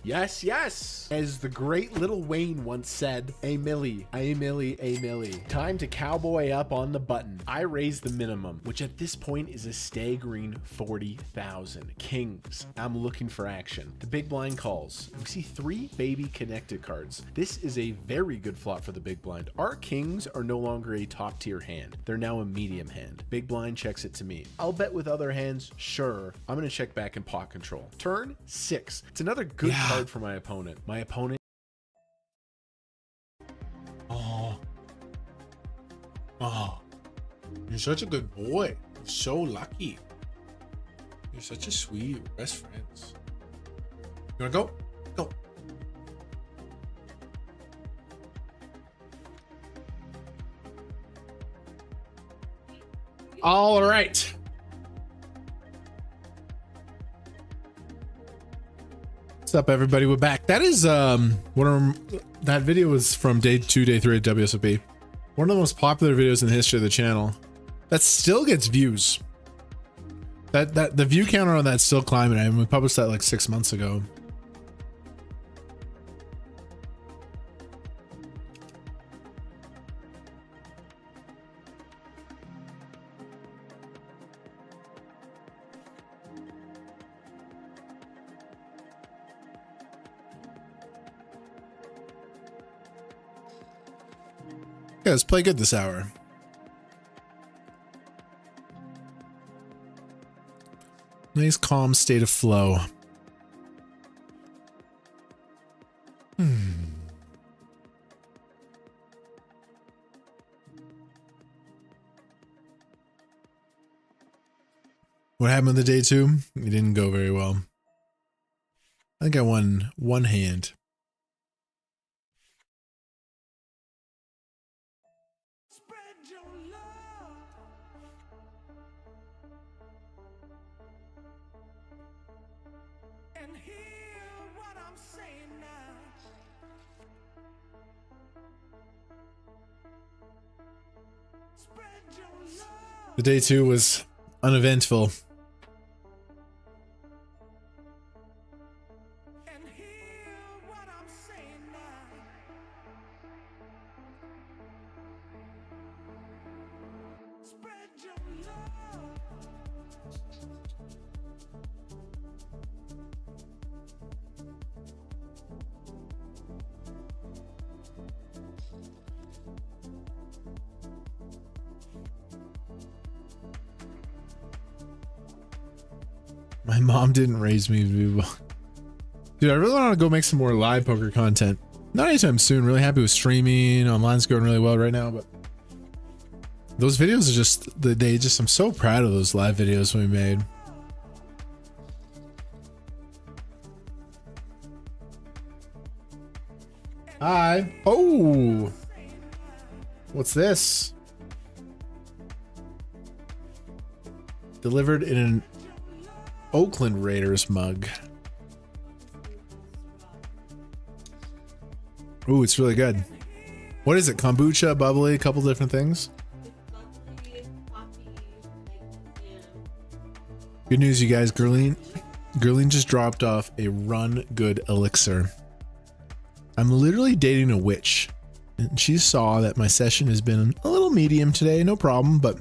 Yes, yes. As the great Little Wayne once said, a milli, a milli, a milli. Time to cowboy up on the button. I raise the minimum, which at this point is a staggering 40,000. Kings, I'm looking for action. The big blind calls. We see 3 baby connected cards. This is a very good flop for the big blind. Our kings are no longer a top tier hand. They're now a medium hand. Big blind checks it to me. I'll bet with other hands, sure. I'm gonna check back in pot control. Turn 6. It's another good card for my opponent. My opponent. Oh, you're such a good boy. You're so lucky. You're such a sweet best friends. You wanna go? Go. All right. What's up, everybody? We're back. That is that video was from day 2, day 3 at WSOP. One of the most popular videos in the history of the channel. That still gets views. That the view counter on that's still climbing. I mean, we published that like 6 months ago. Yeah, let's play good this hour. Nice calm state of flow. What happened with the day 2? It didn't go very well. I think I won one hand. The day 2 was uneventful. My mom didn't raise me. Dude, I really want to go make some more live poker content. Not anytime soon. Really happy with streaming. Online's going really well right now, but those videos are just I'm so proud of those live videos we made. Hi. Oh, what's this? Delivered in an Oakland Raiders mug. Ooh, it's really good. What is it? Kombucha, bubbly, a couple different things. Good news, you guys. Gerline just dropped off a run good elixir. I'm literally dating a witch, and she saw that my session has been a little medium today, no problem, but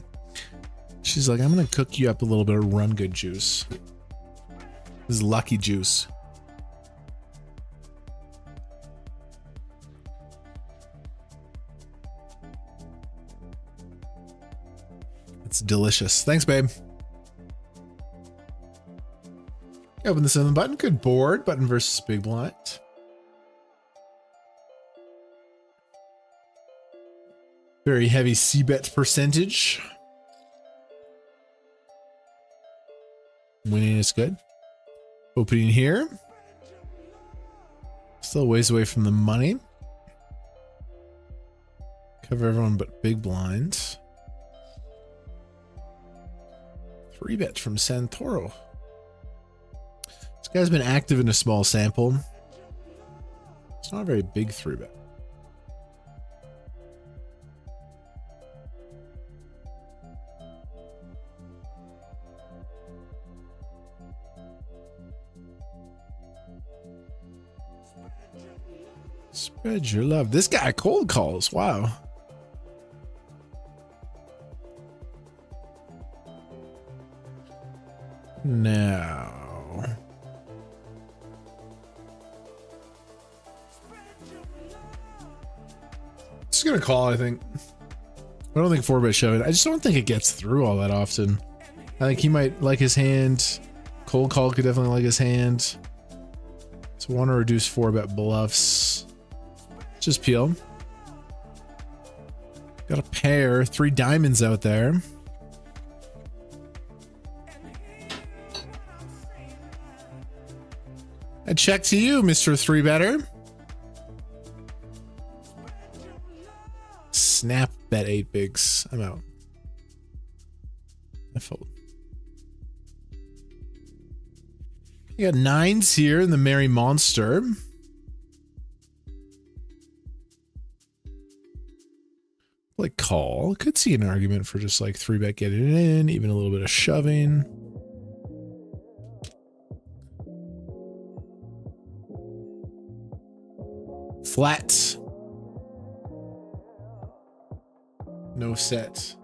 she's like, I'm gonna cook you up a little bit of run good juice. This is lucky juice. It's delicious. Thanks, babe. Open the 7 button. Good board. Button versus big blind. Very heavy C-bet percentage. Winning is good. Opening here. Still a ways away from the money. Cover everyone but big blinds. 3-bet from Santoro. This guy's been active in a small sample. It's not a very big 3-bet. Spread your love. This guy cold calls. Wow. Now. Just gonna call, I think. I don't think 4-bet shoving. I just don't think it gets through all that often. I think he might like his hand. Cold call could definitely like his hand. So want to reduce 4-bet bluffs. Just peel. Got a pair, 3 diamonds out there. A check to you, Mr. 3-better. Snap bet 8 bigs. I'm out. I fold. You got 9s here in the Merry Monster. Like call. Could see an argument for just like 3-bet getting it in, even a little bit of shoving. Flat. No set.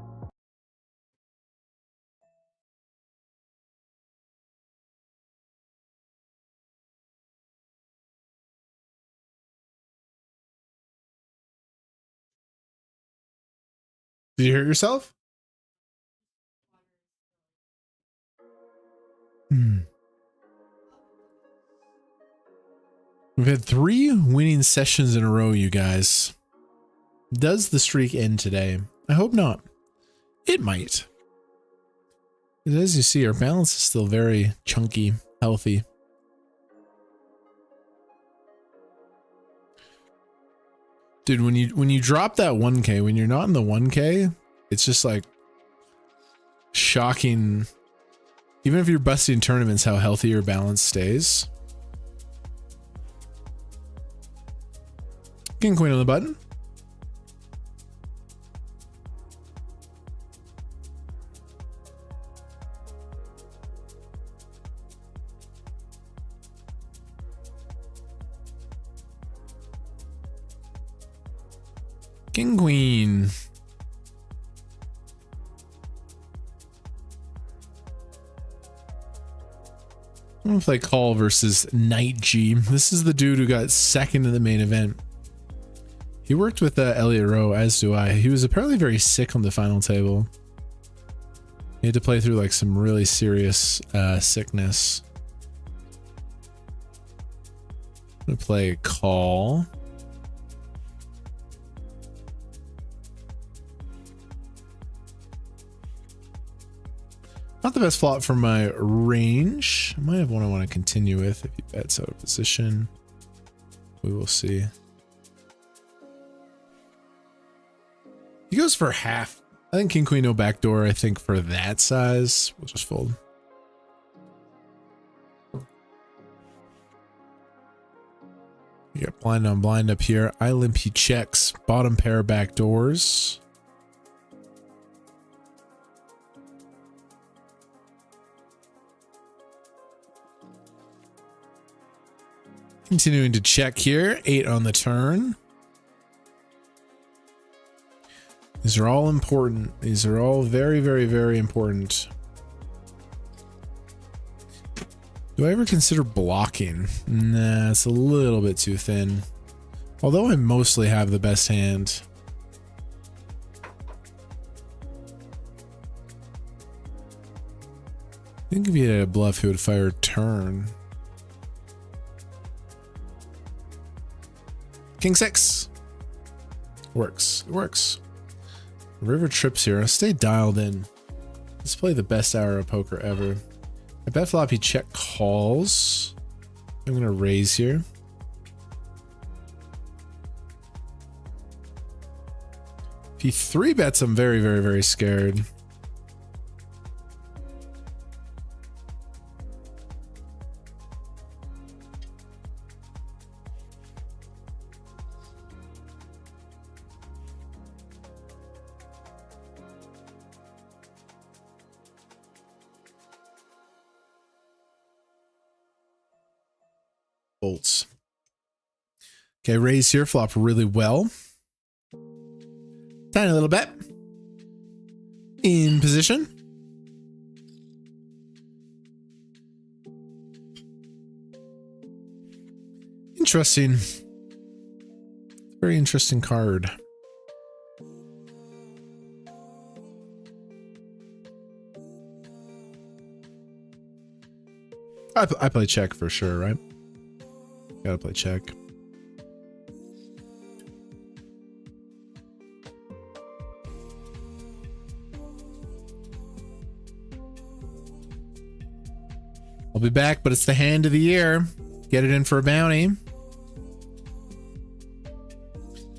Did you hurt yourself? We've had 3 winning sessions in a row, you guys. Does the streak end today? I hope not. It might. As you see, our balance is still very chunky, healthy. Dude, when you drop that 1K, when you're not in the 1K, it's just like shocking. Even if you're busting tournaments, how healthy your balance stays. King queen on the button. King queen. I'm gonna play call versus Knight G. This is the dude who got second in the main event. He worked with Elliot Rowe, as do I. He was apparently very sick on the final table. He had to play through like some really serious sickness. I'm gonna play call. Not the best flop for my range. I might have one I want to continue with if he bets out of position. We will see. He goes for half. I think king queen no backdoor. I think for that size, we'll just fold. You got blind on blind up here. I limp, he checks. Bottom pair backdoors. Continuing to check here. 8 on the turn. These are all important. These are all very, very, very important. Do I ever consider blocking? Nah, it's a little bit too thin. Although I mostly have the best hand. I think if he had a bluff, he would fire turn. King 6. Works. It works. River trips here. Stay dialed in. Let's play the best hour of poker ever. I bet flop he check calls. I'm gonna raise here. If he 3-bets, I'm very, very, very scared. Bolts. Okay, raise here, flop really well. Tiny little bet. In position. Interesting. Very interesting card. I play check for sure, right? Gotta play check. I'll be back, but it's the hand of the year. Get it in for a bounty.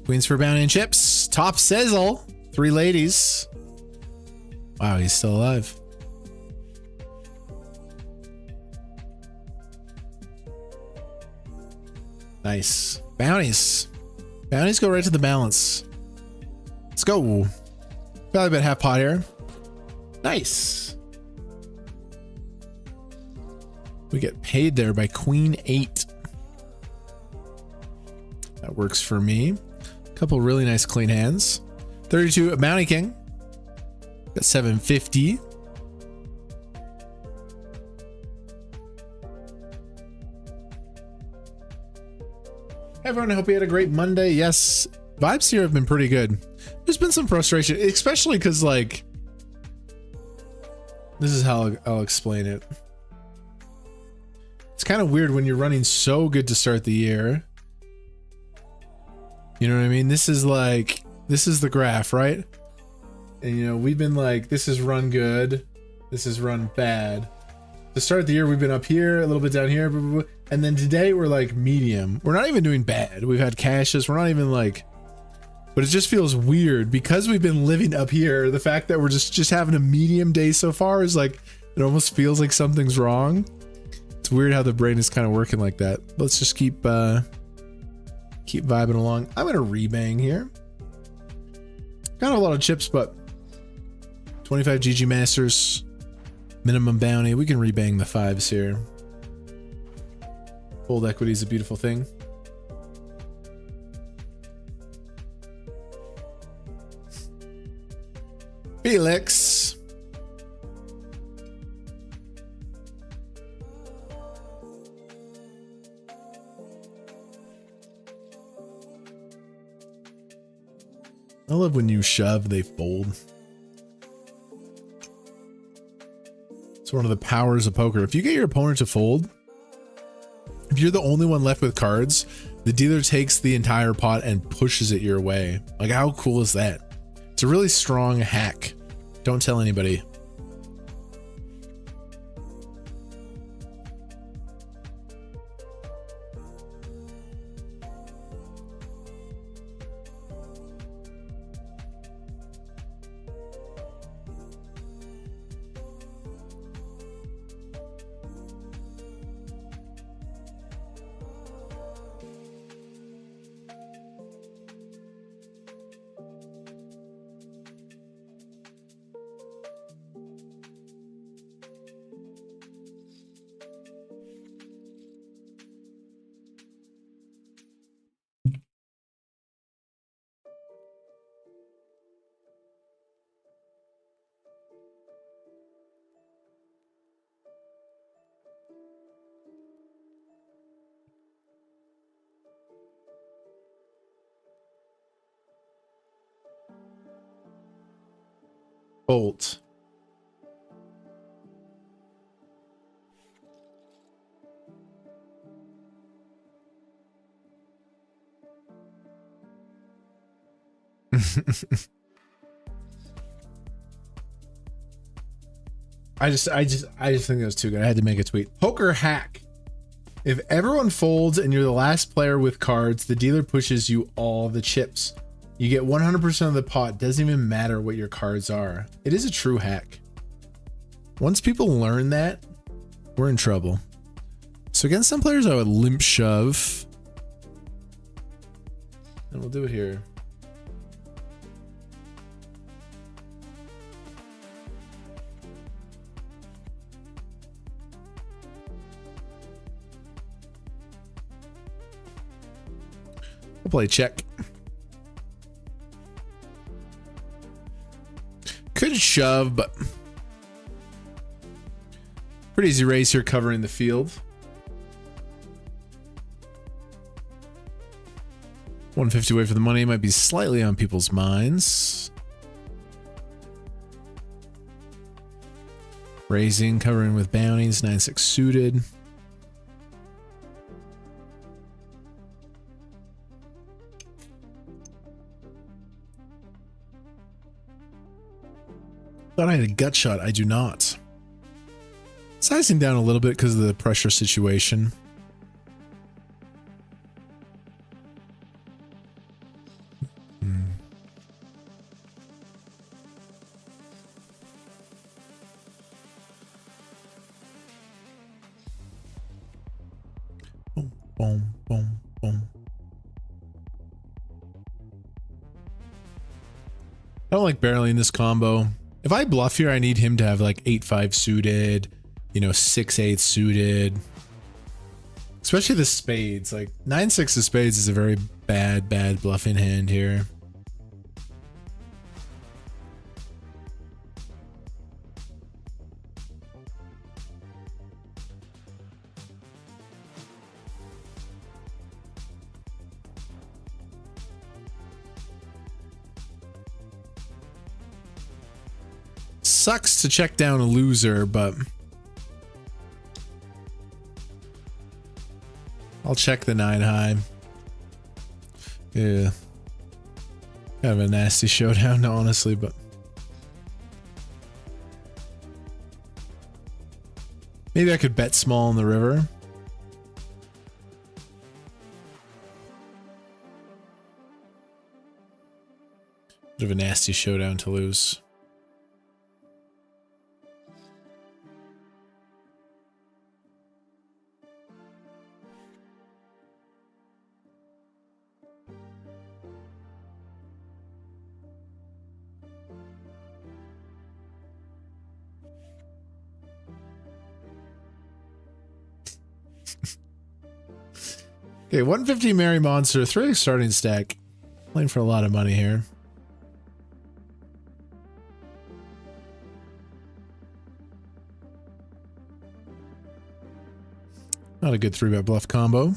Queens for bounty and chips. Top sizzle. 3 ladies. Wow, he's still alive. Nice. Bounties. Bounties go right to the balance. Let's go. Probably about half pot here. Nice. We get paid there by Queen 8. That works for me. A couple really nice clean hands. 32 a bounty king. Got 750. Everyone, I hope you had a great Monday. Yes, vibes here have been pretty good. There's been some frustration, especially because, like, this is how I'll explain it. It's kind of weird when you're running so good to start the year. You know what I mean? This is like, this is the graph, right? And, you know, we've been like, this is run good. This is run bad. To start the year, we've been up here, a little bit down here, blah, blah, blah. And then today we're like medium. We're not even doing bad. We've had cashes. We're not even like, but it just feels weird because we've been living up here. The fact that we're just having a medium day so far is like, it almost feels like something's wrong. It's weird how the brain is kind of working like that. Let's just keep vibing along. I'm gonna rebang here. Got a lot of chips, but 25 GG Masters, minimum bounty. We can rebang the 5s here. Fold equity is a beautiful thing. Felix. I love when you shove, they fold. It's one of the powers of poker. If you get your opponent to fold, if you're the only one left with cards, the dealer takes the entire pot and pushes it your way. Like, how cool is that? It's a really strong hack. Don't tell anybody. Bolt. I just think it was too good. I had to make a tweet. Poker hack. If everyone folds and you're the last player with cards, the dealer pushes you all the chips. You get 100% of the pot. Doesn't even matter what your cards are. It is a true hack. Once people learn that, we're in trouble. So against some players, I would limp shove. And we'll do it here. We'll play check. Could shove, but pretty easy raise here covering the field. 150 away for the money might be slightly on people's minds. Raising, covering with bounties, 9-6 suited. Thought I had a gut shot. I do not. Sizing down a little bit because of the pressure situation. Boom, boom, boom, boom. I don't like barreling this combo. If I bluff here, I need him to have like 8-5 suited, you know, 6-8 suited. Especially the spades. Like 9-6 of spades is a very bad bluffing hand here. Sucks to check down a loser, but I'll check the 9 high. Yeah. Kind of a nasty showdown, honestly, but maybe I could bet small on the river. Bit of a nasty showdown to lose. Okay, 150 Merry Monster, 3 starting stack. Playing for a lot of money here. Not a good 3-bet bluff combo.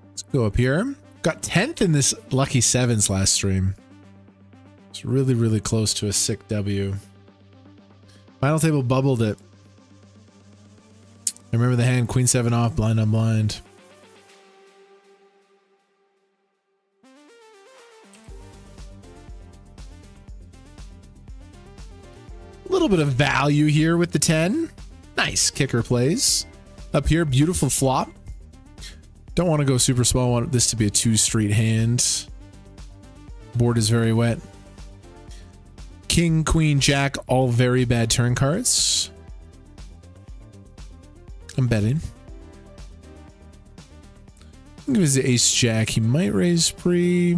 Let's go up here. Got 10th in this lucky sevens last stream. It's really, really close to a sick W. Final table bubbled it. I remember the hand, queen 7 off, blind on blind. A little bit of value here with the 10. Nice kicker plays. Up here, beautiful flop. Don't want to go super small. I want this to be a 2 street hand. Board is very wet. King, queen, jack, all very bad turn cards. I'm betting. Give us the ace jack. He might raise pre.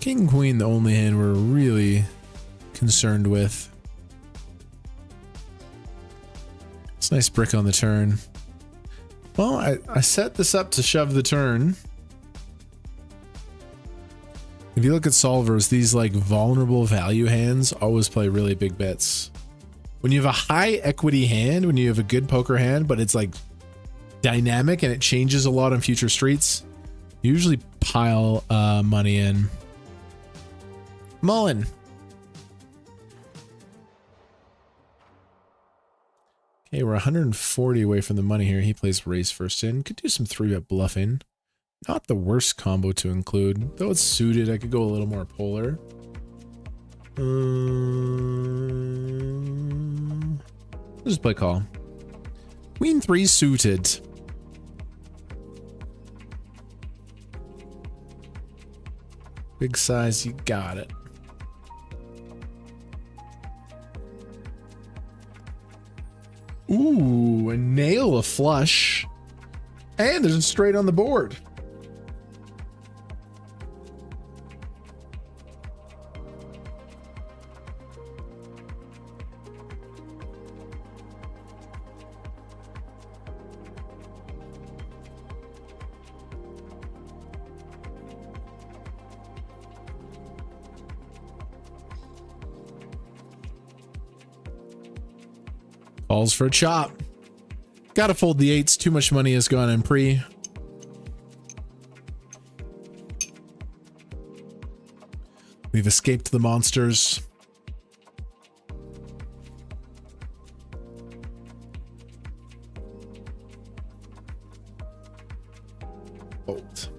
King queen, the only hand we're really concerned with. It's a nice brick on the turn. Well, I set this up to shove the turn. If you look at solvers, these like vulnerable value hands always play really big bets. When you have a high equity hand, when you have a good poker hand, but it's like dynamic and it changes a lot on future streets, you usually pile money in. Mullen. Okay, we're 140 away from the money here. He plays raise first in. Could do some 3-bet bluffing. Not the worst combo to include. Though it's suited, I could go a little more polar. We'll just play call. Queen 3 suited. Big size, you got it. Ooh, a nail, a flush. And there's a straight on the board. Calls for a chop. Gotta fold the 8s. Too much money has gone in pre. We've escaped the monsters. Fold.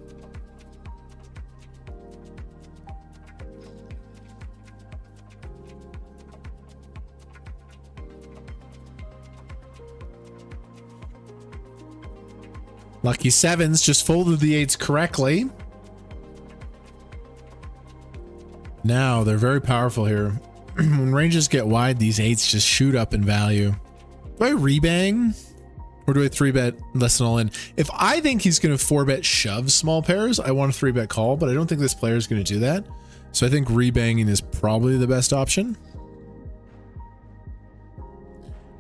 Lucky 7s just folded the 8s correctly. Now they're very powerful here. When ranges get wide, these 8s just shoot up in value. Do I rebang? Or do I 3-bet less than all in? If I think he's going to 4-bet shove small pairs, I want a 3-bet call, but I don't think this player is going to do that. So I think rebanging is probably the best option.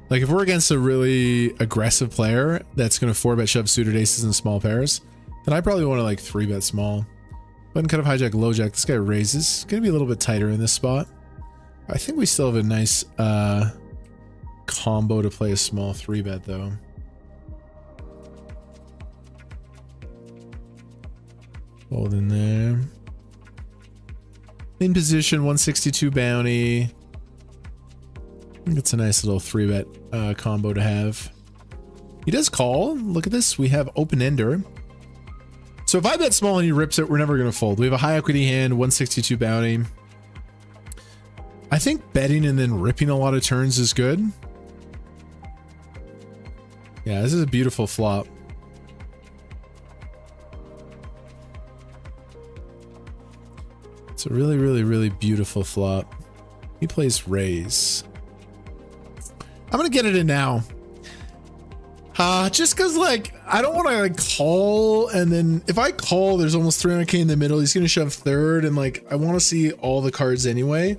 Like if we're against a really aggressive player that's going to 4-bet shove suited aces and small pairs, then I probably want to like 3-bet small. Button cut of hijack, low jack. This guy raises. Going to be a little bit tighter in this spot. I think we still have a nice combo to play a small 3-bet though. Hold in there. In position, 162 bounty. I think it's a nice little 3-bet combo to have. He does call. Look at this. We have open ender. So if I bet small and he rips it, we're never going to fold. We have a high equity hand, 162 bounty. I think betting and then ripping a lot of turns is good. Yeah, this is a beautiful flop. It's a really, really, really beautiful flop. He plays raise. I'm gonna get it in now. Just cause like, I don't want to like call and then if I call, there's almost 300k in the middle. He's gonna shove third and like, I want to see all the cards anyway.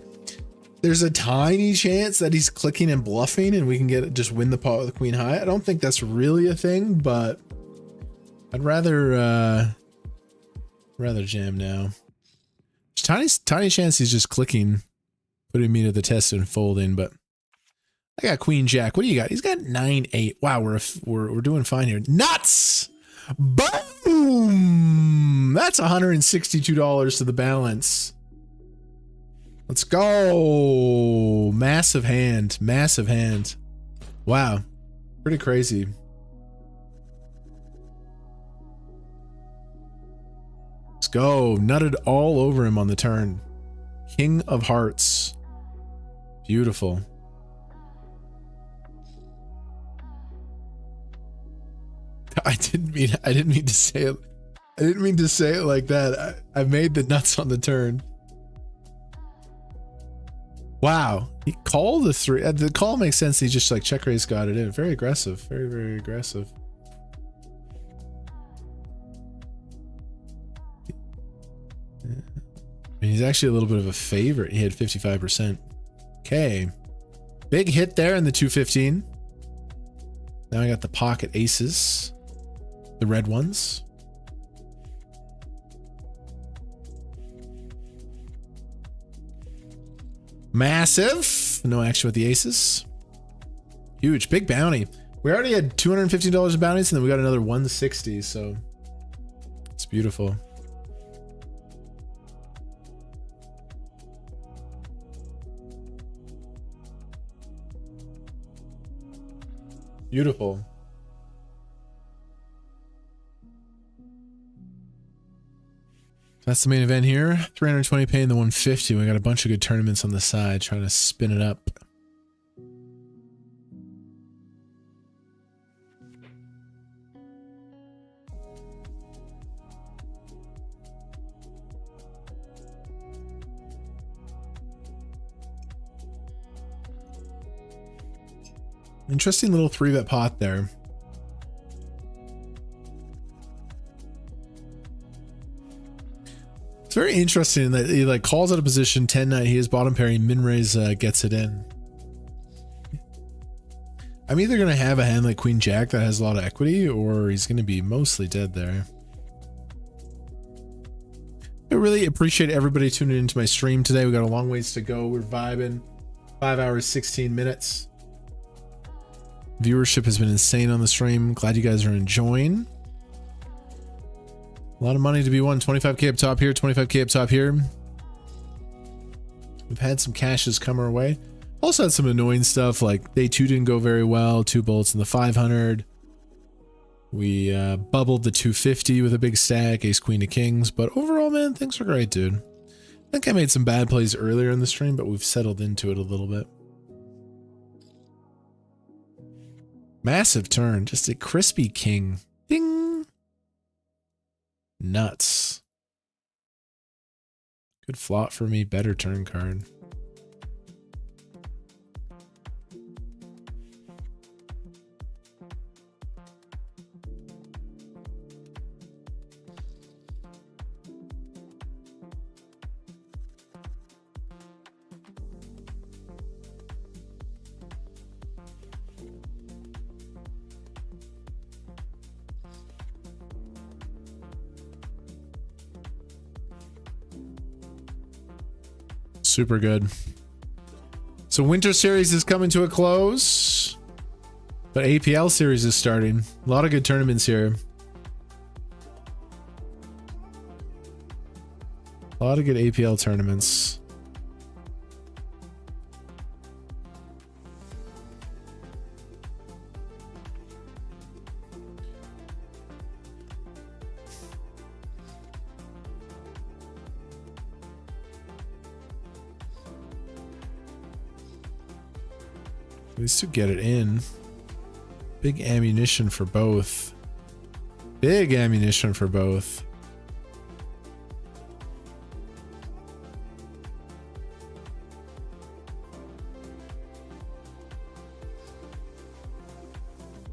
There's a tiny chance that he's clicking and bluffing and we can just win the pot with the queen high. I don't think that's really a thing, but I'd rather jam now. There's tiny chance he's just clicking, putting me to the test and folding, but I got queen jack. What do you got? He's got 9-8. Wow, we're doing fine here. Nuts! Boom! That's $162 to the balance. Let's go. Massive hand. Massive hand. Wow. Pretty crazy. Let's go. Nutted all over him on the turn. King of hearts. Beautiful. I didn't mean to say it. I didn't mean to say it like that. I made the nuts on the turn. Wow. He called the 3. The call makes sense. He just like check raise got it in. Very aggressive. Very, very aggressive. And he's actually a little bit of a favorite. He had 55%. Okay. Big hit there in the 215. Now I got the pocket aces. The red ones. Massive. No action with the aces. Huge. Big bounty. We already had $250 of bounties and then we got another 160. So it's beautiful. Beautiful. That's the main event here. 320 paying the 150. We got a bunch of good tournaments on the side trying to spin it up. Interesting little 3-bet pot there. It's very interesting that he like calls out a position 10-9. He has bottom pair. He min raise gets it in. I'm either going to have a hand like Queen Jack that has a lot of equity, or he's going to be mostly dead there. I really appreciate everybody tuning into my stream today. We got a long ways to go. We're vibing. 5 hours, 16 minutes. Viewership has been insane on the stream. Glad you guys are enjoying. A lot of money to be won. 25K up top here, 25K up top here. We've had some cashes come our way. Also had some annoying stuff like day 2 didn't go very well. 2 bullets in the 500. We bubbled the 250 with a big stack, ace queen of kings. But overall, man, things are great, dude. I think I made some bad plays earlier in the stream, but we've settled into it a little bit. Massive turn, just a crispy king. Ding! Nuts. Good flop for me, better turn card. Super good. So Winter Series is coming to a close, but APL Series is starting. A lot of good tournaments here. A lot of good APL tournaments. At least to get it in. Big ammunition for both. Big ammunition for both.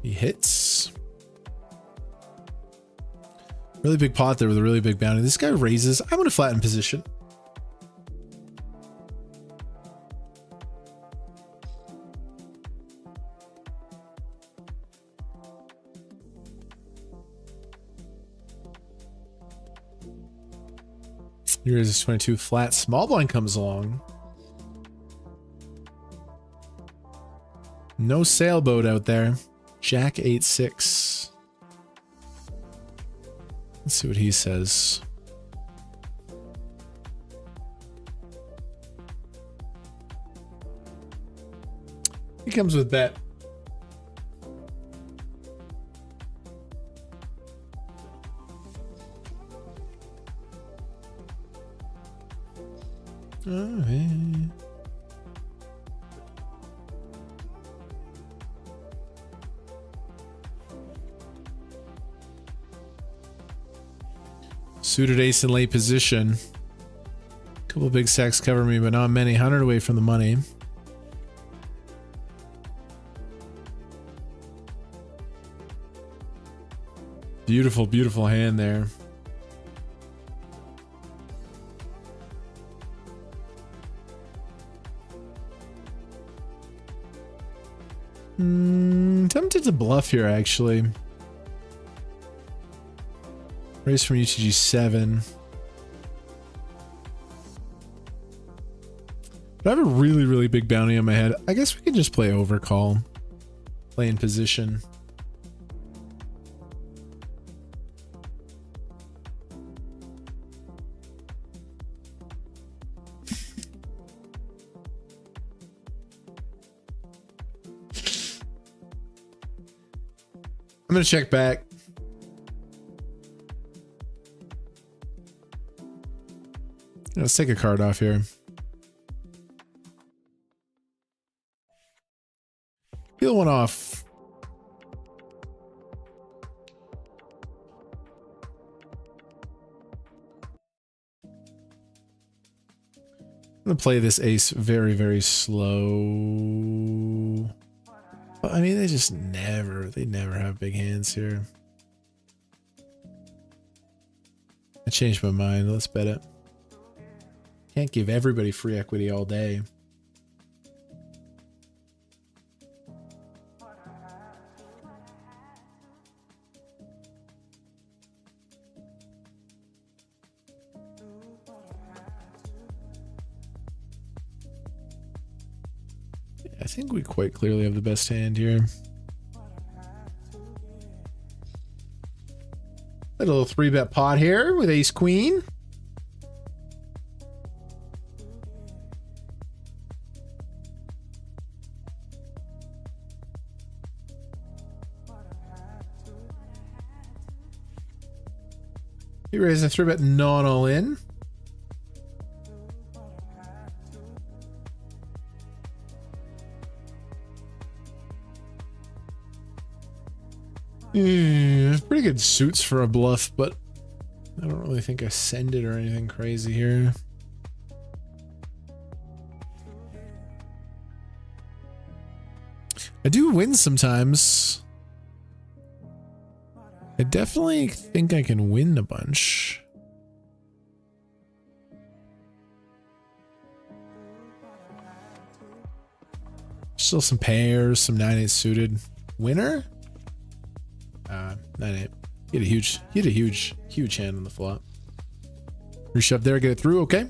He hits. Really big pot there with a really big bounty. This guy raises. I'm going to flatten position. Here is 22 flat. Small blind comes along. No sailboat out there. Jack 8-6. Let's see what he says. He comes with bet. Oh, yeah. Suited ace in late position. Couple big stacks cover me, but not many. 100 away from the money. Beautiful, beautiful hand there. Tempted to bluff here, actually. Raise from UTG 7. But I have a really, really big bounty on my head. I guess we can just play overcall. Play in position. I'm gonna check back. Let's take a card off here. Peel one off. I'm gonna play this ace very, very slow. I mean, they never have big hands here. I changed my mind. Let's bet it. Can't give everybody free equity all day. I think we quite clearly have the best hand here. A little 3-bet pot here with ace queen. He raised a 3-bet non all in. Pretty good suits for a bluff, but I don't really think I send it or anything crazy here. I do win sometimes. I definitely think I can win a bunch. Still some pairs, some 9-8 suited. Winner? 9-8. He had a huge hand on the flop. Reshove there, get it through, okay.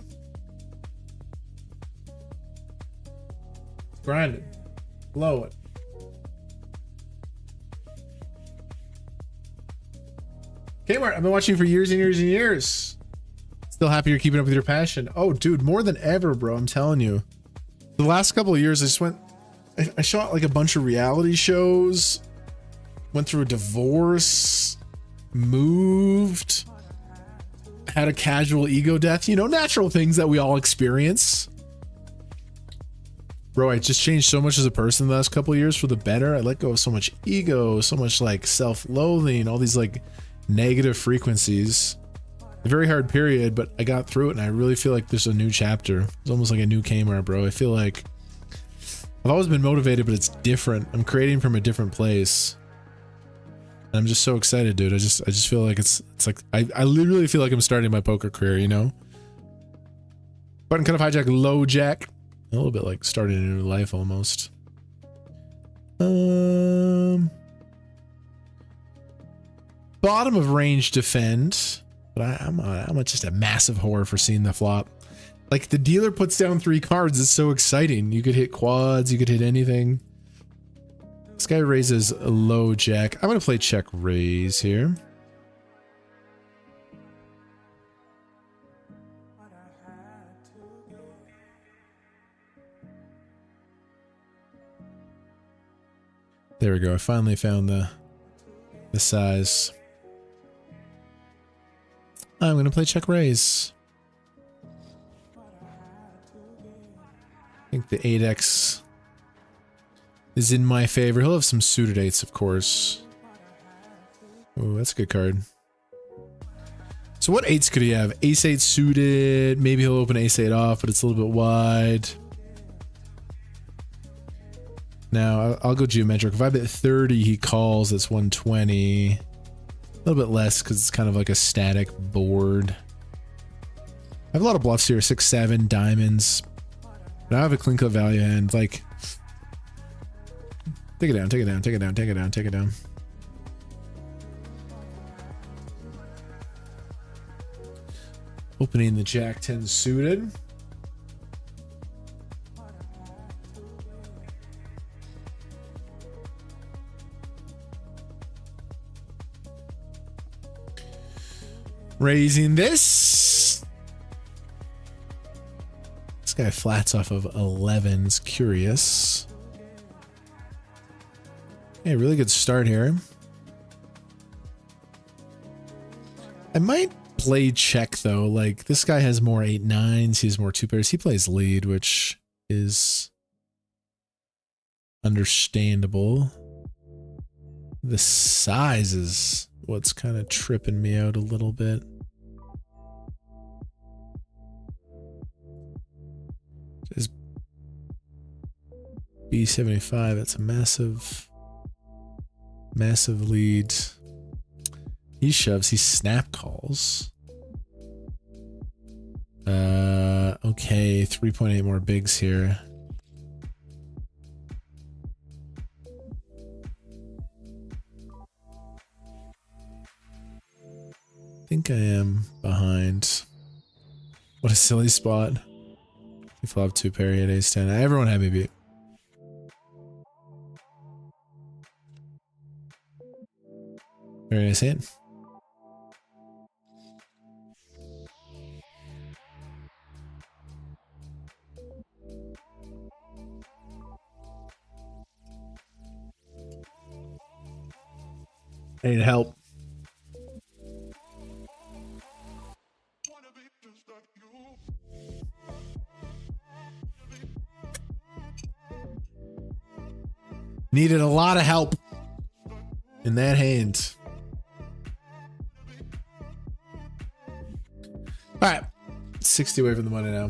Grind it. Blow it. Kmart, I've been watching for years and years and years. Still happy you're keeping up with your passion. Oh, dude, more than ever, bro. I'm telling you. The last couple of years, I just went... I shot like a bunch of reality shows. Went through a divorce. Moved. Had a casual ego death. You know, natural things that we all experience. Bro, I just changed so much as a person the last couple of years for the better. I let go of so much ego, so much like self-loathing, all these like negative frequencies. A very hard period, but I got through it and I really feel like there's a new chapter. It's almost like a new Kmart, bro. I feel like I've always been motivated, but it's different. I'm creating from a different place. And I'm just so excited, dude. I just feel like it's like I literally feel like I'm starting my poker career, you know? Button cut off hijack, low jack. A little bit like starting a new life almost. Bottom of range defend, but I'm just a massive whore for seeing the flop. Like the dealer puts down 3 cards, it's so exciting. You could hit quads, you could hit anything. This guy raises a low jack. I'm gonna play check raise here. There we go. I finally found the size. I'm gonna play check raise. I think the 8x is in my favor. He'll have some suited 8s, of course. Oh, that's a good card. So what 8s could he have? Ace 8 suited. Maybe he'll open ace 8 off, but it's a little bit wide. Now, I'll go geometric. If I bet 30, he calls. That's 120. A little bit less because it's kind of like a static board. I have a lot of bluffs here. 6, 7, diamonds. But I have a clean cut value hand. Like, take it down, take it down, take it down, take it down, take it down. Opening the jack 10 suited. Raising this. This guy flats off of 11s. Curious. Hey, really good start here. I might play check though. Like this guy has more 8-9s. He has more 2 pairs. He plays lead, which is understandable. The size is what's kind of tripping me out a little bit. Just B75. That's a massive lead. He shoves. He snap calls. Okay, 3.8 more bigs here. I think I am behind. What a silly spot. He flopped 2 pair, he had ace 10. Everyone had me beat. Very nice hand. I need help. Needed a lot of help in that hand. All right, 60 away from the money now.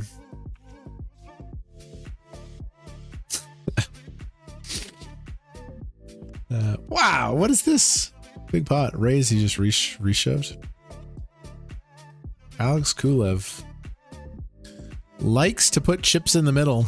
Wow, what is this? Big pot. Raise, he just reshoved. Alex Kulev likes to put chips in the middle.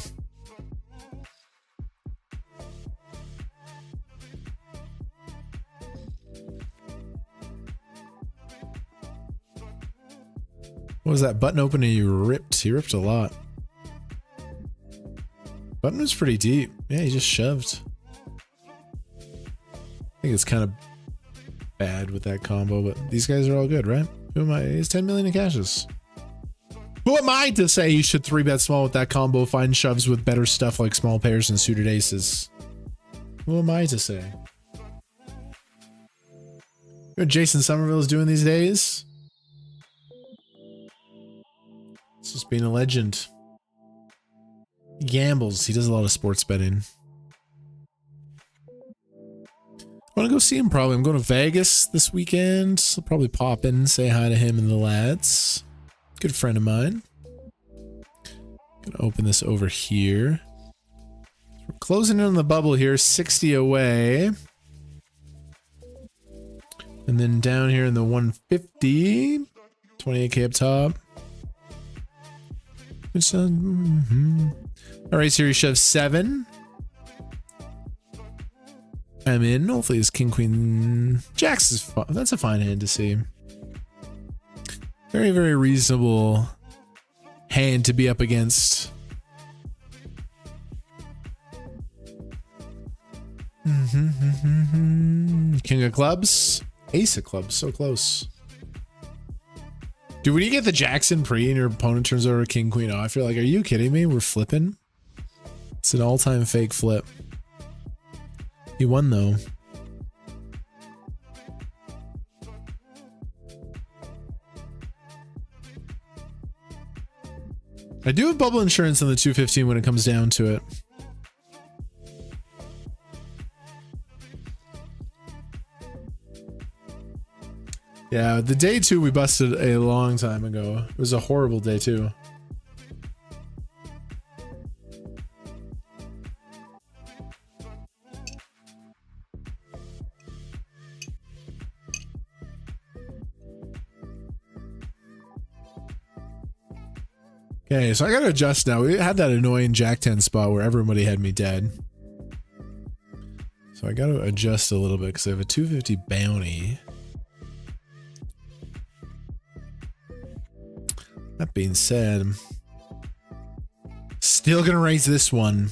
What was that button opening you ripped? He ripped a lot. Button was pretty deep. Yeah, he just shoved. I think it's kind of bad with that combo, but these guys are all good, right? Who am I? He's 10 million in cashes. Who am I to say you should 3-bet small with that combo, find shoves with better stuff like small pairs and suited aces? Who am I to say? What Jason Somerville is doing these days? It's just being a legend. He gambles. He does a lot of sports betting. I want to go see him probably. I'm going to Vegas this weekend. I'll probably pop in, say hi to him and the lads. Good friend of mine. Gonna open this over here. We're closing in on the bubble here, 60 away. And then down here in the 150, 28K up top. Which, all right, so he shoves 7. I'm in. Hopefully his king, queen, jacks is fun. That's a fine hand to see. Very, very reasonable hand to be up against. King of clubs, ace of clubs, so close. Dude, when you get the Jackson pre and your opponent turns over king, queen off, you're like, are you kidding me? We're flipping. It's an all-time fake flip. He won though. I do have bubble insurance on the 215 when it comes down to it. Yeah, the day 2 we busted a long time ago. It was a horrible day 2. Okay, so I gotta adjust now. We had that annoying Jack 10 spot where everybody had me dead. So I gotta adjust a little bit because I have a 250 bounty. That being said, still gonna raise this one.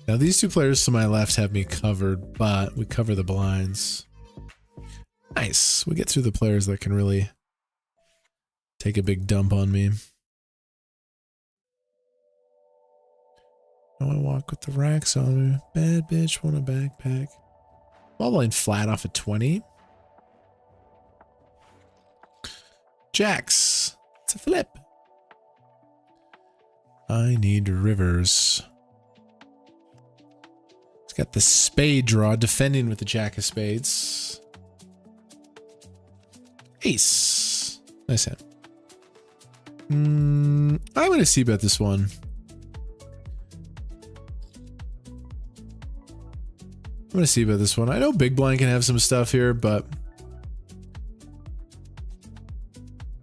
Now these two players to my left have me covered, but we cover the blinds. Nice. We get through the players that can really take a big dump on me. I want to walk with the racks on me. Bad bitch, want a backpack. Ball line flat off a 20. Jacks. It's a flip. I need rivers. It's got the spade draw, defending with the jack of spades. Ace. Nice hand. I'm going to c-bet this one. gonna see about this one. I know Big Blind can have some stuff here, but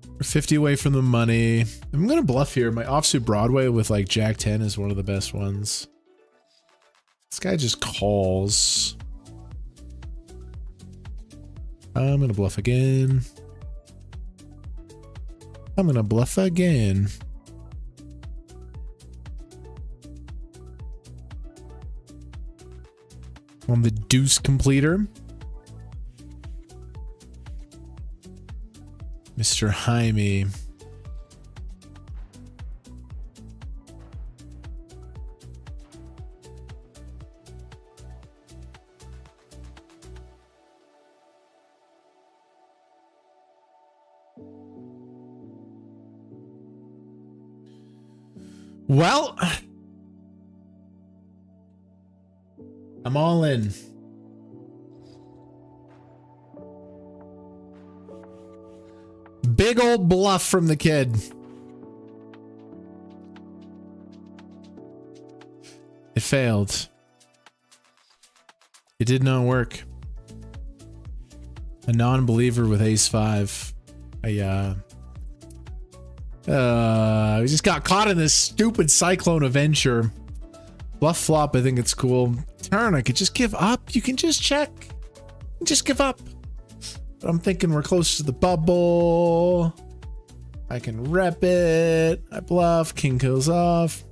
we're 50 away from the money. I'm gonna bluff here. My offsuit Broadway with like Jack 10 is one of the best ones. This guy just calls. I'm gonna bluff again. I'm gonna bluff again. On the deuce completer. Mr. Jaime. Well, I'm all in. Big old bluff from the kid. It failed. It did not work. A non-believer with ace 5. We just got caught in this stupid cyclone adventure. Bluff flop, I think it's cool. Turn, I could just give up. You can just check. Just give up. But I'm thinking we're close to the bubble. I can rep it. I bluff. King kills off.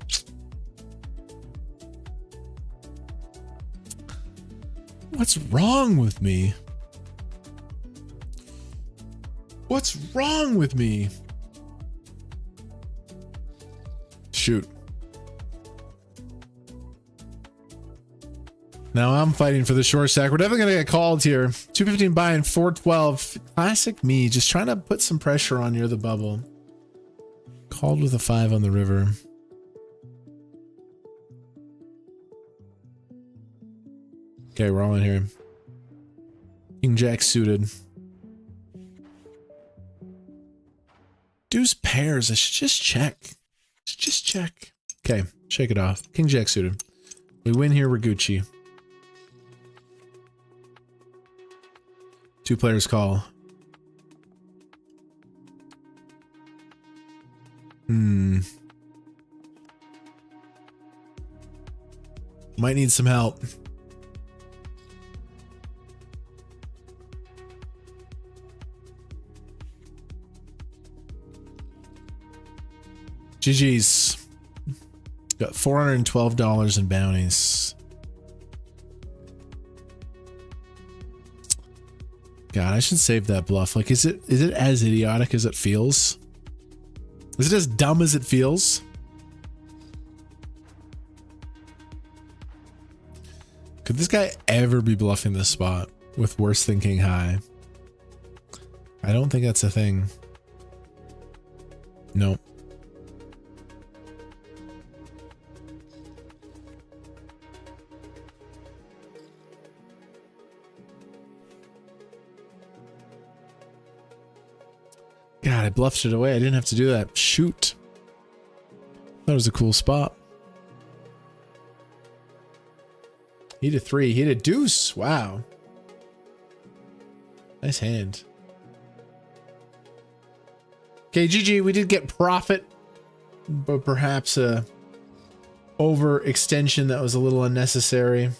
What's wrong with me? What's wrong with me? Shoot. Now I'm fighting for the short stack. We're definitely going to get called here. 215 buy and 412. Classic me. Just trying to put some pressure on near the bubble. Called with a 5 on the river. Okay, we're all in here. King Jack suited. Deuce pairs. I should just check. Just check. Okay, shake it off. King Jack suited. We win here, we're Gucci. 2 players call. Might need some help. GG's. Got $412 in bounties. God, I should save that bluff. Like, is it as idiotic as it feels? Is it as dumb as it feels? Could this guy ever be bluffing this spot with worse than king high? I don't think that's a thing. Nope. God, I bluffed it away. I didn't have to do that. Shoot. That was a cool spot. He hit a 3. He hit a deuce. Wow. Nice hand. Okay, GG. We did get profit, but perhaps a overextension that was a little unnecessary.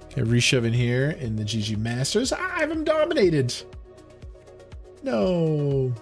Okay, reshove in here in the GG Masters. I have him dominated. No.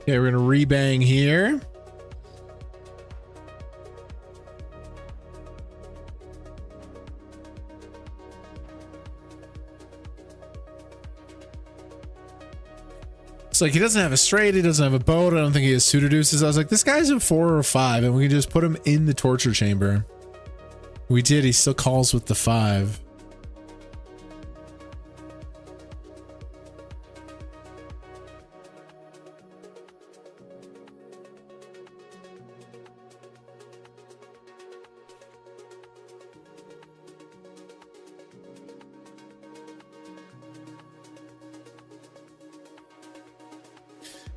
Okay, we're gonna rebang here. It's like he doesn't have a straight, he doesn't have a boat, I don't think he has suited deuces. I was like, this guy's a 4 or 5, and we can just put him in the torture chamber. We did, he still calls with the 5.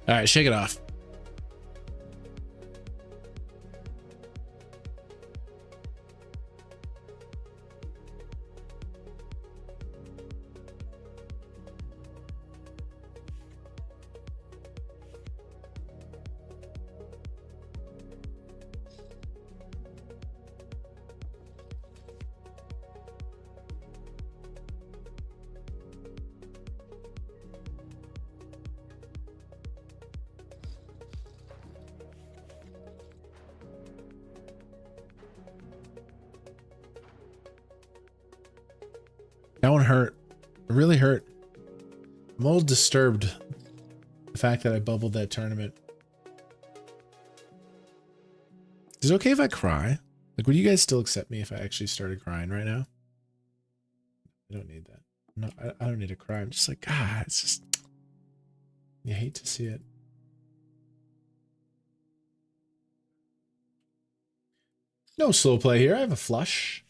All right, shake it off. That one hurt. It really hurt. I'm a little disturbed. The fact that I bubbled that tournament. Is it okay if I cry? Like, would you guys still accept me if I actually started crying right now? I don't need that. No, I don't need to cry. I'm just like, God, it's just... You hate to see it. No slow play here. I have a flush.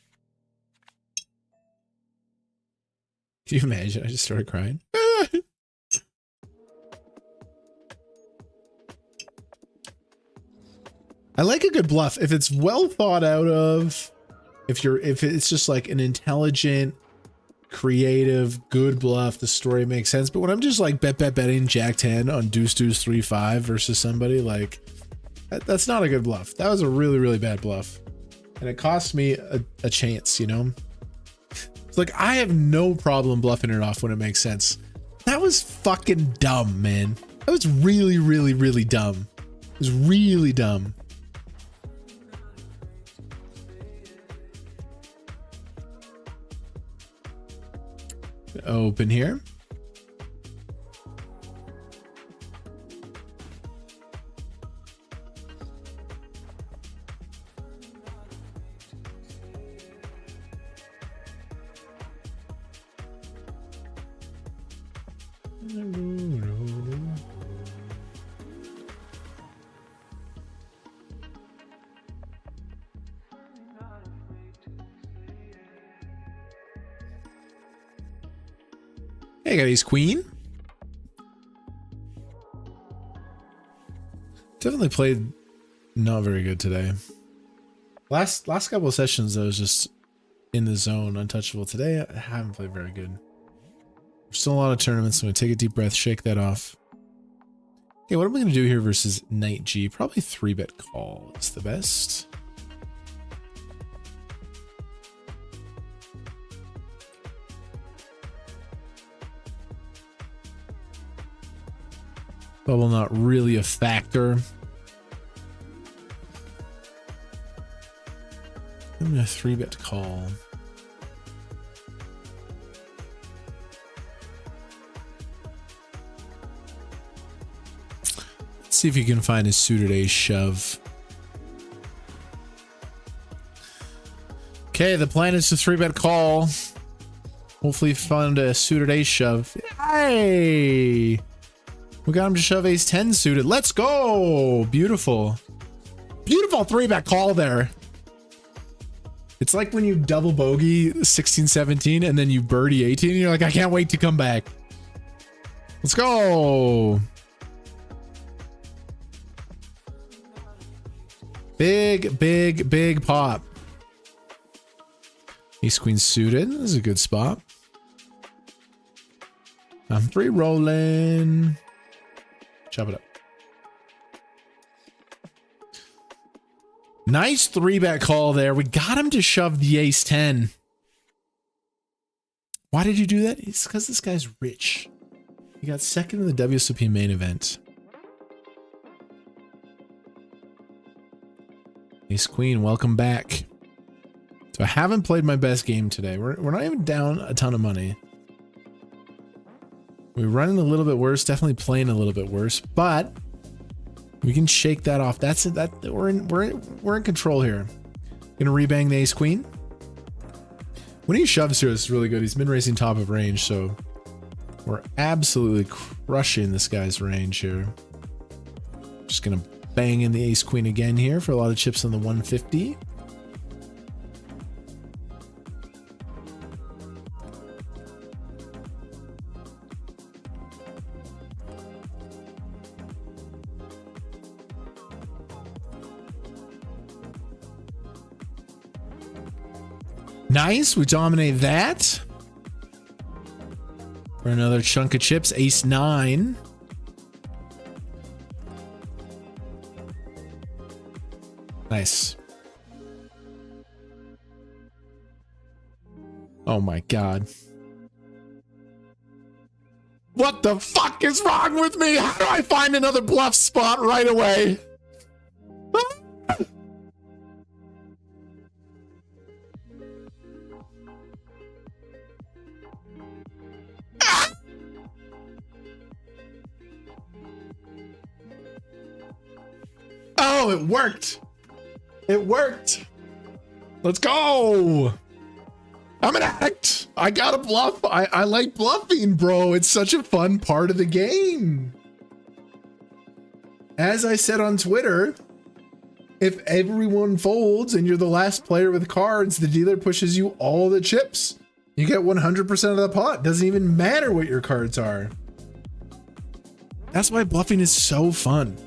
Can you imagine? I just started crying. I like a good bluff if it's well thought out of. If it's just like an intelligent, creative, good bluff, the story makes sense. But when I'm just like betting Jack 10 on deuce 3-5 versus somebody, like that's not a good bluff. That was a really, really bad bluff, and it cost me a chance. You know. Like, I have no problem bluffing it off when it makes sense. That was fucking dumb, man. That was really, really, really dumb. It was really dumb. Open here. Hey, got ace queen. Definitely played not very good today. Last couple of sessions, I was just in the zone, untouchable. Today, I haven't played very good. There's still a lot of tournaments. I'm gonna take a deep breath, shake that off. Okay, what am I gonna do here versus Knight G? Probably 3-bet call is the best. Bubble not really a factor. I'm gonna 3-bet call. Let's see if you can find a suited ace shove. Okay, the plan is to 3-bet call. Hopefully find a suited ace shove. Hey! We got him to shove ace 10 suited. Let's go! Beautiful. Beautiful 3-bet call there. It's like when you double bogey 16-17 and then you birdie 18 and you're like, I can't wait to come back. Let's go! Big, big, big pop. Ace queen suited. This is a good spot. I'm 3 rolling. Chop it up. Nice 3-bet call there. We got him to shove the ace 10. Why did you do that? It's because this guy's rich. He got second in the WSOP Main Event. Ace queen, welcome back. So I haven't played my best game today. We're not even down a ton of money. We're running a little bit worse, definitely playing a little bit worse, but we can shake that off. That's it. We're in control here. Gonna rebang the ace queen. When he shoves here, it's really good. He's been racing top of range, so we're absolutely crushing this guy's range here. Just gonna bang in the ace queen again here for a lot of chips on the 150. Nice. We dominate that. For another chunk of chips. Ace 9. Nice. Oh my God. What the fuck is wrong with me? How do I find another bluff spot right away? Oh, it worked. It worked. Let's go. I'm an addict. I gotta bluff. I like bluffing, bro. It's such a fun part of the game. As I said on Twitter, if everyone folds and you're the last player with cards, the dealer pushes you all the chips. You get 100% of the pot. Doesn't even matter what your cards are. That's why bluffing is so fun.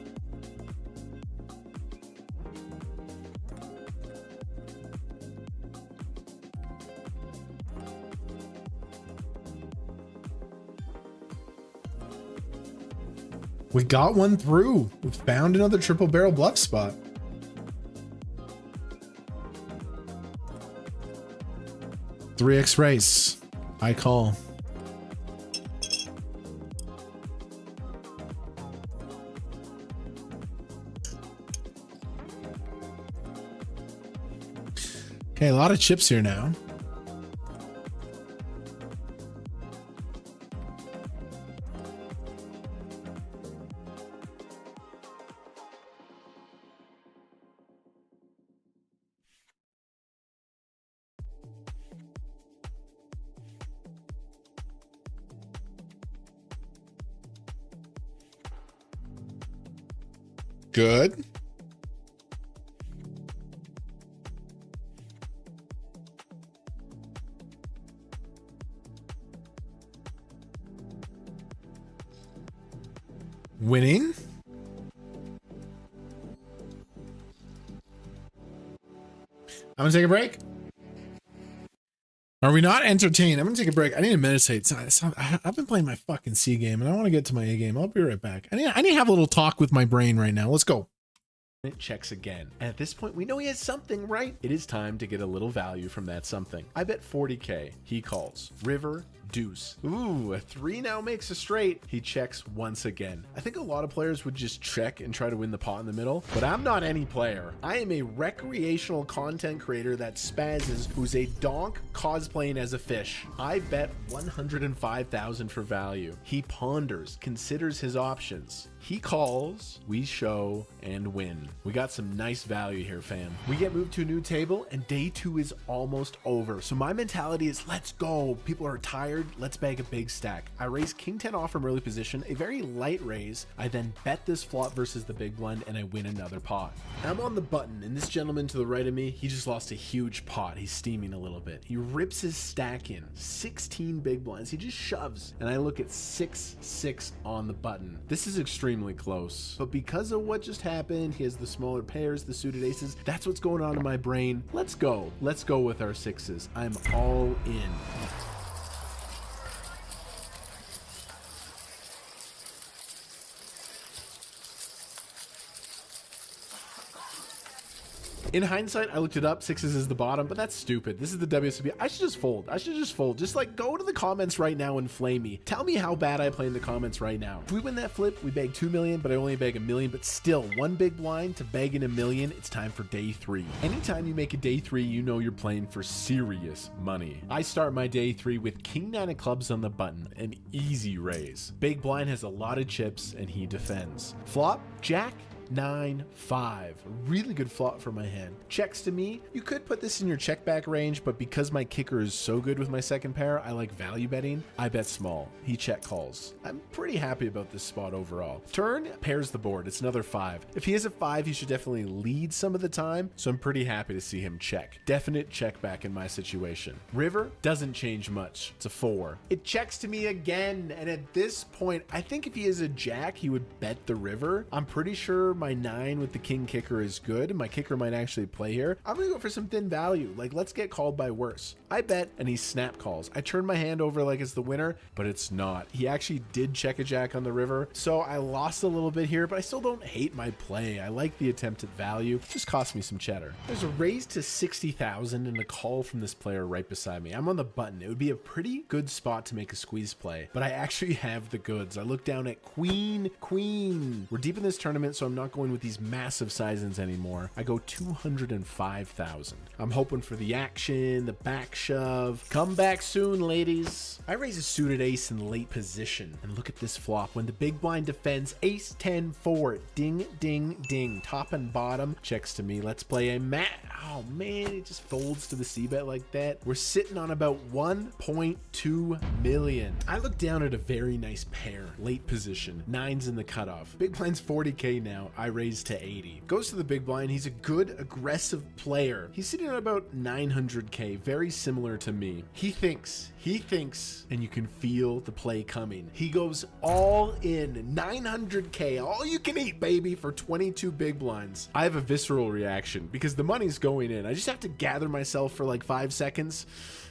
We got one through. We found another triple barrel bluff spot. Three X race. I call. Okay, a lot of chips here now. Good. Winning. I'm gonna take a break. Are we not entertained? I'm gonna take a break. I need to meditate. I've been playing my fucking C game and I want to get to my A game. I'll be right back. I need to have a little talk with my brain right now. Let's go. It checks again. And at this point, we know he has something, right? It is time to get a little value from that something. I bet 40K. He calls. River, deuce. Ooh, a 3 now makes a straight. He checks once again. I think a lot of players would just check and try to win the pot in the middle, but I'm not any player. I am a recreational content creator that spazzes who's a donk cosplaying as a fish. I bet 105,000 for value. He ponders, considers his options. He calls, we show, and win. We got some nice value here, fam. We get moved to a new table, and day 2 is almost over. So my mentality is, let's go. People are tired. Let's bag a big stack. I raise king 10 off from early position, a very light raise. I then bet this flop versus the big blind, and I win another pot. I'm on the button, and this gentleman to the right of me, he just lost a huge pot. He's steaming a little bit. He rips his stack in. 16 big blinds. He just shoves, and I look at 6-6 on the button. This is extremely close, but because of what just happened, he has the smaller pairs, the suited aces. That's what's going on in my brain. Let's go with our 6s. I'm all in. In hindsight, I looked it up. 6s is the bottom, but that's stupid. This is the WSOP. I should just fold. Just like go to the comments right now and flame me. Tell me how bad I play in the comments right now. If we win that flip, we bag 2 million, but I only bag 1 million, but still one big blind to bag in 1 million. It's time for day 3. Anytime you make a day 3, you know you're playing for serious money. I start my day 3 with king 9 of clubs on the button, an easy raise. Big blind has a lot of chips and he defends. Flop, jack, 9-5. Really good flop for my hand. Checks to me. You could put this in your check back range, but because my kicker is so good with my second pair, I like value betting. I bet small. He check calls. I'm pretty happy about this spot overall. Turn pairs the board. It's another 5. If he has a 5, he should definitely lead some of the time, so I'm pretty happy to see him check. Definite check back in my situation. River doesn't change much. It's a 4. It checks to me again, and at this point, I think if he is a jack, he would bet the river. I'm pretty sure my 9 with the king kicker is good. My kicker might actually play here. I'm gonna go for some thin value. Like, let's get called by worse. I bet, and he snap calls. I turn my hand over like it's the winner, but it's not. He actually did check a jack on the river, so I lost a little bit here, but I still don't hate my play. I like the attempt at value. Just cost me some cheddar. There's a raise to 60,000 and a call from this player right beside me. I'm on the button. It would be a pretty good spot to make a squeeze play, but I actually have the goods. I look down at queen. We're deep in this tournament, so I'm not going with these massive sizings anymore. I go 205,000. I'm hoping for the action, the back shove. Come back soon, ladies. I raise a suited ace in late position, and look at this flop. When the big blind defends, ace 10 4, ding, ding, ding. Top and bottom checks to me. Let's play a mat. Oh man, it just folds to the c-bet like that. We're sitting on about 1.2 million. I look down at a very nice pair, late position, 9's in the cutoff. Big blind's 40k now. I raise to 80. Goes to the big blind. He's a good aggressive player. He's sitting at about 900k, very similar to me. He thinks, and you can feel the play coming. He goes all in, 900k, all you can eat, baby, for 22 big blinds. I have a visceral reaction because the money's going in. I just have to gather myself for like 5 seconds.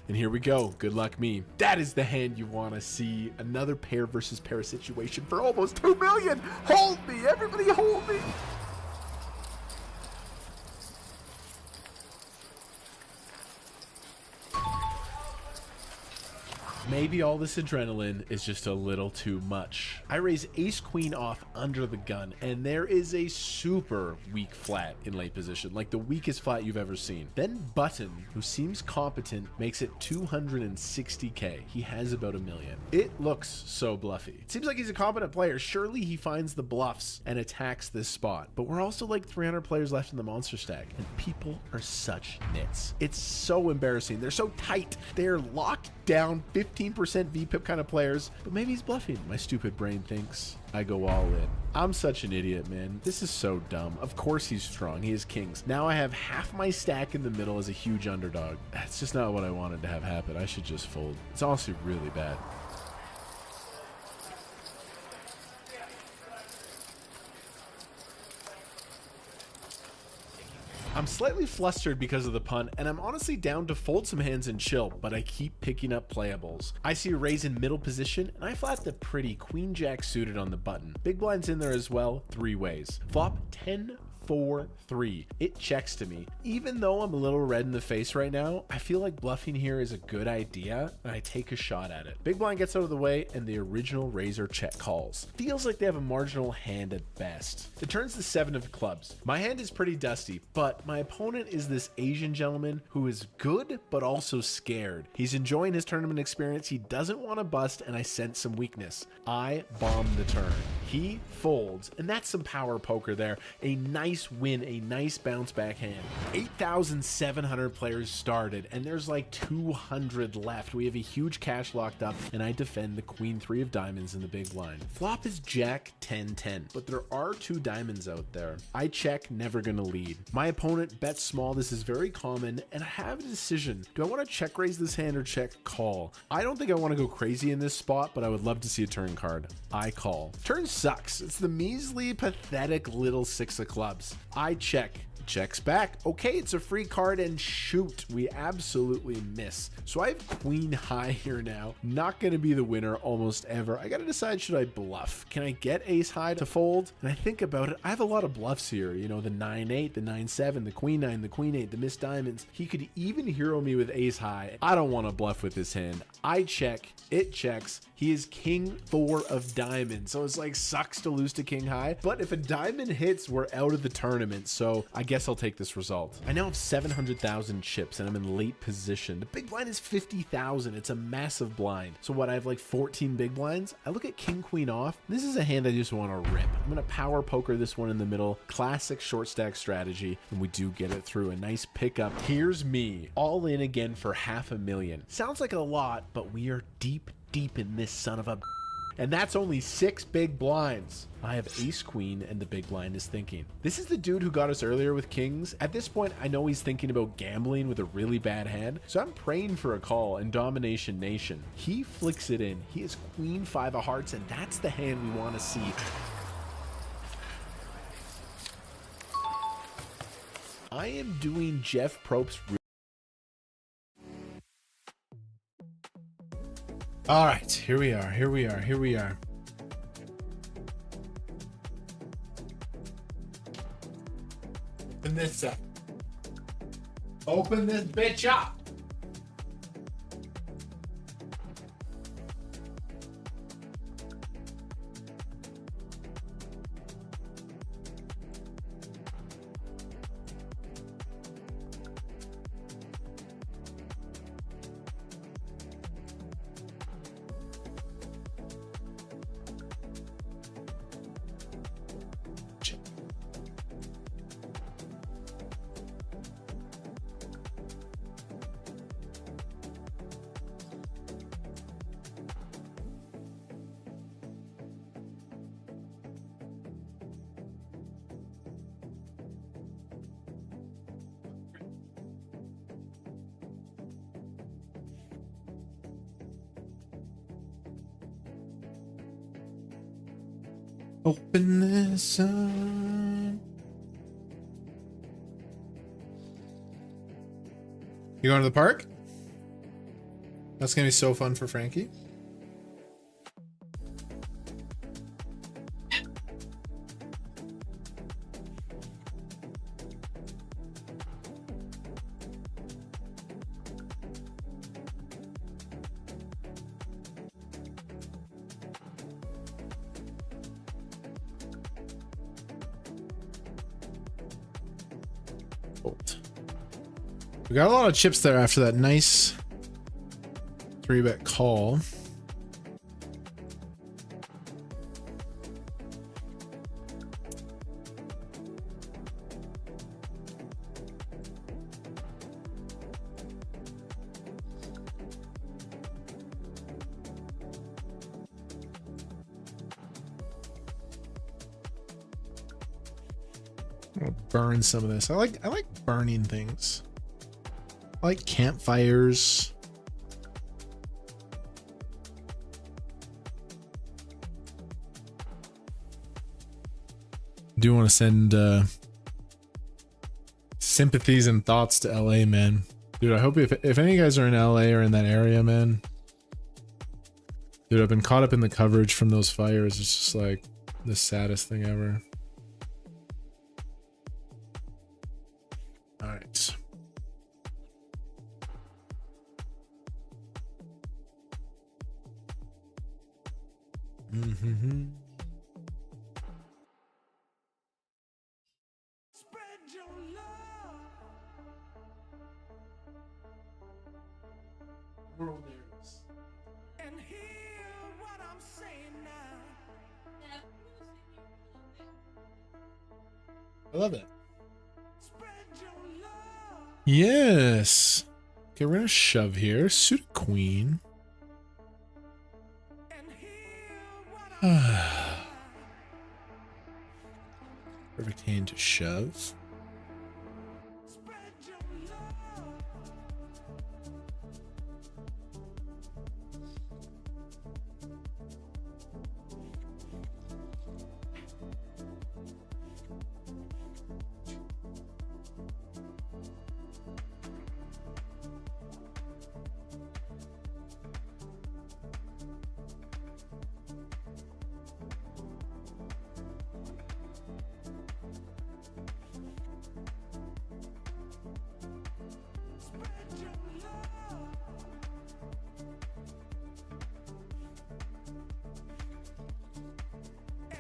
And here we go. Good luck me. That is the hand you want to see. Another pair versus pair situation for almost 2 million. Hold me. Everybody hold me. Maybe all this adrenaline is just a little too much. I raise ace queen off under the gun, and there is a super weak flat in late position, like the weakest flat you've ever seen. Then Button, who seems competent, makes it 260k. He has about 1 million. It looks so bluffy. It seems like he's a competent player. Surely he finds the bluffs and attacks this spot. But we're also like 300 players left in the monster stack, and people are such nits. It's so embarrassing. They're so tight. They're locked down, 15% VPIP kind of players, but maybe he's bluffing. My stupid brain thinks. I go all in. I'm such an idiot, man. This is so dumb. Of course he's strong. He has kings. Now I have half my stack in the middle as a huge underdog. That's just not what I wanted to have happen. I should just fold. It's honestly really bad. I'm slightly flustered because of the punt, and I'm honestly down to fold some hands and chill, but I keep picking up playables. I see a raise in middle position, and I flat the pretty queen jack suited on the button. Big blind's in there as well, 3 ways. Flop 10 4-3. It checks to me. Even though I'm a little red in the face right now, I feel like bluffing here is a good idea, and I take a shot at it. Big blind gets out of the way, and the original razor check calls. Feels like they have a marginal hand at best. It turns the 7 of clubs. My hand is pretty dusty, but my opponent is this Asian gentleman who is good, but also scared. He's enjoying his tournament experience. He doesn't want to bust, and I sense some weakness. I bomb the turn. He folds, and that's some power poker there. A nice win, a nice bounce back hand. 8,700 players started, and there's like 200 left. We have a huge cash locked up, and I defend the queen 3 of diamonds in the big blind. Flop is jack 10-10, but there are 2 diamonds out there. I check, never gonna lead. My opponent bets small. This is very common, and I have a decision. Do I want to check raise this hand or check call? I don't think I want to go crazy in this spot, but I would love to see a turn card. I call. Turn sucks. It's the measly, pathetic little 6 of clubs. I check. Checks back. Okay, it's a free card, and shoot, we absolutely miss. So I have queen high here now. Not going to be the winner almost ever. I got to decide, should I bluff? Can I get ace high to fold? And I think about it. I have a lot of bluffs here. You know, the 9-8, the 9-7, the queen 9, the queen 8, the missed diamonds. He could even hero me with ace high. I don't want to bluff with this hand. I check. It checks. He is king 4 of diamonds. So it's like, sucks to lose to king high. But if a diamond hits, we're out of the tournament. So I guess I'll take this result. I now have 700,000 chips, and I'm in late position. The big blind is 50,000. It's a massive blind. So what, I have like 14 big blinds? I look at king queen off. This is a hand I just want to rip. I'm going to power poker this one in the middle. Classic short stack strategy. And we do get it through. A nice pickup. Here's me. All in again for 500,000. Sounds like a lot, but we are deep in this son of a... And that's only 6 big blinds. I have ace queen, and the big blind is thinking. This is the dude who got us earlier with kings. At this point, I know he's thinking about gambling with a really bad hand, so I'm praying for a call in domination nation. He flicks it in. He is queen 5 of hearts, and that's the hand we want to see. I am doing Jeff Probst. All right, here we are. Here we are. Here we are. Open this up. Open this bitch up. Open this up. You going to the park? That's gonna be so fun for Frankie. We got a lot of chips there after that nice 3-bet call. I'll burn some of this. I like burning things. I like campfires. Do want to send sympathies and thoughts to LA, man. Dude, I hope if any of you guys are in LA or in that area, man. Dude, I've been caught up in the coverage from those fires. It's just like the saddest thing ever. All right. Mm-hmm. And hear what I'm saying now. I love it. Yes. Okay, we're gonna shove here. Suit a queen. Perfect hand to shove.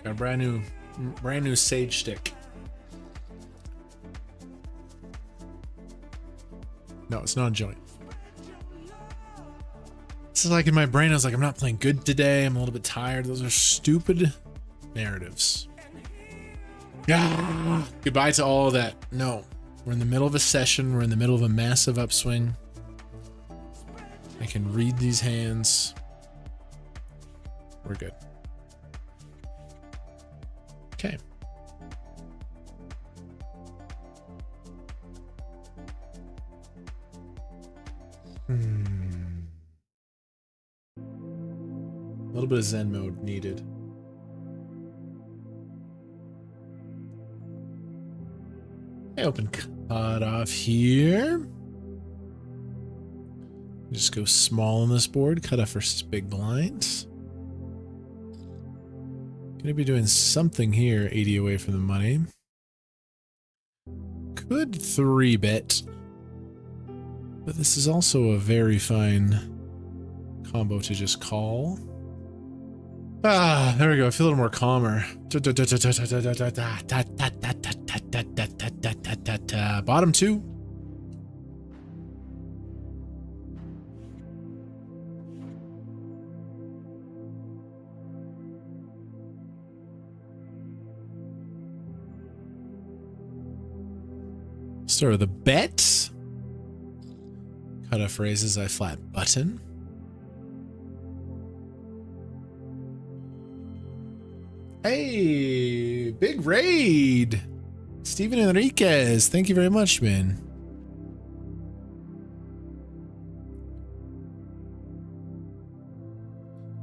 Got a brand new sage stick. No, it's not a joint. This is like in my brain, I was like, I'm not playing good today. I'm a little bit tired. Those are stupid narratives. Yeah. Goodbye to all of that. No, we're in the middle of a session. We're in the middle of a massive upswing. I can read these hands. We're good. Okay. A little bit of Zen mode needed. I open Pot off here. Just go small on this board. Cut off versus big blinds. Gonna be doing something here. 80 away from the money. Could 3-bet. But this is also a very fine combo to just call. Ah, there we go. I feel a little more calmer. Bottom 2. Start with a bet. Cutoff raises, I flat button. Hey, big raid. Steven Enriquez, thank you very much, man.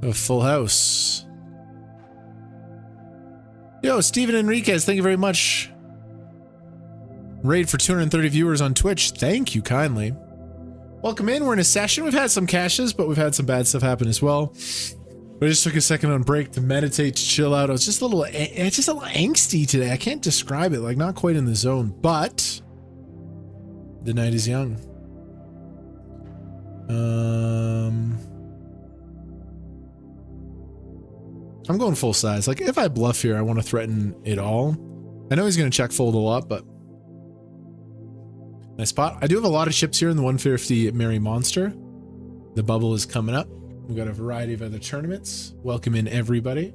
A full house. Yo, Steven Enriquez, thank you very much. Raid for 230 viewers on Twitch. Thank you kindly. Welcome in. We're in a session. We've had some caches, but we've had some bad stuff happen as well. But I just took a second on break to meditate, to chill out. It's just a little angsty today. I can't describe it. Like, not quite in the zone, but the night is young. I'm going full size. Like, if I bluff here, I want to threaten it all. I know he's going to check fold a lot, but nice spot. I do have a lot of chips here in the 150 Merry Monster. The bubble is coming up. We've got a variety of other tournaments. Welcome in, everybody.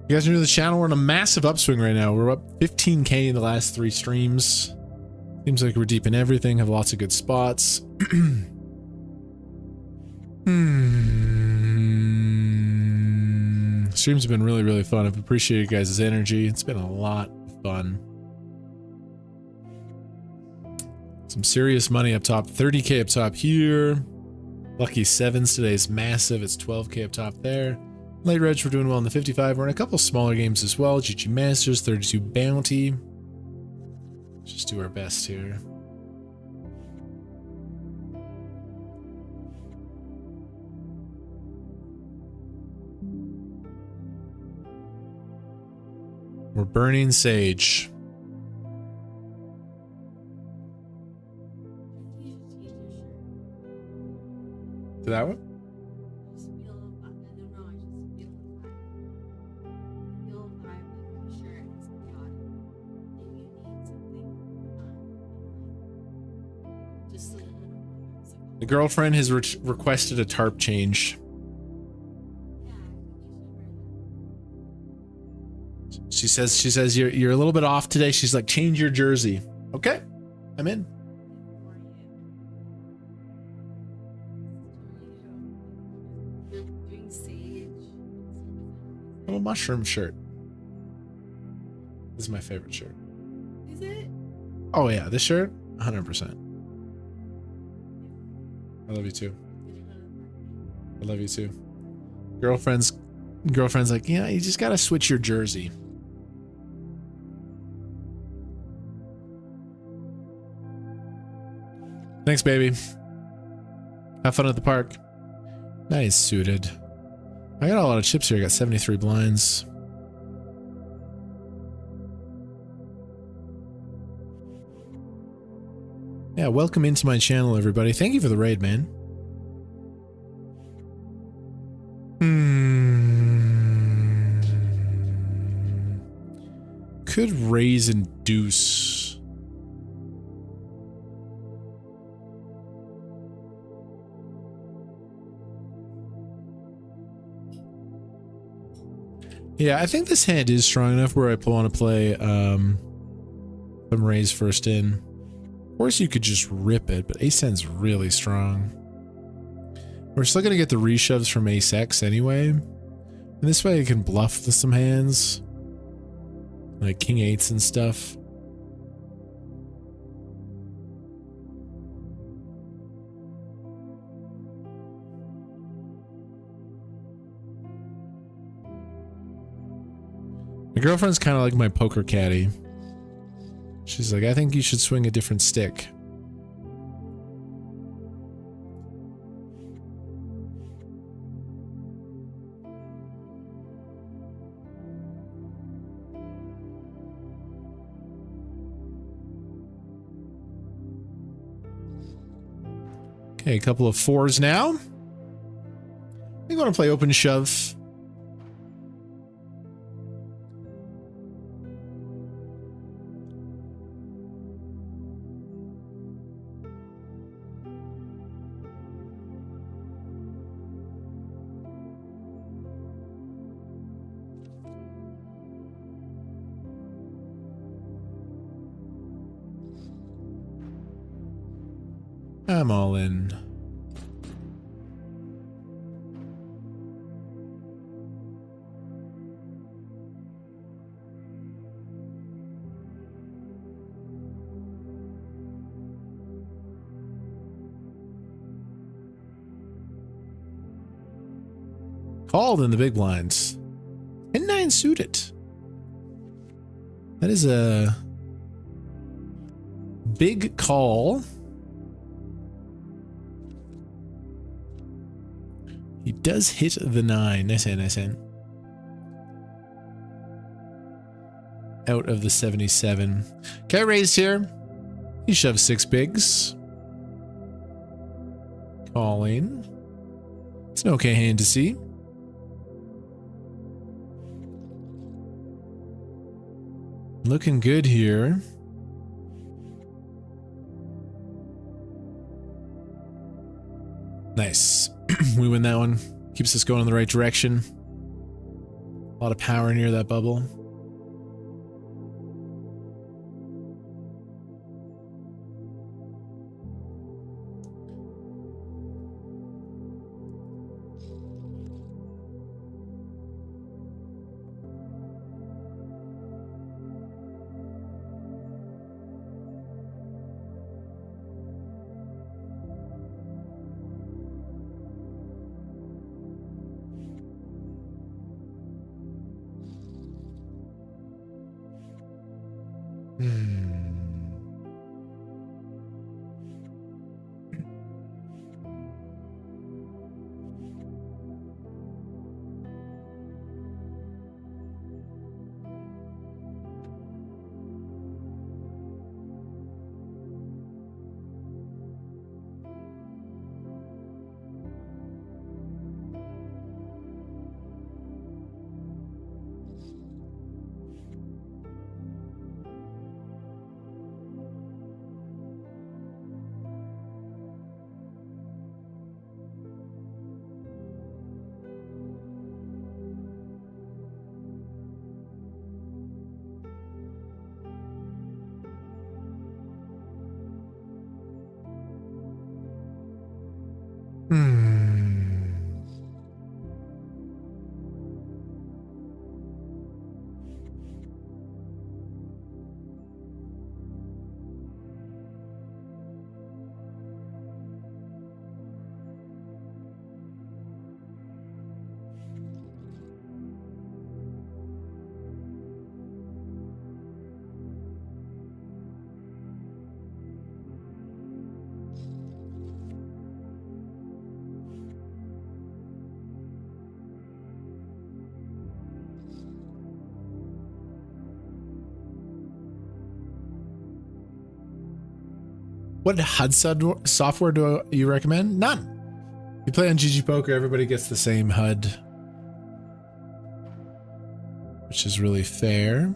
You guys are new to the channel. We're on a massive upswing right now. We're up 15K in the last 3 streams. Seems like we're deep in everything. Have lots of good spots. Streams have been really, really fun. I've appreciated you guys' energy. It's been a lot of fun. Some serious money up top. 30K up top here. Lucky 7s today is massive. It's 12K up top there. Late Reg, we're doing well in the 55. We're in a couple smaller games as well. GG Masters, 32 Bounty. Just do our best here. We're burning sage. To that one? The girlfriend has requested a tarp change. She says you're a little bit off today. She's like, change your jersey. Okay, I'm in. A mushroom shirt. This is my favorite shirt. Is it? Oh yeah, this shirt, 100%. I love you too. I love you too. Girlfriend's like, yeah, you just gotta switch your jersey. Thanks, baby. Have fun at the park. Nice suited. I got a lot of chips here. I got 73 blinds. Yeah, welcome into my channel, everybody. Thank you for the raid, man. Could raise and deuce. Yeah, I think this hand is strong enough where I want to play some raise first in. Of course, you could just rip it, but ace 10's really strong. We're still gonna get the reshoves from ace X anyway, and this way I can bluff with some hands like king 8s and stuff. girlfriend's kind of like my poker caddy. She's like, I think you should swing a different stick. Okay, a couple of 4s now. I think I want to play open shove. I'm all in. Called in the big blinds. And 9 suited. That is a big call. He does hit the 9. Nice hand, nice hand. Out of the 77. Okay, raised here. He shoves 6 bigs. Calling. It's an okay hand to see. Looking good here. Nice. We win that one. Keeps us going in the right direction. A lot of power near that bubble. What HUD software do you recommend? None. You play on GG Poker, everybody gets the same HUD, which is really fair.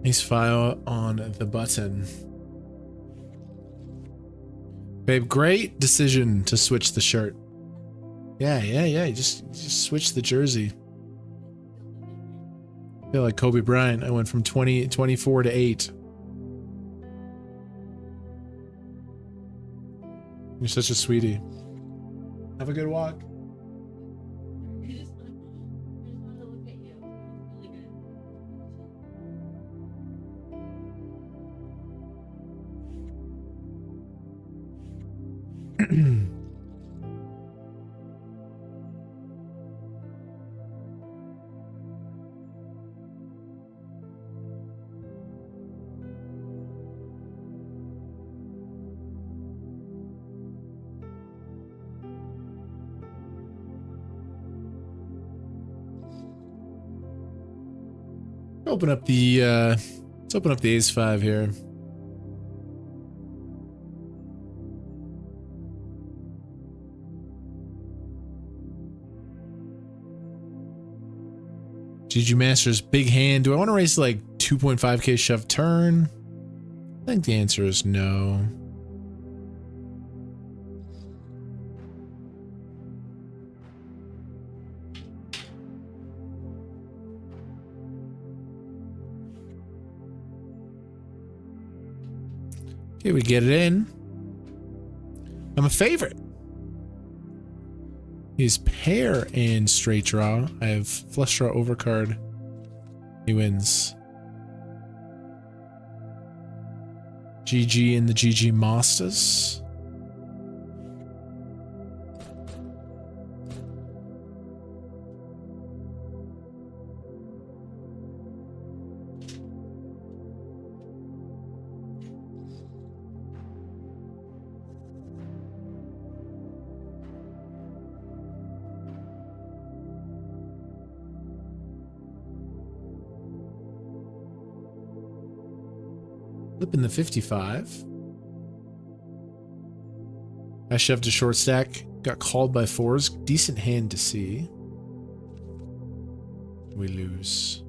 Ace file on the button. Babe, great decision to switch the shirt. Yeah. You just switch the jersey. I feel like Kobe Bryant. I went from 24 to 8. You're such a sweetie. Have a good walk. I just want to look at you. It's really good. Open up the let's open up the Ace 5 here. GG Masters, big hand. Do I want to raise like 2.5k shove turn? I think the answer is no. Okay, we get it in. I'm a favorite. He's pair and straight draw. I have flush draw overcard. He wins. GG in the GG Masters. Flipping the 55. I shoved a short stack. Got called by 4s. Decent hand to see. We lose.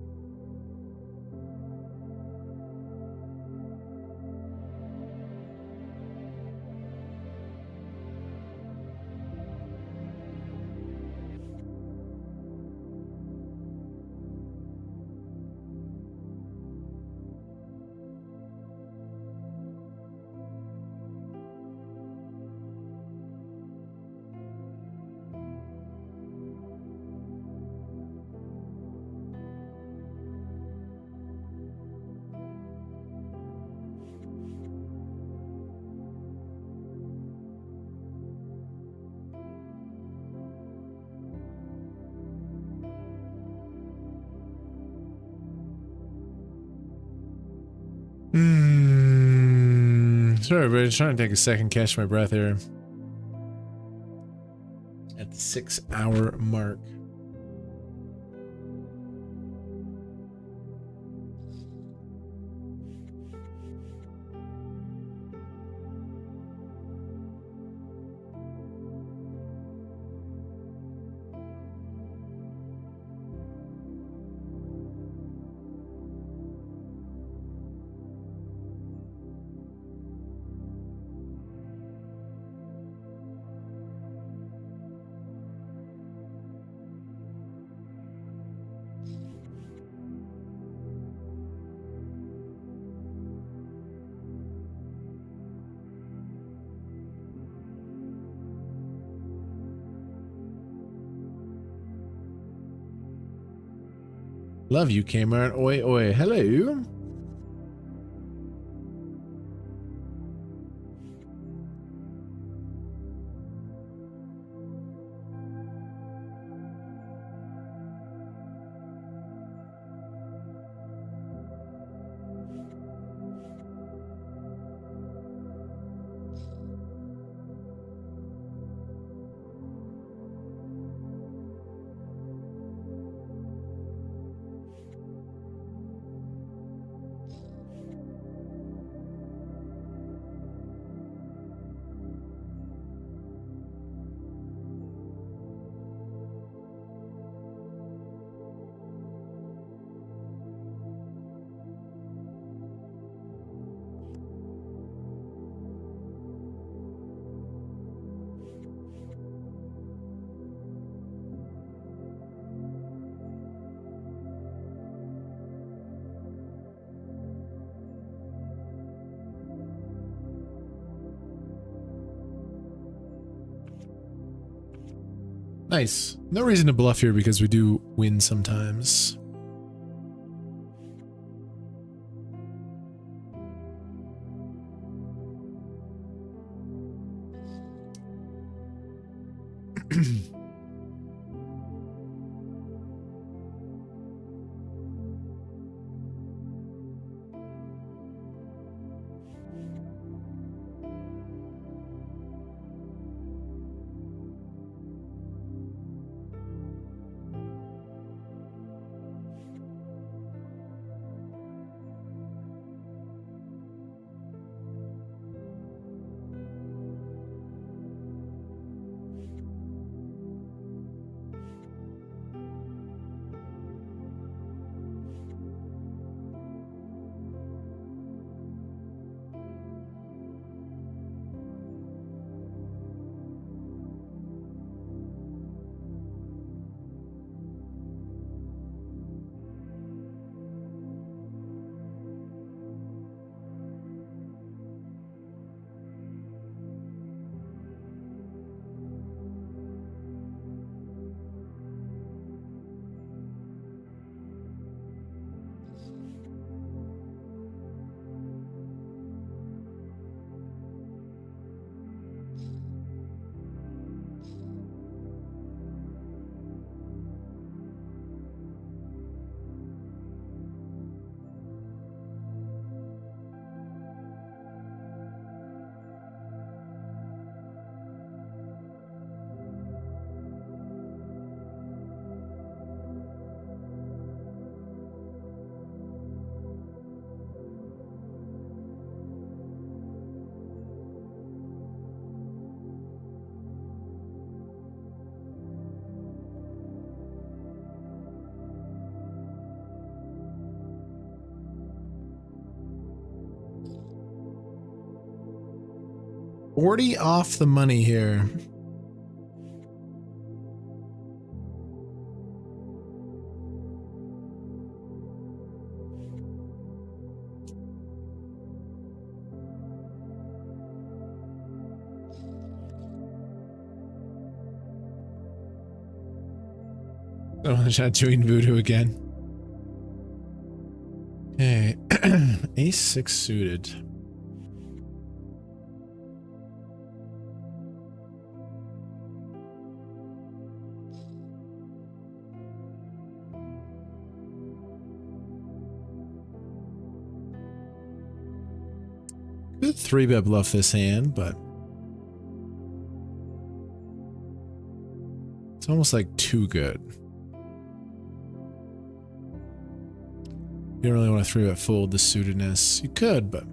Sorry, everybody. Trying to take a second, catch my breath here. At the 6-hour mark. Love you, Kmart. Oi, oi. Hello. Nice. No reason to bluff here because we do win sometimes. $40 off the money here. Oh, I'm not doing voodoo again. Okay, ace 6 suited. Good 3-bet bluff this hand, but it's almost like too good. You don't really want to 3-bet fold the suitedness. You could, but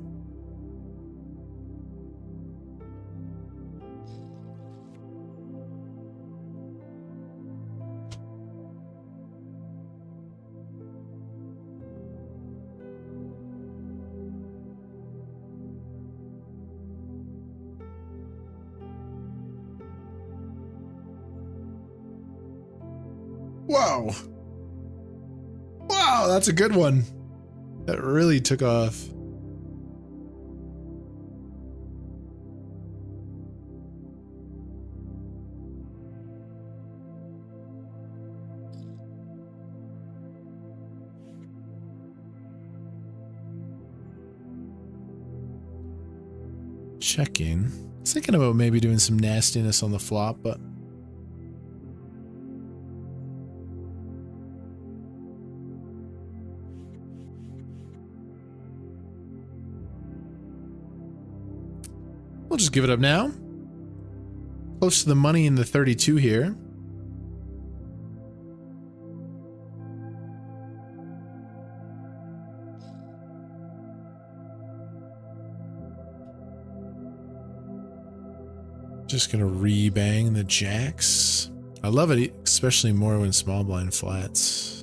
whoa. Wow, that's a good one. That really took off. Checking. I was thinking about maybe doing some nastiness on the flop, but we'll just give it up now. Close to the money in the 32 here. Just gonna re-bang the jacks. I love it, especially more when small blind flats.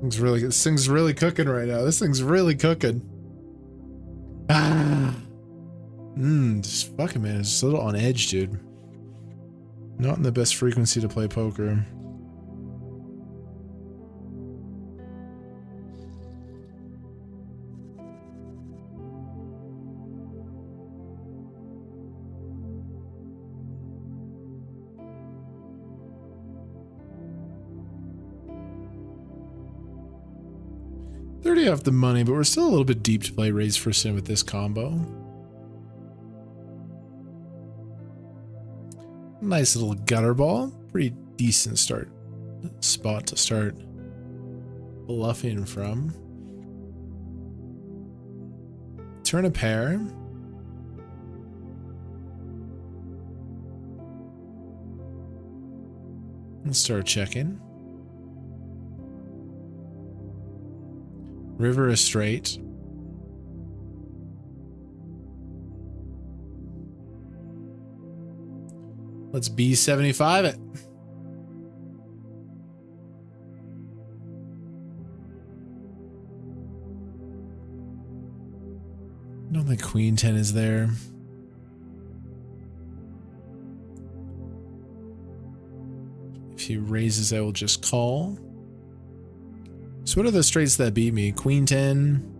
This thing's really cooking right now. This thing's really cooking. Ah. Just fucking man, it's just a little on edge, dude. Not in the best frequency to play poker. $30 off the money, but we're still a little bit deep to play raise first in with this combo. Nice little gutter ball. Pretty decent spot to start bluffing from. Turn a pair. Let's start checking. River is straight. Let's B75 it. I don't think Queen 10 is there. If he raises, I will just call. So what are the straights that beat me? Queen 10,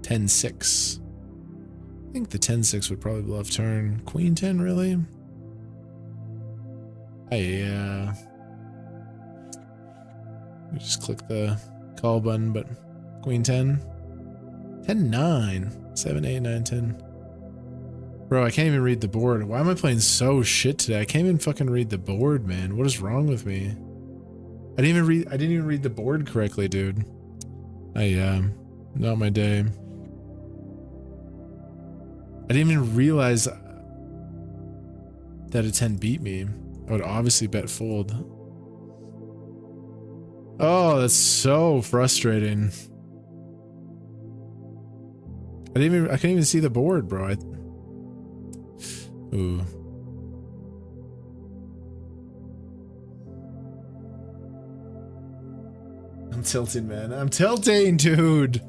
10-6. I think the 10-6 would probably bluff turn. Queen 10, really? I just click the call button, but Queen 10. 10-9. 7, 8, 9, 10. Bro, I can't even read the board. Why am I playing so shit today? I can't even fucking read the board, man. What is wrong with me? I didn't even read the board correctly, dude. Not my day. I didn't even realize that a 10 beat me. I would obviously bet fold. Oh, that's so frustrating. I couldn't even see the board, bro. Ooh. I'm tilting, man. I'm tilting, dude.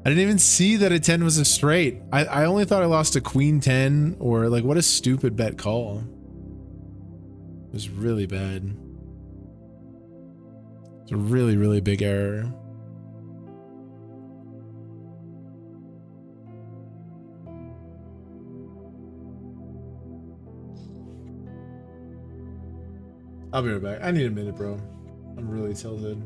I didn't even see that a 10 was a straight. I only thought I lost a Queen 10 or like, what a stupid bet call. It was really bad. It's a really, really big error. I'll be right back. I need a minute, bro. I'm really tilted.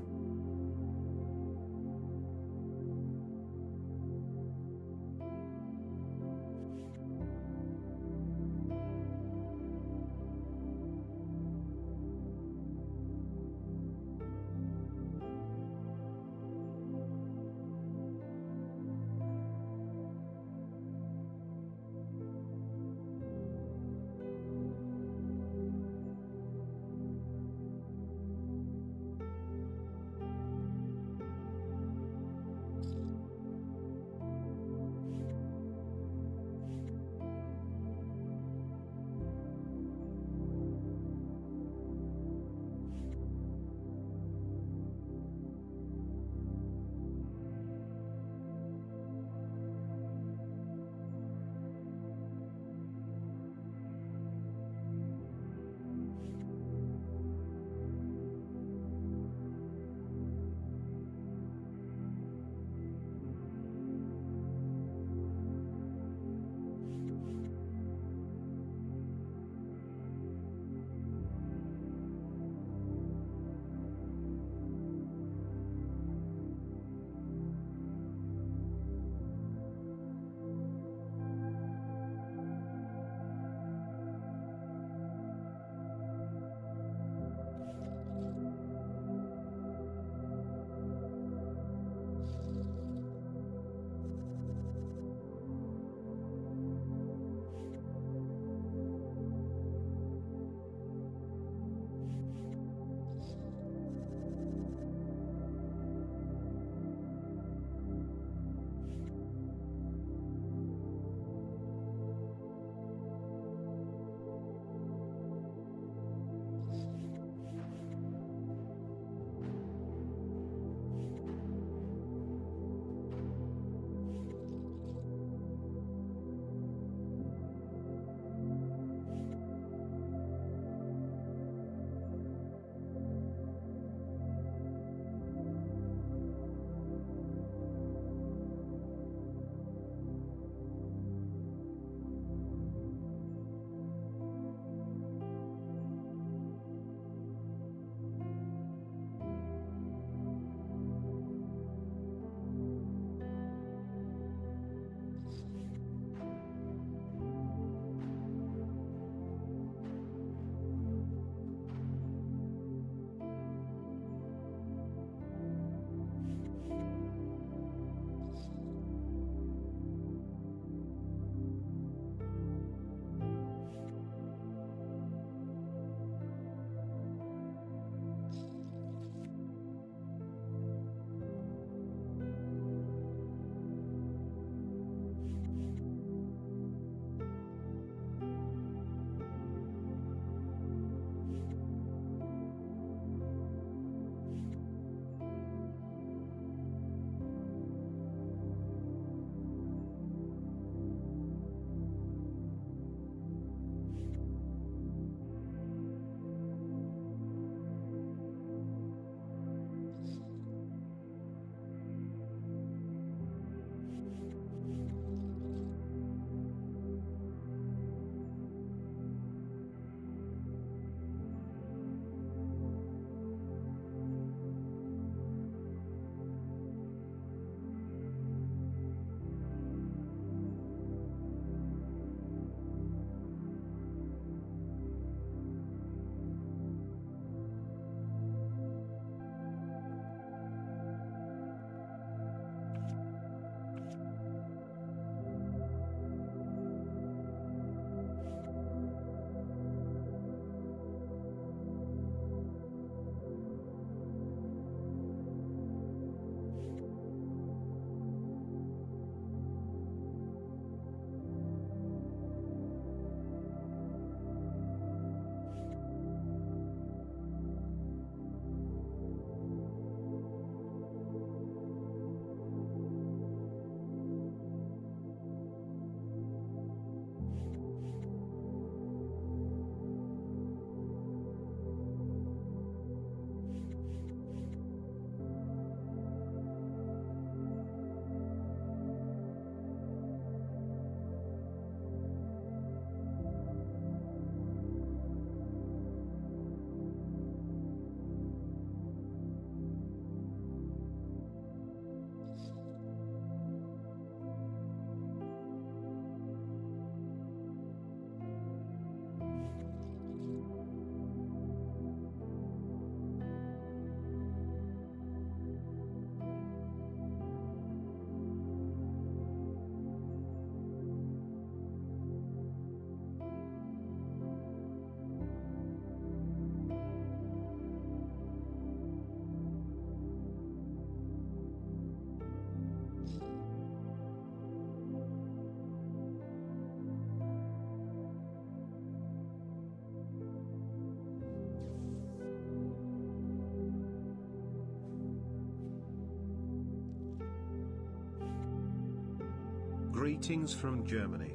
Greetings from Germany.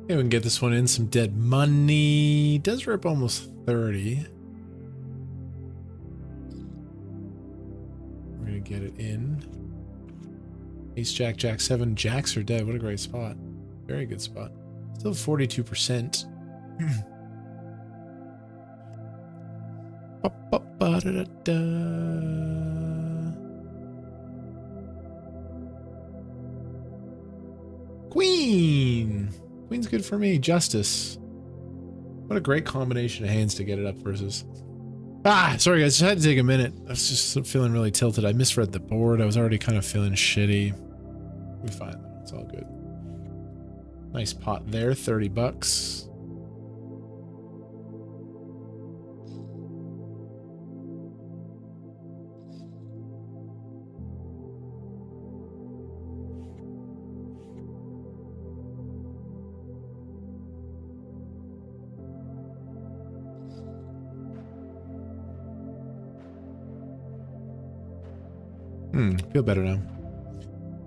Yeah, we can get this one in. Some dead money. Does rip almost 30. We're going to get it in. Ace, Jack, Jack 7. Jacks are dead. What a great spot. Very good spot. Still 42%. Queen! Queen's good for me. Justice. What a great combination of hands to get it up versus. Sorry guys, just had to take a minute. I was just feeling really tilted. I misread the board. I was already kind of feeling shitty. We'll be fine though. It's all good. Nice pot there, 30 bucks. Feel better now.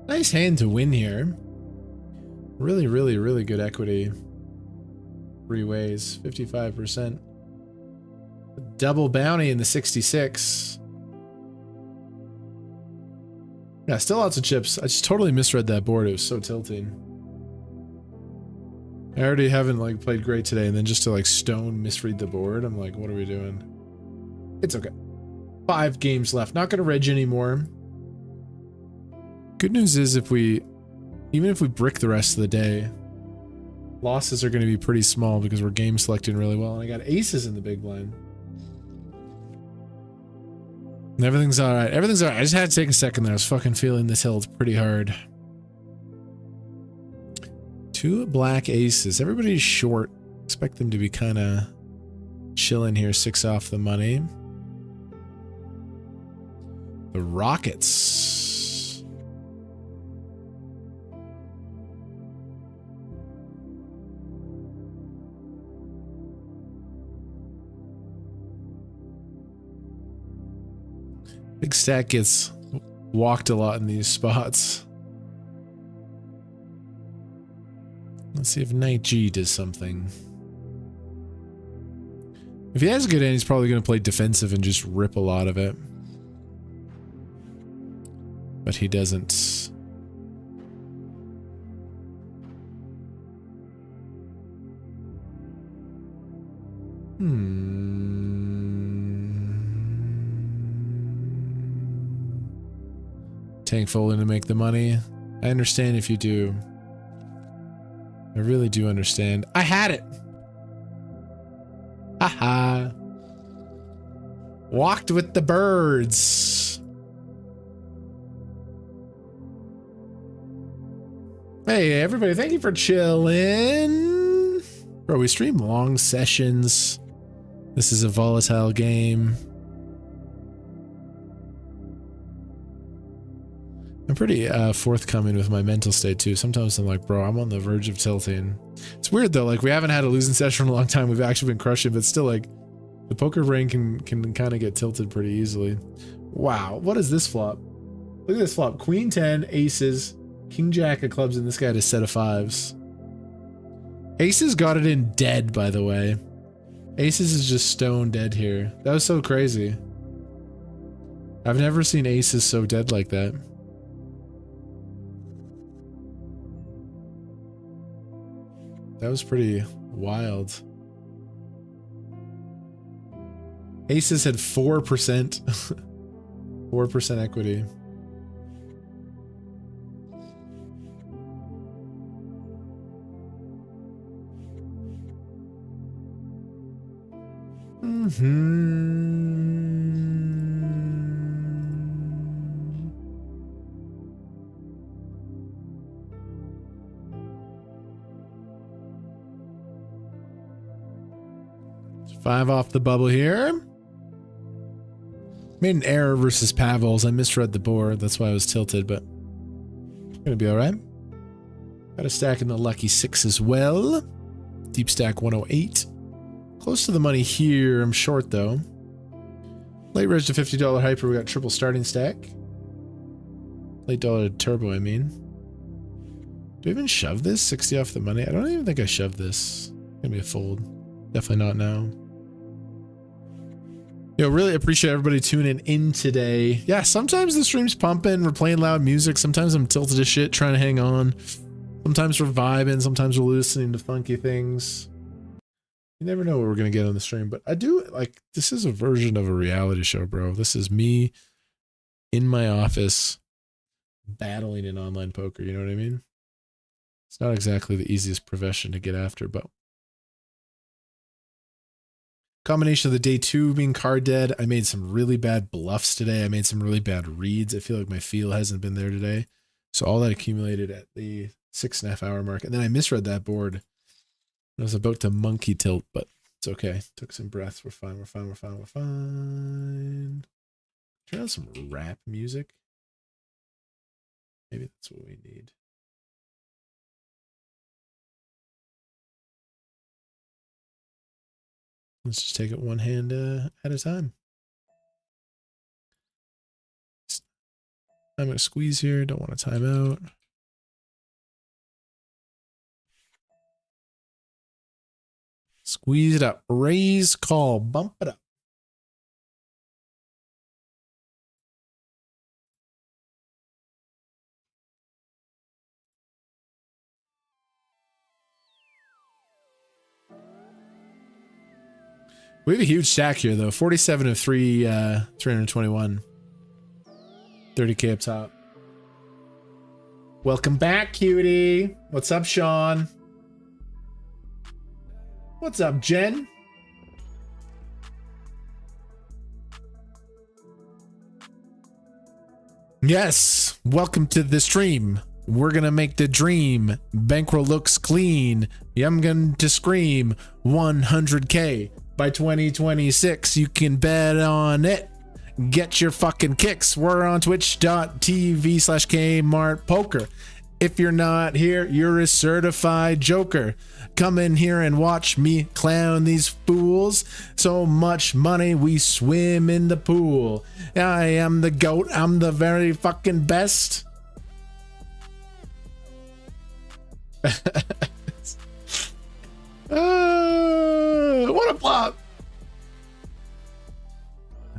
Nice hand to win here. Really, really, really good equity. Three ways, 55%. Double bounty in the 66. Yeah, still lots of chips. I just totally misread that board. It was so tilting. I already haven't like played great today, and then just to like stone misread the board, I'm like, what are we doing? It's okay. 5 games left. Not gonna reg anymore. Good news is even if we brick the rest of the day, Losses are going to be pretty small because we're game selecting really well. And I got aces in the big blind. And everything's all right. Everything's all right. I just had to take a second there. I was fucking feeling the tilt pretty hard. 2 black aces. Everybody's short. Expect them to be kind of chilling here. 6 off the money. The Rockets. Big stack gets walked a lot in these spots. Let's see if Knight G does something. If he has a good hand, he's probably going to play defensive and just rip a lot of it. But he doesn't. Tank folding to make the money. I understand if you do. I really do understand. I had it. Haha. Walked with the birds. Hey, everybody, thank you for chilling. Bro, we stream long sessions. This is a volatile game. I'm pretty forthcoming with my mental state too. Sometimes I'm like, bro, I'm on the verge of tilting. It's weird though, like we haven't had a losing session in a long time. We've actually been crushing, but still like the poker brain can kind of get tilted pretty easily. Wow, what is this flop? Look at this flop. Queen 10, aces, king jack of clubs, and this guy had a set of 5s. Aces got it in dead, by the way. Aces is just stone dead here. That was so crazy. I've never seen aces so dead like that. That was pretty wild. Aces had 4%. 4% equity. Five off the bubble here. Made an error versus Pavels. I misread the board. That's why I was tilted, but gonna be all right. Got a stack in the lucky 6 as well. Deep stack 108. Close to the money here. I'm short though. Late reg to $50 hyper. We got triple starting stack. Late dollar turbo, I mean. Do I even shove this? 60 off the money? I don't even think I shoved this. Gonna be a fold. Definitely not now. Yo, really appreciate everybody tuning in today. Yeah, sometimes the stream's pumping. We're playing loud music. Sometimes I'm tilted as shit trying to hang on. Sometimes we're vibing. Sometimes we're listening to funky things. You never know what we're going to get on the stream. But I do, like, this is a version of a reality show, bro. This is me in my office battling in online poker. You know what I mean? It's not exactly the easiest profession to get after, but combination of the day 2 being card dead. I made some really bad bluffs today. I made some really bad reads. I feel like my feel hasn't been there today. So all that accumulated at the 6.5 hour mark. And then I misread that board. I was about to monkey tilt, but it's okay. Took some breaths. We're fine. We're fine. We're fine. We're fine. Turn on some rap music. Maybe that's what we need. Let's just take it one hand at a time. I'm going to squeeze here. Don't want to time out. Squeeze it up. Raise, call, bump it up. We have a huge stack here, though. 47 of 321. 30K up top. Welcome back, cutie. What's up, Sean? What's up, Jen? Yes, welcome to the stream. We're gonna make the dream. Bankroll looks clean. I'm going to scream 100K by 2026. You can bet on it. Get your fucking kicks. We're on twitch.tv/Kmart Poker. If you're not here, you're a certified joker. Come in here and watch me clown these fools. So much money, we swim in the pool. I am the goat. I'm the very fucking best. What a flop.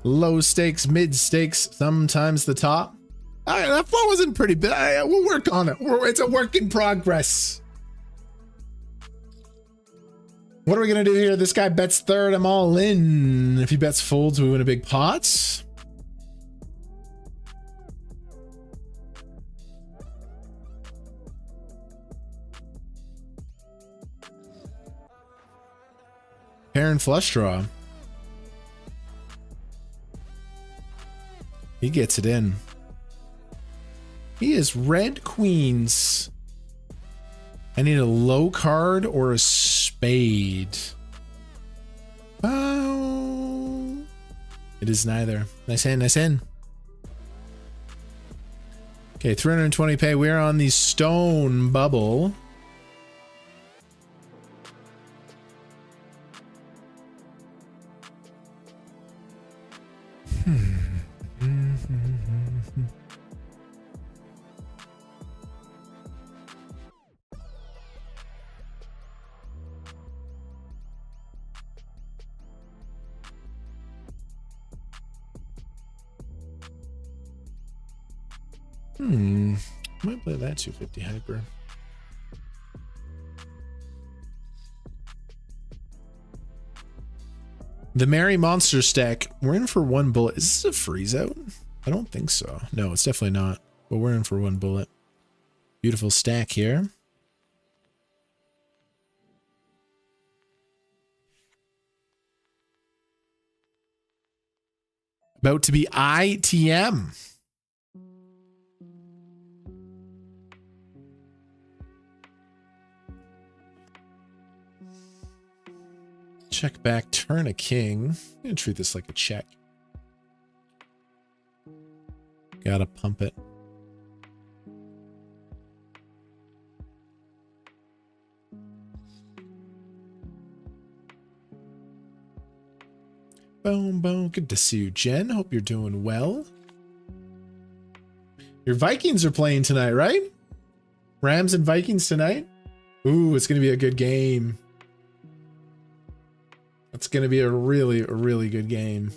Low stakes, mid stakes, sometimes the top. That flow wasn't pretty bad. We'll work on it. It's a work in progress. What are we gonna do here? This guy bets third. I'm all in. If he bets folds, we win a big pot. Pair and flush draw. He gets it in. He is red queens. I need a low card or a spade. Oh, it is neither. Nice hand, nice hand. Okay, 320 pay. We're on the stone bubble. Might play that 250 hyper. The Merry Monster stack. We're in for one bullet. Is this a freeze out? I don't think so. No, it's definitely not. But we're in for one bullet. Beautiful stack here. About to be ITM. Check back, turn a king. I'm gonna treat this like a check. Gotta pump it. Boom, boom. Good to see you, Jen. Hope you're doing well. Your Vikings are playing tonight, right? Rams and Vikings tonight? Ooh, it's gonna be a good game. It's going to be a really good game.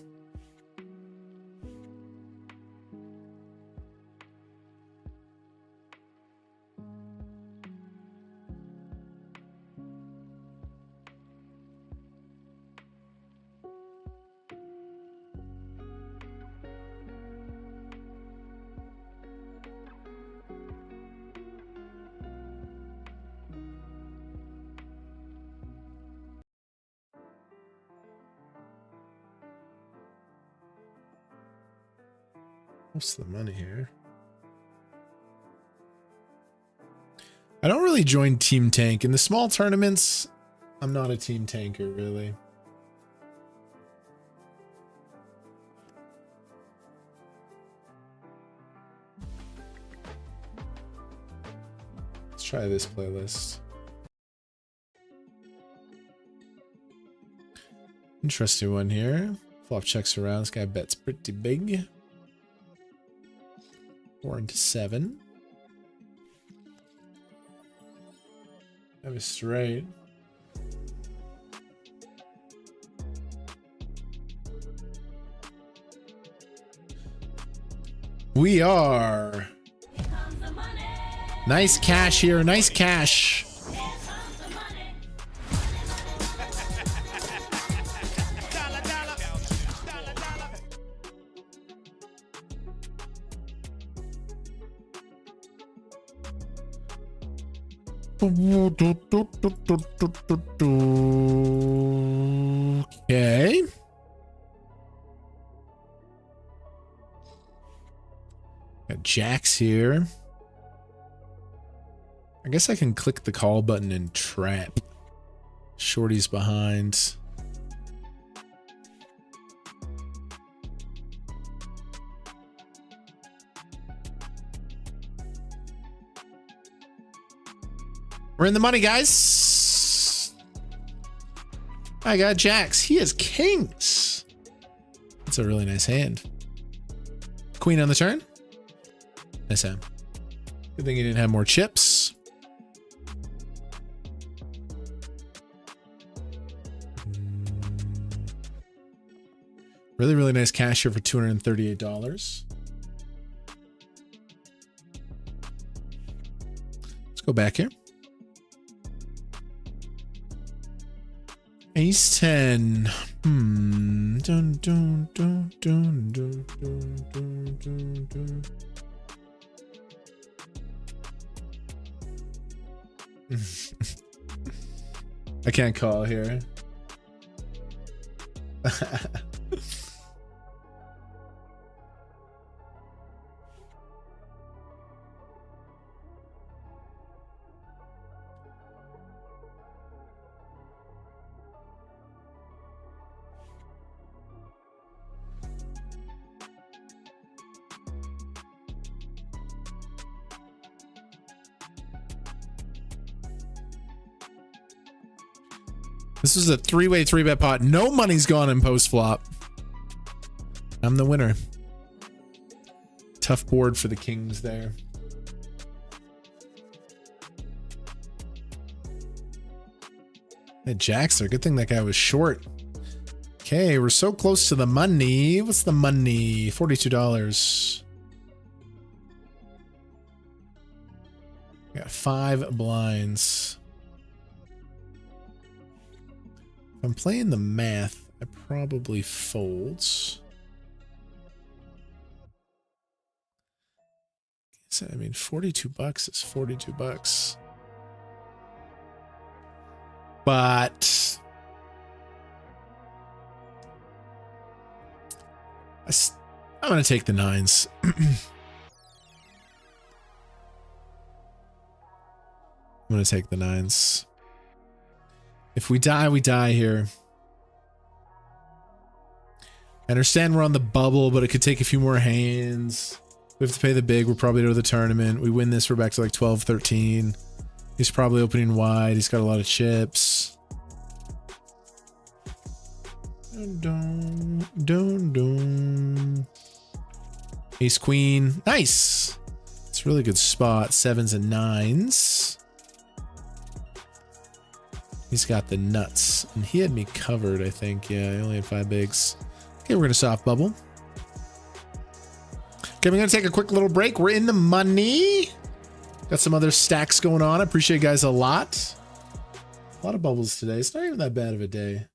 What's the money here? I don't really join Team Tank. In the small tournaments, I'm not a Team Tanker, really. Let's try this playlist. Interesting one here. Flop checks around. This guy bets pretty big. 4 into 7. Have a straight. We are. Nice cash here. Nice cash. Okay. Got jacks here. I guess I can click the call button and trap. Shorty's behind. We're in the money, guys. I got jacks. He has kings. That's a really nice hand. Queen on the turn. Nice hand. Good thing he didn't have more chips. Really, really nice cash here for $238. Let's go back here. Ace 10. Dun, dun, dun, dun, dun, dun, dun, dun, dun. I can't call here. This is a three-way three-bet pot. No money's gone in post-flop. I'm the winner. Tough board for the kings there. Hey, jacks there. Good thing that guy was short. Okay, we're so close to the money. What's the money? $42. We got 5 blinds. If I'm playing the math, I probably folds. I mean, $42 is $42. But I'm going to take the 9s. I'm going to take the 9s. If we die, we die here. I understand we're on the bubble, but it could take a few more hands. We have to pay the big. We're probably out of the tournament. We win this, we're back to like 12, 13. He's probably opening wide. He's got a lot of chips. Dun, dun, dun. Ace queen. Nice. It's a really good spot. 7s and 9s. He's got the nuts. And he had me covered, I think. Yeah, I only had 5 bigs. Okay, we're going to soft bubble. Okay, we're going to take a quick little break. We're in the money. Got some other stacks going on. I appreciate you guys a lot. A lot of bubbles today. It's not even that bad of a day.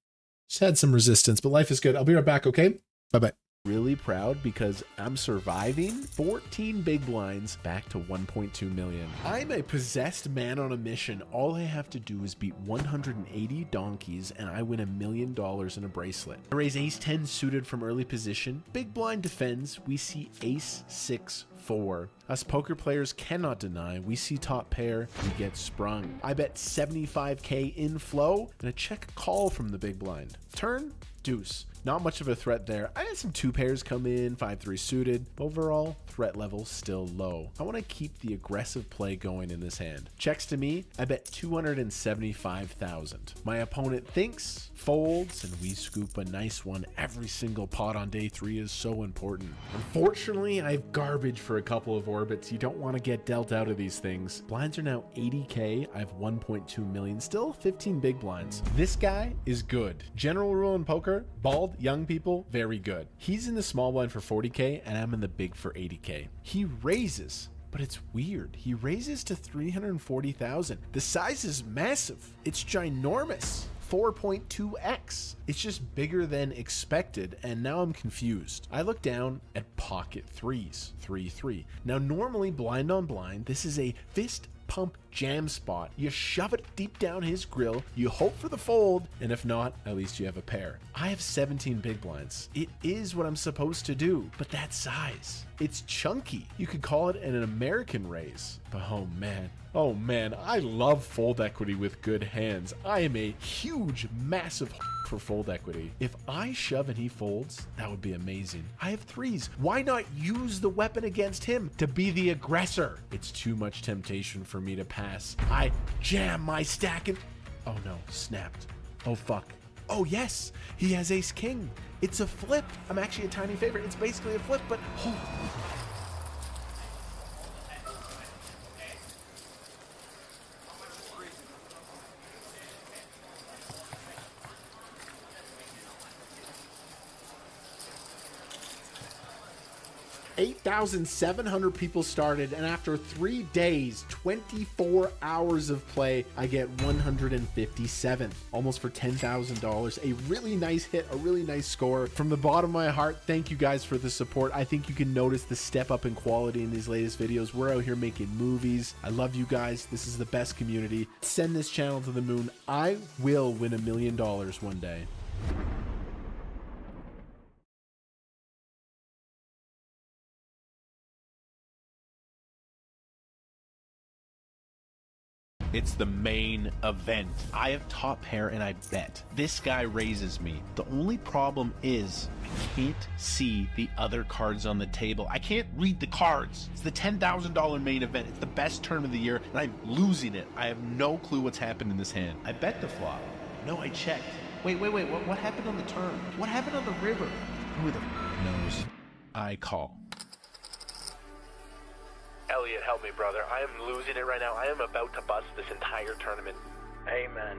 Just had some resistance, but life is good. I'll be right back, okay? Bye-bye. Really proud because I'm surviving 14 big blinds back to 1.2 million. I'm a possessed man on a mission. All I have to do is beat 180 donkeys and I win $1 million in a bracelet. I raise ace 10 suited from early position. Big blind defends. We see ace 6 4. Us poker players cannot deny. We see top pair, we get sprung. I bet 75k in flow and a check call from the big blind. Turn, deuce. Not much of a threat there. I had some 2 pairs come in, 5-3 suited. Overall, threat level still low. I want to keep the aggressive play going in this hand. Checks to me, I bet 275,000. My opponent thinks, folds, and we scoop a nice one. Every single pot on day 3 is so important. Unfortunately, I have garbage for a couple of orbits. You don't want to get dealt out of these things. Blinds are now 80k. I have 1.2 million. Still 15 big blinds. This guy is good. General rule in poker, bald, young people, very good. He's in the small blind for 40k and I'm in the big for 80k. He raises, but it's weird. He raises to 340,000. The size is massive. It's ginormous. 4.2x. It's just bigger than expected, and now I'm confused. I look down at pocket 3s, 3-3. Now normally blind on blind, this is a fist pump jam spot. You shove it deep down his grill, you hope for the fold, and if not, at least you have a pair. I have 17 big blinds. It is what I'm supposed to do, but that size, it's chunky. You could call it an American raise, but oh man, I love fold equity with good hands. I am a huge, massive for fold equity. If I shove and he folds, that would be amazing. I have threes. Why not use the weapon against him to be the aggressor? It's too much temptation for me to pass. I jam my stack and... Oh no, snapped. Oh fuck. Oh yes, he has ace king. It's a flip. I'm actually a tiny favorite. It's basically a flip, but... Oh. 8,700 people started, and after 3 days, 24 hours of play, I get 157th, almost for $10,000. A really nice hit, a really nice score. From the bottom of my heart, thank you guys for the support. I think you can notice the step up in quality in these latest videos. We're out here making movies. I love you guys. This is the best community. Send this channel to the moon. I will win $1 million one day. It's the main event. I have top pair and I bet. This guy raises me. The only problem is I can't see the other cards on the table. I can't read the cards. It's the $10,000 main event. It's the best turn of the year and I'm losing it. I have no clue what's happened in this hand. I bet the flop. No, I checked. Wait. What happened on the turn? What happened on the river? Who the knows? I call. Elliot, help me, brother. I am losing it right now. I am about to bust this entire tournament. Amen.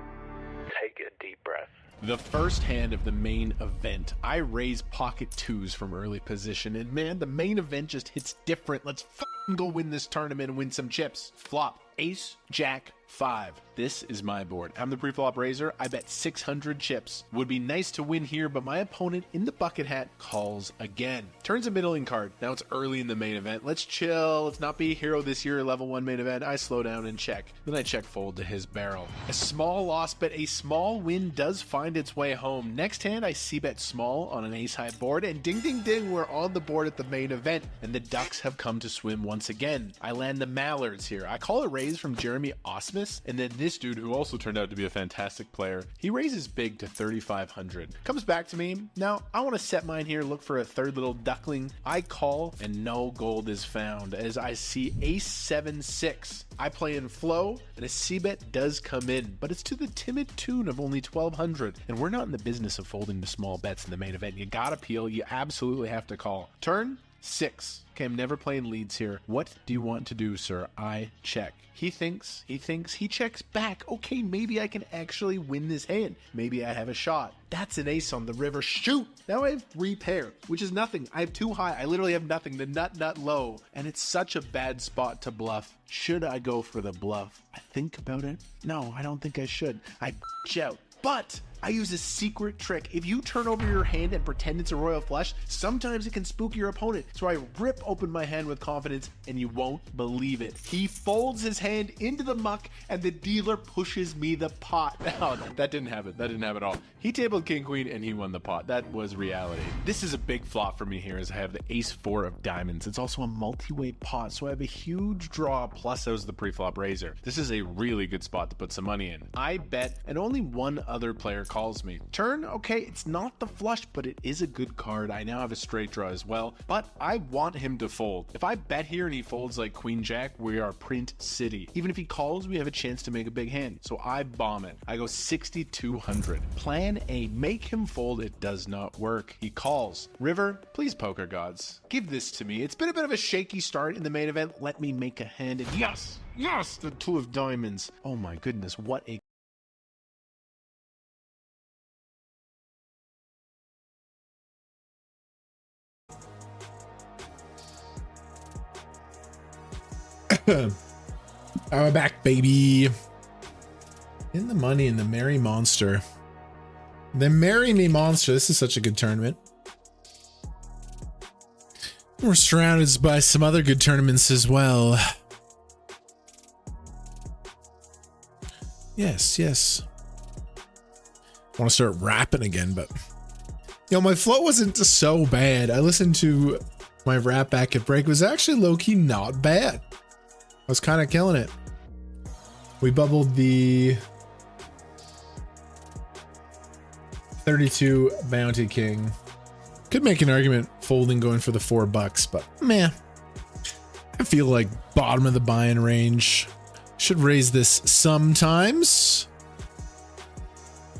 Take a deep breath. The first hand of the main event, I raise pocket twos from early position, and man, the main event just hits different. Let's f***ing go win this tournament and win some chips. Flop. Ace, Jack, 5. This is my board. I'm the pre-flop raiser. I bet 600 chips. Would be nice to win here, but my opponent in the bucket hat calls again. Turns a middling card. Now it's early in the main event. Let's chill. Let's not be a hero this year. Level 1 main event. I slow down and check. Then I check fold to his barrel. A small loss, but a small win does find its way home. Next hand, I c-bet small on an ace-high board, and ding, ding, ding, we're on the board at the main event, and the ducks have come to swim once again. I land the mallards here. I call a raise from Jeremy Osmus, and then this dude, who also turned out to be a fantastic player, he raises big to 3,500. Comes back to me. Now, I want to set mine here, look for a third little duckling. I call, and no gold is found, as I see ace 7-6. I play in flow, and a c-bet does come in, but it's to the timid tune of only 1,200, and we're not in the business of folding to small bets in the main event. You gotta peel, you absolutely have to call. Turn 6. Okay, I'm never playing leads here. What do you want to do, sir? I check. He thinks, he checks back. Okay, maybe I can actually win this hand. Maybe I have a shot. That's an ace on the river. Shoot! Now I have 3 pair, which is nothing. I have 2 high. I literally have nothing. The nut low. And it's such a bad spot to bluff. Should I go for the bluff? I think about it. No, I don't think I should. I out. But I use a secret trick. If you turn over your hand and pretend it's a royal flush, sometimes it can spook your opponent. So I rip open my hand with confidence, and you won't believe it. He folds his hand into the muck, and the dealer pushes me the pot. Oh, no, that didn't happen. That didn't happen at all. He tabled king queen, and he won the pot. That was reality. This is a big flop for me here, as I have the ace 4 of diamonds. It's also a multi-way pot, so I have a huge draw, plus I was the pre-flop raiser. This is a really good spot to put some money in. I bet, and only one other player calls me. Turn, okay, it's not the flush, but it is a good card. I now have a straight draw as well, but I want him to fold. If I bet here and he folds like queen jack, we are print city. Even if he calls, we have a chance to make a big hand. So I bomb it. I go 6,200. Plan A, make him fold. It does not work. He calls. River, please, poker gods, give this to me. It's been a bit of a shaky start in the main event. Let me make a hand, and yes, the 2 of diamonds. Oh my goodness, what a I'm back, baby. In the money in the Merry Monster. The Marry Me Monster. This is such a good tournament. We're surrounded by some other good tournaments as well. Yes, yes. I want to start rapping again, but my flow wasn't so bad. I listened to my rap back at break. It was actually low-key not bad. I was kind of killing it. We bubbled the 32 Bounty King. Could make an argument folding going for the $4, but meh. I feel like bottom of the buy-in range. Should raise this sometimes.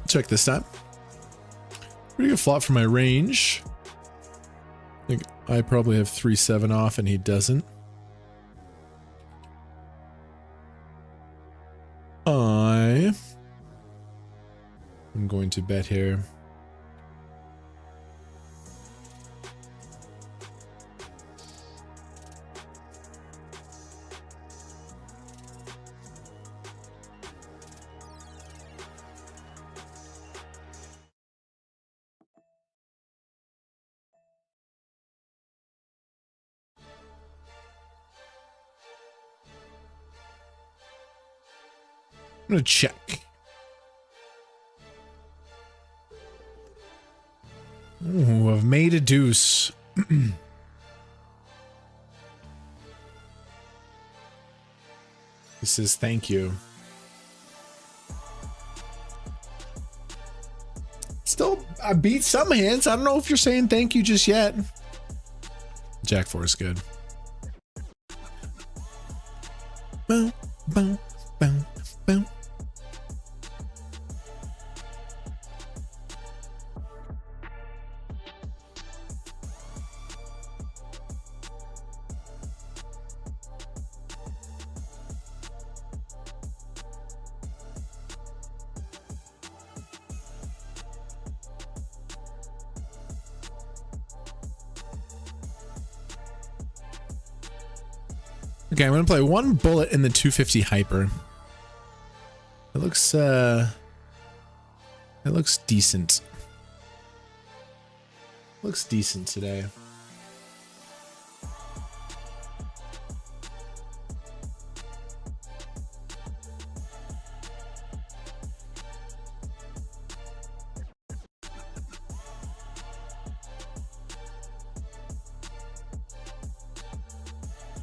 Check this time. Pretty good flop for my range. I think I probably have 3-7 off and he doesn't. I'm going to bet here. I'm gonna check. Ooh, I've made a deuce. He says thank you. Still, I beat some hands. I don't know if you're saying thank you just yet. Jack 4 is good. Boom, boom, boom, boom. Okay, I'm gonna play one bullet in the 250 hyper. It looks decent. Looks decent today.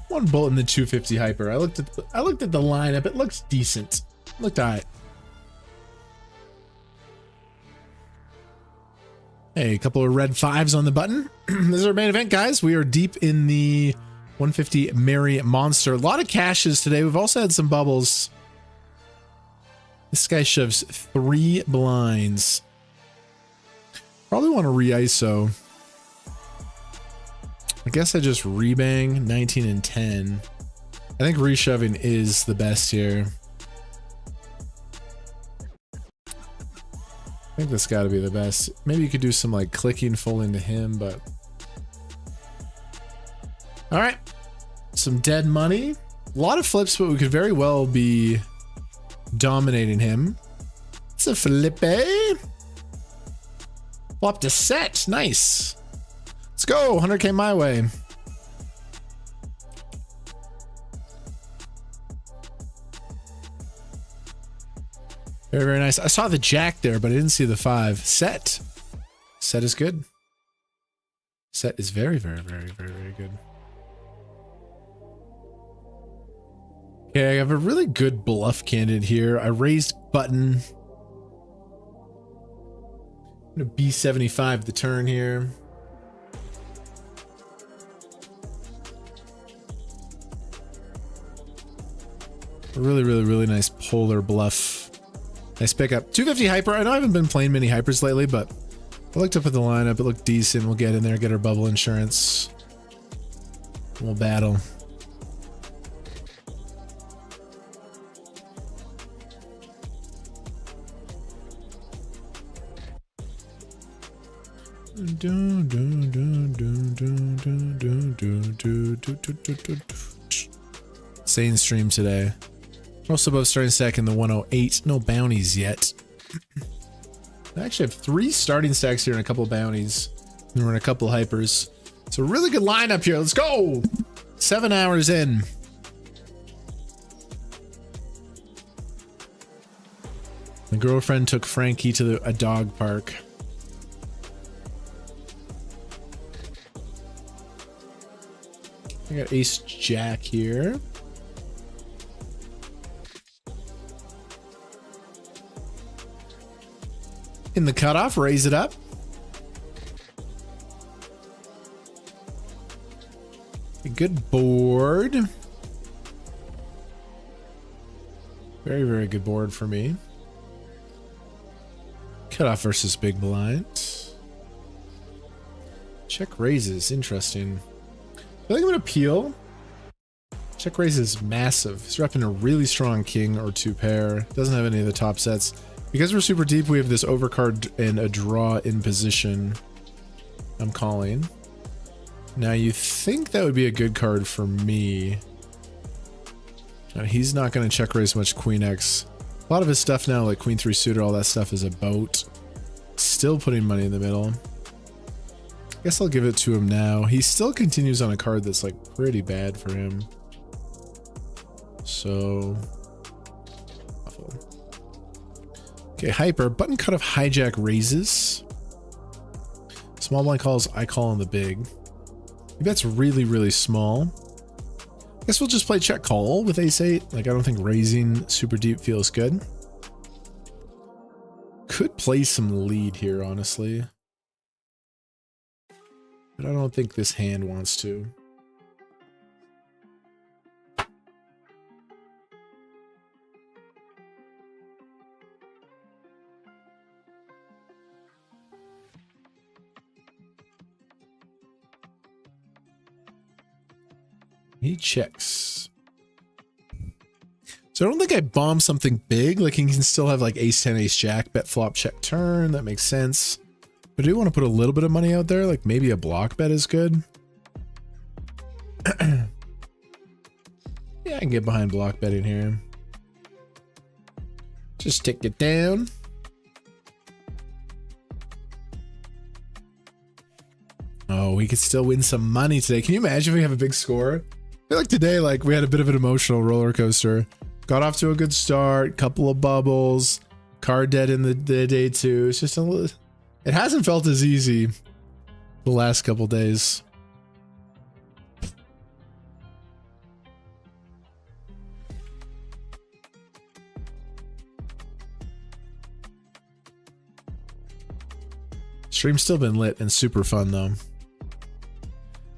One bullet in the 250 hyper. I looked at the lineup. It looks decent. Looked alright. Hey, a couple of red 5s on the button. This is our main event, guys. We are deep in the 150 Merry Monster. A lot of cashes today. We've also had some bubbles. This guy shoves 3 blinds. Probably want to re-ISO. I guess I just rebang 19 and 10. I think reshoving is the best here. I think that's got to be the best. Maybe you could do some like clicking full into him, but all right. Some dead money. A lot of flips, but we could very well be dominating him. It's a flippe. Flop to set. Nice. Let's go, 100K my way. Very, very nice. I saw the jack there, but I didn't see the 5. Set. Set is good. Set is very, very, very, very, very good. Okay, I have a really good bluff candidate here. I raised button. I'm gonna B75 the turn here. Really, really, really nice polar bluff. Nice pickup. 250 hyper. I know I haven't been playing many hypers lately, but I looked up at the lineup. It looked decent. We'll get in there, get our bubble insurance. We'll battle. Insane stream today. We're also above starting stack in the 108. No bounties yet. I actually have 3 starting stacks here and a couple of bounties. And we're in a couple of hypers. It's a really good lineup here. Let's go. 7 hours in. My girlfriend took Frankie to a dog park. I got ace jack here. In the cutoff, raise it up. A good board. Very, very good board for me. Cutoff versus big blind. Check raises, interesting. I think I'm gonna peel. Check raise is massive. He's repping a really strong king or two pair. Doesn't have any of the top sets. Because we're super deep, we have this overcard and a draw in position. I'm calling. Now you think that would be a good card for me. Now he's not going to check raise much queen X. A lot of his stuff now, like queen 3 suited, all that stuff is a boat. Still putting money in the middle. I guess I'll give it to him now. He still continues on a card that's like pretty bad for him. So... Okay, hyper. Button cutoff hijack raises. Small blind calls, I call on the big. Maybe that's really, really small. I guess we'll just play check call with ace 8. Like, I don't think raising super deep feels good. Could play some lead here, honestly. But I don't think this hand wants to. He checks. So I don't think I bomb something big. Like he can still have like ace 10, ace jack, bet flop, check turn. That makes sense. But I do want to put a little bit of money out there. Like maybe a block bet is good. Yeah, I can get behind block betting here. Just take it down. Oh, we could still win some money today. Can you imagine if we have a big score? I feel like today, like we had a bit of an emotional roller coaster. Got off to a good start, couple of bubbles, card dead in the day two. It's just a little, it hasn't felt as easy the last couple days. Stream's still been lit and super fun though.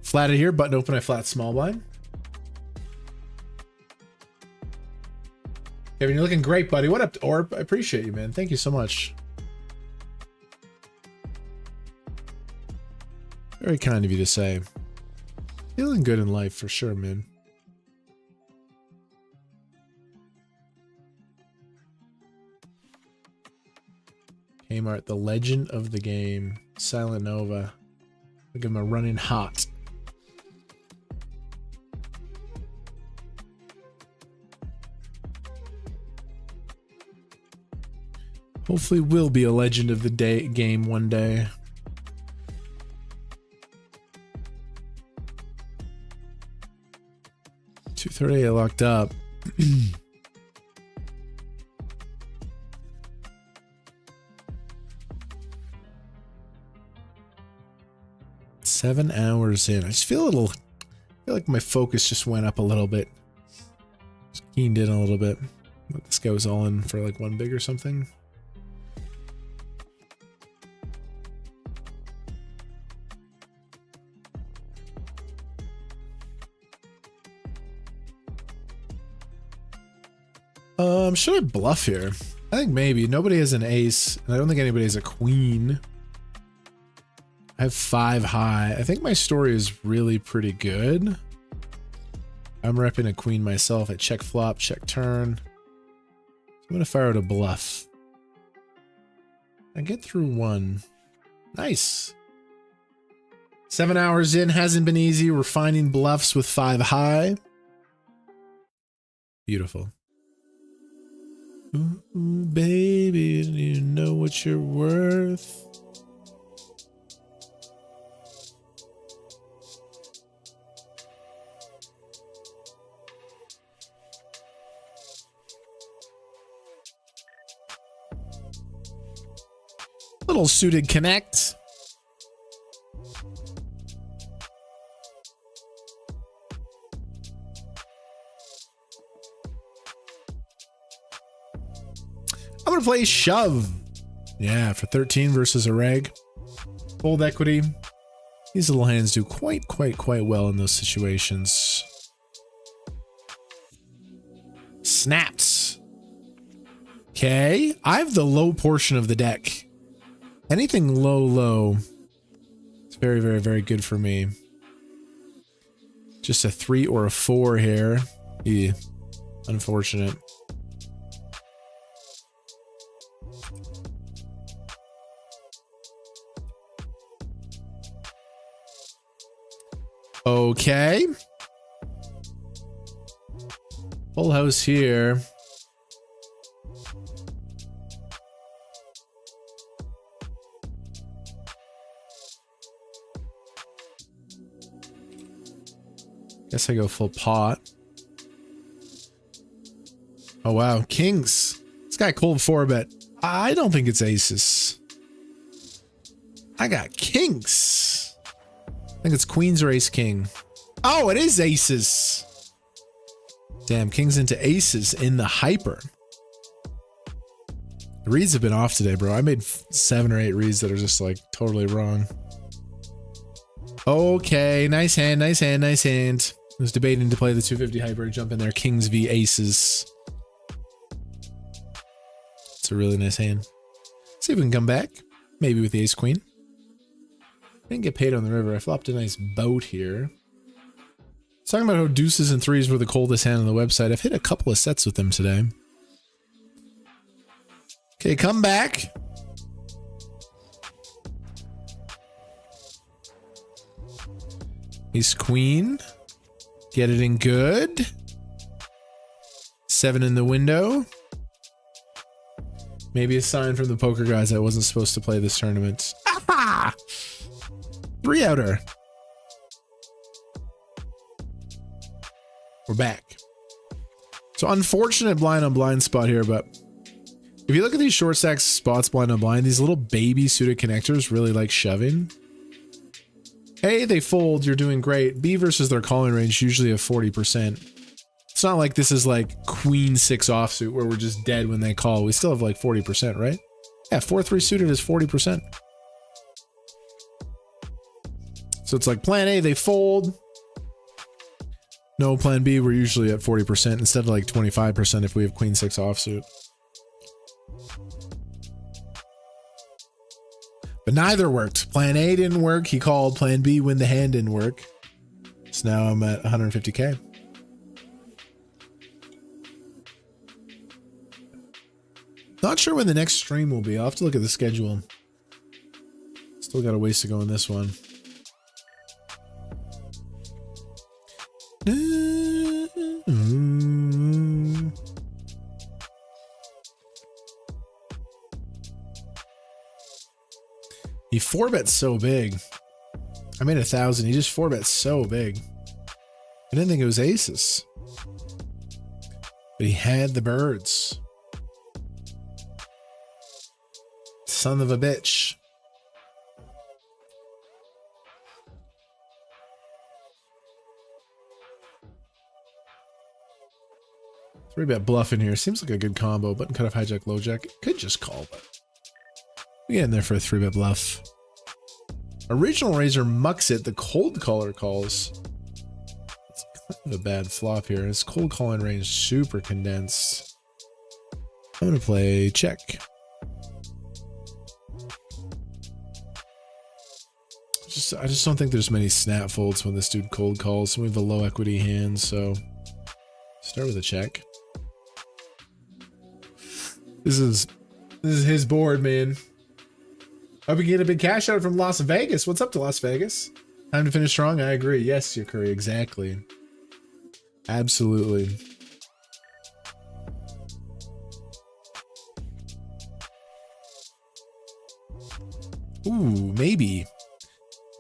Flatted here, button open, I flat small blind. Kevin, you're looking great, buddy. What up, Orb? I appreciate you, man. Thank you so much. Very kind of you to say. Feeling good in life for sure, man. Kmart, the legend of the game. Silent Nova. Look at him a running hot. Hopefully will be a legend of the day game one day. $230 I locked up. Seven hours in. I just feel a little, I feel like my focus just went up a little bit. Just keened in a little bit. But this guy was all in for like one big or something. Should I bluff here? I think maybe. Nobody has an ace, and I don't think anybody has a queen. I have 5 high. I think my story is really pretty good. I'm repping a queen myself. I check flop, check turn. I'm gonna fire out a bluff. I get through one. Nice. 7 hours in, hasn't been easy. We're finding bluffs with 5 high. Beautiful. Ooh, baby, you know what you're worth. little suited connect. I'm going to play shove. Yeah, for 13 versus a reg. Fold equity. These little hands do quite well in those situations. Snaps. Okay, I have the low portion of the deck. Anything low, it's very good for me. Just a 3 or a 4 here. Yeah, unfortunate. Okay. Full house here. Guess I go full pot. Oh wow, kings. This guy cold 4-bet. I don't think it's aces. I got kings. I think it's queens or ace king. Oh, it is aces. Damn, kings into aces in the hyper. The reads have been off today, bro. I made 7 or 8 reads that are just like totally wrong. Okay, nice hand, nice hand, nice hand. I was debating to play the 250 hyper, jump in there, kings v aces. It's a really nice hand. See if we can come back. Maybe with the ace queen. Didn't get paid on the river. I flopped a nice boat here. Talking about how deuces and threes were the coldest hand on the website. I've hit a couple of sets with them today. Okay, come back. Ace queen. Get it in good. 7 in the window. Maybe a sign from the poker guys I wasn't supposed to play this tournament. Aha! 3-outer. We're back. So unfortunate blind on blind spot here, but if you look at these short stack spots blind on blind, these little baby suited connectors really like shoving. A, they fold, you're doing great. B versus their calling range, usually of 40%. It's not like this is like queen 6 offsuit where we're just dead when they call. We still have like 40%, right? Yeah, 4-3 suited is 40%. So it's like plan A, they fold. No, plan B, we're usually at 40% instead of like 25% if we have queen 6 offsuit. But neither worked. Plan A didn't work. He called. Plan B, win the hand, didn't work. So now I'm at 150K. Not sure when the next stream will be. I'll have to look at the schedule. Still got a ways to go in this one. He 4-bet so big. I made 1,000. He just 4-bet so big. I didn't think it was aces. But he had the birds. Son of a bitch. Three-bet bluff in here. Seems like a good combo. Button cut off hijack, low jack. Could just call, but we get in there for a 3-bet bluff. Original Razor mucks it. The cold caller calls. It's kind of a bad flop here. His cold calling range super condensed. I'm gonna play check. I just don't think there's many snap folds when this dude cold calls. We have a low equity hand, so start with a check. This is his board, man. Hope we get a big cash out from Las Vegas. What's up to Las Vegas? Time to finish strong. I agree. Yes, Yukuri, exactly. Absolutely. Ooh, maybe.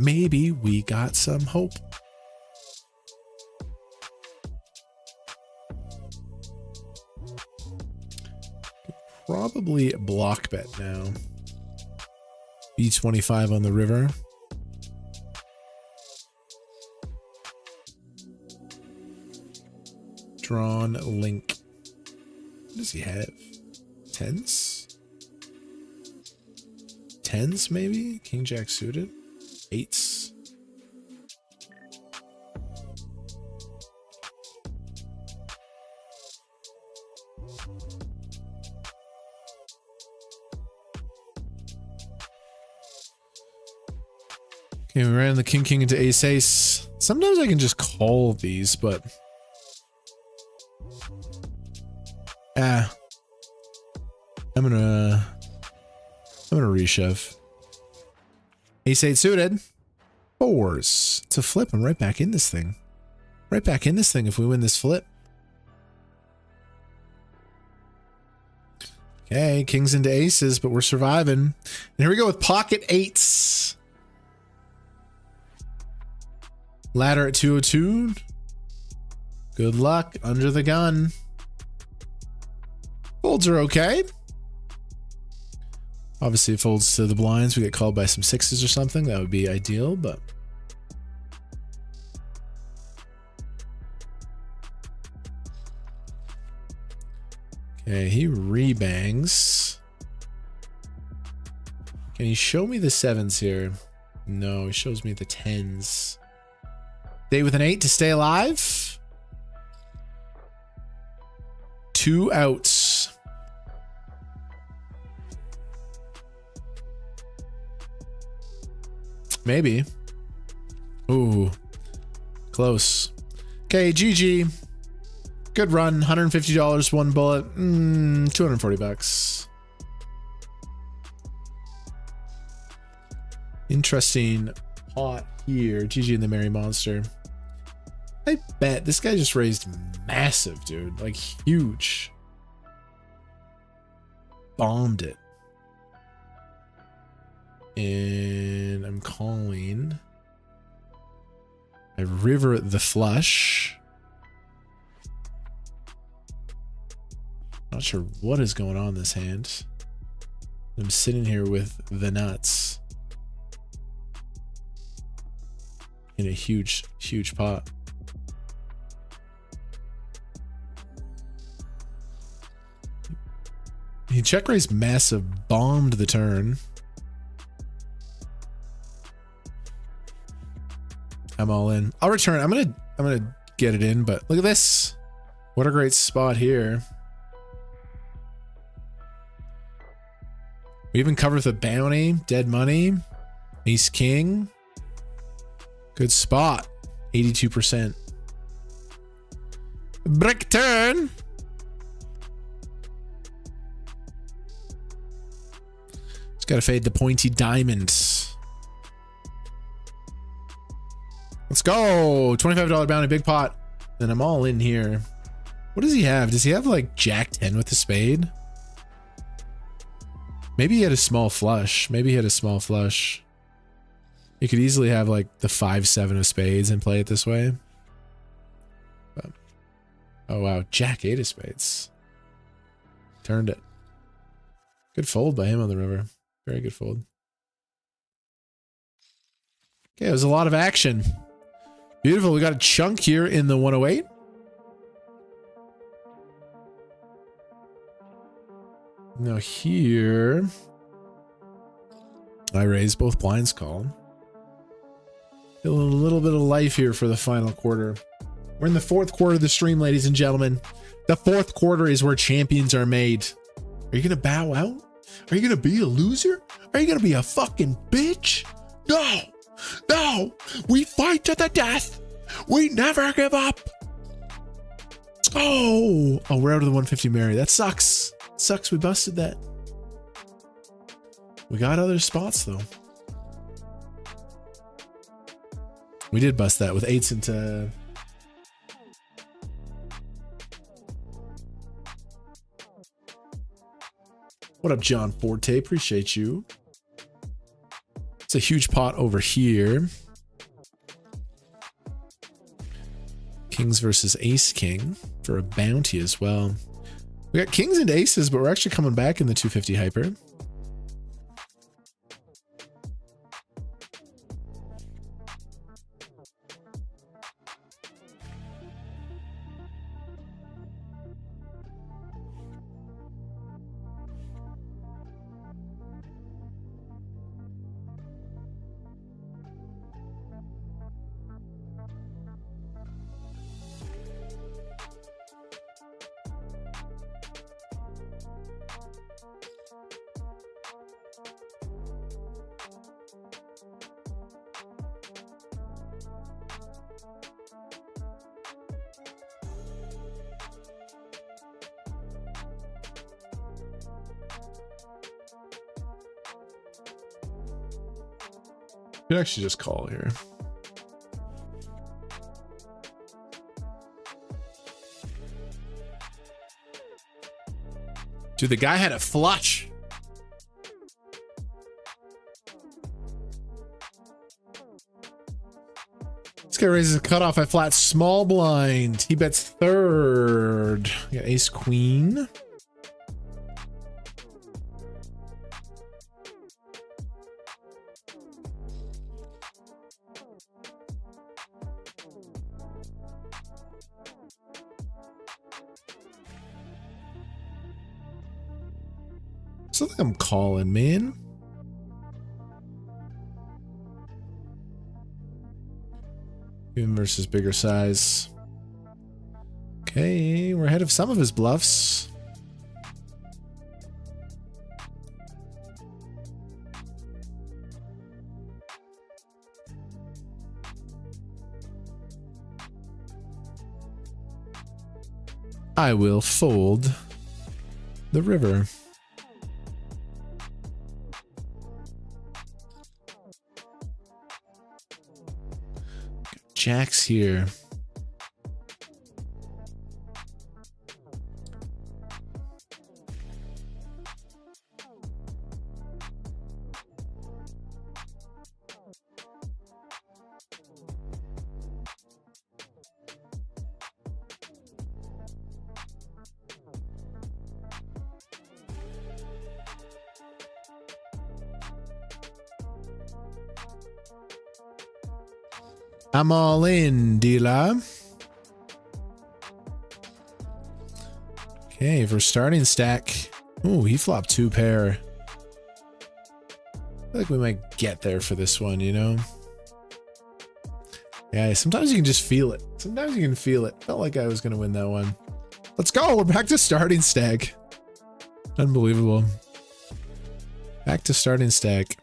Maybe we got some hope. Probably block bet now. B25 on the river. Drawn link. What does he have? Tens? Tens maybe? King Jack suited? Eights? Okay, we ran the king into ace ace. Sometimes I can just call these, but I'm gonna reshove. Ace eight suited. Fours. To flip, I'm right back in this thing. Right back in this thing if we win this flip. Okay, kings into aces, but we're surviving. And here we go with pocket eights. Ladder at 202. Good luck. Under the gun. Folds are okay. Obviously, it folds to the blinds. We get called by some sixes or something. That would be ideal, but okay, he rebangs. Can he show me the sevens here? No, he shows me the tens. Stay with an 8 to stay alive. 2 outs. Maybe. Ooh. Close. Okay, GG. Good run. $150, 1 bullet. 240 bucks. Interesting pot here. GG in the Merry Monster. I bet this guy just raised massive, dude. Like huge. Bombed it. And I'm calling. I river the flush. Not sure what is going on in this hand. I'm sitting here with the nuts. In a huge, huge pot. He check raised massive, bombed the turn. I'm all in. I'll return. I'm gonna get it in, but look at this. What a great spot here. We even covered the bounty, dead money, ace king. Good spot. 82%. Brick turn. Just gotta fade the pointy diamonds. Let's go. $25 bounty, big pot. And I'm all in here. What does he have? Does he have like Jack 10 with the spade? Maybe he had a small flush. Maybe he had a small flush. You could easily have like the 5-7 of spades and play it this way. But, oh wow, Jack 8 of spades. Turned it. Good fold by him on the river. Very good fold. Okay, it was a lot of action. Beautiful. We got a chunk here in the 108. Now here, I raise both blinds call. Feel a little bit of life here for the final quarter. We're in the 4th quarter of the stream, ladies and gentlemen. The 4th quarter is where champions are made. Are you going to bow out? Are you going to be a loser? Are you going to be a fucking bitch? No, no, we fight to the death. We never give up. Oh, we're out of the 150 Mary. That sucks. Sucks we busted that. We got other spots though. We did bust that with 8s into... What up, John Forte? Appreciate you. It's a huge pot over here. Kings versus ace king for a bounty as well. We got kings and aces, but we're actually coming back in the 250 hyper. Could actually just call here. Dude, the guy had a flush. This guy raises a cutoff at flat small blind. He bets third. We got ace queen. So I think I'm calling, man. Him versus bigger size. Okay, we're ahead of some of his bluffs. I will fold the river. Jack's here. I'm all in, dealer. Okay, for starting stack. Ooh, he flopped 2 pair. I feel like we might get there for this one, you know? Yeah, sometimes you can just feel it. Sometimes you can feel it. Felt like I was going to win that one. Let's go. We're back to starting stack. Unbelievable. Back to starting stack.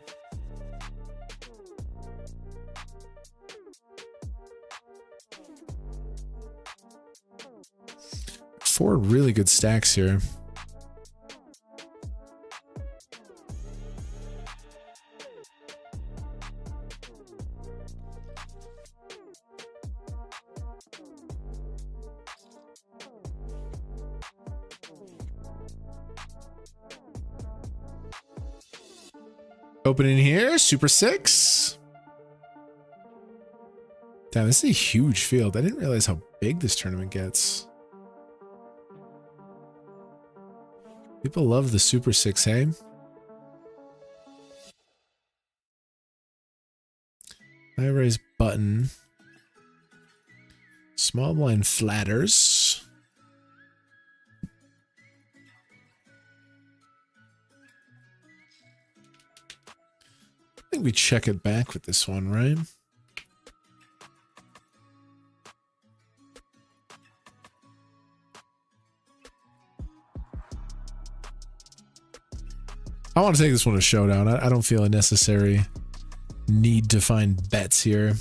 Four really good stacks here. Opening here, Super 6. Damn, this is a huge field. I didn't realize how big this tournament gets. People love the Super 6, hey? High raise button. Small blind flatters. I think we check it back with this one, right? I want to take this one to showdown. I don't feel a necessary need to find bets here.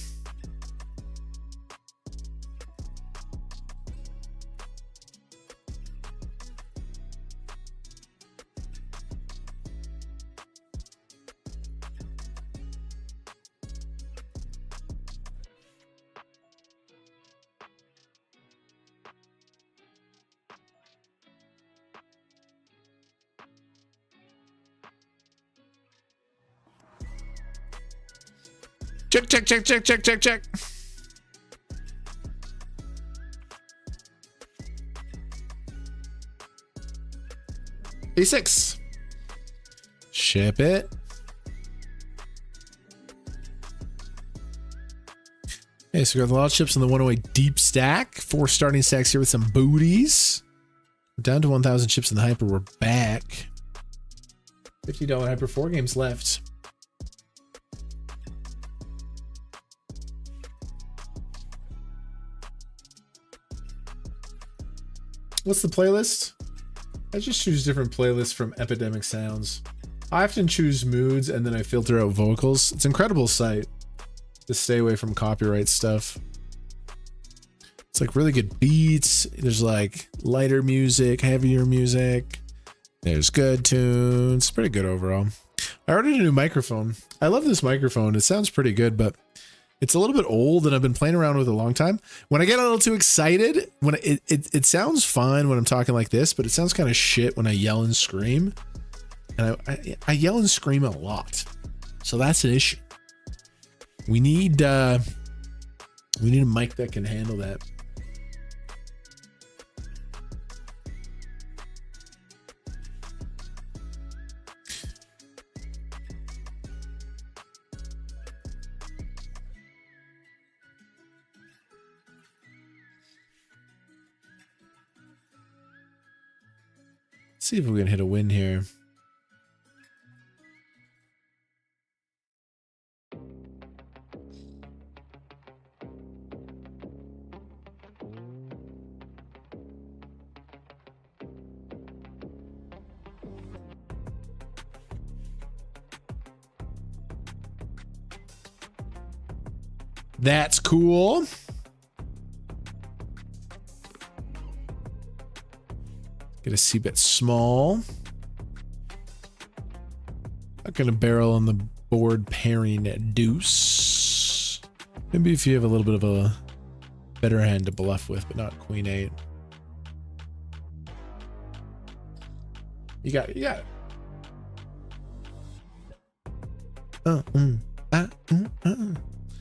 Check, check, check, check, check, check, check. A6. Ship it. Okay, so we got a lot of chips in the 108 deep stack. 4 starting stacks here with some booties. We're down to 1,000 chips in the hyper. We're back. $50 hyper, 4 games left. What's the playlist? I just choose different playlists from Epidemic Sounds. I often choose moods and then I filter out vocals. It's an incredible site to stay away from copyright stuff. It's like really good beats. There's like lighter music, heavier music. There's good tunes. Pretty good overall. I ordered a new microphone. I love this microphone. It sounds pretty good, but it's a little bit old and I've been playing around with it a long time. When I get a little too excited, when it sounds fine when I'm talking like this, but it sounds kind of shit when I yell and scream. And I yell and scream a lot. So that's an issue. We need a mic that can handle that. See if we can hit a win here. That's cool. Get a C-bet small. Not gonna barrel on the board pairing at deuce. Maybe if you have a little bit of a better hand to bluff with, but not queen 8. You got it.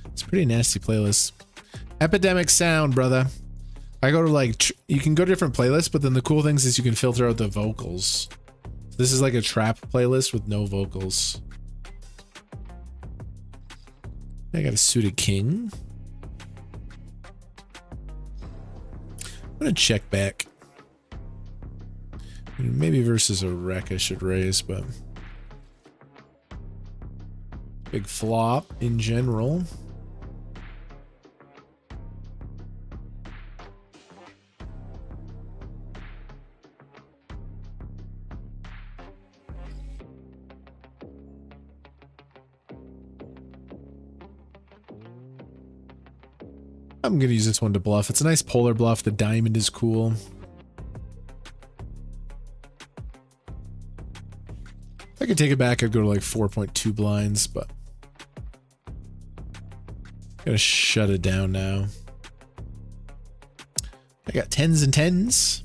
It's a pretty nasty playlist. Epidemic sound, brother. I go to like, you can go to different playlists, but then the cool things is you can filter out the vocals. This is like a trap playlist with no vocals. I got a suited king. I'm gonna check back. Maybe versus a wreck I should raise, but big flop in general. I'm gonna use this one to bluff. It's a nice polar bluff. The diamond is cool. If I could take it back, I'd go to like 4.2 blinds, but gotta shut it down now. I got 10s and 10s.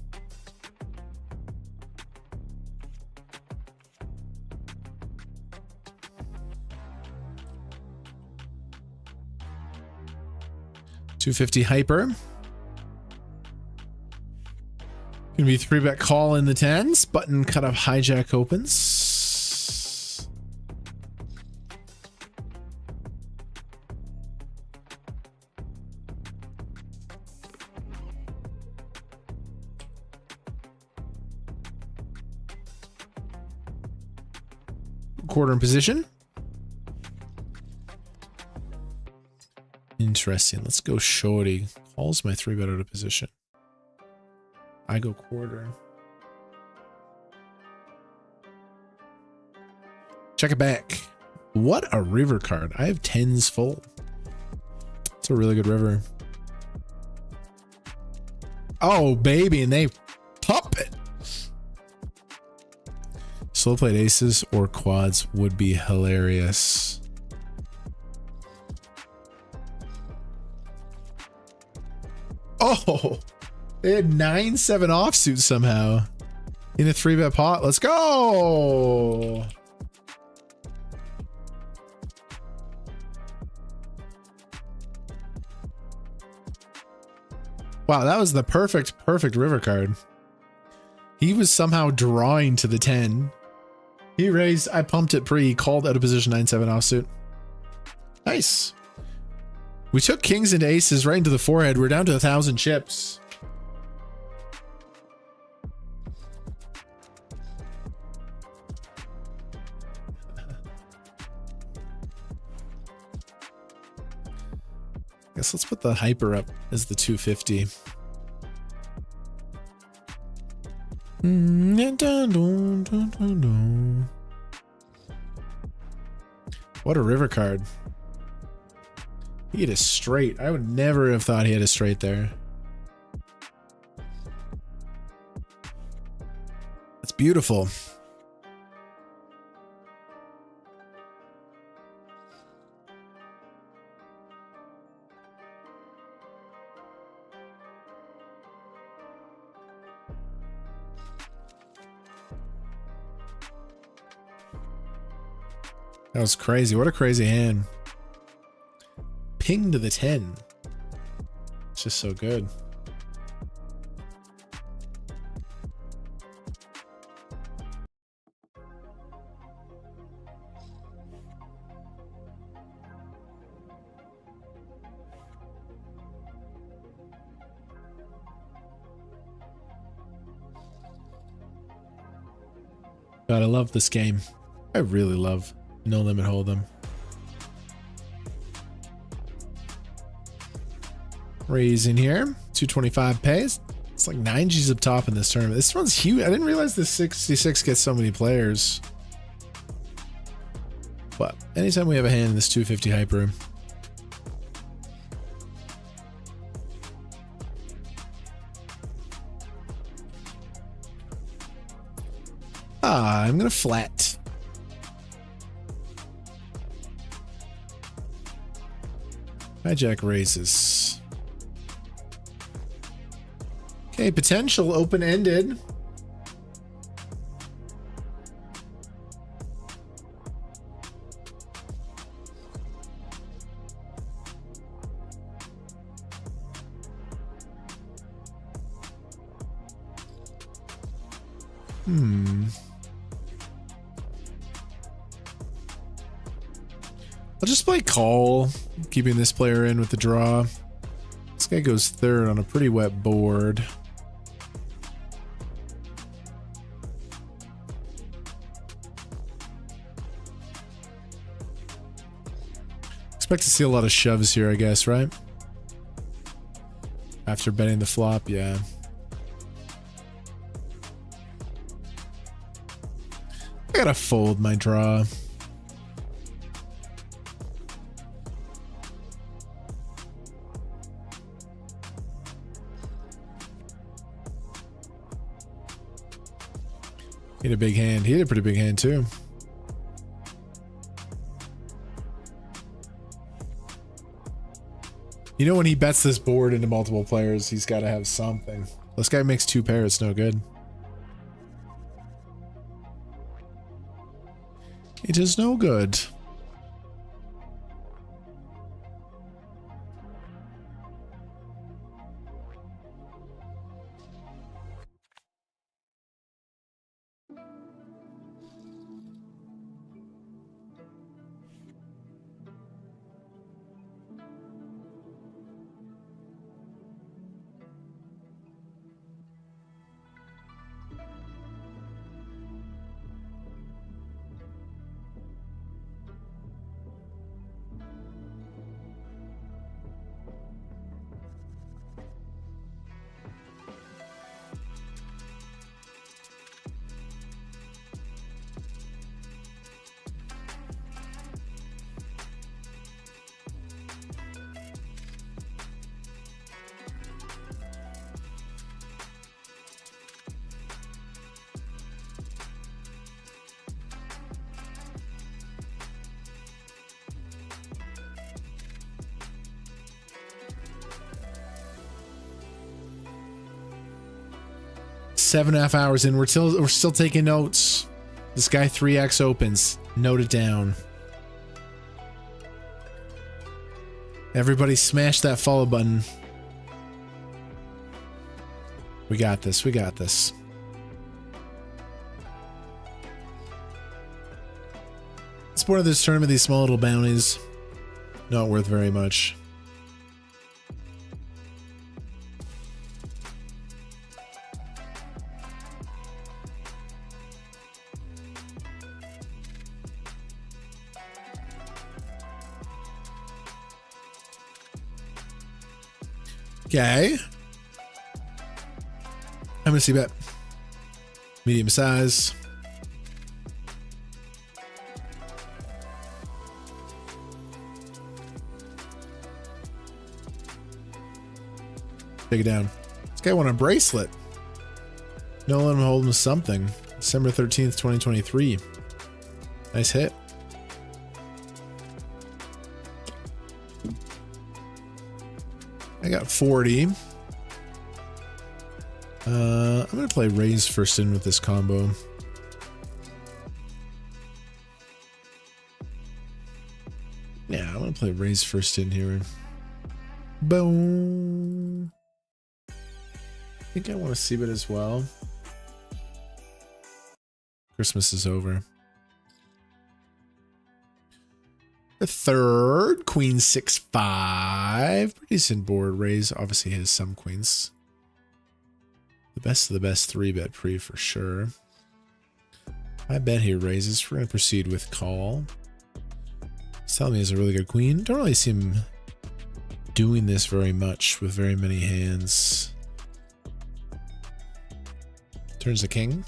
$250 hyper. Gonna be 3-bet call in the 10s. Button cutoff hijack opens. Quarter in position. Interesting. Let's go shorty. Calls my 3-bet out of position. I go quarter. Check it back. What a river card. I have 10s full. It's a really good river. Oh, baby, and they pop it. Slow played aces or quads would be hilarious. Oh, they had 9-7 offsuit somehow in a 3-bet pot. Let's go. Wow, that was the perfect river card. He was somehow drawing to the 10. He raised, I pumped it pre, called out of position 9-7 offsuit. Nice. We took kings into aces right into the forehead. We're down to 1,000 chips. Guess let's put the hyper up as the 250. What a river card. He had a straight. I would never have thought he had a straight there. That's beautiful. That was crazy. What a crazy hand. Ping to the 10. It's just so good. God, I love this game. I really love No Limit Hold'em. Raising here, 225 pays. It's like 9 G's up top in this tournament. This one's huge. I didn't realize this 66 gets so many players. But anytime we have a hand in this 250 hype room. I'm gonna flat. Hijack raises. Okay, potential open-ended. I'll just play call, keeping this player in with the draw. This guy goes third on a pretty wet board. Expect to see a lot of shoves here, I guess, right? After betting the flop, yeah. I gotta fold my draw. He had a big hand. He had a pretty big hand too. You know, when he bets this board into multiple players, he's got to have something. This guy makes 2 pairs. It's no good. It is no good. Seven and a half hours in. We're still taking notes. This guy 3x opens. Note it down. Everybody smash that follow button. We got this. We got this. It's part of this tournament, these small little bounties. Not worth very much. Okay. I'm gonna see bet. Medium size. Take it down. This guy won a bracelet. No one holding something. December 13th, 2023. Nice hit. I got 40. I'm gonna play raise first in with this combo. want to play raise first in here. Boom. I think I want to see it as well. Christmas is over. The third, queen 6-5. Pretty decent board raise. Obviously has some queens. The best of the best 3-bet pre for sure. I bet he raises. We're going to proceed with call. He's telling me he has a really good queen. Don't really see him doing this very much with very many hands. Turns the king.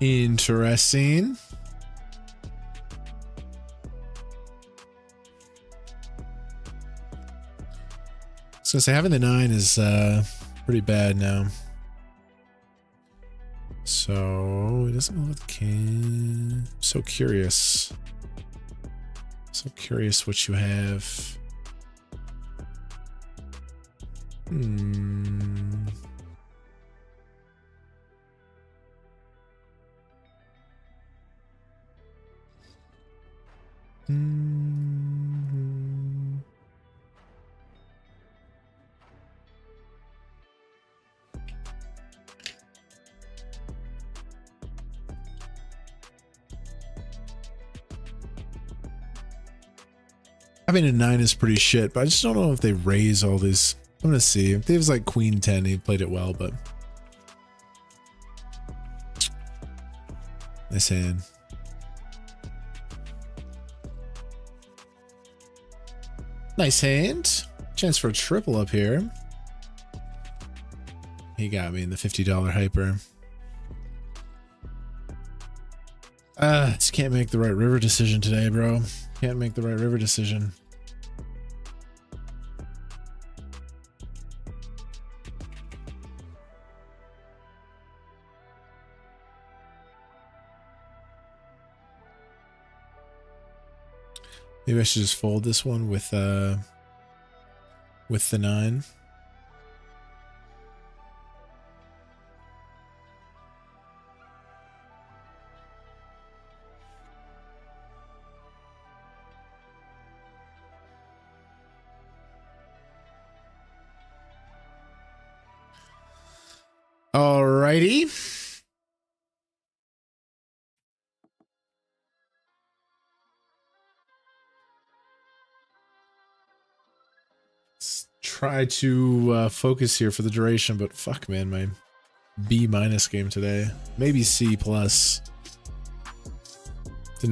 Interesting. So having the 9 is pretty bad now. So he doesn't move with the king. So curious. So curious what you have. Having a 9 is pretty shit, but I just don't know if they raise all these. I'm gonna see. If it was like queen 10, he played it well, but nice hand. Nice hand. Chance for a triple up here. He got me in the $50 hyper. Just can't make the right river decision today, bro. Can't make the right river decision. Maybe I should just fold this one with the 9. Alrighty. Let's try to focus here for the duration, but fuck, man, my B- game today. Maybe C+. Didn't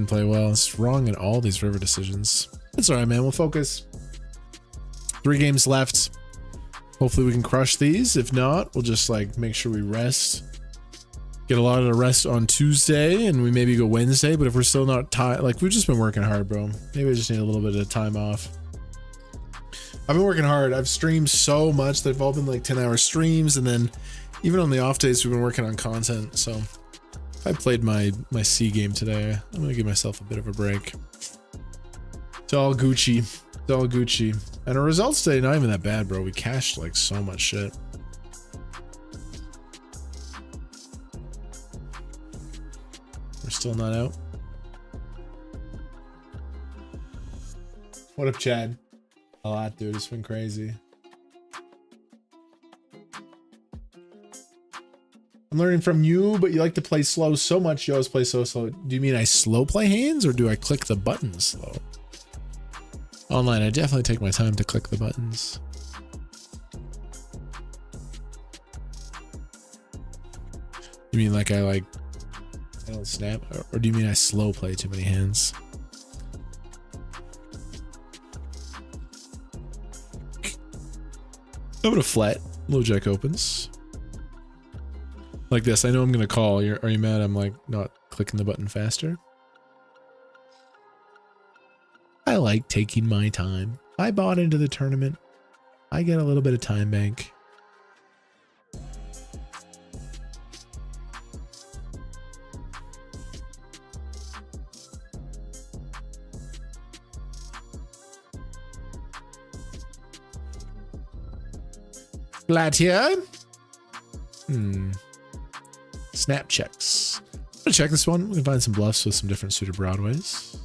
play well. It's wrong in all these river decisions. It's alright, man. We'll focus. 3 games left. Hopefully we can crush these. If not, we'll just like make sure we rest. Get a lot of the rest on Tuesday and we maybe go Wednesday, but if we're still not tired, like we've just been working hard, bro. Maybe I just need a little bit of time off. I've been working hard. I've streamed so much. They've all been like 10-hour streams, and then even on the off days we've been working on content. So I played my C game today. I'm gonna give myself a bit of a break. It's all Gucci. It's all Gucci. And our results today, not even that bad, bro. We cashed like so much shit. We're still not out. What up, Chad? A lot, dude. It's been crazy. I'm learning from you, but you like to play slow so much. You always play so slow. Do you mean I slow play hands, or do I click the buttons slow? Online, I definitely take my time to click the buttons. You mean like I don't snap? Or do you mean I slow play too many hands? I'm gonna flat. Low jack opens. Like this. I know I'm gonna call. Are you mad I'm like not clicking the button faster? I like taking my time. I bought into the tournament. I get a little bit of time bank. Flat here. Snap checks. to check this one. We can find some bluffs with some different suited broadways.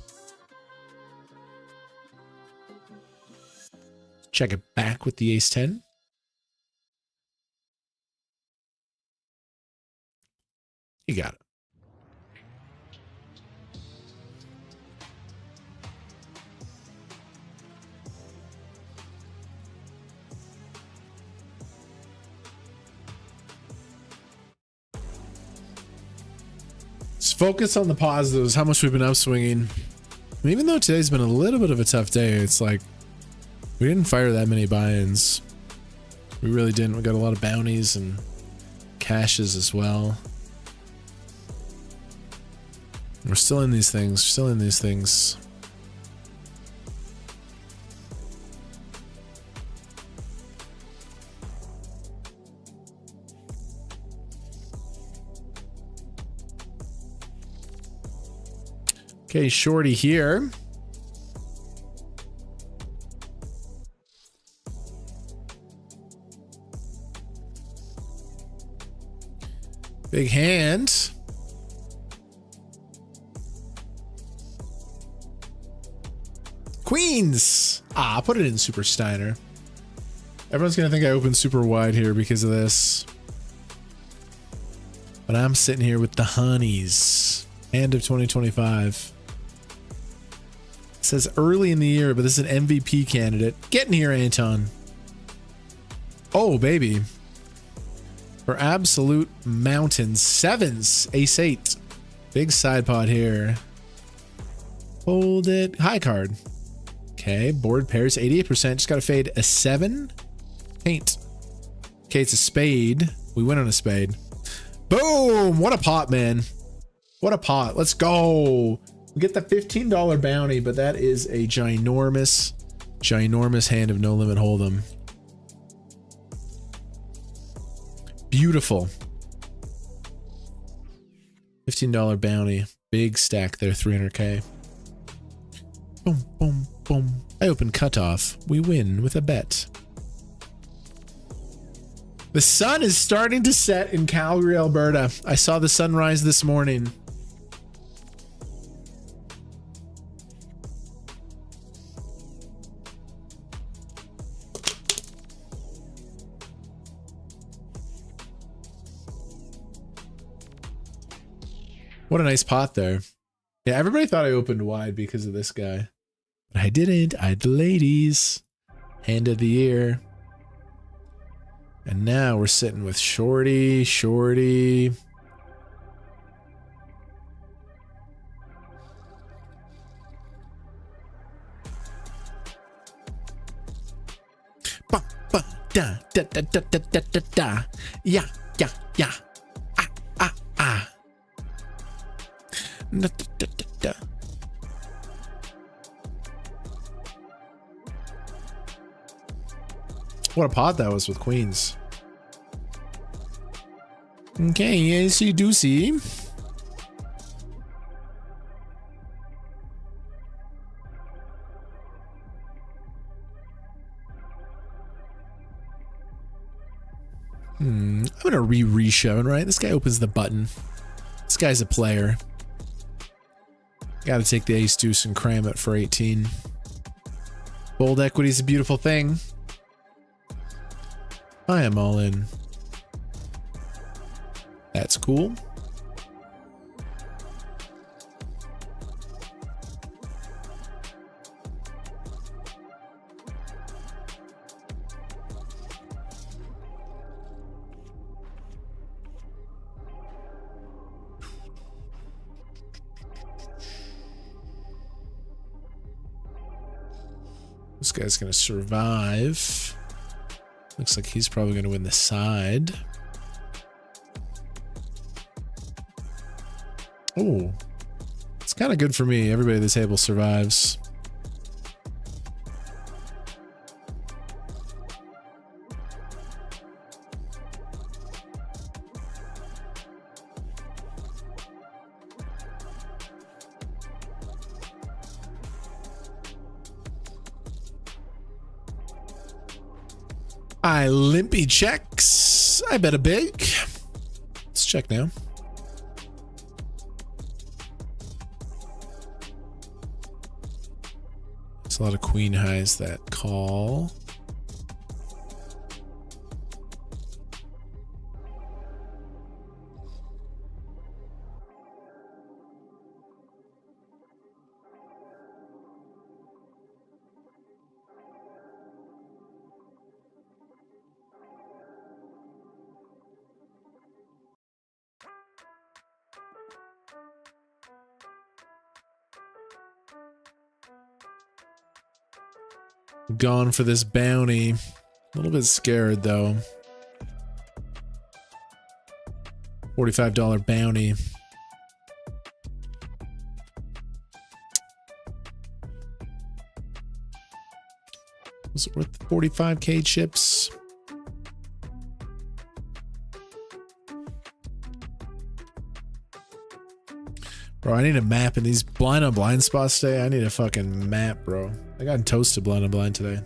Check it back with the ace-10. You got it. Let's focus on the positives, how much we've been upswinging. And even though today's been a little bit of a tough day, it's like we didn't fire that many buy-ins. We really didn't. We got a lot of bounties and cashes as well. We're still in these things. Still in these things. Okay, shorty here. Big hand. Queens. Ah, put it in Super Steiner. Everyone's gonna think I opened super wide here because of this. But I'm sitting here with the honeys. End of 2025. It says early in the year, but this is an MVP candidate. Get in here, Anton. Oh, baby. For absolute mountains. Sevens. Ace 8. Big side pot here. Hold it. High card. Okay, board pairs 88%. Just got to fade a 7. Paint. Okay, it's a spade. We win on a spade. Boom! What a pot, man. What a pot. Let's go. We get the $15 bounty, but that is a ginormous, ginormous hand of no limit hold'em. Beautiful. $15 bounty. Big stack there, 300K. Boom, boom, boom. I open cutoff. We win with a bet. The sun is starting to set in Calgary, Alberta. I saw the sunrise this morning. What a nice pot there. Yeah, everybody thought I opened wide because of this guy. But I didn't. I had the ladies. Hand of the year. And now we're sitting with shorty, shorty. Ba, ba, da, da, da, da, da, da, da, da. Yeah, yeah, yeah. Ah, ah, ah. Da, da, da, da, da. What a pot that was with queens. Okay, AC doozy. I'm gonna re-shove, right? This guy opens the button. This guy's a player. Gotta take the ace deuce and cram it for 18. Bold equity is a beautiful thing. I am all in. That's cool. This guy's gonna survive. Looks like he's probably gonna win the side. Oh, it's kind of good for me. Everybody at the table survives. I limpy checks. I bet a big. Let's check now. There's a lot of queen highs that call. Gone for this bounty. A little bit scared though. $45 bounty. Was it worth 45k chips? Bro, I need a map in these blind on blind spots today. I need a fucking map, bro. I got toasted blind on blind today.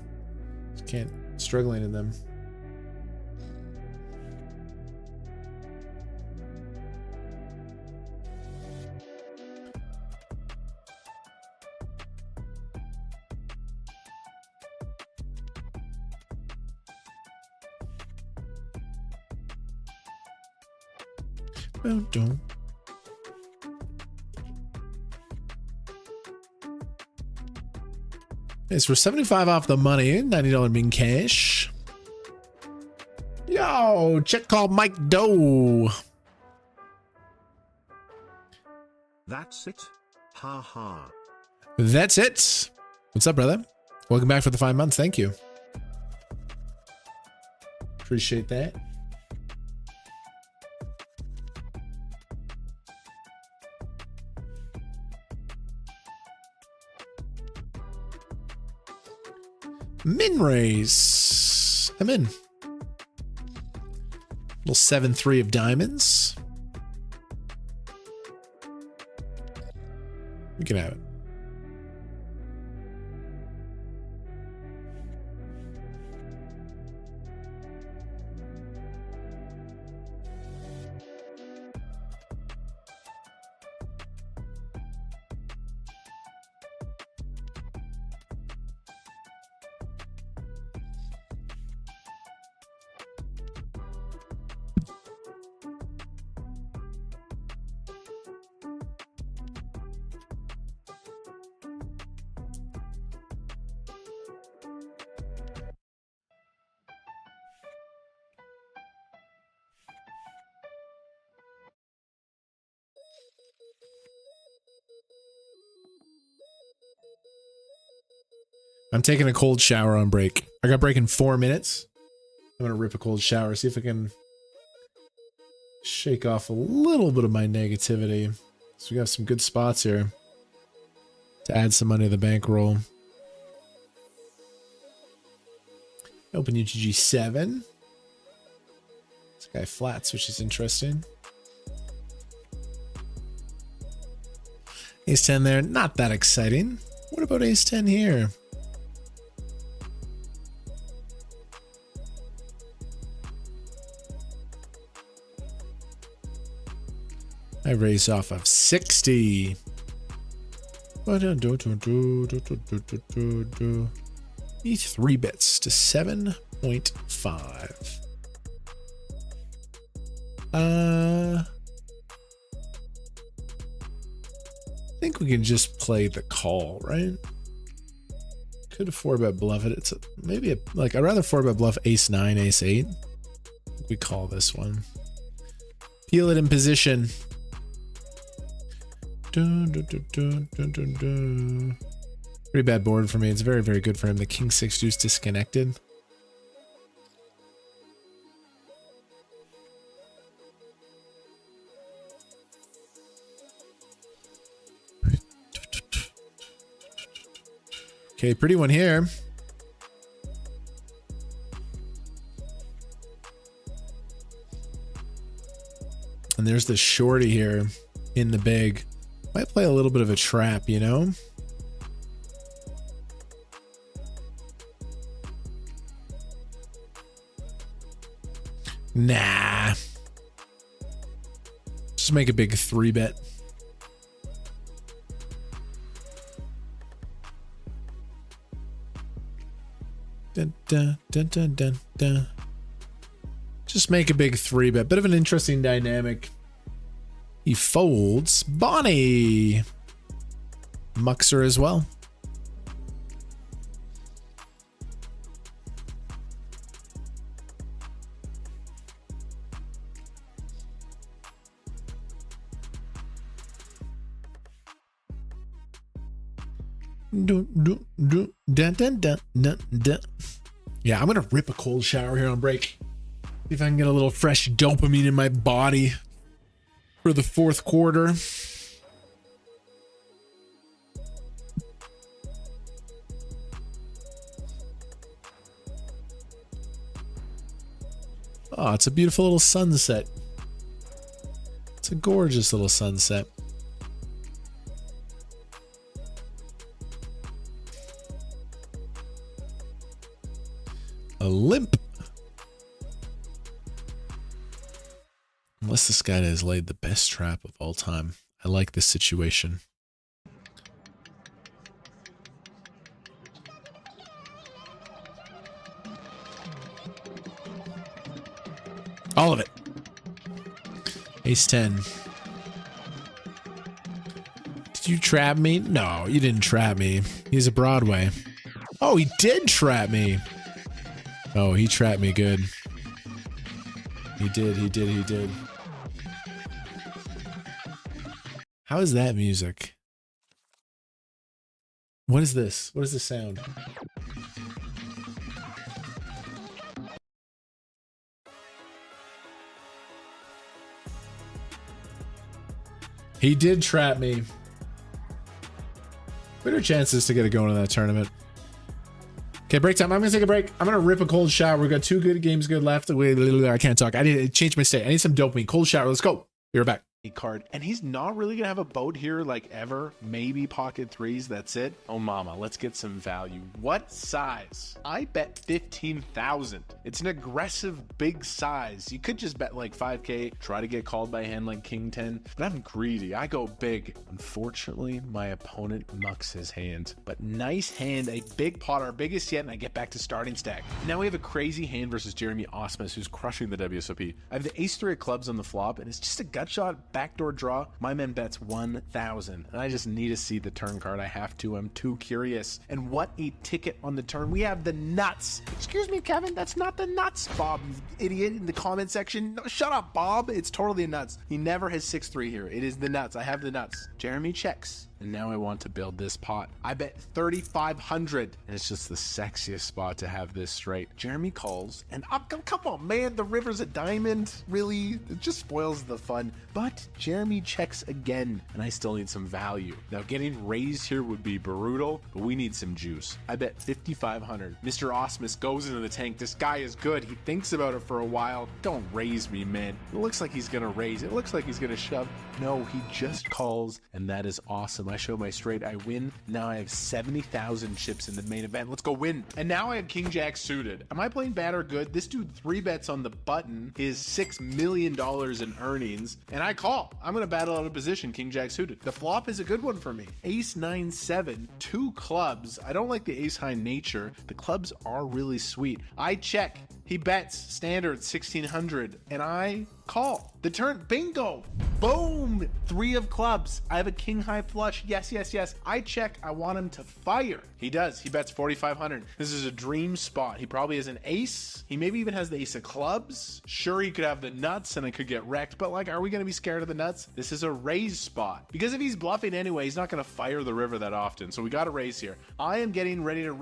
Just can't, struggling in them. Don't. It's for 75 off the money, $90 in cash. Yo, check called Mike Doe. That's it. Ha ha. That's it. What's up, brother? Welcome back for the 5 months. Thank you. Appreciate that. Min raise. I'm in. Little 7-3 of diamonds. We can have it. I'm taking a cold shower on break. I got break in 4 minutes. I'm gonna rip a cold shower, see if I can shake off a little bit of my negativity. So we got some good spots here to add some money to the bankroll. Open UGG 7. This guy flats, which is interesting. Ace 10 there, not that exciting. What about Ace 10 here? I raised off of 60. Need 3 bits to 7.5. I think we can just play the call, right? Could afford bet bluff it. It's maybe a, like, I'd rather 4-bet bluff ace 9, ace 8. We call this one. Peel it in position. Pretty bad board for me. It's very, very good for him. The king 6 deuce disconnected. Okay, pretty one here. And there's the shorty here in the big. Might play a little bit of a trap, you know? Nah. Just make a big 3-bet. Dun, dun, dun, dun, dun, dun. Just make a big 3-bet. Bit of an interesting dynamic. He folds Bonnie. Muxer as well. Dun, dun, dun, dun, dun. Yeah, I'm gonna rip a cold shower here on break. See if I can get a little fresh dopamine in my body for the fourth quarter. Oh, it's a beautiful little sunset. It's a gorgeous little sunset. A limp. Unless this guy has laid the best trap of all time. I like this situation. All of it. Ace 10. Did you trap me? No, you didn't trap me. He's a Broadway. Oh, he did trap me. Oh, he trapped me good. He did. How is that music? What is this? What is the sound? He did trap me. What are chances to get it going in that tournament? Okay, break time. I'm gonna take a break. I'm gonna rip a cold shower. We've got 2 good games left. I can't talk. I need to change my state. I need some dopamine. Cold shower. Let's go. Be right back. Card, and he's not really gonna have a boat here like ever. Maybe pocket 3s, that's it. Oh mama, let's get some value. What size? I bet 15,000. It's an aggressive big size. You could just bet like 5k, try to get called by a hand like king 10, but I'm greedy. I go big. Unfortunately, my opponent mucks his hand, but nice hand, a big pot, our biggest yet, and I get back to starting stack. Now we have a crazy hand versus Jeremy Osmus, who's crushing the WSOP. I have the ace 3 of clubs on the flop, and it's just a gut shot backdoor draw. My man bets 1,000, and I just need to see the turn card. I have to. I'm too curious. And what a ticket on the turn. We have the nuts. Excuse me, Kevin, that's not the nuts, Bob, you idiot, in the comment section. No, shut up, Bob. It's totally nuts. He never has 6-3 here. It is the nuts. I have the nuts. Jeremy checks. And now I want to build this pot. I bet 3,500, and it's just the sexiest spot to have this straight. Jeremy calls, and come on, man, the river's a diamond. Really? It just spoils the fun. But Jeremy checks again, and I still need some value. Now, getting raised here would be brutal, but we need some juice. I bet 5,500. Mr. Osmus goes into the tank. This guy is good. He thinks about it for a while. Don't raise me, man. It looks like he's gonna raise. It looks like he's gonna shove. No, he just calls, and that is awesome. I show my straight, I win. Now I have 70,000 chips in the main event. Let's go win. And now I have King Jack suited. Am I playing bad or good? This dude 3 bets on the button is $6 million in earnings, and I call. I'm gonna battle out of position, King Jack suited. The flop is a good one for me. Ace 9-7, 2 clubs. I don't like the ace high nature. The clubs are really sweet. I check. He bets standard 1,600, and I call. The turn, bingo, boom, 3 of clubs. I have a king high flush. Yes. I check. I want him to fire. He does. He bets 4,500. This is a dream spot. He probably has an ace. He maybe even has the ace of clubs. Sure, he could have the nuts and I could get wrecked, but like, are we going to be scared of the nuts? This is a raise spot because if he's bluffing anyway, he's not going to fire the river that often. So we got to raise here. I am getting ready to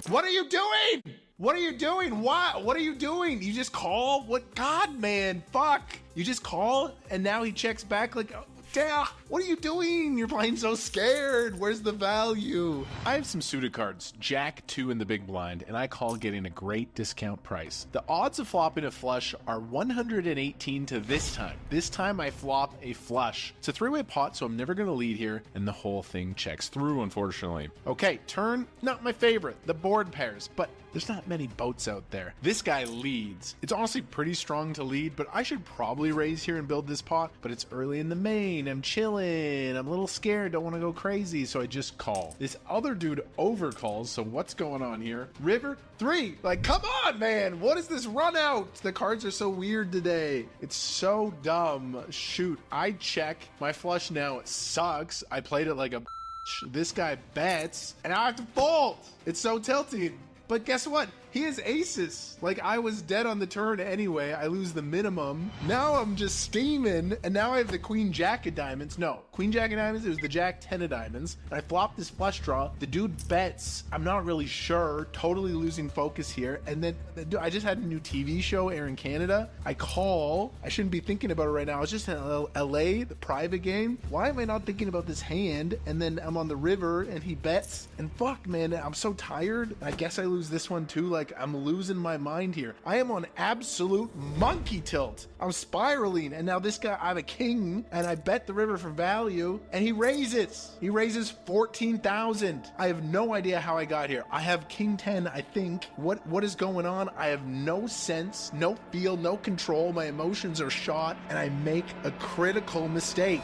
What are you doing? What are you doing? What are you doing? You just call? What? God, man, fuck. You just call and now he checks back like, oh, damn, what are you doing? You're playing so scared. Where's the value? I have some suited cards, Jack 2 in the big blind, and I call getting a great discount price. The odds of flopping a flush are 118 to this time. This time I flop a flush. It's a 3-way pot, so I'm never gonna lead here, and the whole thing checks through, unfortunately. Okay, turn, not my favorite, the board pairs, but there's not many boats out there. This guy leads. It's honestly pretty strong to lead, but I should probably raise here and build this pot, but it's early in the main. fine. I'm chilling. I'm a little scared. Don't want to go crazy. So I just call. This other dude overcalls. So what's going on here? River 3. Like, come on, man. What is this run out? The cards are so weird today. It's so dumb. Shoot. I check. My flush now sucks. I played it like a bitch. This guy bets. And I have to fold. It's so tilting. But guess what? He has aces. Like, I was dead on the turn anyway. I lose the minimum. Now I'm just steaming, and now I have the queen jack of diamonds. No, queen jack of diamonds. It was the jack 10 of diamonds. And I flopped this flush draw. The dude bets. I'm not really sure. Totally losing focus here. And then I just had a new TV show air in Canada. I call. I shouldn't be thinking about it right now. I was just in LA, the private game. Why am I not thinking about this hand? And then I'm on the river, and he bets. And fuck, man, I'm so tired. I guess I lose this one too. Like, I'm losing my mind here. I am on absolute monkey tilt. I'm spiraling, and now this guy, I have a king, and I bet the river for value, and he raises. He raises 14,000. I have no idea how I got here. I have king 10, I think. What is going on? I have no sense, no feel, no control. My emotions are shot, and I make a critical mistake.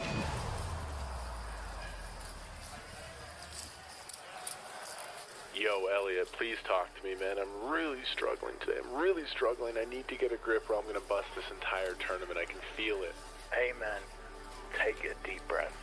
Yo, Elliot, please talk to me, man. I'm really struggling today. I'm really struggling. I need to get a grip or I'm going to bust this entire tournament. I can feel it. Hey, man. Take a deep breath.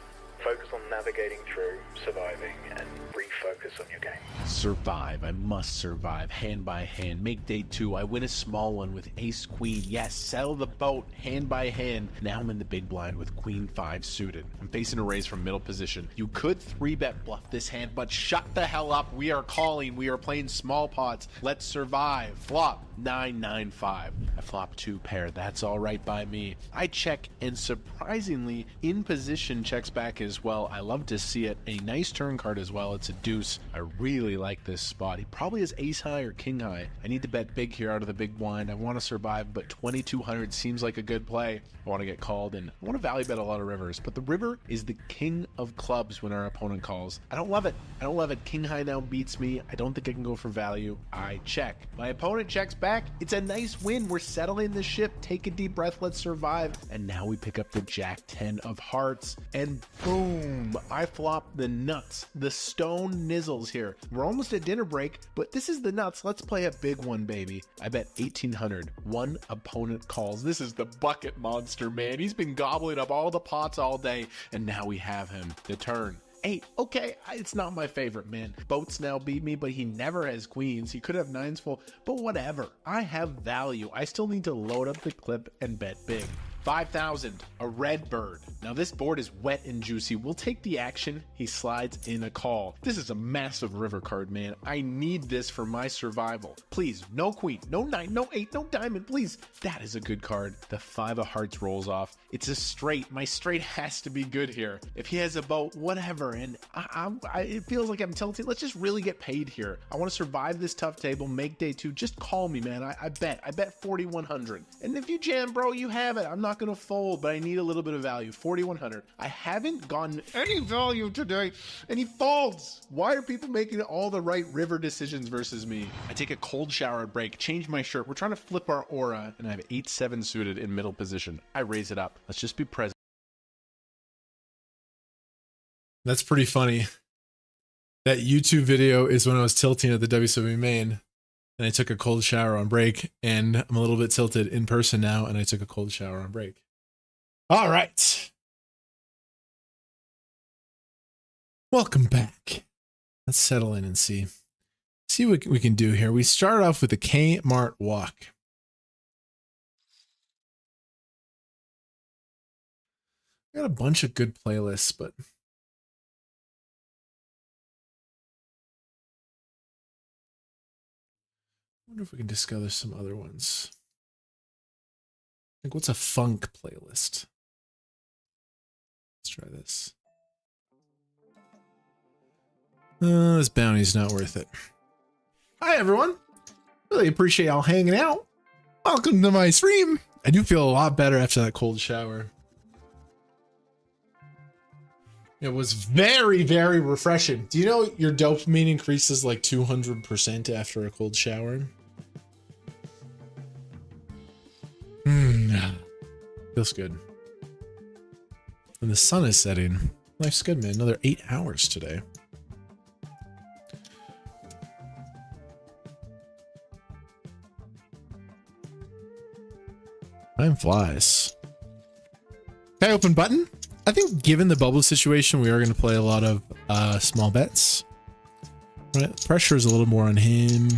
Focus on navigating through, surviving, and refocus on your game. Survive. I must survive. Hand by hand. Make day 2. I win a small one with ace queen. Yes, settle the boat hand by hand. Now I'm in the big blind with queen 5 suited. I'm facing a raise from middle position. You could 3-bet bluff this hand, but shut the hell up. We are calling. We are playing small pots. Let's survive. Flop 9-9-5. I flop 2 pair. That's all right by me. I check, and surprisingly, in position checks back as well. I love to see it. A nice turn card as well. It's a deuce. I really like this spot. He probably has ace high or king high. I need to bet big here out of the big blind. I want to survive, but 2,200 seems like a good play. I want to get called, and I want to value bet a lot of rivers, but the river is the king of clubs when our opponent calls. I don't love it. I don't love it. King high now beats me. I don't think I can go for value. I check. My opponent checks back. It's a nice win. We're settling the ship. Take a deep breath. Let's survive. And now we pick up the jack 10 of hearts, and boom, I flop the nuts. The stone nizzles here. We're almost at dinner break, but this is the nuts. Let's play a big one, baby. I bet 1,800. One opponent calls. This is the bucket monster, man. He's been gobbling up all the pots all day, and now we have him. The turn. 8. Okay, it's not my favorite, man. Boats now beat me, but he never has queens. He could have 9s full, but whatever. I have value. I still need to load up the clip and bet big. 5,000, a red bird. Now this board is wet and juicy. We'll take the action. He slides in a call. This is a massive river card, man. I need this for my survival. Please, no queen, no 9, no 8, no diamond, please. That is a good card. The 5 of hearts rolls off. It's a straight. My straight has to be good here. If he has a boat, whatever. And it feels like I'm tilting. Let's just really get paid here. I want to survive this tough table, make day 2. Just call me, man. I bet 4,100. And if you jam, bro, you have it. I'm not gonna fold, but I need a little bit of value. 4,100. I haven't gotten any value today, and he folds. Why are people making all the right river decisions versus me? I take a cold shower at break, change my shirt. We're trying to flip our aura, and I have 8-7 suited in middle position. I raise it up. Let's just be present. That's pretty funny. That YouTube video is when I was tilting at the WSOP Main, and I took a cold shower on break, and I'm a little bit tilted in person now, and I took a cold shower on break. All right. Welcome back. Let's settle in and see what we can do here. We start off with the Kmart walk. Got a bunch of good playlists, but I wonder if we can discover some other ones. Like, what's a funk playlist? Let's try this. This bounty's not worth it. Hi, everyone. Really appreciate y'all hanging out. Welcome to my stream. I do feel a lot better after that cold shower. It was very, very refreshing. Do you know your dopamine increases like 200% after a cold shower? Feels good. And the sun is setting. Life's good, man. Another 8 hours today. Time flies. Okay, open button. I think given the bubble situation, we are going to play a lot of small bets. Right, the pressure is a little more on him.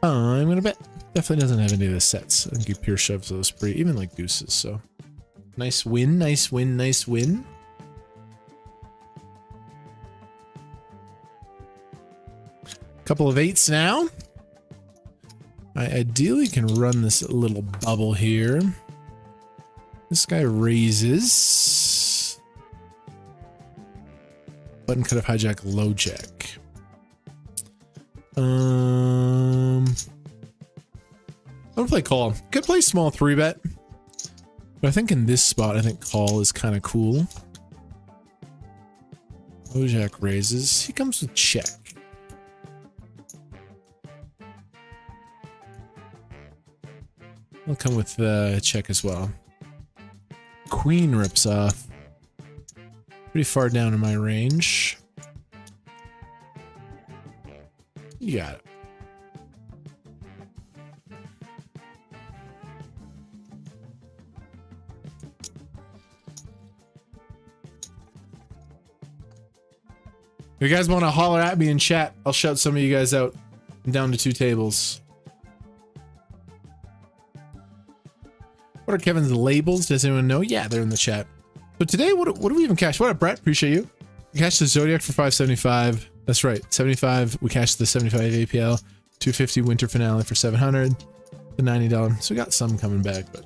I'm going to bet. Definitely doesn't have any of the sets. I think he pure shoves those pretty, even like deuces, so. Nice win, nice win, nice win. Couple of 8s now. I ideally can run this little bubble here. This guy raises. Button could have hijack low jack. I'm gonna play call. Could play small 3-bet. But I think in this spot, I think call is kind of cool. Low jack raises. He comes with check. I'll come with the check as well. Queen rips off. Pretty far down in my range. You got it. If you guys want to holler at me in chat, I'll shout some of you guys out. I'm down to 2 tables. What are Kevin's labels? Does anyone know? Yeah, they're in the chat. So today, what do we even cash? What up, Brett? Appreciate you. We cashed the Zodiac for 575. That's right, 75. We cashed the 75 APL. 250 Winter Finale for 700. The $90. So we got some coming back, but.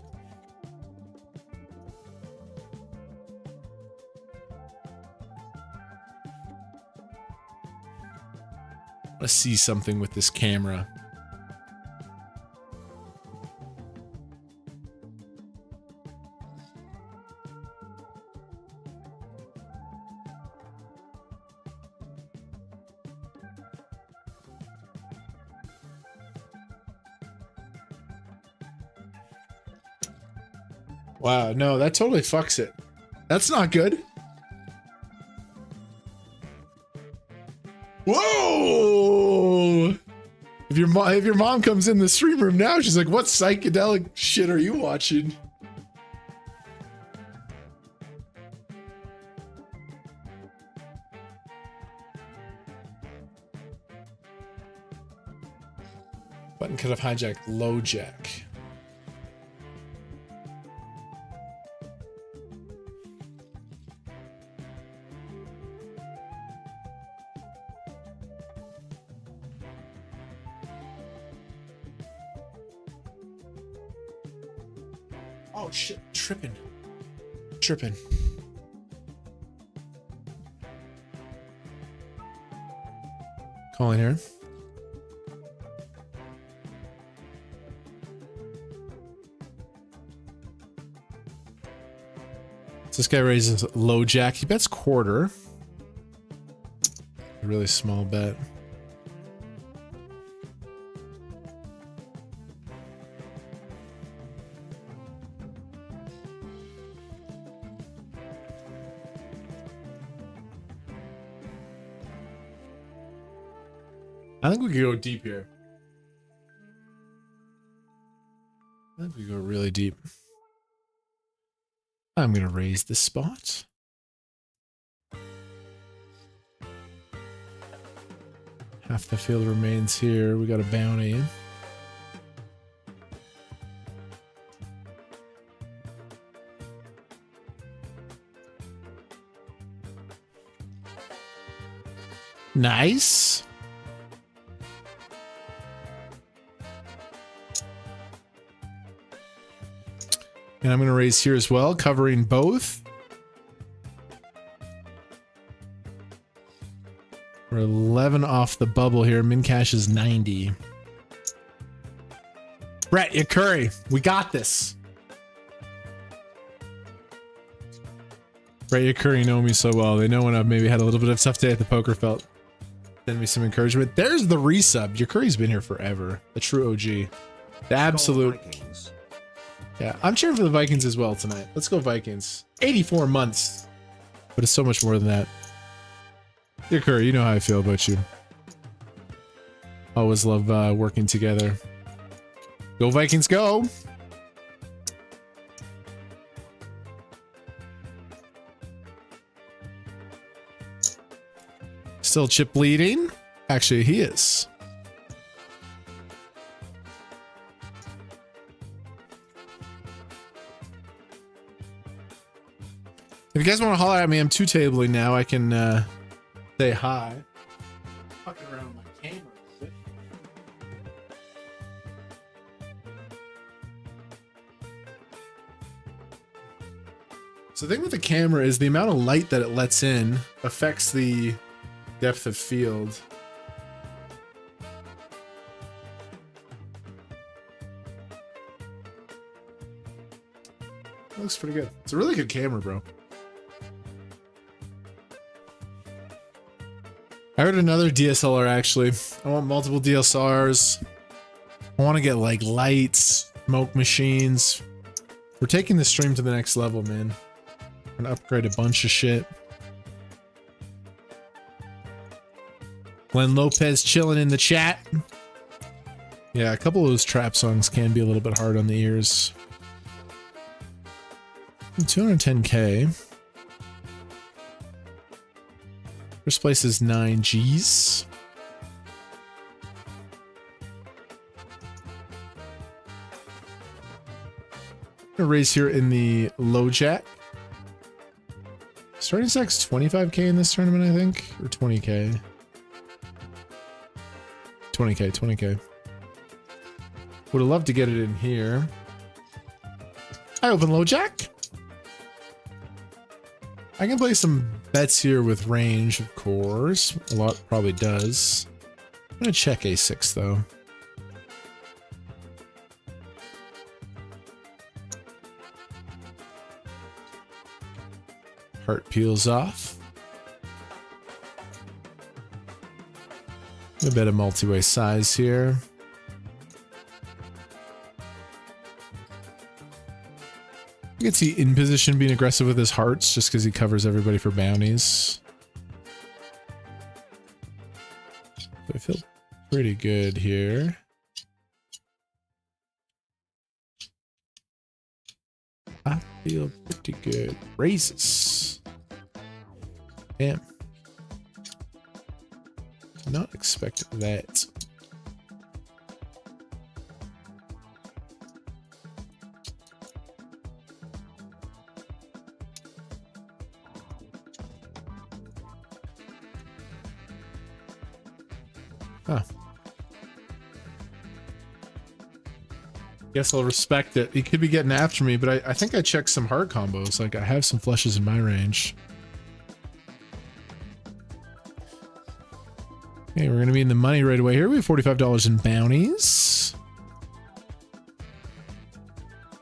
Let's see something with this camera. Wow, no, that totally fucks it. That's not good. Whoa! If your mom comes in the stream room now, she's like, "What psychedelic shit are you watching?" Button could have hijacked low jack. Oh shit, tripping. Calling here. So this guy raises low jack. He bets quarter. A really small bet. I think we could go deep here. I think we go really deep. I'm going to raise this spot. Half the field remains here. We got a bounty. Nice. And I'm going to raise here as well, covering both. We're 11 off the bubble here. Min cash is 90. Brett, you curry. We got this. Brett, you curry know me so well. They know when I've maybe had a little bit of a tough day at the poker felt. Send me some encouragement. There's the resub. Your Curry's been here forever. The true OG. The absolute. Yeah, I'm cheering for the Vikings as well tonight. Let's go Vikings. 84 months. But it's so much more than that. Dear Curry, you know how I feel about you. Always love working together. Go Vikings, go! Still Chip bleeding? Actually, he is. If you guys want to holler at me, I'm two tabling now. I can say hi. Fucking around with my camera. So the thing with the camera is the amount of light that it lets in affects the depth of field. That looks pretty good. It's a really good camera, bro. I heard another DSLR actually. I want multiple DSLRs. I want to get like lights, smoke machines. We're taking the stream to the next level, man. I'm gonna upgrade a bunch of shit. Glenn Lopez chilling in the chat. Yeah, a couple of those trap songs can be a little bit hard on the ears. 210K. First place is 9Gs. A race here in the low jack. Starting stack's 25K in this tournament, I think, or 20K. 20K. Would have loved to get it in here. I open low jack. I can play some bets here with range, of course. A lot probably does. I'm gonna check A6 though. Heart peels off. A bit of multi-way size here. You can see in position being aggressive with his hearts just because he covers everybody for bounties. I feel pretty good here. I feel pretty good. Raises. Damn. Did not expect that. Huh. Guess I'll respect it. He could be getting after me, but I think I checked some heart combos. Like, I have some flushes in my range. Okay, we're going to be in the money right away here. We have $45 in bounties.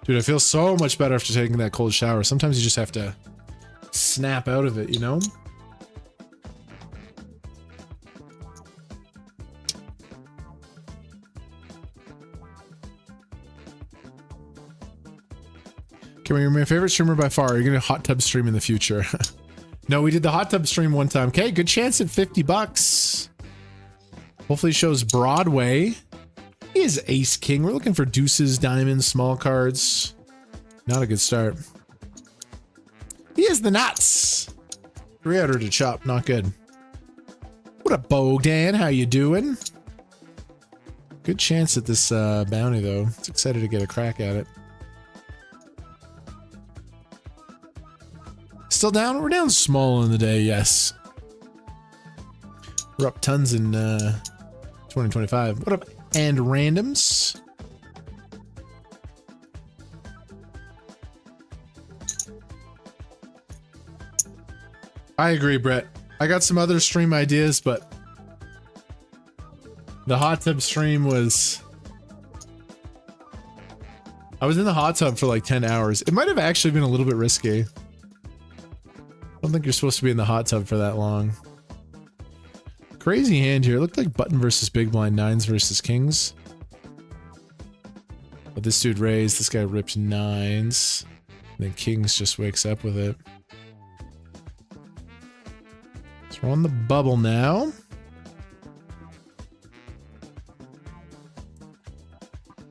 Dude, I feel so much better after taking that cold shower. Sometimes you just have to snap out of it, you know? You're my favorite streamer by far. You're gonna hot tub stream in the future. No, we did the hot tub stream one time. Okay, good chance at $50. Hopefully it shows Broadway. He is Ace King. We're looking for deuces, diamonds, small cards. Not a good start. He is the nuts. 3-outer to chop. Not good. What up, Bogdan? How you doing? Good chance at this bounty, though. It's excited to get a crack at it. Still down? We're down small in the day, yes. We're up tons in 2025. What up, and randoms? I agree, Brett. I got some other stream ideas, but the hot tub stream was... I was in the hot tub for like 10 hours. It might have actually been a little bit risky. I don't think you're supposed to be in the hot tub for that long. Crazy hand here. It looked like button versus big blind, nines versus kings. But this dude raised, this guy ripped nines. And then kings just wakes up with it. So we're on the bubble now.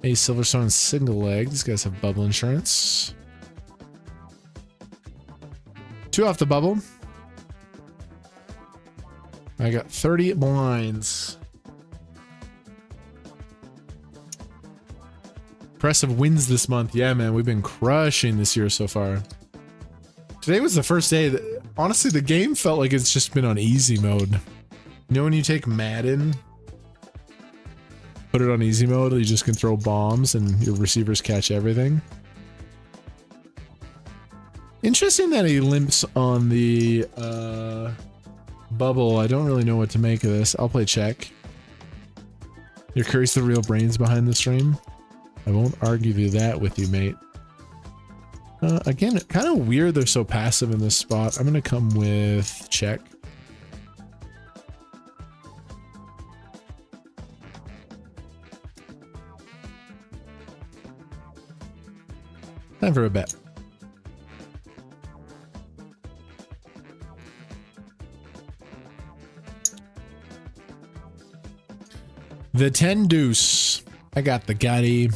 Ace Silverstone single leg. These guys have bubble insurance. 2 off the bubble. I got 30 blinds. Impressive wins this month. Yeah, man, we've been crushing this year so far. Today was the first day that, honestly, the game felt like it's just been on easy mode. You know when you take Madden, put it on easy mode, you just can throw bombs and your receivers catch everything. Interesting that he limps on the bubble. I don't really know what to make of this. I'll play check. You're curious the real brains behind the stream? I won't argue that with you, mate. Again, kind of weird they're so passive in this spot. I'm gonna come with check. Time for a bet. The 10 deuce. I got the gutty.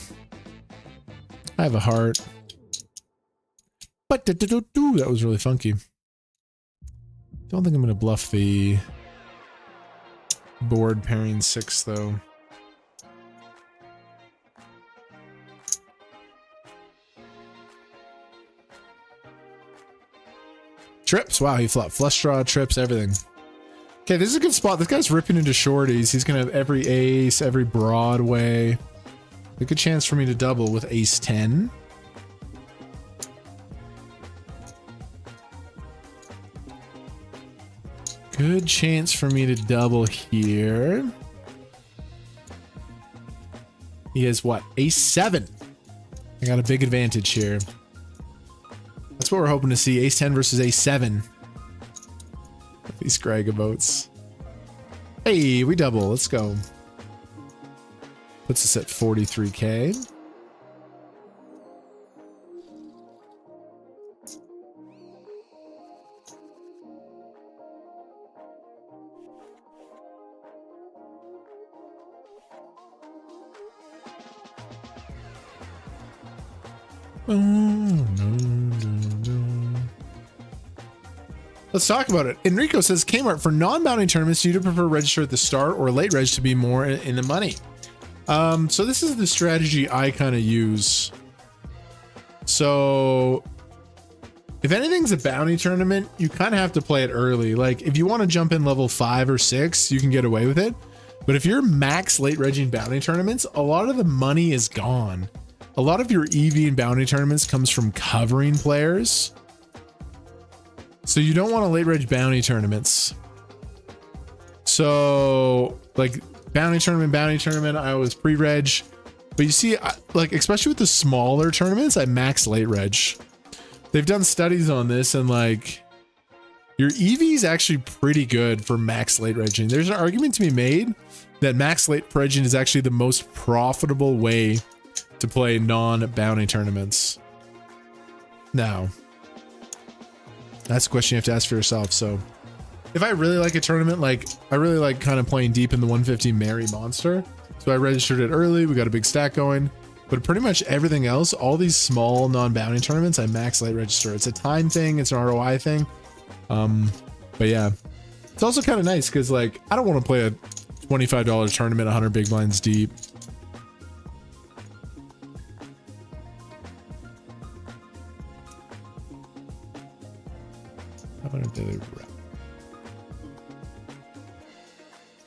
I have a heart. But that was really funky. Don't think I'm gonna bluff the board pairing 6 though. Trips. Wow, he flopped flush draw, trips, everything. Okay, this is a good spot. This guy's ripping into shorties. He's gonna have every ace, every Broadway. A good chance for me to double with ace 10. Good chance for me to double here. He has what? Ace 7. I got a big advantage here. That's what we're hoping to see. Ace 10 versus ace 7. These Gragaboats. Hey, we double. Let's go. Puts us at 43K. Let's talk about it. Enrico says, Kmart, for non-bounty tournaments, do you prefer register at the start or late reg to be more in the money? So this is the strategy I kind of use. So if anything's a bounty tournament, you kind of have to play it early. Like if you want to jump in level 5 or 6, you can get away with it. But if you're max late regging bounty tournaments, a lot of the money is gone. A lot of your EV and bounty tournaments comes from covering players. So you don't want to late reg bounty tournaments. So like bounty tournament, I always pre-reg. But you see, like especially with the smaller tournaments, I max late reg. They've done studies on this and like your EV is actually pretty good for max late regging. There's an argument to be made that max late regging is actually the most profitable way to play non-bounty tournaments. Now, that's a question you have to ask for yourself. So if I really like a tournament, like I really like kind of playing deep in the 150 Mary Monster. So I registered it early. We got a big stack going, but pretty much everything else, all these small non-bounty tournaments, I max late register. It's a time thing. It's an ROI thing. But yeah, it's also kind of nice because like, I don't want to play a $25 tournament, 100 big blinds deep.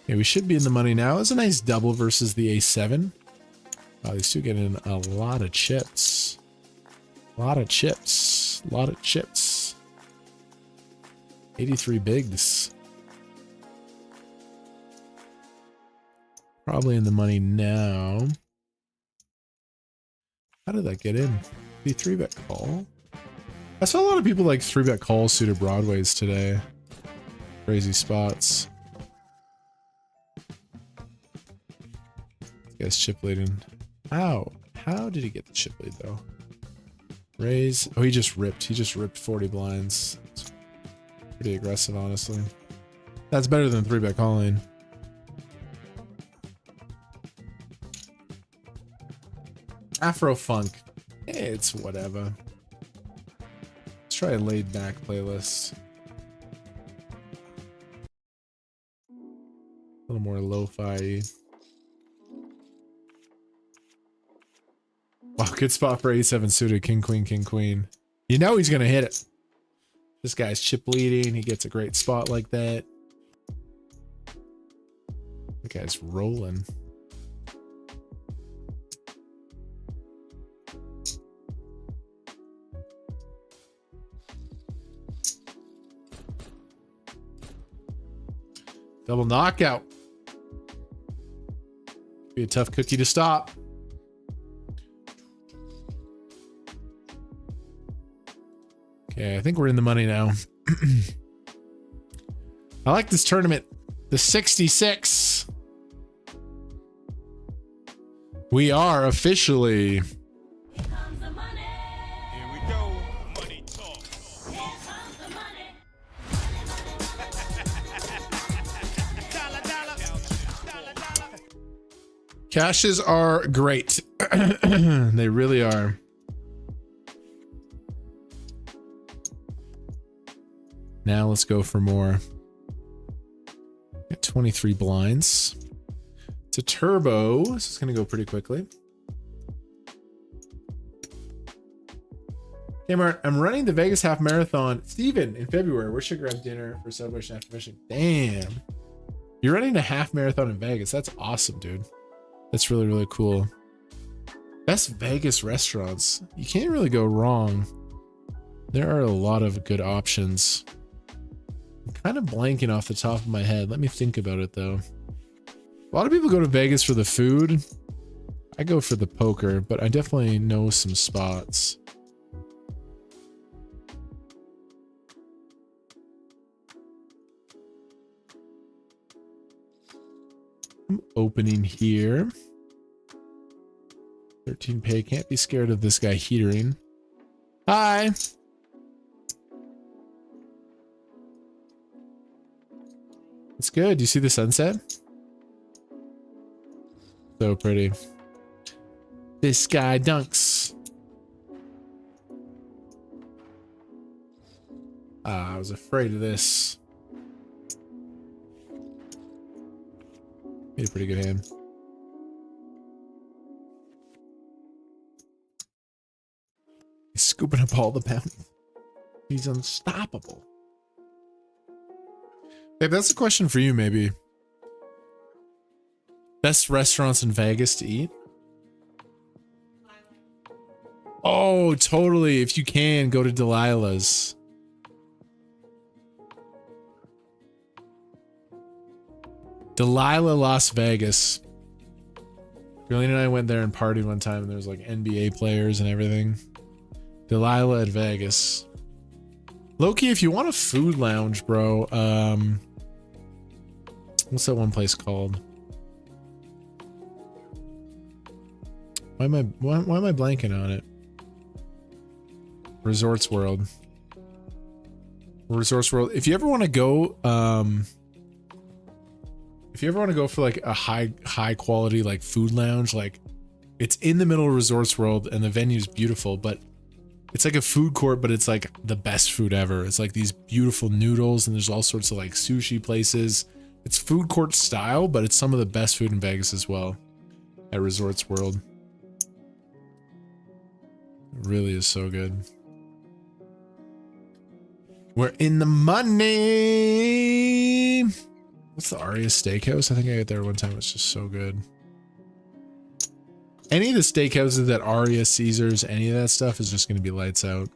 Yeah, we should be in the money now. It's a nice double versus the A7. Wow, these two get in a lot of chips. A lot of chips. A lot of chips. 83 bigs. Probably in the money now. How did that get in? The 3-bet call? I saw a lot of people like 3-bet call suited broadways today. Crazy spots. Guy's chip leading. How? How did he get the chip lead though? Raise. Oh, he just ripped. He just ripped 40 blinds. It's pretty aggressive, honestly. That's better than 3-bet calling. Afro funk. It's whatever. Let's try a laid back playlist. A little more lo-fi. Wow, good spot for 87 suited. King, queen, king, queen. You know he's going to hit it. This guy's chip leading. He gets a great spot like that. The guy's rolling. Double knockout. Be a tough cookie to stop. Okay, I think we're in the money now. I like this tournament. The 66. We are officially... Cashes are great. They really are. Now let's go for more. Got 23 blinds. It's a turbo, so it's going to go pretty quickly. Kmart, I'm running the Vegas half marathon. Steven, in February, where should I grab dinner for celebration after finishing? Damn. You're running a half marathon in Vegas. That's awesome, dude. That's really, really cool. Best Vegas restaurants. You can't really go wrong. There are a lot of good options. I'm kind of blanking off the top of my head. Let me think about it though. A lot of people go to Vegas for the food. I go for the poker, but I definitely know some spots. I'm opening here. 13 pay. Can't be scared of this guy heatering. Hi. It's good. Do you see the sunset? So pretty. This guy dunks. I was afraid of this. Made a pretty good hand. He's scooping up all the bounty. He's unstoppable. Babe, that's a question for you, maybe. Best restaurants in Vegas to eat? Oh, totally. If you can, go to Delilah's. Delilah, Las Vegas. Gillian and I went there and partied one time, and there was like NBA players and everything. Delilah at Vegas. Loki, if you want a food lounge, bro, what's that one place called? Why am I blanking on it? Resorts World. Resorts World. If you ever want to go, for like a high quality like food lounge, like it's in the middle of Resorts World and the venue's beautiful, but it's like a food court, but it's like the best food ever. It's like these beautiful noodles and there's all sorts of like sushi places. It's food court style, but it's some of the best food in Vegas as well at Resorts World. It really is so good. We're in the money. What's the Aria Steakhouse? I think I ate there one time. It's just so good. Any of the steakhouses that Aria, Caesars, any of that stuff is just going to be lights out.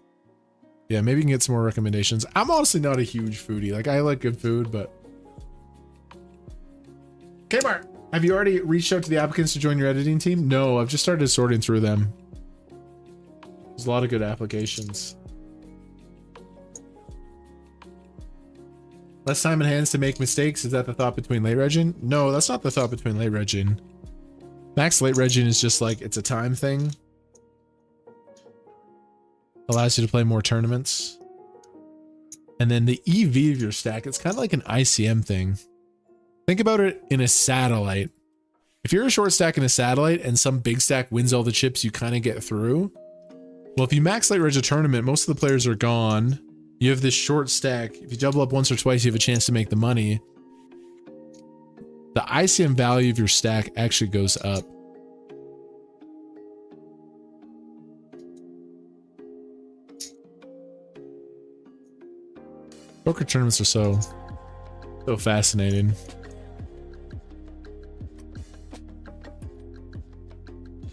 Yeah, maybe you can get some more recommendations. I'm honestly not a huge foodie. Like, I like good food, but... Kmart, have you already reached out to the applicants to join your editing team? No, I've just started sorting through them. There's a lot of good applications. Less time in hands to make mistakes. Is that the thought between late regging? No, that's not the thought between late regging. Max late regging is just like, it's a time thing. Allows you to play more tournaments. And then the EV of your stack, it's kind of like an ICM thing. Think about it in a satellite. If you're a short stack in a satellite and some big stack wins all the chips, you kind of get through. Well, if you max late reg a tournament, most of the players are gone. You have this short stack. If you double up once or twice, you have a chance to make the money. The ICM value of your stack actually goes up. Poker tournaments are so fascinating.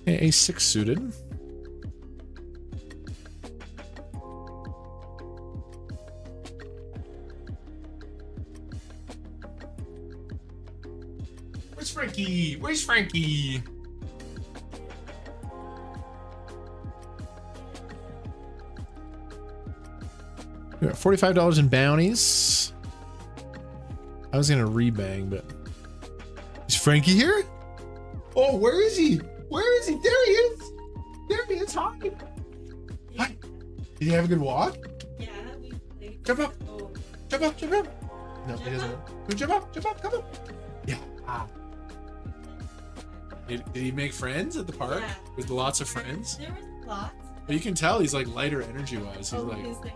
Okay, A6 suited. Where's Frankie? Where's Frankie? We got $45 in bounties. I was gonna rebang, but is Frankie here? Oh, where is he? Where is he? There he is. There he is. Hi. Hi. Did you have a good walk? Yeah, we played. Jump up. Oh, Jump up. Jump up. No, he doesn't want to. Jump up. Jump up. Come on. Yeah. Did he make friends at the park? Yeah. With lots of friends? there was lots. But you can tell he's like lighter energy wise. He's Oh, like, he's like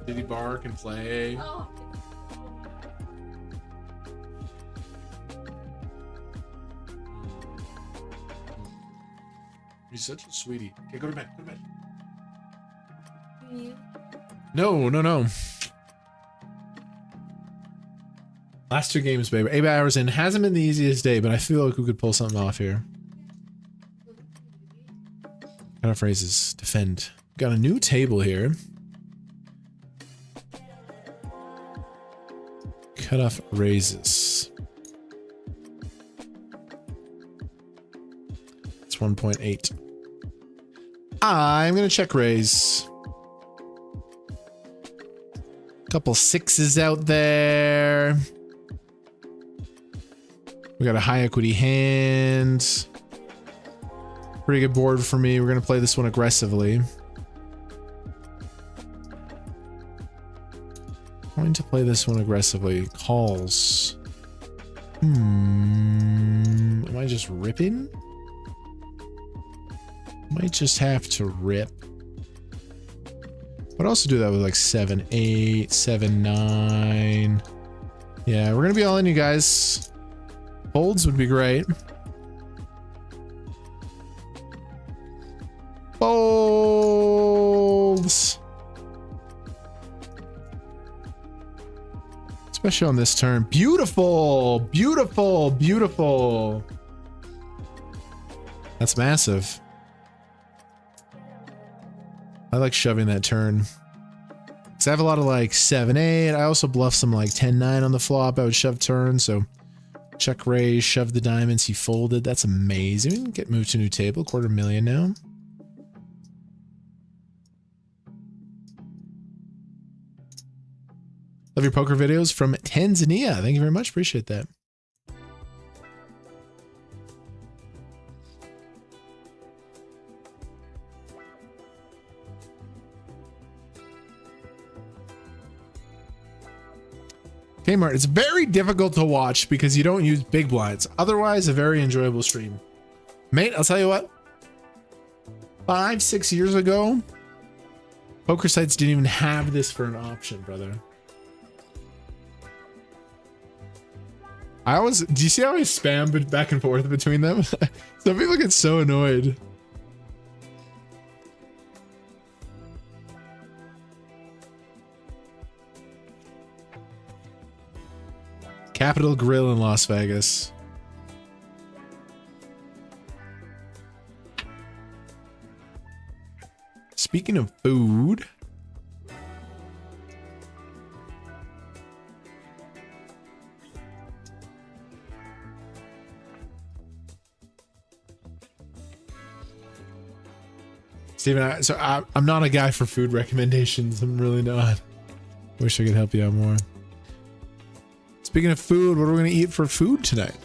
did he bark and play? oh. He's such a sweetie. Okay, go to bed. Go to bed. You- No. Last 2 games, baby. 8 hours in. Hasn't been the easiest day, but I feel like we could pull something off here. Kind of phrases. Defend. Got a new table here. Cutoff raises. It's 1.8. I'm gonna check raise. Couple 6s out there. We got a high equity hand. Pretty good board for me. We're gonna play this one aggressively. Going to play this one aggressively. Calls. Am I just ripping? Might just have to rip. I'd also do that with like 7-8, 7-9. Yeah, we're gonna be all in, you guys. Folds would be great. Folds. Especially on this turn. Beautiful, beautiful, beautiful. That's massive. I like shoving that turn. Because I have a lot of like 7-8. I also bluff some like 10-9 on the flop. I would shove turn, so check raise, shove the diamonds. He folded. That's amazing. Get moved to a new table. $250,000 now. Love your poker videos from Tanzania. Thank you very much. Appreciate that. Kmart, it's very difficult to watch because you don't use big blinds. Otherwise, a very enjoyable stream. Mate, I'll tell you what. 5-6 years ago, poker sites didn't even have this for an option, brother. Do you see how I spam back and forth between them? Some people get so annoyed. Capital Grill in Las Vegas. Speaking of food. Steven, I'm not a guy for food recommendations. I'm really not. Wish I could help you out more. Speaking of food, what are we going to eat for food tonight?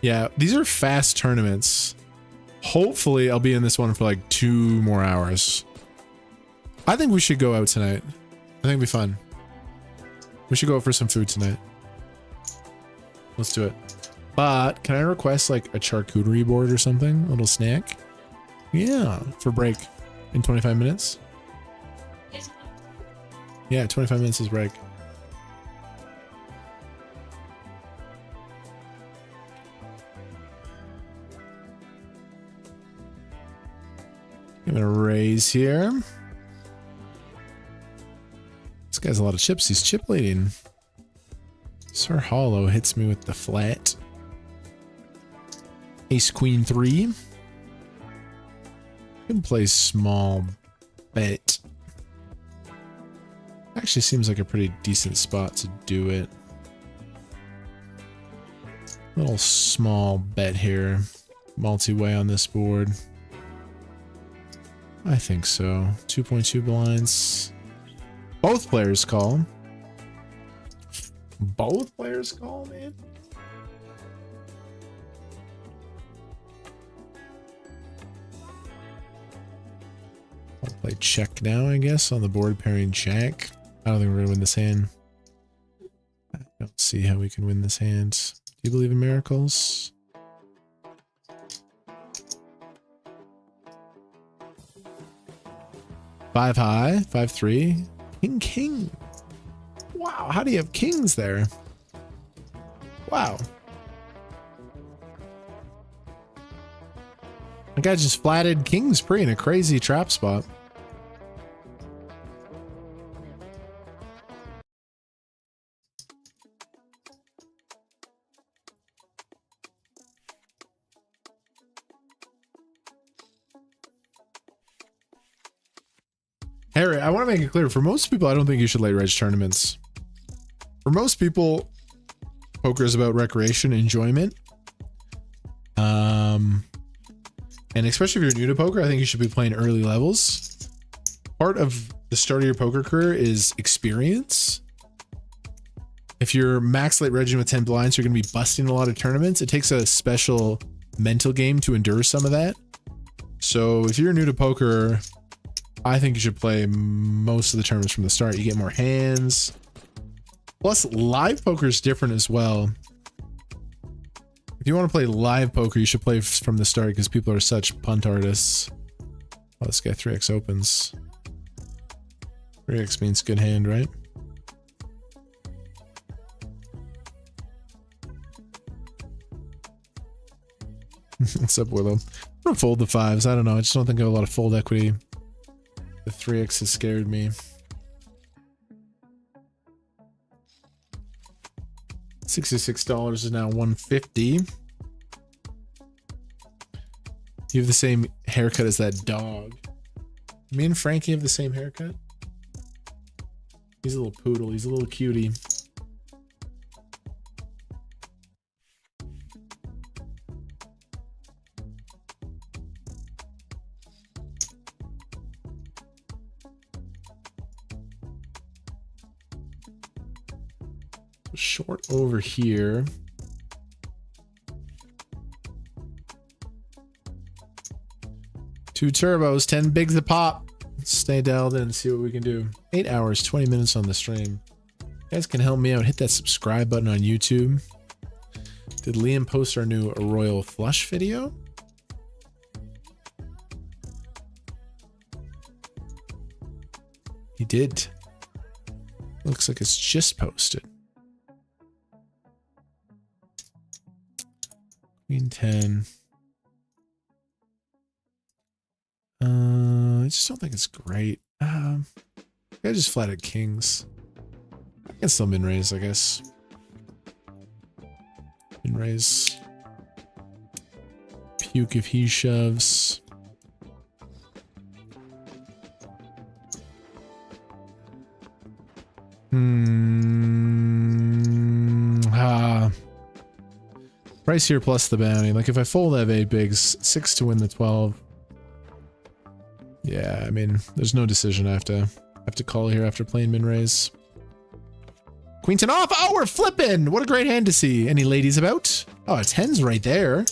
Yeah, these are fast tournaments. Hopefully, I'll be in this one for like 2 more hours. I think we should go out tonight. I think it'd be fun. We should go out for some food tonight. Let's do it. But can I request like a charcuterie board or something? A little snack? Yeah, for break in 25 minutes. Yeah, 25 minutes is break. Give it a raise here. This guy's a lot of chips. He's chip leading. Sir Hollow hits me with the flat. Ace Queen 3. Can play small bet. Actually seems like a pretty decent spot to do it. Little small bet here. Multi-way on this board. I think so. 2.2 blinds. Both players call. Both players call, man. I'll play check now, I guess, on the board pairing check. I don't think we're gonna win this hand. I don't see how we can win this hand. Do you believe in miracles? Five high, 5-3. King, king. Wow, how do you have kings there? Wow. The guy just flatted kings pre in a crazy trap spot. Harry, I want to make it clear, for most people, I don't think you should late reg tournaments. For most people, poker is about recreation, enjoyment. And especially if you're new to poker, I think you should be playing early levels. Part of the start of your poker career is experience. If you're max late regging with 10 blinds, you're going to be busting a lot of tournaments. It takes a special mental game to endure some of that. So if you're new to poker, I think you should play most of the tournaments from the start. You get more hands. Plus, live poker is different as well. If you want to play live poker, you should play from the start because people are such punt artists. Oh, this guy 3x opens. 3x means good hand, right? What's up, Willow? I'm gonna fold the 5s. I don't know. I just don't think I have a lot of fold equity. The 3x has scared me. $66 is now $150. You have the same haircut as that dog. Me and Frankie have the same haircut. He's a little poodle. He's a little cutie. Short over here. Two turbos, 10 bigs a pop. Let's stay dialed in and see what we can do. 8 hours, 20 minutes on the stream. You guys can help me out. Hit that subscribe button on YouTube. Did Liam post our new Royal Flush video? He did. Looks like it's just posted. Queen 10. I just don't think it's great. I just flatted kings. I can still min raise, I guess. Min raise. Puke if he shoves. Price here plus the bounty. Like if I fold, I have 8 bigs, 6 to win the 12. Yeah, I mean, there's no decision. I have to call here after playing min raise. Queen 10 off. Oh, we're flipping. What a great hand to see. Any ladies about? Oh, a 10's right there.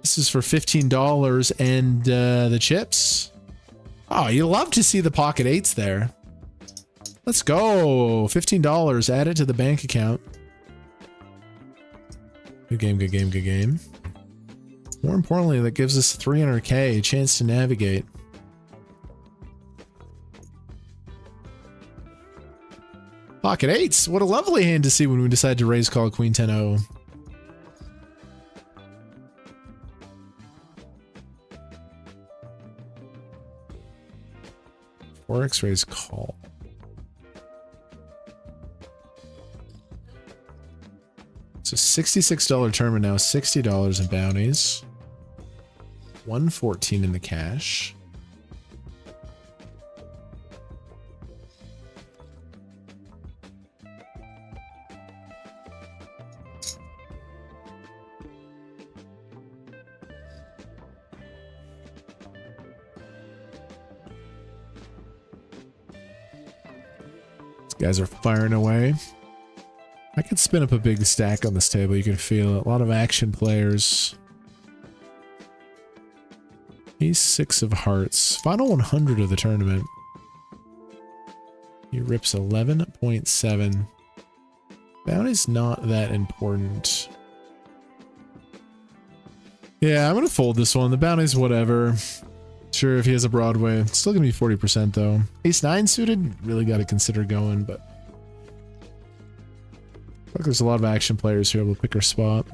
This is for $15 and the chips. Oh, you love to see the pocket 8s there. Let's go. $15. Add it to the bank account. Good game, good game, good game. More importantly, that gives us 300K, a chance to navigate. Pocket 8s. What a lovely hand to see when we decide to raise call Queen 10-0. X raise call. So $66 tournament now, $60 in bounties. $114 in the cash. Guys are firing away. I could spin up a big stack on this table. You can feel it. A lot of action players. He's 6 of hearts. Final 100 of the tournament. He rips 11.7. Bounty's not that important. Yeah, I'm going to fold this one. The bounty's whatever. Sure, if he has a Broadway. It's still going to be 40% though. Ace 9 suited, really got to consider going, but I think there's a lot of action players who are able to pick our spot.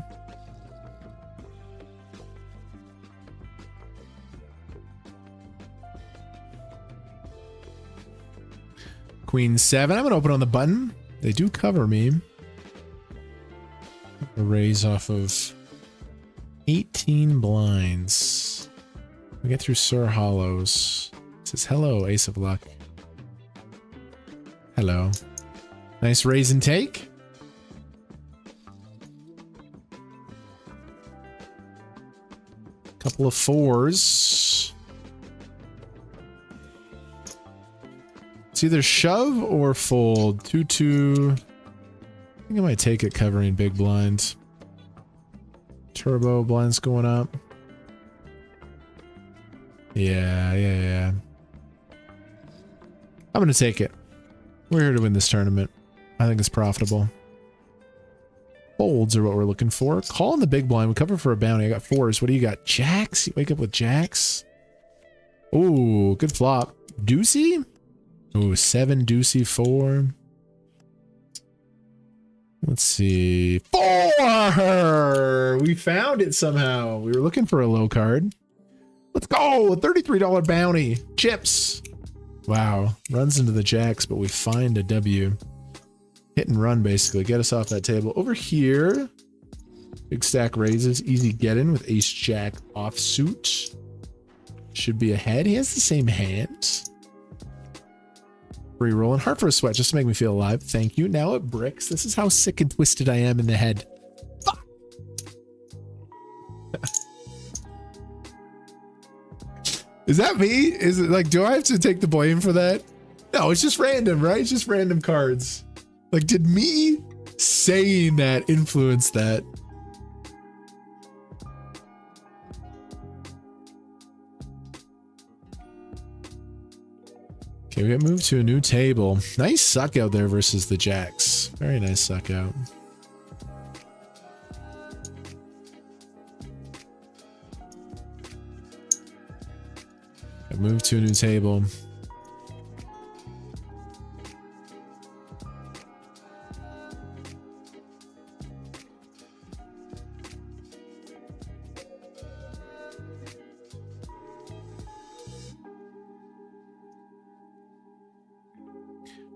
Queen 7, I'm going to open on the button. They do cover me. A raise off of 18 blinds. We get through Sir Hollows. It says, hello, Ace of Luck. Hello. Nice raise and take. Couple of 4s. It's either shove or fold. 2-2. I think I might take it covering big blind. Turbo blinds going up. Yeah. I'm gonna take it. We're here to win this tournament. I think it's profitable. Folds are what we're looking for. Call in the big blind. We cover for a bounty. I got 4s. What do you got? Jacks? You wake up with jacks? Ooh, good flop. Deucey? Ooh, 7 deucey 4. Let's see. 4! We found it somehow. We were looking for a low card. Let's go! A $33 bounty. Chips. Wow. Runs into the jacks, but we find a W. Hit and run, basically. Get us off that table. Over here. Big stack raises. Easy get in with ace jack offsuit. Should be ahead. He has the same hand. Free rolling. Heart for a sweat just to make me feel alive. Thank you. Now it bricks. This is how sick and twisted I am in the head. Fuck. Is that me? Is it like, do I have to take the blame for that? No, it's just random, right? It's just random cards. Like, did me saying that influence that? Okay, we got moved to a new table. Nice suck out there versus the jacks. Very nice suck out. Got moved to a new table.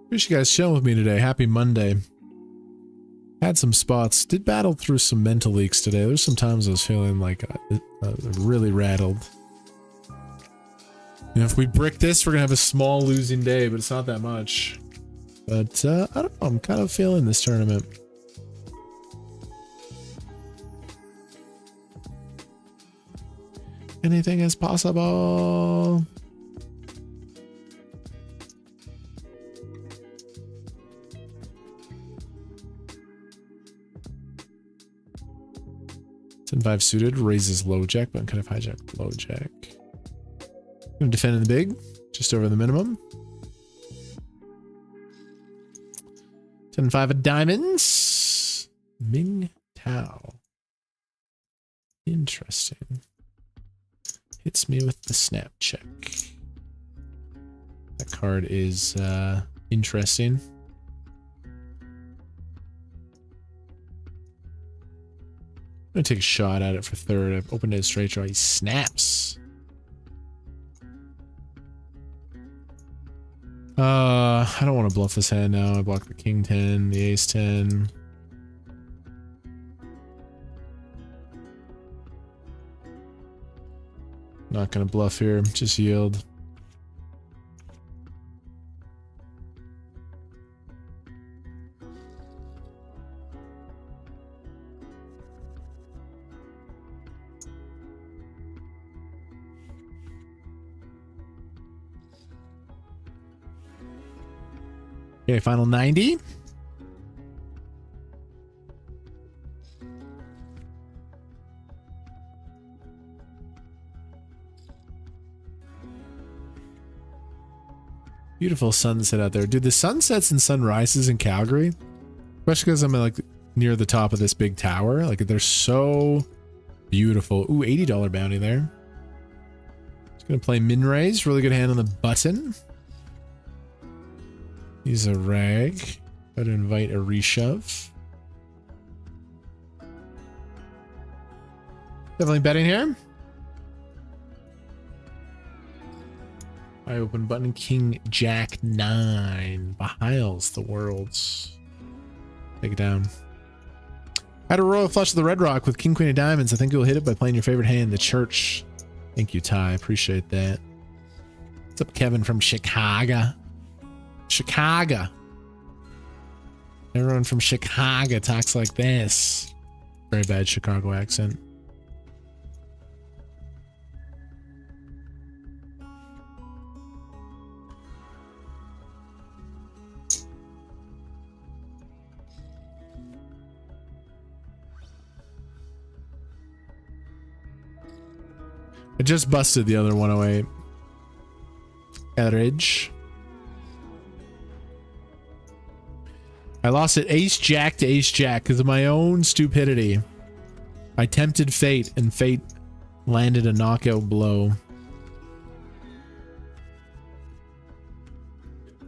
Appreciate you guys chilling with me today. Happy Monday. Had some spots. Did battle through some mental leaks today. There's some times I was feeling like really rattled. You know, if we brick this, we're gonna have a small losing day, but it's not that much. But I don't know. I'm kind of feeling this tournament. Anything is possible. 10-5 suited, raises low jack, but kind of hijack low jack. Gonna defend in the big, just over the minimum. 10-5 of diamonds. Ming Tao. Interesting. Hits me with the snap check. That card is interesting. I'm gonna take a shot at it for third. I've opened it a straight draw. He snaps. I don't want to bluff this hand now. I block the king 10, the ace 10. Not gonna bluff here. Just yield. Okay, final 90. Beautiful sunset out there. Dude, the sunsets and sunrises in Calgary, especially because I'm like near the top of this big tower, like they're so beautiful. Ooh, $80 bounty there. Just gonna play min raise. Really good hand on the button. He's a rag. Got to invite a reshove. Definitely betting here. I open button. King Jack 9. Behiles the worlds. Take it down. Had a royal flush of the red rock with King Queen of Diamonds. I think you'll hit it by playing your favorite hand, the church. Thank you, Ty. Appreciate that. What's up, Kevin from Chicago? Chicago. Everyone from Chicago talks like this. Very bad Chicago accent. I just busted the other 108. Average. I lost it ace jack to ace jack because of my own stupidity. I tempted fate and fate landed a knockout blow.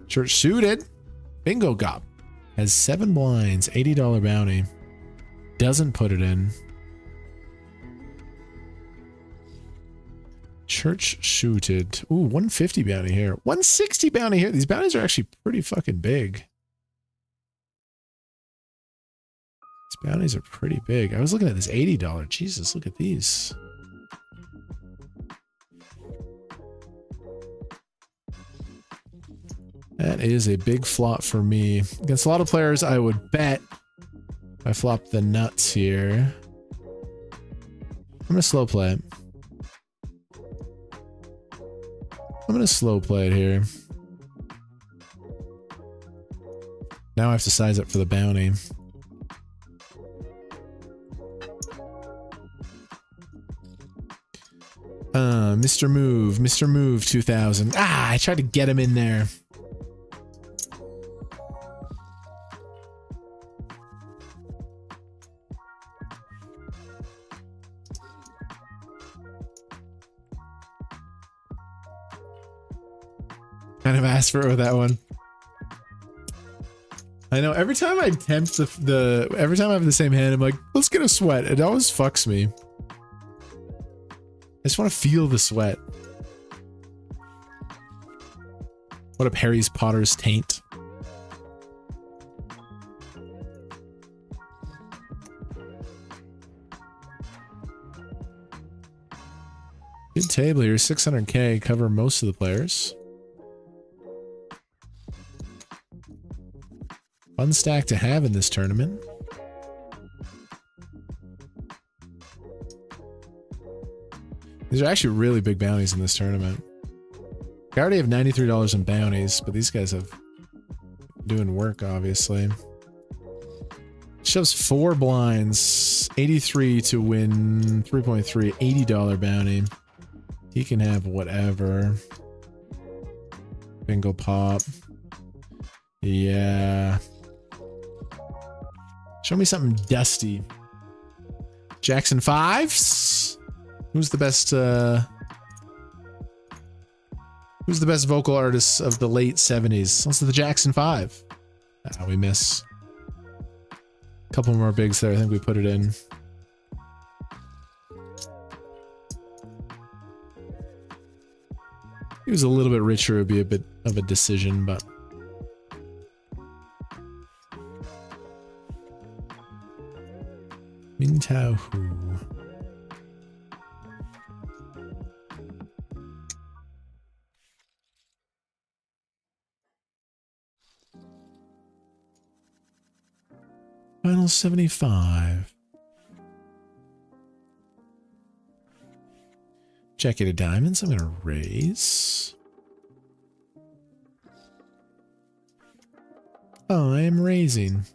Church suited. Bingo Gop has 7 blinds, $80 bounty. Doesn't put it in. Church suited. Ooh, 150 bounty here. 160 bounty here. These bounties are actually pretty fucking big. These bounties are pretty big. I was looking at this $80. Jesus, look at these. That is a big flop for me. Against a lot of players, I would bet I flop the nuts here. I'm going to slow play it. I'm going to slow play it here. Now I have to size up for the bounty. Mr. Move 2000. Ah, I tried to get him in there. Kind of asked for it with that one. I know every time I tempt every time I have the same hand, I'm like, let's get a sweat. It always fucks me. I just want to feel the sweat. What up, Harry's Potter's taint? Good table here, 600k, cover most of the players. Fun stack to have in this tournament. These are actually really big bounties in this tournament. I already have $93 in bounties, but these guys have doing work, obviously. Shoves 4 blinds. 83 to win 3.3. $80 bounty. He can have whatever. Bingo pop. Yeah. Show me something dusty. Jackson 5s. Who's the best vocal artist of the late 70s? Also the Jackson 5. Ah, we miss. Couple more bigs there. I think we put it in. He was a little bit richer. It would be a bit of a decision, but Mintao Hu. Final 75. Jacket of diamonds. I'm gonna raise. Oh, I am raising.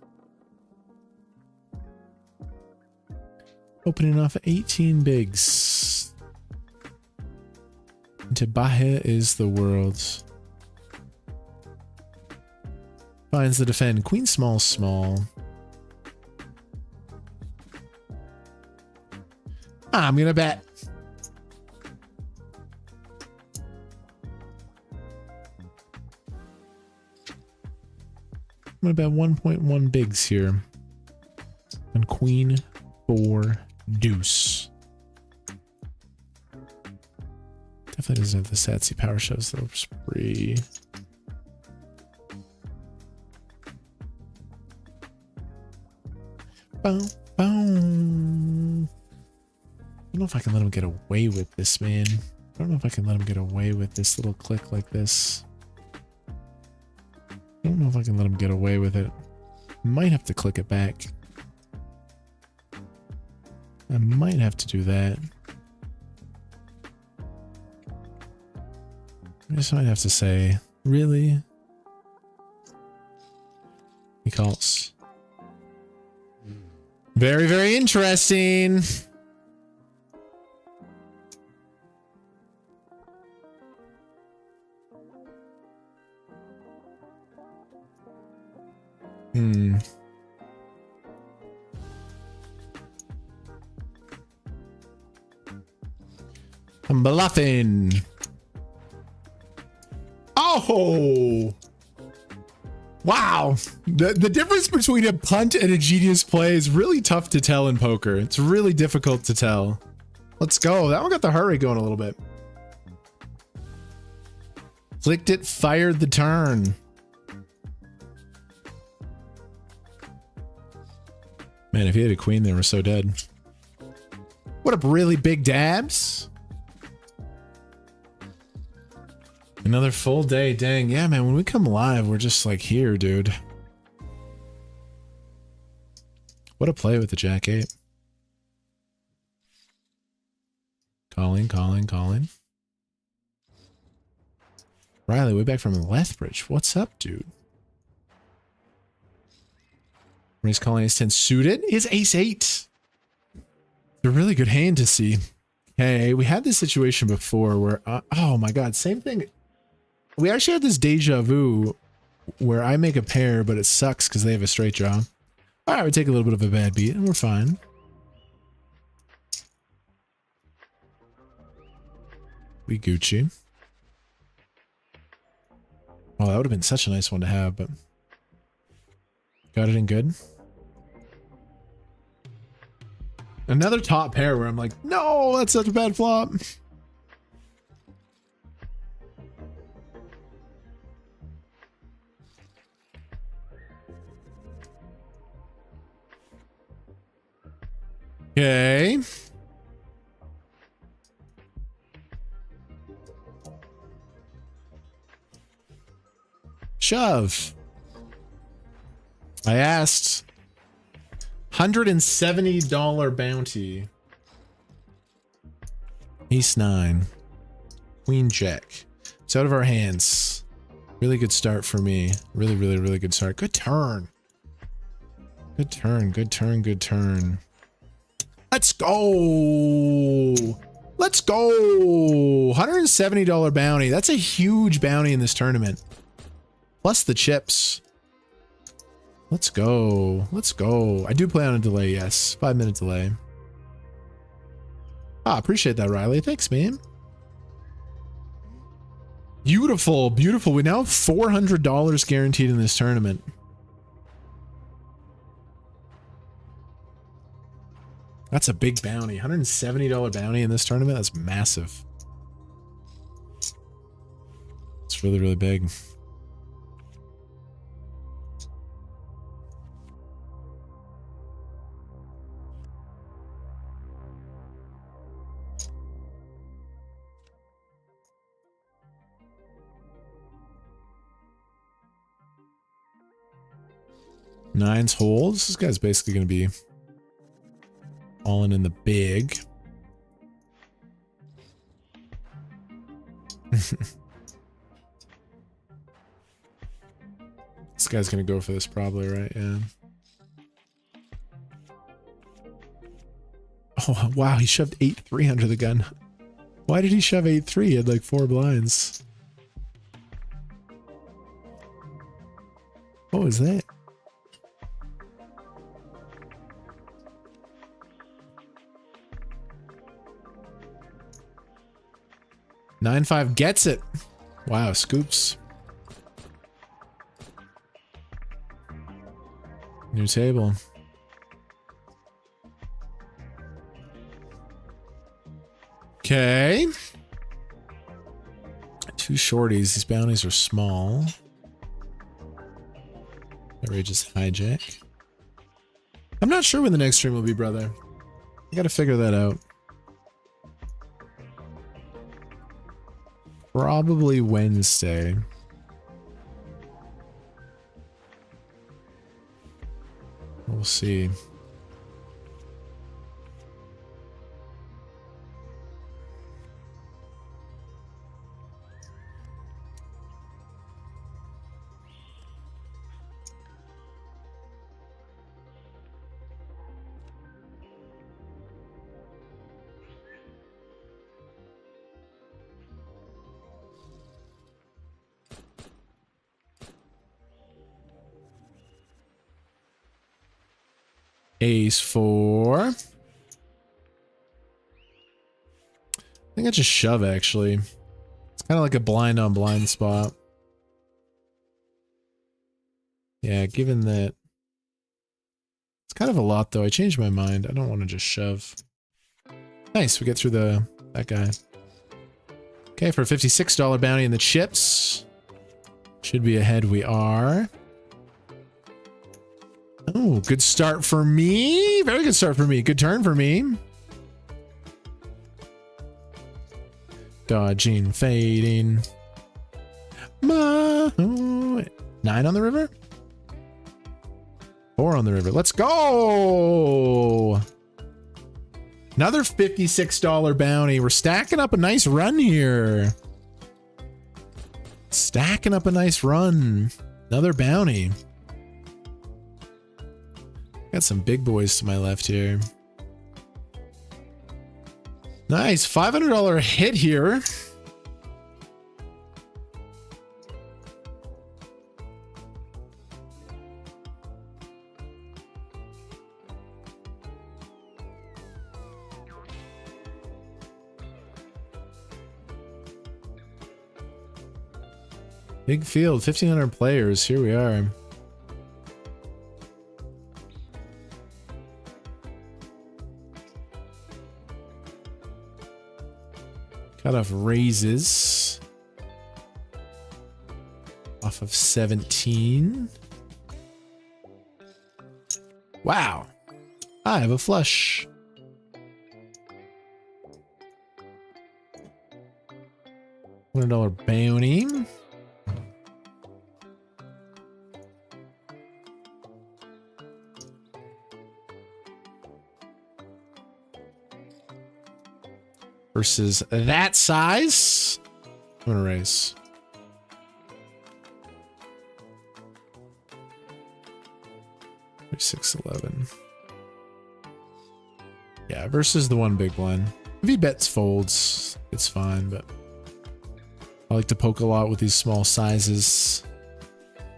Opening off 18 bigs. Into Bahe is the world. Finds the defend. Queen small small. I'm gonna bet. I'm gonna bet 1.1 bigs here. And queen 4 deuce. Definitely doesn't have the Satsy power shows though. Spree. Boom, boom. I don't know if I can let him get away with this, man. I don't know if I can let him get away with this little click like this. I don't know if I can let him get away with it. Might have to click it back. I might have to do that. I just might have to say, really? He calls. Very, very interesting. I'm bluffing. Oh! Wow. The difference between a punt and a genius play is really tough to tell in poker. It's really difficult to tell. Let's go. That one got the heart rate going a little bit. Clicked it, fired the turn. Man, if he had a queen there, we're so dead. What up, really big dabs? Another full day, dang. Yeah, man, when we come live, we're just like here, dude. What a play with the Jack 8. Calling, calling, calling. Riley, way back from Lethbridge. What's up, dude? He's calling ace 10 suited. Is ace 8. It's a really good hand to see. Hey, we had this situation before where, oh my god, same thing. We actually had this deja vu where I make a pair, but it sucks because they have a straight draw. All right, we take a little bit of a bad beat and we're fine. We Gucci. Oh, that would have been such a nice one to have, but got it in good. Another top pair where I'm like, no, that's such a bad flop. Okay. Shove. I asked. $170 bounty. Ace 9. Queen Jack. It's out of our hands. Really good start for me. Really, really, really good start. Good turn. Good turn, good turn, good turn. Let's go. Let's go. $170 bounty. That's a huge bounty in this tournament. Plus the chips. Let's go. Let's go. I do play on a delay, yes. 5-minute delay. Ah, appreciate that, Riley. Thanks, man. Beautiful, beautiful. We now have $400 guaranteed in this tournament. That's a big bounty. $170 bounty in this tournament. That's massive. It's really, really big. Nines holes. This guy's basically going to be all in the big. This guy's going to go for this probably, right? Yeah. Oh, wow. He shoved 8-3 under the gun. Why did he shove 8-3? He had like 4 blinds. What was that? Nine 5 gets it. Wow, scoops. New table. Okay. 2 shorties. These bounties are small. Outrageous hijack. I'm not sure when the next stream will be, brother. I gotta figure that out. Probably Wednesday. We'll see. Ace 4. I think I just shove, actually. It's kind of like a blind on blind spot. Yeah, given that. It's kind of a lot, though. I changed my mind. I don't want to just shove. Nice, we get through that guy. Okay, for a $56 bounty in the chips. Should be ahead, we are. Oh, good start for me. Very good start for me. Good turn for me. Dodging, fading. 9 on the river? 4 on the river. Let's go. Another $56 bounty. We're stacking up a nice run here. Stacking up a nice run. Another bounty. Got some big boys to my left here. Nice, $500 hit here. Big field, 1,500 players. Here we are. Cut off raises. Off of 17. Wow. I have a flush. $100 bounty. Versus that size. I'm gonna raise. 3611. Yeah, versus the one big blind. If he bets folds, it's fine, but I like to poke a lot with these small sizes.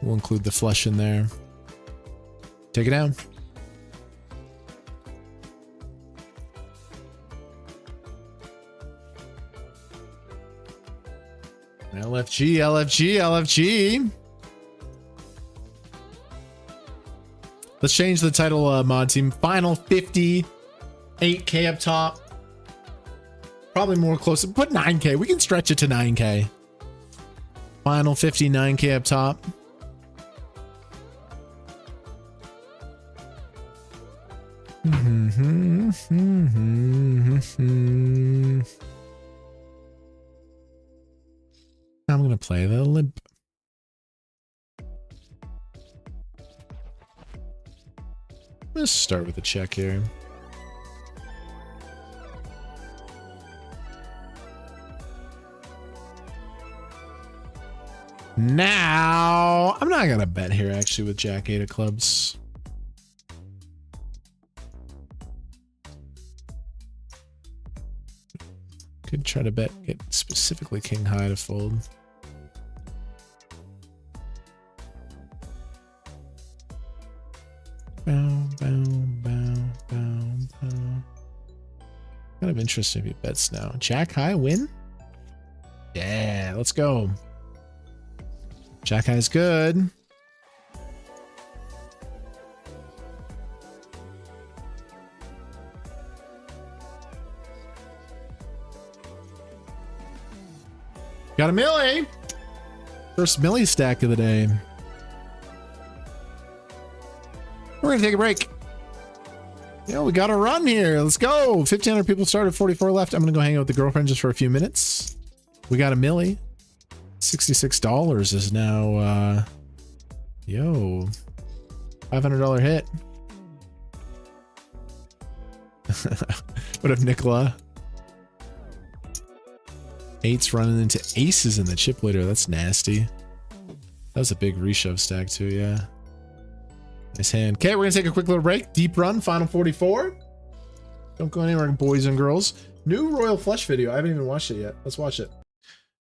We'll include the flush in there. Take it down. LFG, LFG, LFG. Let's change the title, mod team. Final 50, 8K up top. Probably more close. Put 9K. We can stretch it to 9K. Final 50, 9K up top. I'm going to play the limp. Let's start with a check here. Now, I'm not going to bet here actually with Jack 8 of clubs. Could try to bet, get specifically king high to fold. Bow, bow, bow, bow, bow. Kind of interesting if he bets now. Jack high win? Yeah, let's go. Jack high is good. Got a millie. First millie stack of the day. We're gonna take a break. Yeah, we got a run here. Let's go. 1,500 people started, 44 left. I'm gonna go hang out with the girlfriend just for a few minutes. We got a millie. $66 is now, yo, $500 hit. What up, Nicola? 8's running into aces in the chip leader. That's nasty. That was a big reshove stack too, yeah. Nice hand. Okay, we're gonna take a quick little break. Deep run, final 44. Don't go anywhere, boys and girls. New Royal Flush video. I haven't even watched it yet. Let's watch it.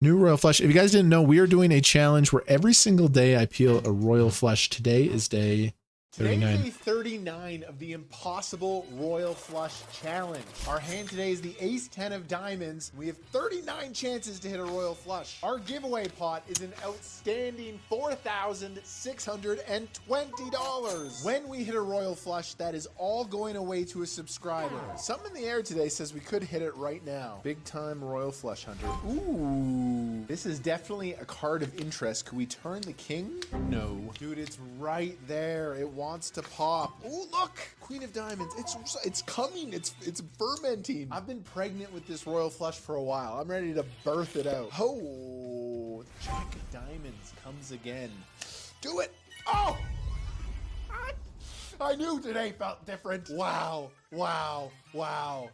New Royal Flush. If you guys didn't know, we are doing a challenge where every single day I peel a Royal Flush. Today is day 39. Today is day 39 of the impossible Royal Flush Challenge. Our hand today is the Ace 10 of diamonds. We have 39 chances to hit a Royal Flush. Our giveaway pot is an outstanding $4,620. When we hit a Royal Flush, that is all going away to a subscriber. Something in the air today says we could hit it right now. Big time Royal Flush hunter. Ooh, this is definitely a card of interest. Could we turn the king? No. Dude, it's right there. It wants to pop. Oh, look! Queen of diamonds. It's coming. It's fermenting. I've been pregnant with this Royal Flush for a while. I'm ready to birth it out. Oh, Jack of diamonds comes again. Do it. Oh! I knew today felt different. Wow. Wow. Wow.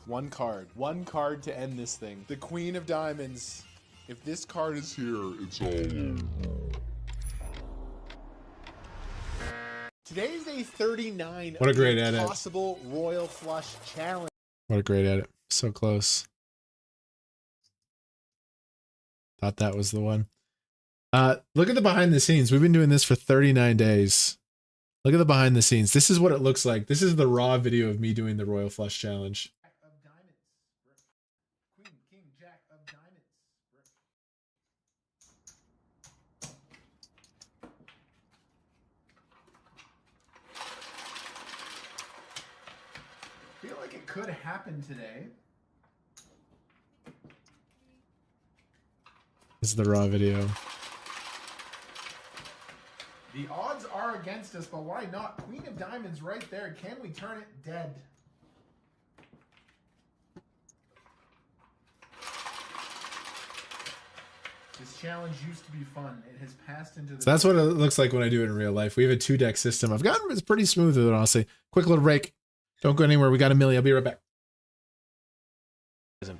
One card to end this thing. The Queen of diamonds. If this card is here, it's all over. Today's day 39 What a great of the edit. Impossible Royal Flush Challenge. What a great edit. So close. Thought that was the one. Look at the behind the scenes. We've been doing this for 39 days. Look at the behind the scenes. This is what it looks like. This is the raw video of me doing the Royal Flush Challenge. Of diamonds. Queen, king, jack of diamonds. Feel like it could happen today. This is the raw video. The odds are against us, but why not? Queen of diamonds right there. Can we turn it dead? This challenge used to be fun. It has passed into the... So that's what it looks like when I do it in real life. We have a 2-deck system. I've gotten it's pretty smooth with it, honestly. Quick little break. Don't go anywhere. We got a millie. I'll be right back.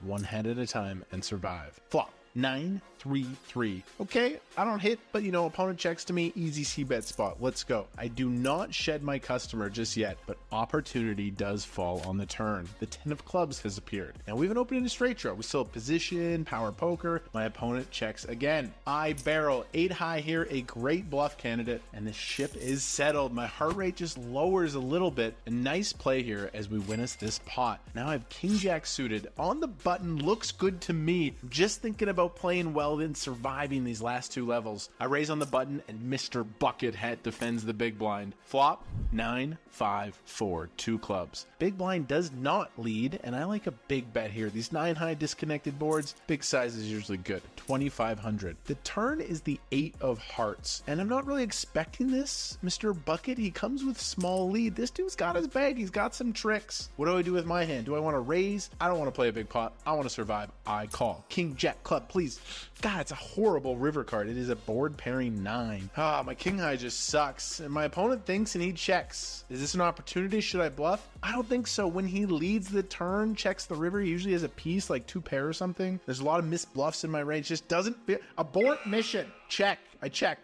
One hand at a time and survive. Flop. 9-3-3. Okay, I don't hit, but you know, opponent checks to me, easy c-bet spot. Let's go. I do not shed my customer just yet, but opportunity does fall on the turn. The 10 of clubs has appeared. Now we haven't opened into straight draw. We still have position, power poker. My opponent checks again. I barrel 8 high here, a great bluff candidate, and the ship is settled. My heart rate just lowers a little bit. A nice play here as we win us this pot. Now I have king jack suited on the button. Looks good to me. I'm just thinking about playing well and surviving these last 2 levels. I raise on the button and Mr. Buckethead defends the big blind. Flop 9-5-4, 2 clubs. Big blind does not lead, and I like a big bet here. These 9 high disconnected boards, big size is usually good. 2,500. The turn is the 8 of hearts, and I'm not really expecting this. Mr. Bucket, he comes with small lead. This dude's got his bag. He's got some tricks. What do I do with my hand? Do I want to raise? I don't want to play a big pot. I want to survive. I call. King jack club, please. God, it's a horrible river card. It is a board pairing 9. Ah, my king high just sucks, and my opponent thinks and he checks. Is this an opportunity? Should I bluff? I don't think so. When he leads the turn, checks the river, he usually has a piece like 2 pair or something. There's a lot of missed bluffs in my range. Just doesn't feel. Abort mission. Check. I check.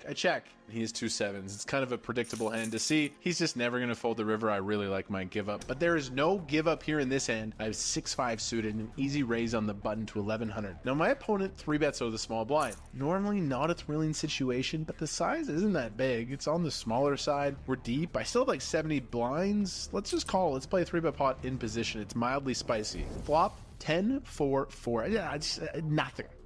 He has 2 sevens. It's kind of a predictable hand to see. He's just never going to fold the river. I really like my give up, but there is no give up here in this hand. I have 6-5 suited and an easy raise on the button to 1100. Now my opponent 3 bets over the small blind. Normally not a thrilling situation, but the size isn't that big. It's on the smaller side. We're deep. I still have like 70 blinds. Let's just call. Let's play a 3-bet pot in position. It's mildly spicy. Flop 10-4-4. Yeah,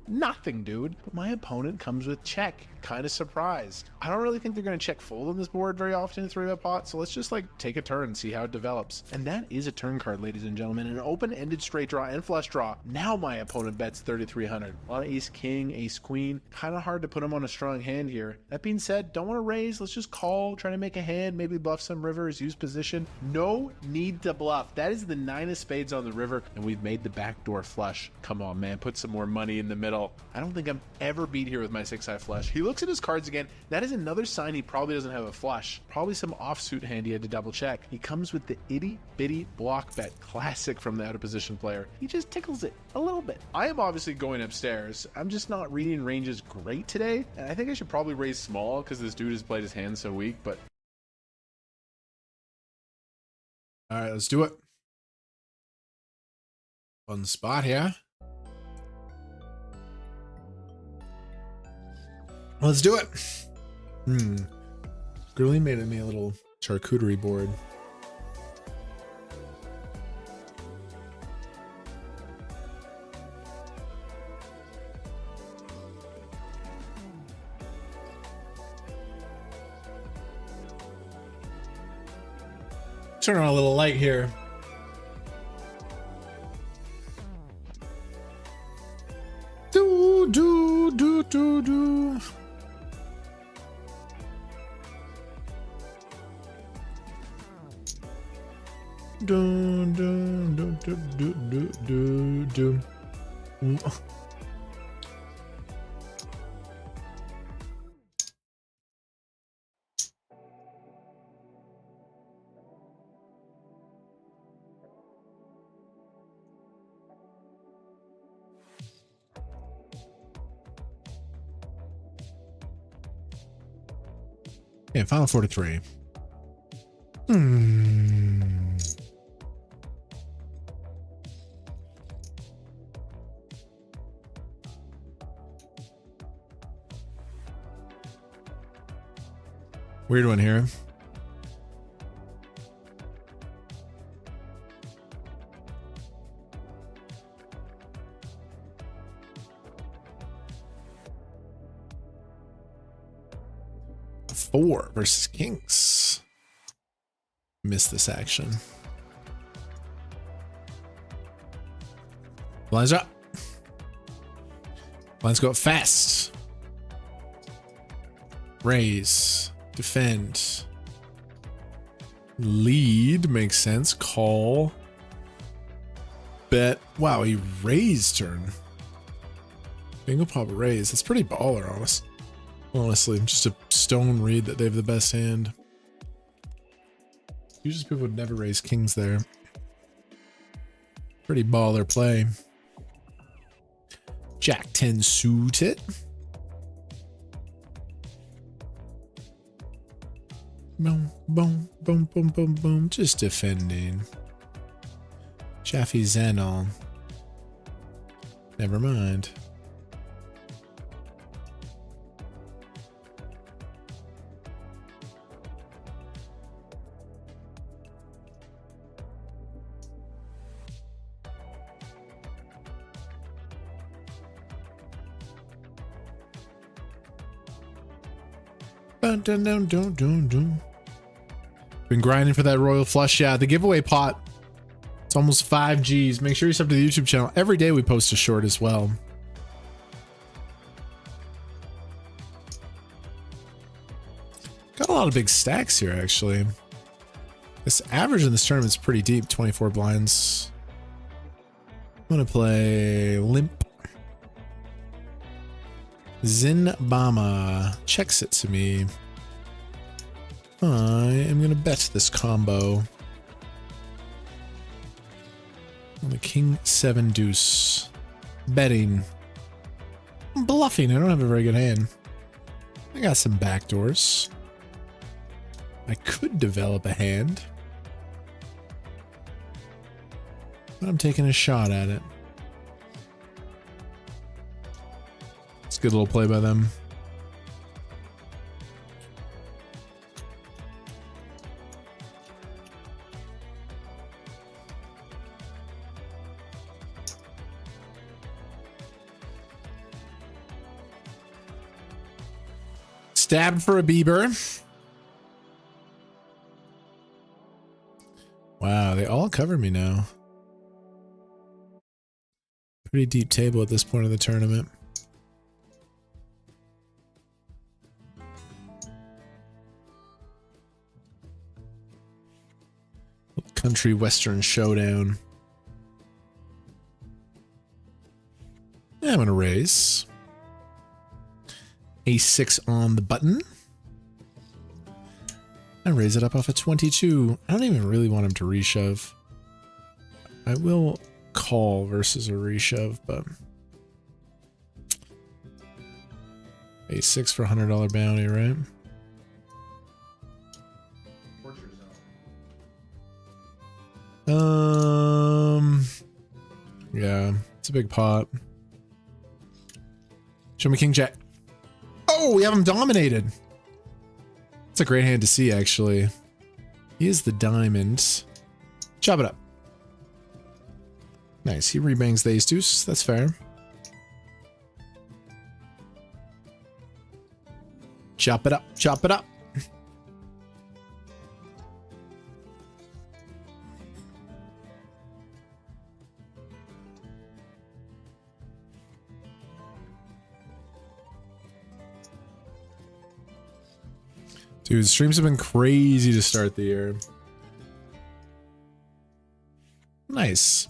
nothing, dude. But my opponent comes with check. Kind of surprised. I don't really think they're going to check fold on this board very often in 3-bet pot, so let's just like take a turn and see how it develops. And that is a turn card, ladies and gentlemen. An open-ended straight draw and flush draw. Now my opponent bets 3,300. A lot of ace king, ace queen. Kind of hard to put him on a strong hand here. That being said, don't want to raise. Let's just call, try to make a hand, maybe bluff some rivers, use position. No need to bluff. That is the 9 of spades on the river, and we've made the backdoor flush. Come on, man. Put some more money in the middle. I don't think I'm ever beat here with my 6-high flush. He looks at his cards again. That is another sign he probably doesn't have a flush. Probably some offsuit hand he had to double check. He comes with the itty bitty block bet. Classic from the out of position player. He just tickles it a little bit. I am obviously going upstairs. I'm just not reading ranges great today. And I think I should probably raise small because this dude has played his hand so weak, but. All right, let's do it. Fun spot here. Let's do it. Girly made me a little charcuterie board. Turn on a little light here. Do. Do. Yeah, final 43. Weird one here. Four versus kings. Missed this action. Blinds up. Blinds go up fast. Raise. Defend. Lead makes sense. Call. Bet. Wow, he raised turn. Bingo pop raise. That's pretty baller, honestly. Just a stone read that they have the best hand. Usually people would never raise kings there. Pretty baller play. Jack 10 suited. Boom, boom, boom, boom, boom, boom. Just defending. Chaffee Zenol. Never mind. Dun, dun, dun, dun, dun, dun. Been grinding for that royal flush. Yeah, the giveaway pot. It's almost 5 Gs. Make sure you sub to the YouTube channel. Every day we post a short as well. Got a lot of big stacks here, actually. This average in this tournament is pretty deep. 24 blinds. I'm going to play Limp. Zinbama checks it to me. I am going to bet this combo. On the King 7 deuce. Betting. I'm bluffing. I don't have a very good hand. I got some backdoors. I could develop a hand. But I'm taking a shot at it. It's a good little play by them. Stabbed for a Bieber. Wow, they all cover me now. Pretty deep table at this point of the tournament. Country Western Showdown. Yeah, I'm gonna raise. A6 on the button. I raise it up off a 22. I don't even really want him to reshove. I will call versus a reshove, but A6 for $100 bounty, right? Yeah, it's a big pot. Show me King Jack. Oh, we have him dominated. It's a great hand to see, actually. He is the diamond. Chop it up. Nice, he rebangs the ace deuce. That's fair. Chop it up, chop it up. Dude, streams have been crazy to start the year. Nice.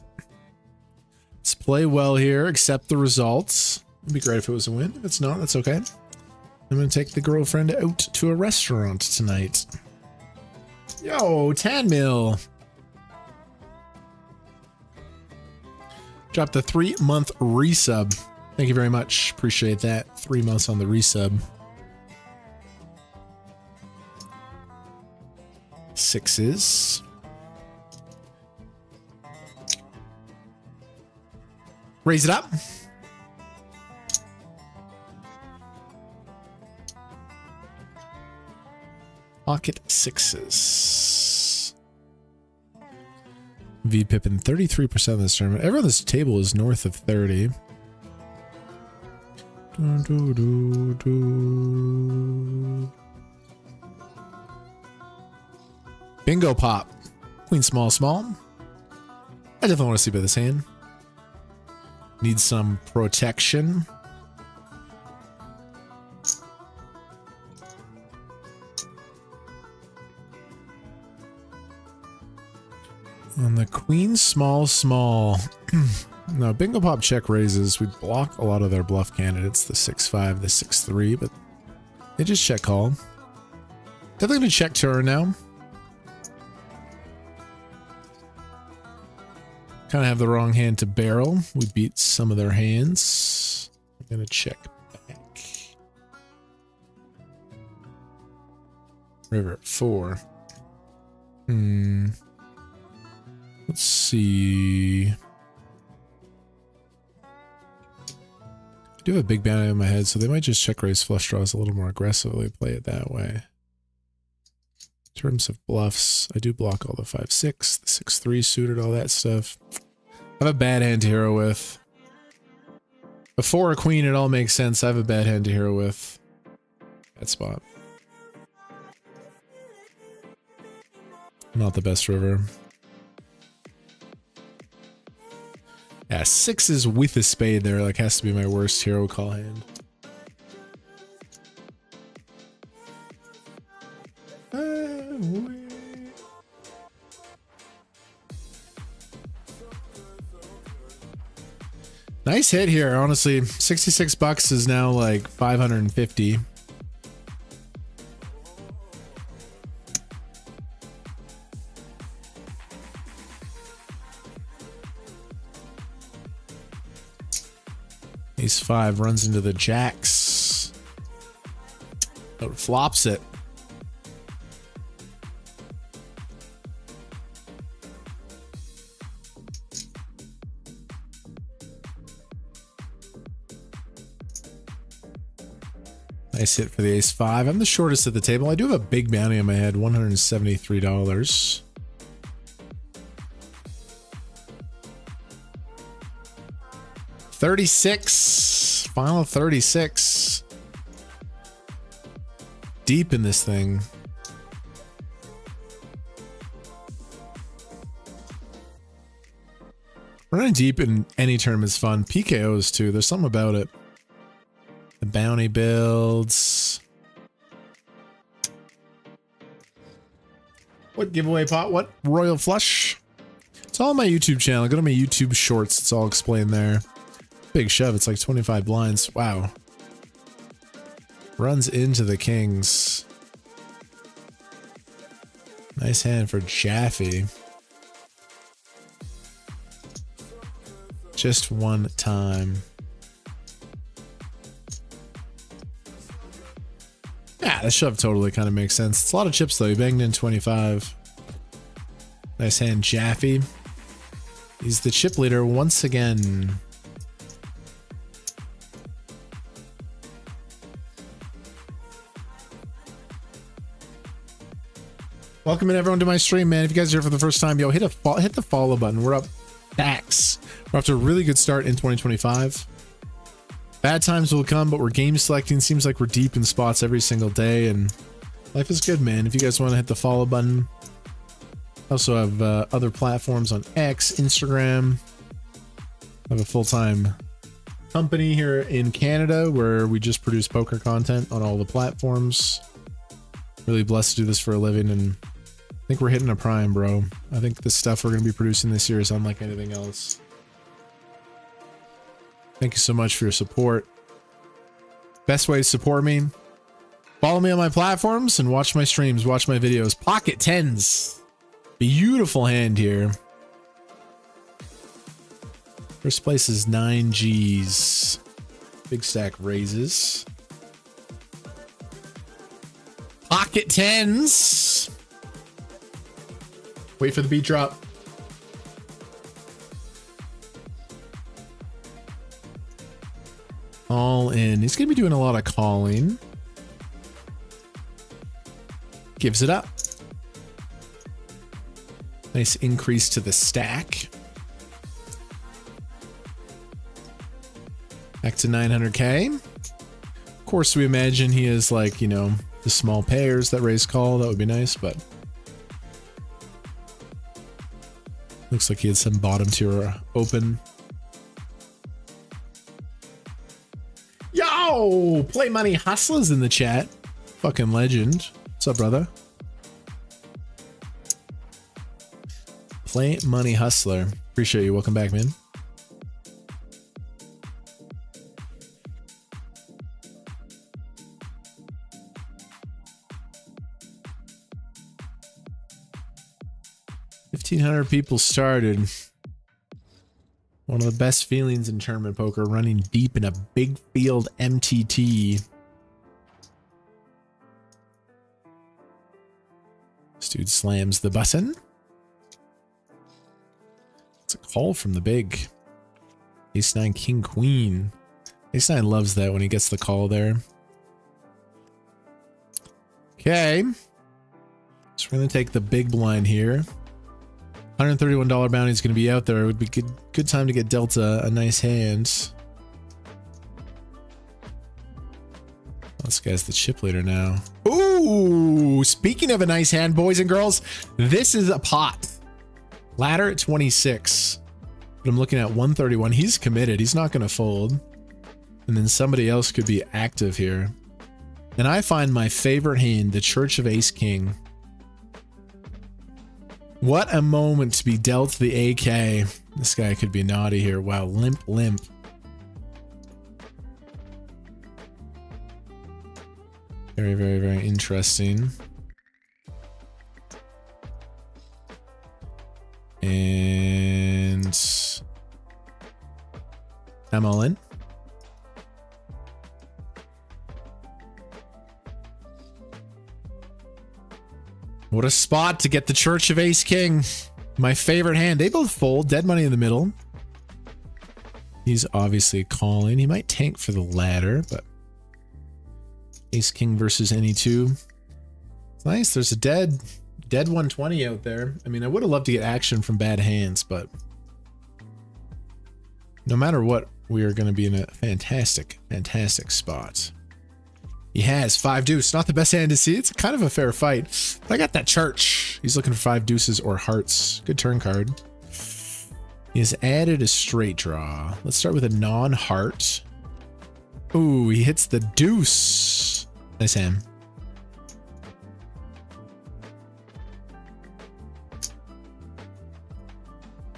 Let's play well here, accept the results. It'd be great if it was a win. If it's not, that's okay. I'm gonna take the girlfriend out to a restaurant tonight. Yo, 10 mil. Dropped the 3-month resub. Thank you very much. Appreciate that. 3 months on the resub. 6s. Raise it up. Pocket 6s. V Pippin 33% of this tournament. Everyone on this table is north of 30. Bingo pop. Queen small, small. I definitely want to see by this hand. Need some protection. On the queen small, small. No, bingo pop check raises. We block a lot of their bluff candidates. The 6-5, the 6-3, but they just check call. Definitely gonna check turn now. Kind of have the wrong hand to barrel. We beat some of their hands. I'm going to check back. River at 4. Let's see. I do have a big bounty on my head, so they might just check raise flush draws a little more aggressively, play it that way. In terms of bluffs, I do block all the 5-6, the 6-3 suited, all that stuff. I have a bad hand to hero with. Before a queen, it all makes sense. I have a bad hand to hero with. That spot. Not the best river. Yeah, 6s with a spade there, like, has to be my worst hero call hand. Nice hit here, honestly. $66 is now like 550. Ace 5 runs into the jacks. Oh, flops it. Nice hit for the ace 5. I'm the shortest at the table. I do have a big bounty on my head, $173. $36. Final 36. Deep in this thing. Running deep in any tournament is fun. PKOs too. There's something about it. The bounty builds. What giveaway pot? What royal flush? It's all on my YouTube channel. Go to my YouTube shorts. It's all explained there. Big shove. It's like 25 blinds. Wow. Runs into the kings. Nice hand for Jaffe. Just one time. Yeah, the shove totally kind of makes sense. It's a lot of chips though. He banged in 25. Nice hand, Jaffe. He's the chip leader once again. Welcome in everyone to my stream, man. If you guys are here for the first time, yo, hit the follow button. We're up backs. We're off to a really good start in 2025. Bad times will come, but we're game selecting. Seems like we're deep in spots every single day, and life is good, man. If you guys want to hit the follow button. I also have other platforms on X, Instagram. I have a full-time company here in Canada where we just produce poker content on all the platforms. Really blessed to do this for a living, and I think we're hitting a prime, bro. I think the stuff we're going to be producing this year is unlike anything else. Thank you so much for your support. Best way to support me, follow me on my platforms and watch my streams, watch my videos. Pocket tens. Beautiful hand here. First place is 9 Gs. Big stack raises. Pocket tens. Wait for the beat drop. All in. He's going to be doing a lot of calling. Gives it up. Nice increase to the stack. Back to 900K. Of course, we imagine he is like, you know, the small pairs that raise call. That would be nice, but looks like he had some bottom tier open. Yo! Play Money Hustlers in the chat. Fucking legend. What's up, brother? Play Money Hustler. Appreciate you. Welcome back, man. $1,500 people started. One of the best feelings in tournament poker, running deep in a big field MTT. This dude slams the button. It's a call from the big. Ace 9, King, Queen. Ace 9 loves that when he gets the call there. Okay. So we're going to take the big blind here. $131 bounty is going to be out there. It would be good time to get dealt a nice hand. This guy's the chip leader now. Ooh, speaking of a nice hand, boys and girls, this is a pot. Ladder at 26. But I'm looking at 131. He's committed. He's not going to fold. And then somebody else could be active here. And I find my favorite hand, the Church of Ace King. What a moment to be dealt the AK. This guy could be naughty here. Wow, limp, limp. Very, very, very interesting. And I'm all in. What a spot to get the Church of Ace King. My favorite hand. They both fold. Dead money in the middle. He's obviously calling. He might tank for the ladder, but Ace King versus any two. It's nice. There's a dead 120 out there. I mean, I would have loved to get action from bad hands, but no matter what, we are going to be in a fantastic, fantastic spot. He has 5 deuce. Not the best hand to see. It's kind of a fair fight. But I got that Church. He's looking for 5 deuces or hearts. Good turn card. He has added a straight draw. Let's start with a non-heart. Ooh, he hits the deuce. Nice hand.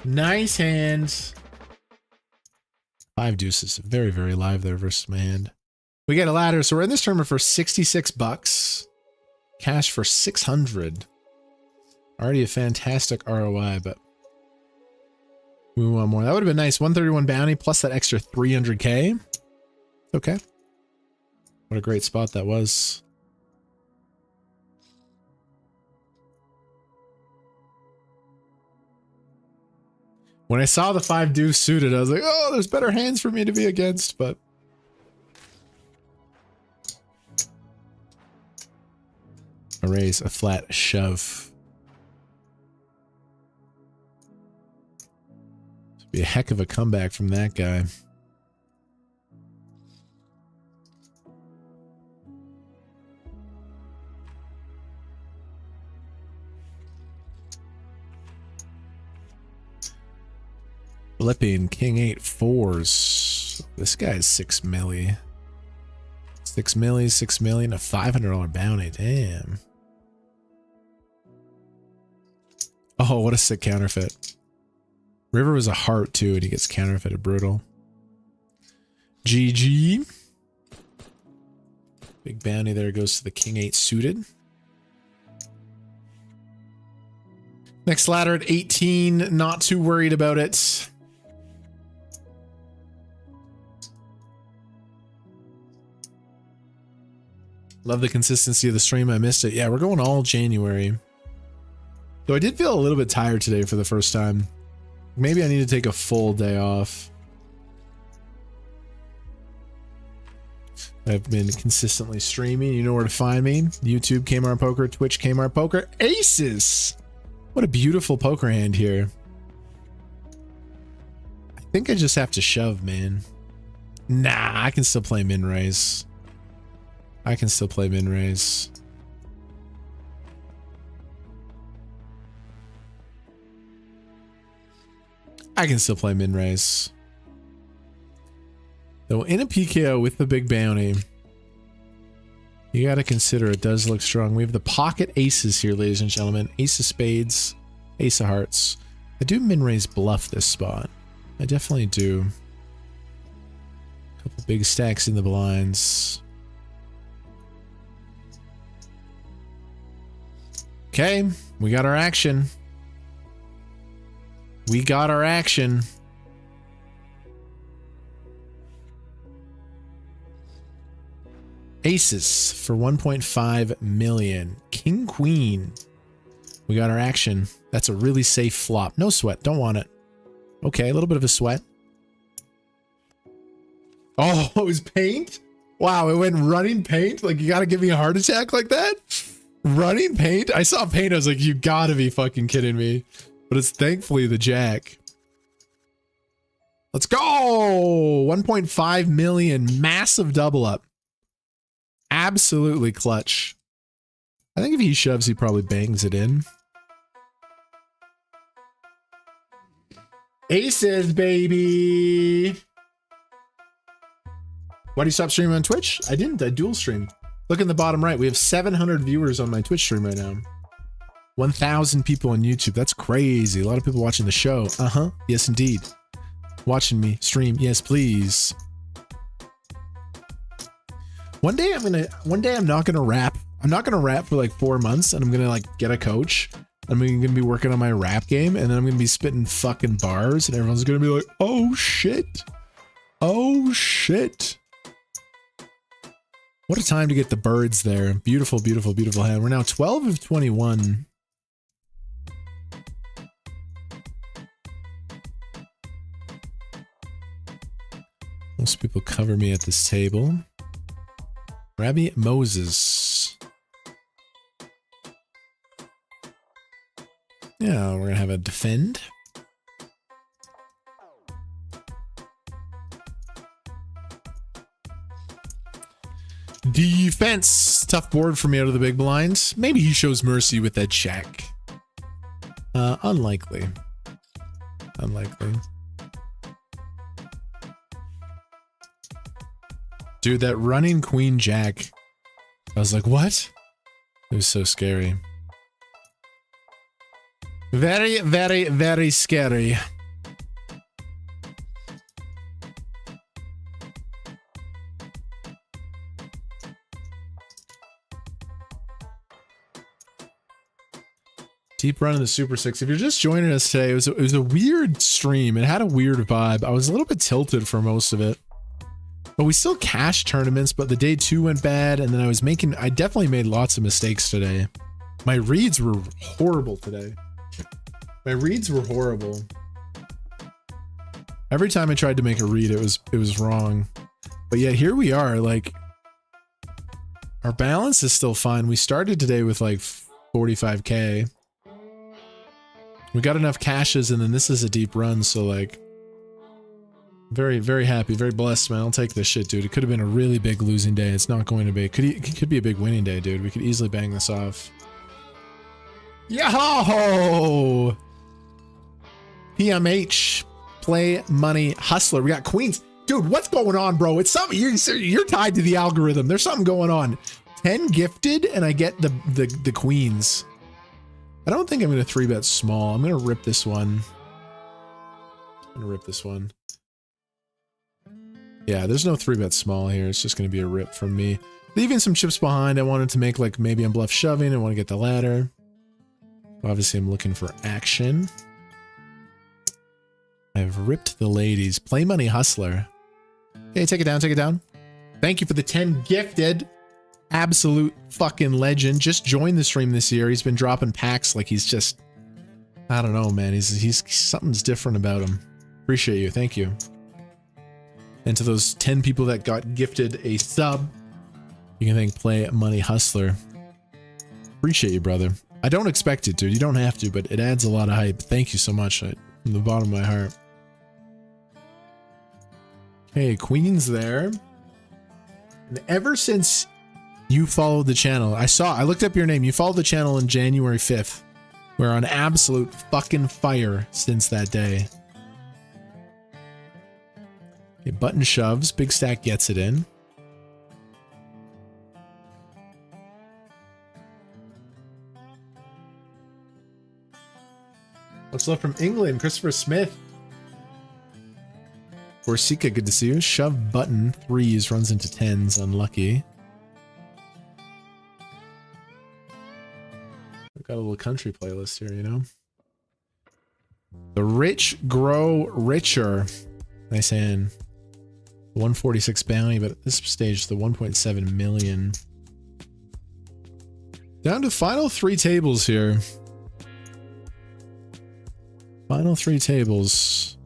Nice hand. 5 deuces. Very, very live there versus my hand. We get a ladder, so we're in this tournament for 66 bucks. Cash for 600. Already a fantastic ROI, but we want more. That would have been nice. 131 bounty plus that extra 300k. Okay. What a great spot that was. When I saw the 5 deuce suited, I was like, oh, there's better hands for me to be against, but a raise, a flat shove. It'd be a heck of a comeback from that guy. Flipping King 8 4s. This guy's 6 milli. 6 milli, 6 million, a $500 bounty. Damn. Oh, what a sick counterfeit. River was a heart too, and he gets counterfeited. Brutal. GG. Big bounty there goes to the King 8 suited. Next ladder at 18. Not too worried about it. Love the consistency of the stream. I missed it. Yeah, we're going all January. Though I did feel a little bit tired today for the first time. Maybe I need to take a full day off. I've been consistently streaming. You know where to find me. YouTube, Kmart Poker, Twitch, Kmart Poker. Aces! What a beautiful poker hand here. I think I just have to shove, man. Nah, I can still play min raise. I can still play min raise. I can still play min raise. Though in a PKO with the big bounty, you got to consider it does look strong. We have the pocket aces here, ladies and gentlemen. Ace of spades, ace of hearts. I do min raise bluff this spot. I definitely do. A couple big stacks in the blinds. Okay, we got our action. We got our action. Aces for 1.5 million. King, queen. We got our action. That's a really safe flop. No sweat. Don't want it. Okay, a little bit of a sweat. Oh, it was paint? Wow, it went running paint? Like, you gotta give me a heart attack like that? Running paint? I saw paint, I was like, you gotta be fucking kidding me. But it's thankfully the jack. Let's go! 1.5 million. Massive double up. Absolutely clutch. I think if he shoves, he probably bangs it in. Aces, baby! Why do you stop streaming on Twitch? I didn't. I dual streamed. Look in the bottom right. We have 700 viewers on my Twitch stream right now. 1,000 people on YouTube. That's crazy. A lot of people watching the show. Uh-huh. Yes, indeed. Watching me stream. Yes, please. One day I'm not gonna rap. I'm not gonna rap for like 4 months, and I'm gonna like get a coach. I'm gonna be working on my rap game, and then I'm gonna be spitting fucking bars, and everyone's gonna be like, oh shit. Oh shit. What a time to get the birds there. Beautiful, beautiful, beautiful hand. We're now 12 of 21. Most people cover me at this table. Rabbi Moses. Yeah, we're gonna have a defend. Defense. Tough board for me out of the big blinds. Maybe he shows mercy with that check. Unlikely. Unlikely. Dude, that running queen jack. I was like, what? It was so scary. Very, very, very scary. Deep run in the Super 6. If you're just joining us today, it was a weird stream. It had a weird vibe. I was a little bit tilted for most of it. But we still cashed tournaments, but the day 2 went bad, and then I definitely made lots of mistakes today. My reads were horrible today. My reads were horrible. Every time I tried to make a read, it was wrong. But yet here we are, like, our balance is still fine. We started today with like 45K. We got enough cashes, and then this is a deep run, so like, very, very happy, very blessed, man. I'll take this shit, dude. It could have been a really big losing day. It's not going to be. It could be a big winning day, dude. We could easily bang this off. Yo! PMH, play money hustler. We got queens. Dude, what's going on, bro? It's something. You're tied to the algorithm. There's something going on. 10 gifted, and I get the queens. I don't think I'm going to 3-bet small. I'm going to rip this one. Yeah, there's no 3-bet small here. It's just going to be a rip from me. Leaving some chips behind. I wanted to make like maybe I'm bluff shoving. I want to get the ladder. Obviously, I'm looking for action. I've ripped the ladies. Play money hustler. Okay, take it down, take it down. Thank you for the 10 gifted. Absolute fucking legend. Just joined the stream this year. He's been dropping packs like he's just, I don't know, man. He's something's different about him. Appreciate you. Thank you. And to those 10 people that got gifted a sub, you can thank Play Money Hustler. Appreciate you, brother. I don't expect it, dude. You don't have to, but it adds a lot of hype. Thank you so much from the bottom of my heart. Okay, Queen's there. And ever since you followed the channel, I looked up your name. You followed the channel on January 5th. We're on absolute fucking fire since that day. Okay, button shoves. Big stack gets it in. What's left from England? Christopher Smith. Corsica, good to see you. Shove button. 3s runs into 10s. Unlucky. We've got a little country playlist here, you know? The rich grow richer. Nice hand. 146 bounty, but at this stage, the 1.7 million. Down to final 3 tables here. Final 3 tables.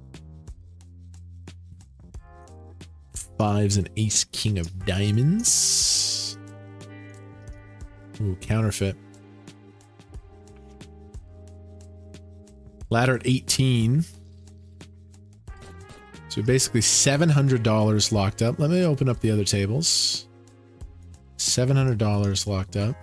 5s and ace king of diamonds. Ooh, counterfeit. Ladder at 18. So basically $700 locked up. Let me open up the other tables. $700 locked up.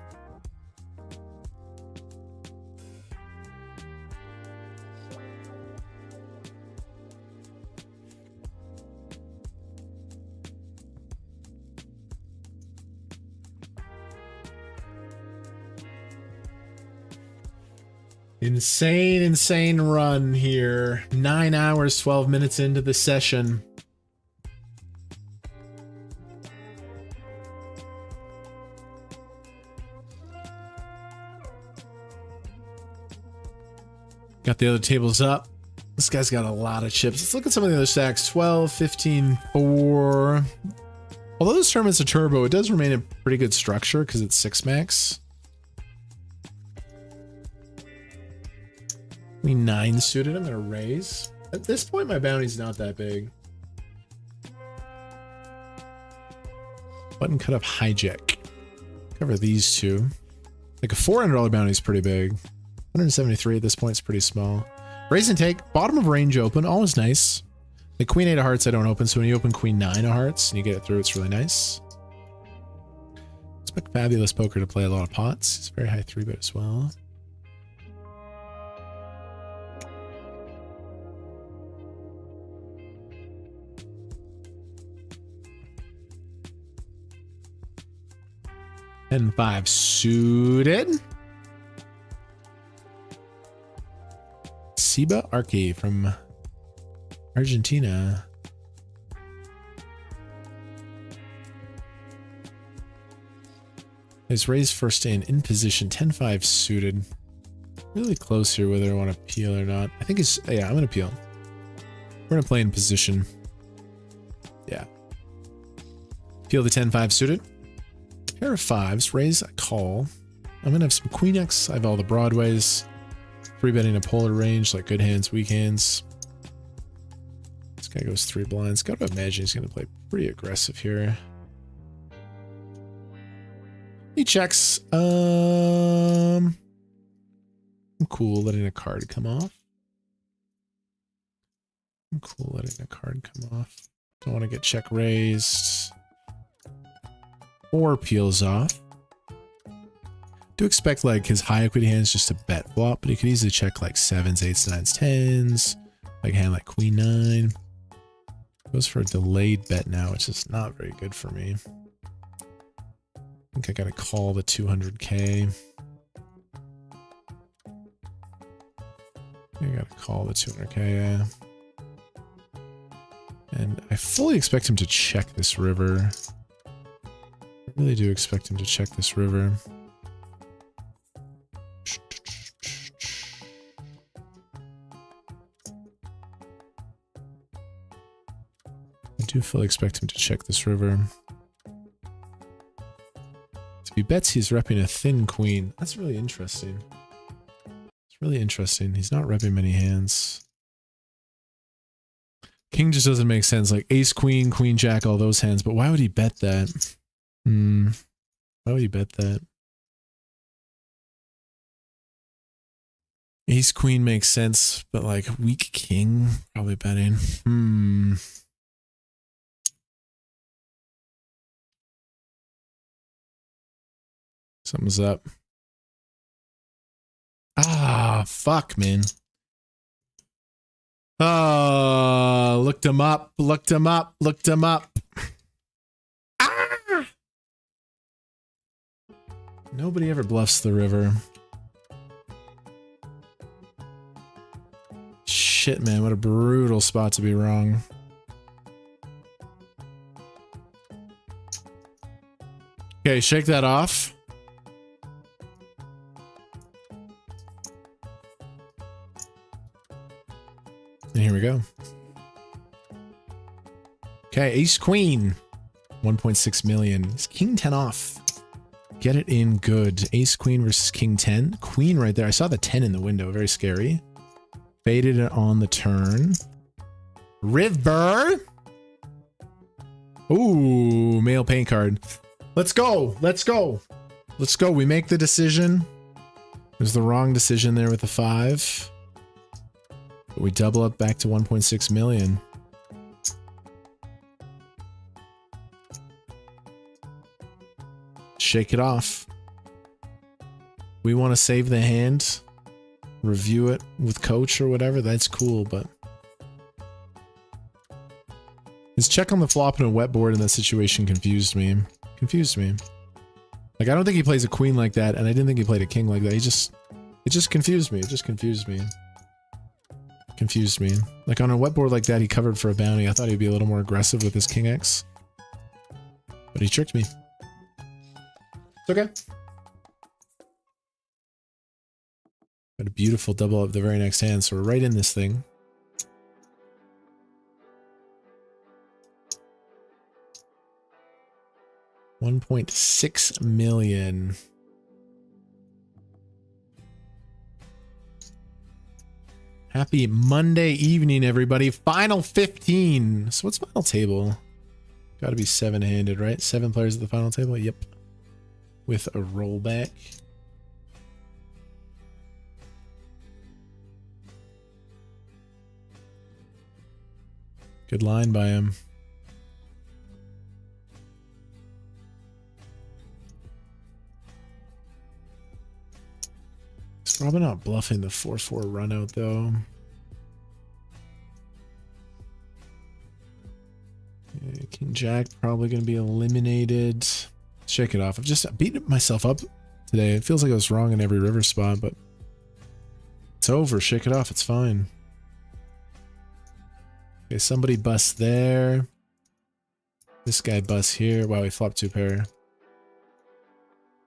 Insane run here. 9 hours, 12 minutes into the session. Got the other tables up. This guy's got a lot of chips. Let's look at some of the other stacks. 12, 15, 4. Although this tournament's a turbo, it does remain a pretty good structure because it's 6 max. Queen 9 suited. I'm going to raise. At this point, my bounty's not that big. Button cut up hijack. Cover these two. Like a $400 bounty is pretty big. 173 at this point is pretty small. Raise and take. Bottom of range open. Always nice. The Queen 8 of hearts I don't open, so when you open Queen 9 of hearts and you get it through, it's really nice. Expect Fabulous Poker to play a lot of pots. It's very high 3-bet as well. And 5 suited. Siba Arki from Argentina. Is raised first in position. 10-5 suited. Really close here whether I want to peel or not. I think it's, yeah, I'm going to peel. We're going to play in position. Yeah. Peel the 10-5 suited. Pair of 5s, raise a call. I'm gonna have some Queen X. I have all the broadways. 3-betting a polar range, like good hands, weak hands. This guy goes 3 blinds. Gotta imagine he's gonna play pretty aggressive here. He checks. I'm cool letting a card come off. I'm cool letting a card come off. Don't want to get check raised. Or peels off. Do expect like his high equity hands just to bet flop, but he could easily check like 7s, 8s, 9s, 10s. Like a hand like Queen 9. Goes for a delayed bet now, which is not very good for me. I think I gotta call the 200k. I gotta call the 200k, yeah. And I fully expect him to check this river. I really do expect him to check this river. I do fully expect him to check this river. If he bets he's repping a thin queen, that's really interesting. It's really interesting. He's not repping many hands. King just doesn't make sense. Like ace, queen, queen, jack, all those hands. But why would he bet that? Why would he bet that? Ace queen makes sense, but like weak king, probably betting. Something's up. Ah, fuck, man. Looked him up, looked him up, looked him up. Ah! Nobody ever bluffs the river. Shit, man, what a brutal spot to be wrong. Okay, shake that off. And here we go. Okay, ace queen. 1.6 million. It's king 10 off. Get it in good. Ace queen versus king 10. Queen right there. I saw the 10 in the window. Very scary. Faded it on the turn. River. Ooh, male paint card. Let's go. Let's go. Let's go. We make the decision. There's the wrong decision there with the 5. But we double up back to 1.6 million. Shake it off. We want to save the hand, review it with coach or whatever. That's cool, but his check on the flop and a wet board in that situation confused me. Like, I don't think he plays a queen like that, and I didn't think he played a king like that. It just confused me. It just confused me. Like, on a wet board like that, he covered for a bounty. I thought he'd be a little more aggressive with his king X, but he tricked me. It's okay. Got a beautiful double up the very next hand, so we're right in this thing. $1.6 million. Happy Monday evening, everybody. Final 15. So what's final table? Got to be 7-handed, right? 7 players at the final table? Yep. With a rollback. Good line by him. He's probably not bluffing the 4-4 run out though. Yeah, King Jack probably going to be eliminated. Shake it off. I've just beaten myself up today. It feels like I was wrong in every river spot, but it's over. Shake it off. It's fine. Okay, somebody busts there. This guy busts here. Wow, we flopped 2 pair.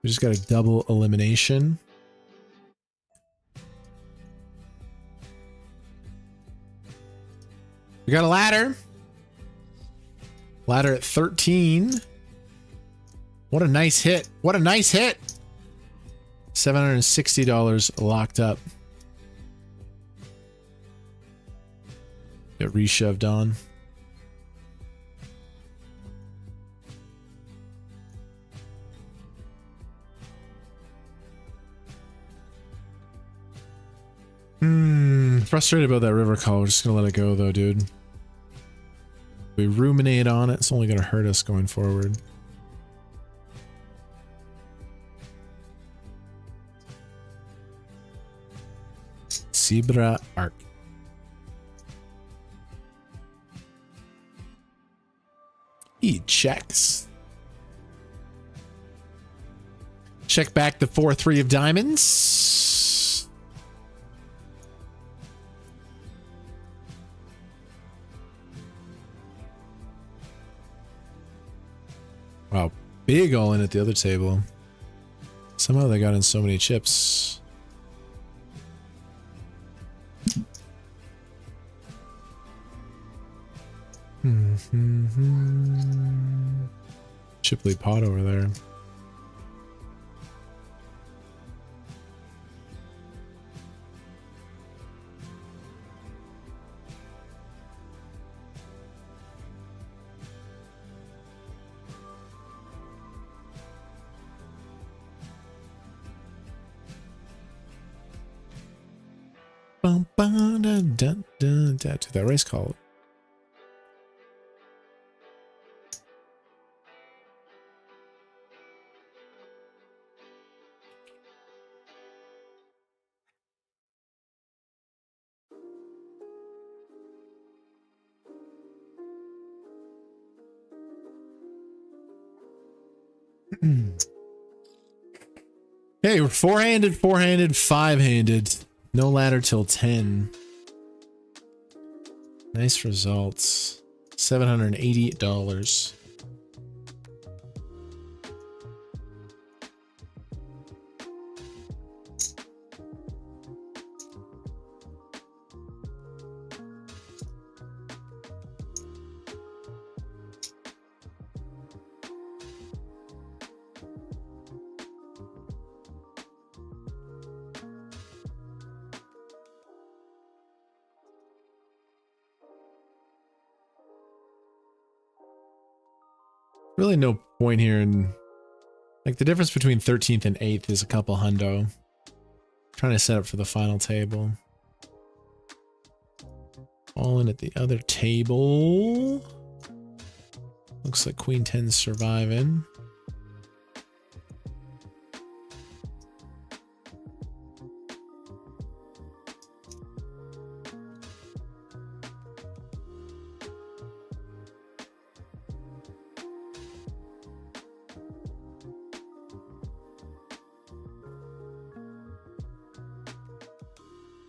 We just got a double elimination. We got a ladder. Ladder at 13. What a nice hit. What a nice hit. $760 locked up. Get reshoved on. Frustrated about that river call. We're just gonna let it go though, dude. We ruminate on it. It's only gonna hurt us going forward. Zebra arc. He checks. Check back the 4-3 of diamonds. Wow, big all in at the other table. Somehow they got in so many chips. Chipley pot over there. Bum, bum, da, da, da, da, to that race call. Hey, we're four-handed, five-handed. No ladder till 10. Nice results. $780. Really no point here in, like, the difference between 13th and 8th is a couple hundo. Trying to set up for the final table. All in at the other table. Looks like Queen 10's surviving.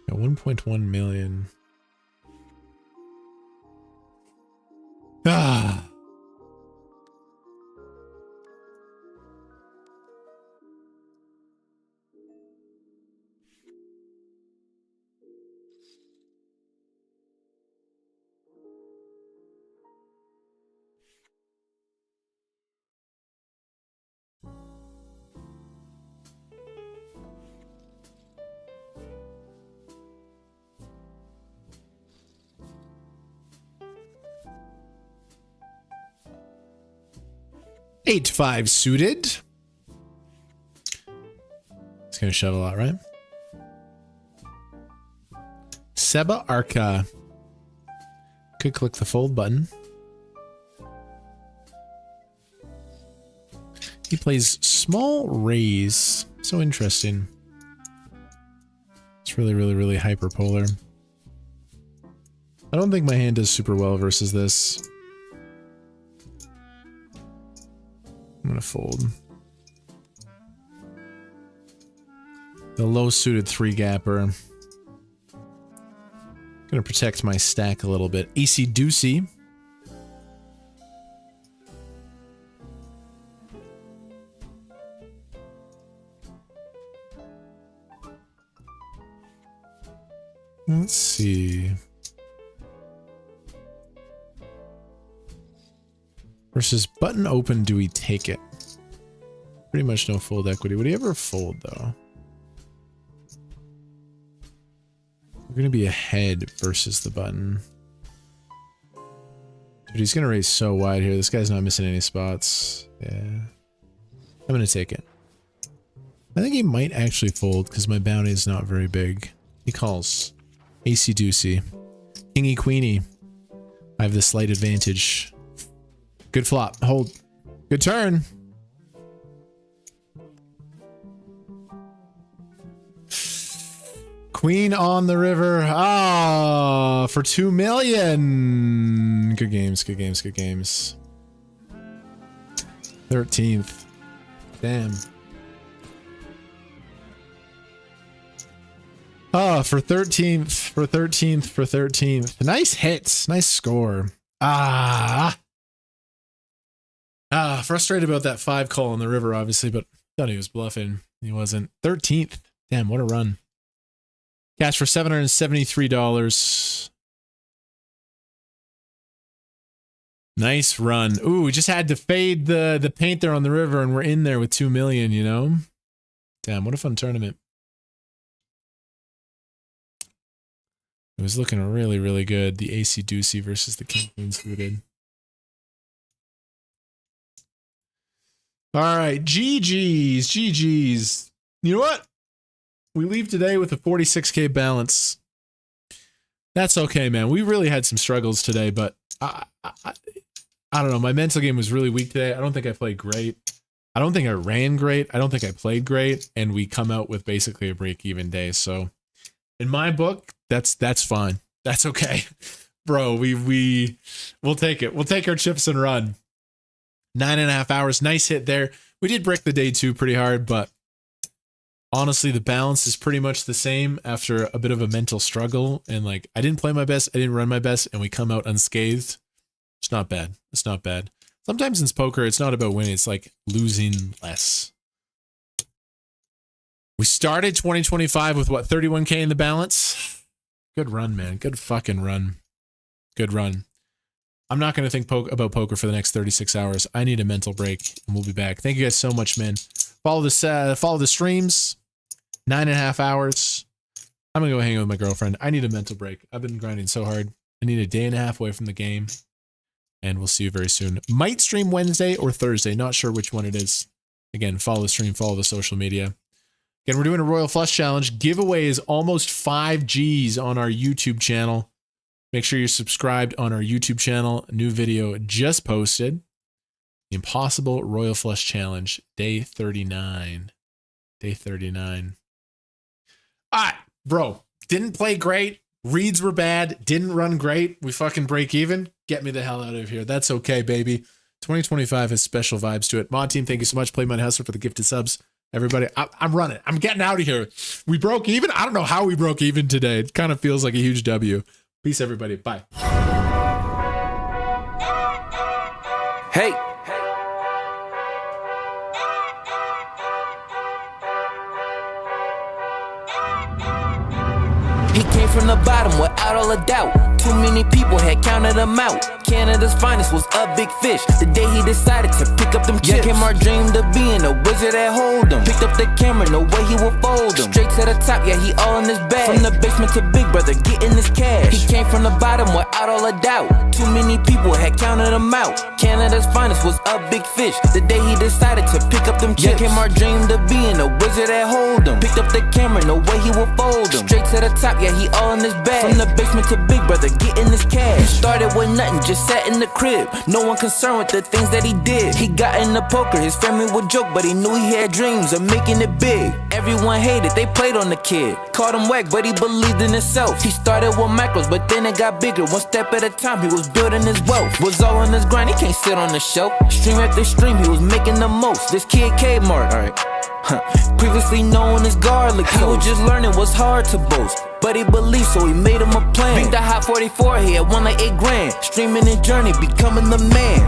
Got 1.1 million. Ah. Eight five suited. It's gonna shove a lot, right? Seba Arca. Could click the fold button. He plays small raise. So interesting. It's really hyperpolar. I don't think my hand does super well versus this. I'm gonna fold. The low suited 3-gapper. Gonna protect my stack a little bit. AC Deucey. Let's see. Versus button open, do we take it? Pretty much no fold equity. Would he ever fold, though? We're going to be ahead versus the button. Dude, he's going to raise so wide here. This guy's not missing any spots. Yeah. I'm going to take it. I think he might actually fold because my bounty is not very big. He calls. AC Deucey. Kingy Queenie. I have the slight advantage. Good flop. Hold. Good turn. Queen on the river. Ah, for 2 million. Good games, good games, good games. 13th. Damn. Oh, for 13th, for 13th, for 13th. Nice hits. Nice score. Frustrated about that 5 call on the river, obviously, but thought he was bluffing. He wasn't. 13th. Damn, what a run. Cash for $773. Nice run. Ooh, we just had to fade the paint there on the river, and we're in there with 2 million, you know? Damn, what a fun tournament. It was looking really good. The AC Deucey versus the King Queen suited. All right, GG's. You know what? We leave today with a 46K balance. That's okay, man. We really had some struggles today, but I don't know. My mental game was really weak today. I don't think I played great. I don't think I ran great. I don't think I played great. And we come out with basically a break-even day. So in my book, that's fine. That's okay. Bro, we'll take it. We'll take our chips and run. 9.5 hours. Nice hit there. We did break the day 2 pretty hard, but honestly, the balance is pretty much the same after a bit of a mental struggle. And like, I didn't play my best. I didn't run my best, and we come out unscathed. It's not bad. It's not bad. Sometimes in poker, it's not about winning. It's like losing less. We started 2025 with what, 31K in the balance? Good run, man. Good fucking run. Good run. I'm not going to think about poker for the next 36 hours. I need a mental break, and we'll be back. Thank you guys so much, man. Follow the streams. 9.5 hours. I'm going to go hang out with my girlfriend. I need a mental break. I've been grinding so hard. I need a day and a half away from the game. And we'll see you very soon. Might stream Wednesday or Thursday. Not sure which one it is. Again, follow the stream, follow the social media. Again, we're doing a Royal Flush Challenge. Giveaway is almost 5 Gs on our YouTube channel. Make sure you're subscribed on our YouTube channel. A new video just posted. The Impossible Royal Flush Challenge, day 39. Day 39. All right, bro. Didn't play great. Reads were bad. Didn't run great. We fucking break even. Get me the hell out of here. That's okay, baby. 2025 has special vibes to it. Mod Team, thank you so much. Play Mud Hustler for the gifted subs. Everybody, I'm running. I'm getting out of here. We broke even. I don't know how we broke even today. It kind of feels like a huge W. Peace, everybody. Bye. Hey. He came from the bottom without all a doubt. Too many people had counted him out. Canada's finest was a big fish. The day he decided to pick up them chips. Kmart dreamed of being a wizard at Hold'em. Picked up the camera, no way he would fold him. Straight to the top, yeah, he all in his bag. From the basement to Big Brother, getting his cash. He came from the bottom without all a doubt. Too many people had counted him out. Canada's finest was a big fish. The day he decided to pick up them chips. Yeah, Kmart dreamed of being a wizard at Hold'em. Picked up the camera, no way he would fold him. Straight to the top, yeah, he all in his bag. From the basement to Big Brother, getting his cash. He started with nothing, just sat in the crib. No one concerned with the things that he did. He got into poker, his family would joke, but he knew he had dreams of making it big. Everyone hated, they played on the kid. Called him whack, but he believed in himself. He started with macros, but then it got bigger. One step at a time, he was building his wealth. Was all on his grind, he can't sit on the shelf. Stream after stream, he was making the most. This kid Kmart, alright. Previously known as Garlic, he was just learning what's hard to boast. But he believed, so he made him a plan. Beat the Hot 44, he had won like 8 grand. Streaming his journey, becoming the man.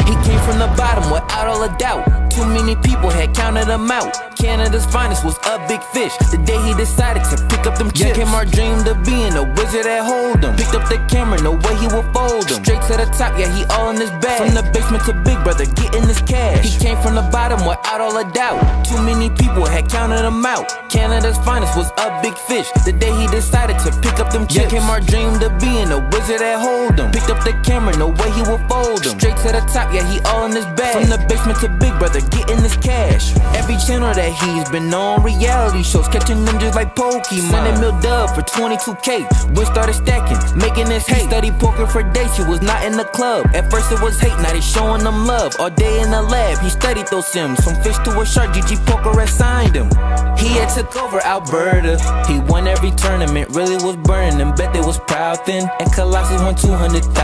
He came from the bottom without all a doubt. Too many people had counted him out. Canada's finest was a big fish. The day he decided to pick up them chips. Yeah, Kmart dreamed of being a wizard at Hold'em. Picked up the camera, no way he would fold him. Straight to the top, yeah, he all in his bag. From the basement to Big Brother, getting his cash. He came from the bottom without all a doubt. Too many people had counted him out. Canada's finest was a big fish. The day he decided to pick up them chips. Yeah, Kmart dreamed of being a wizard at Hold'em. Picked up the camera, no way he would fold him. Straight to the top, yeah, he all in his bag. From the basement to Big Brother, getting his cash. Every channel that he's been on, reality shows, catching them just like Pokemon. 100 mil dub for 22K. Win started stacking, making his hate. Studied poker for days, he was not in the club. At first it was hate, now they showing them love. All day in the lab, he studied those sims. From fish to a shark, GG Poker assigned him. He had took over Alberta. He won every tournament, really was burning them. Bet they was proud then. And Colossus won 200,000.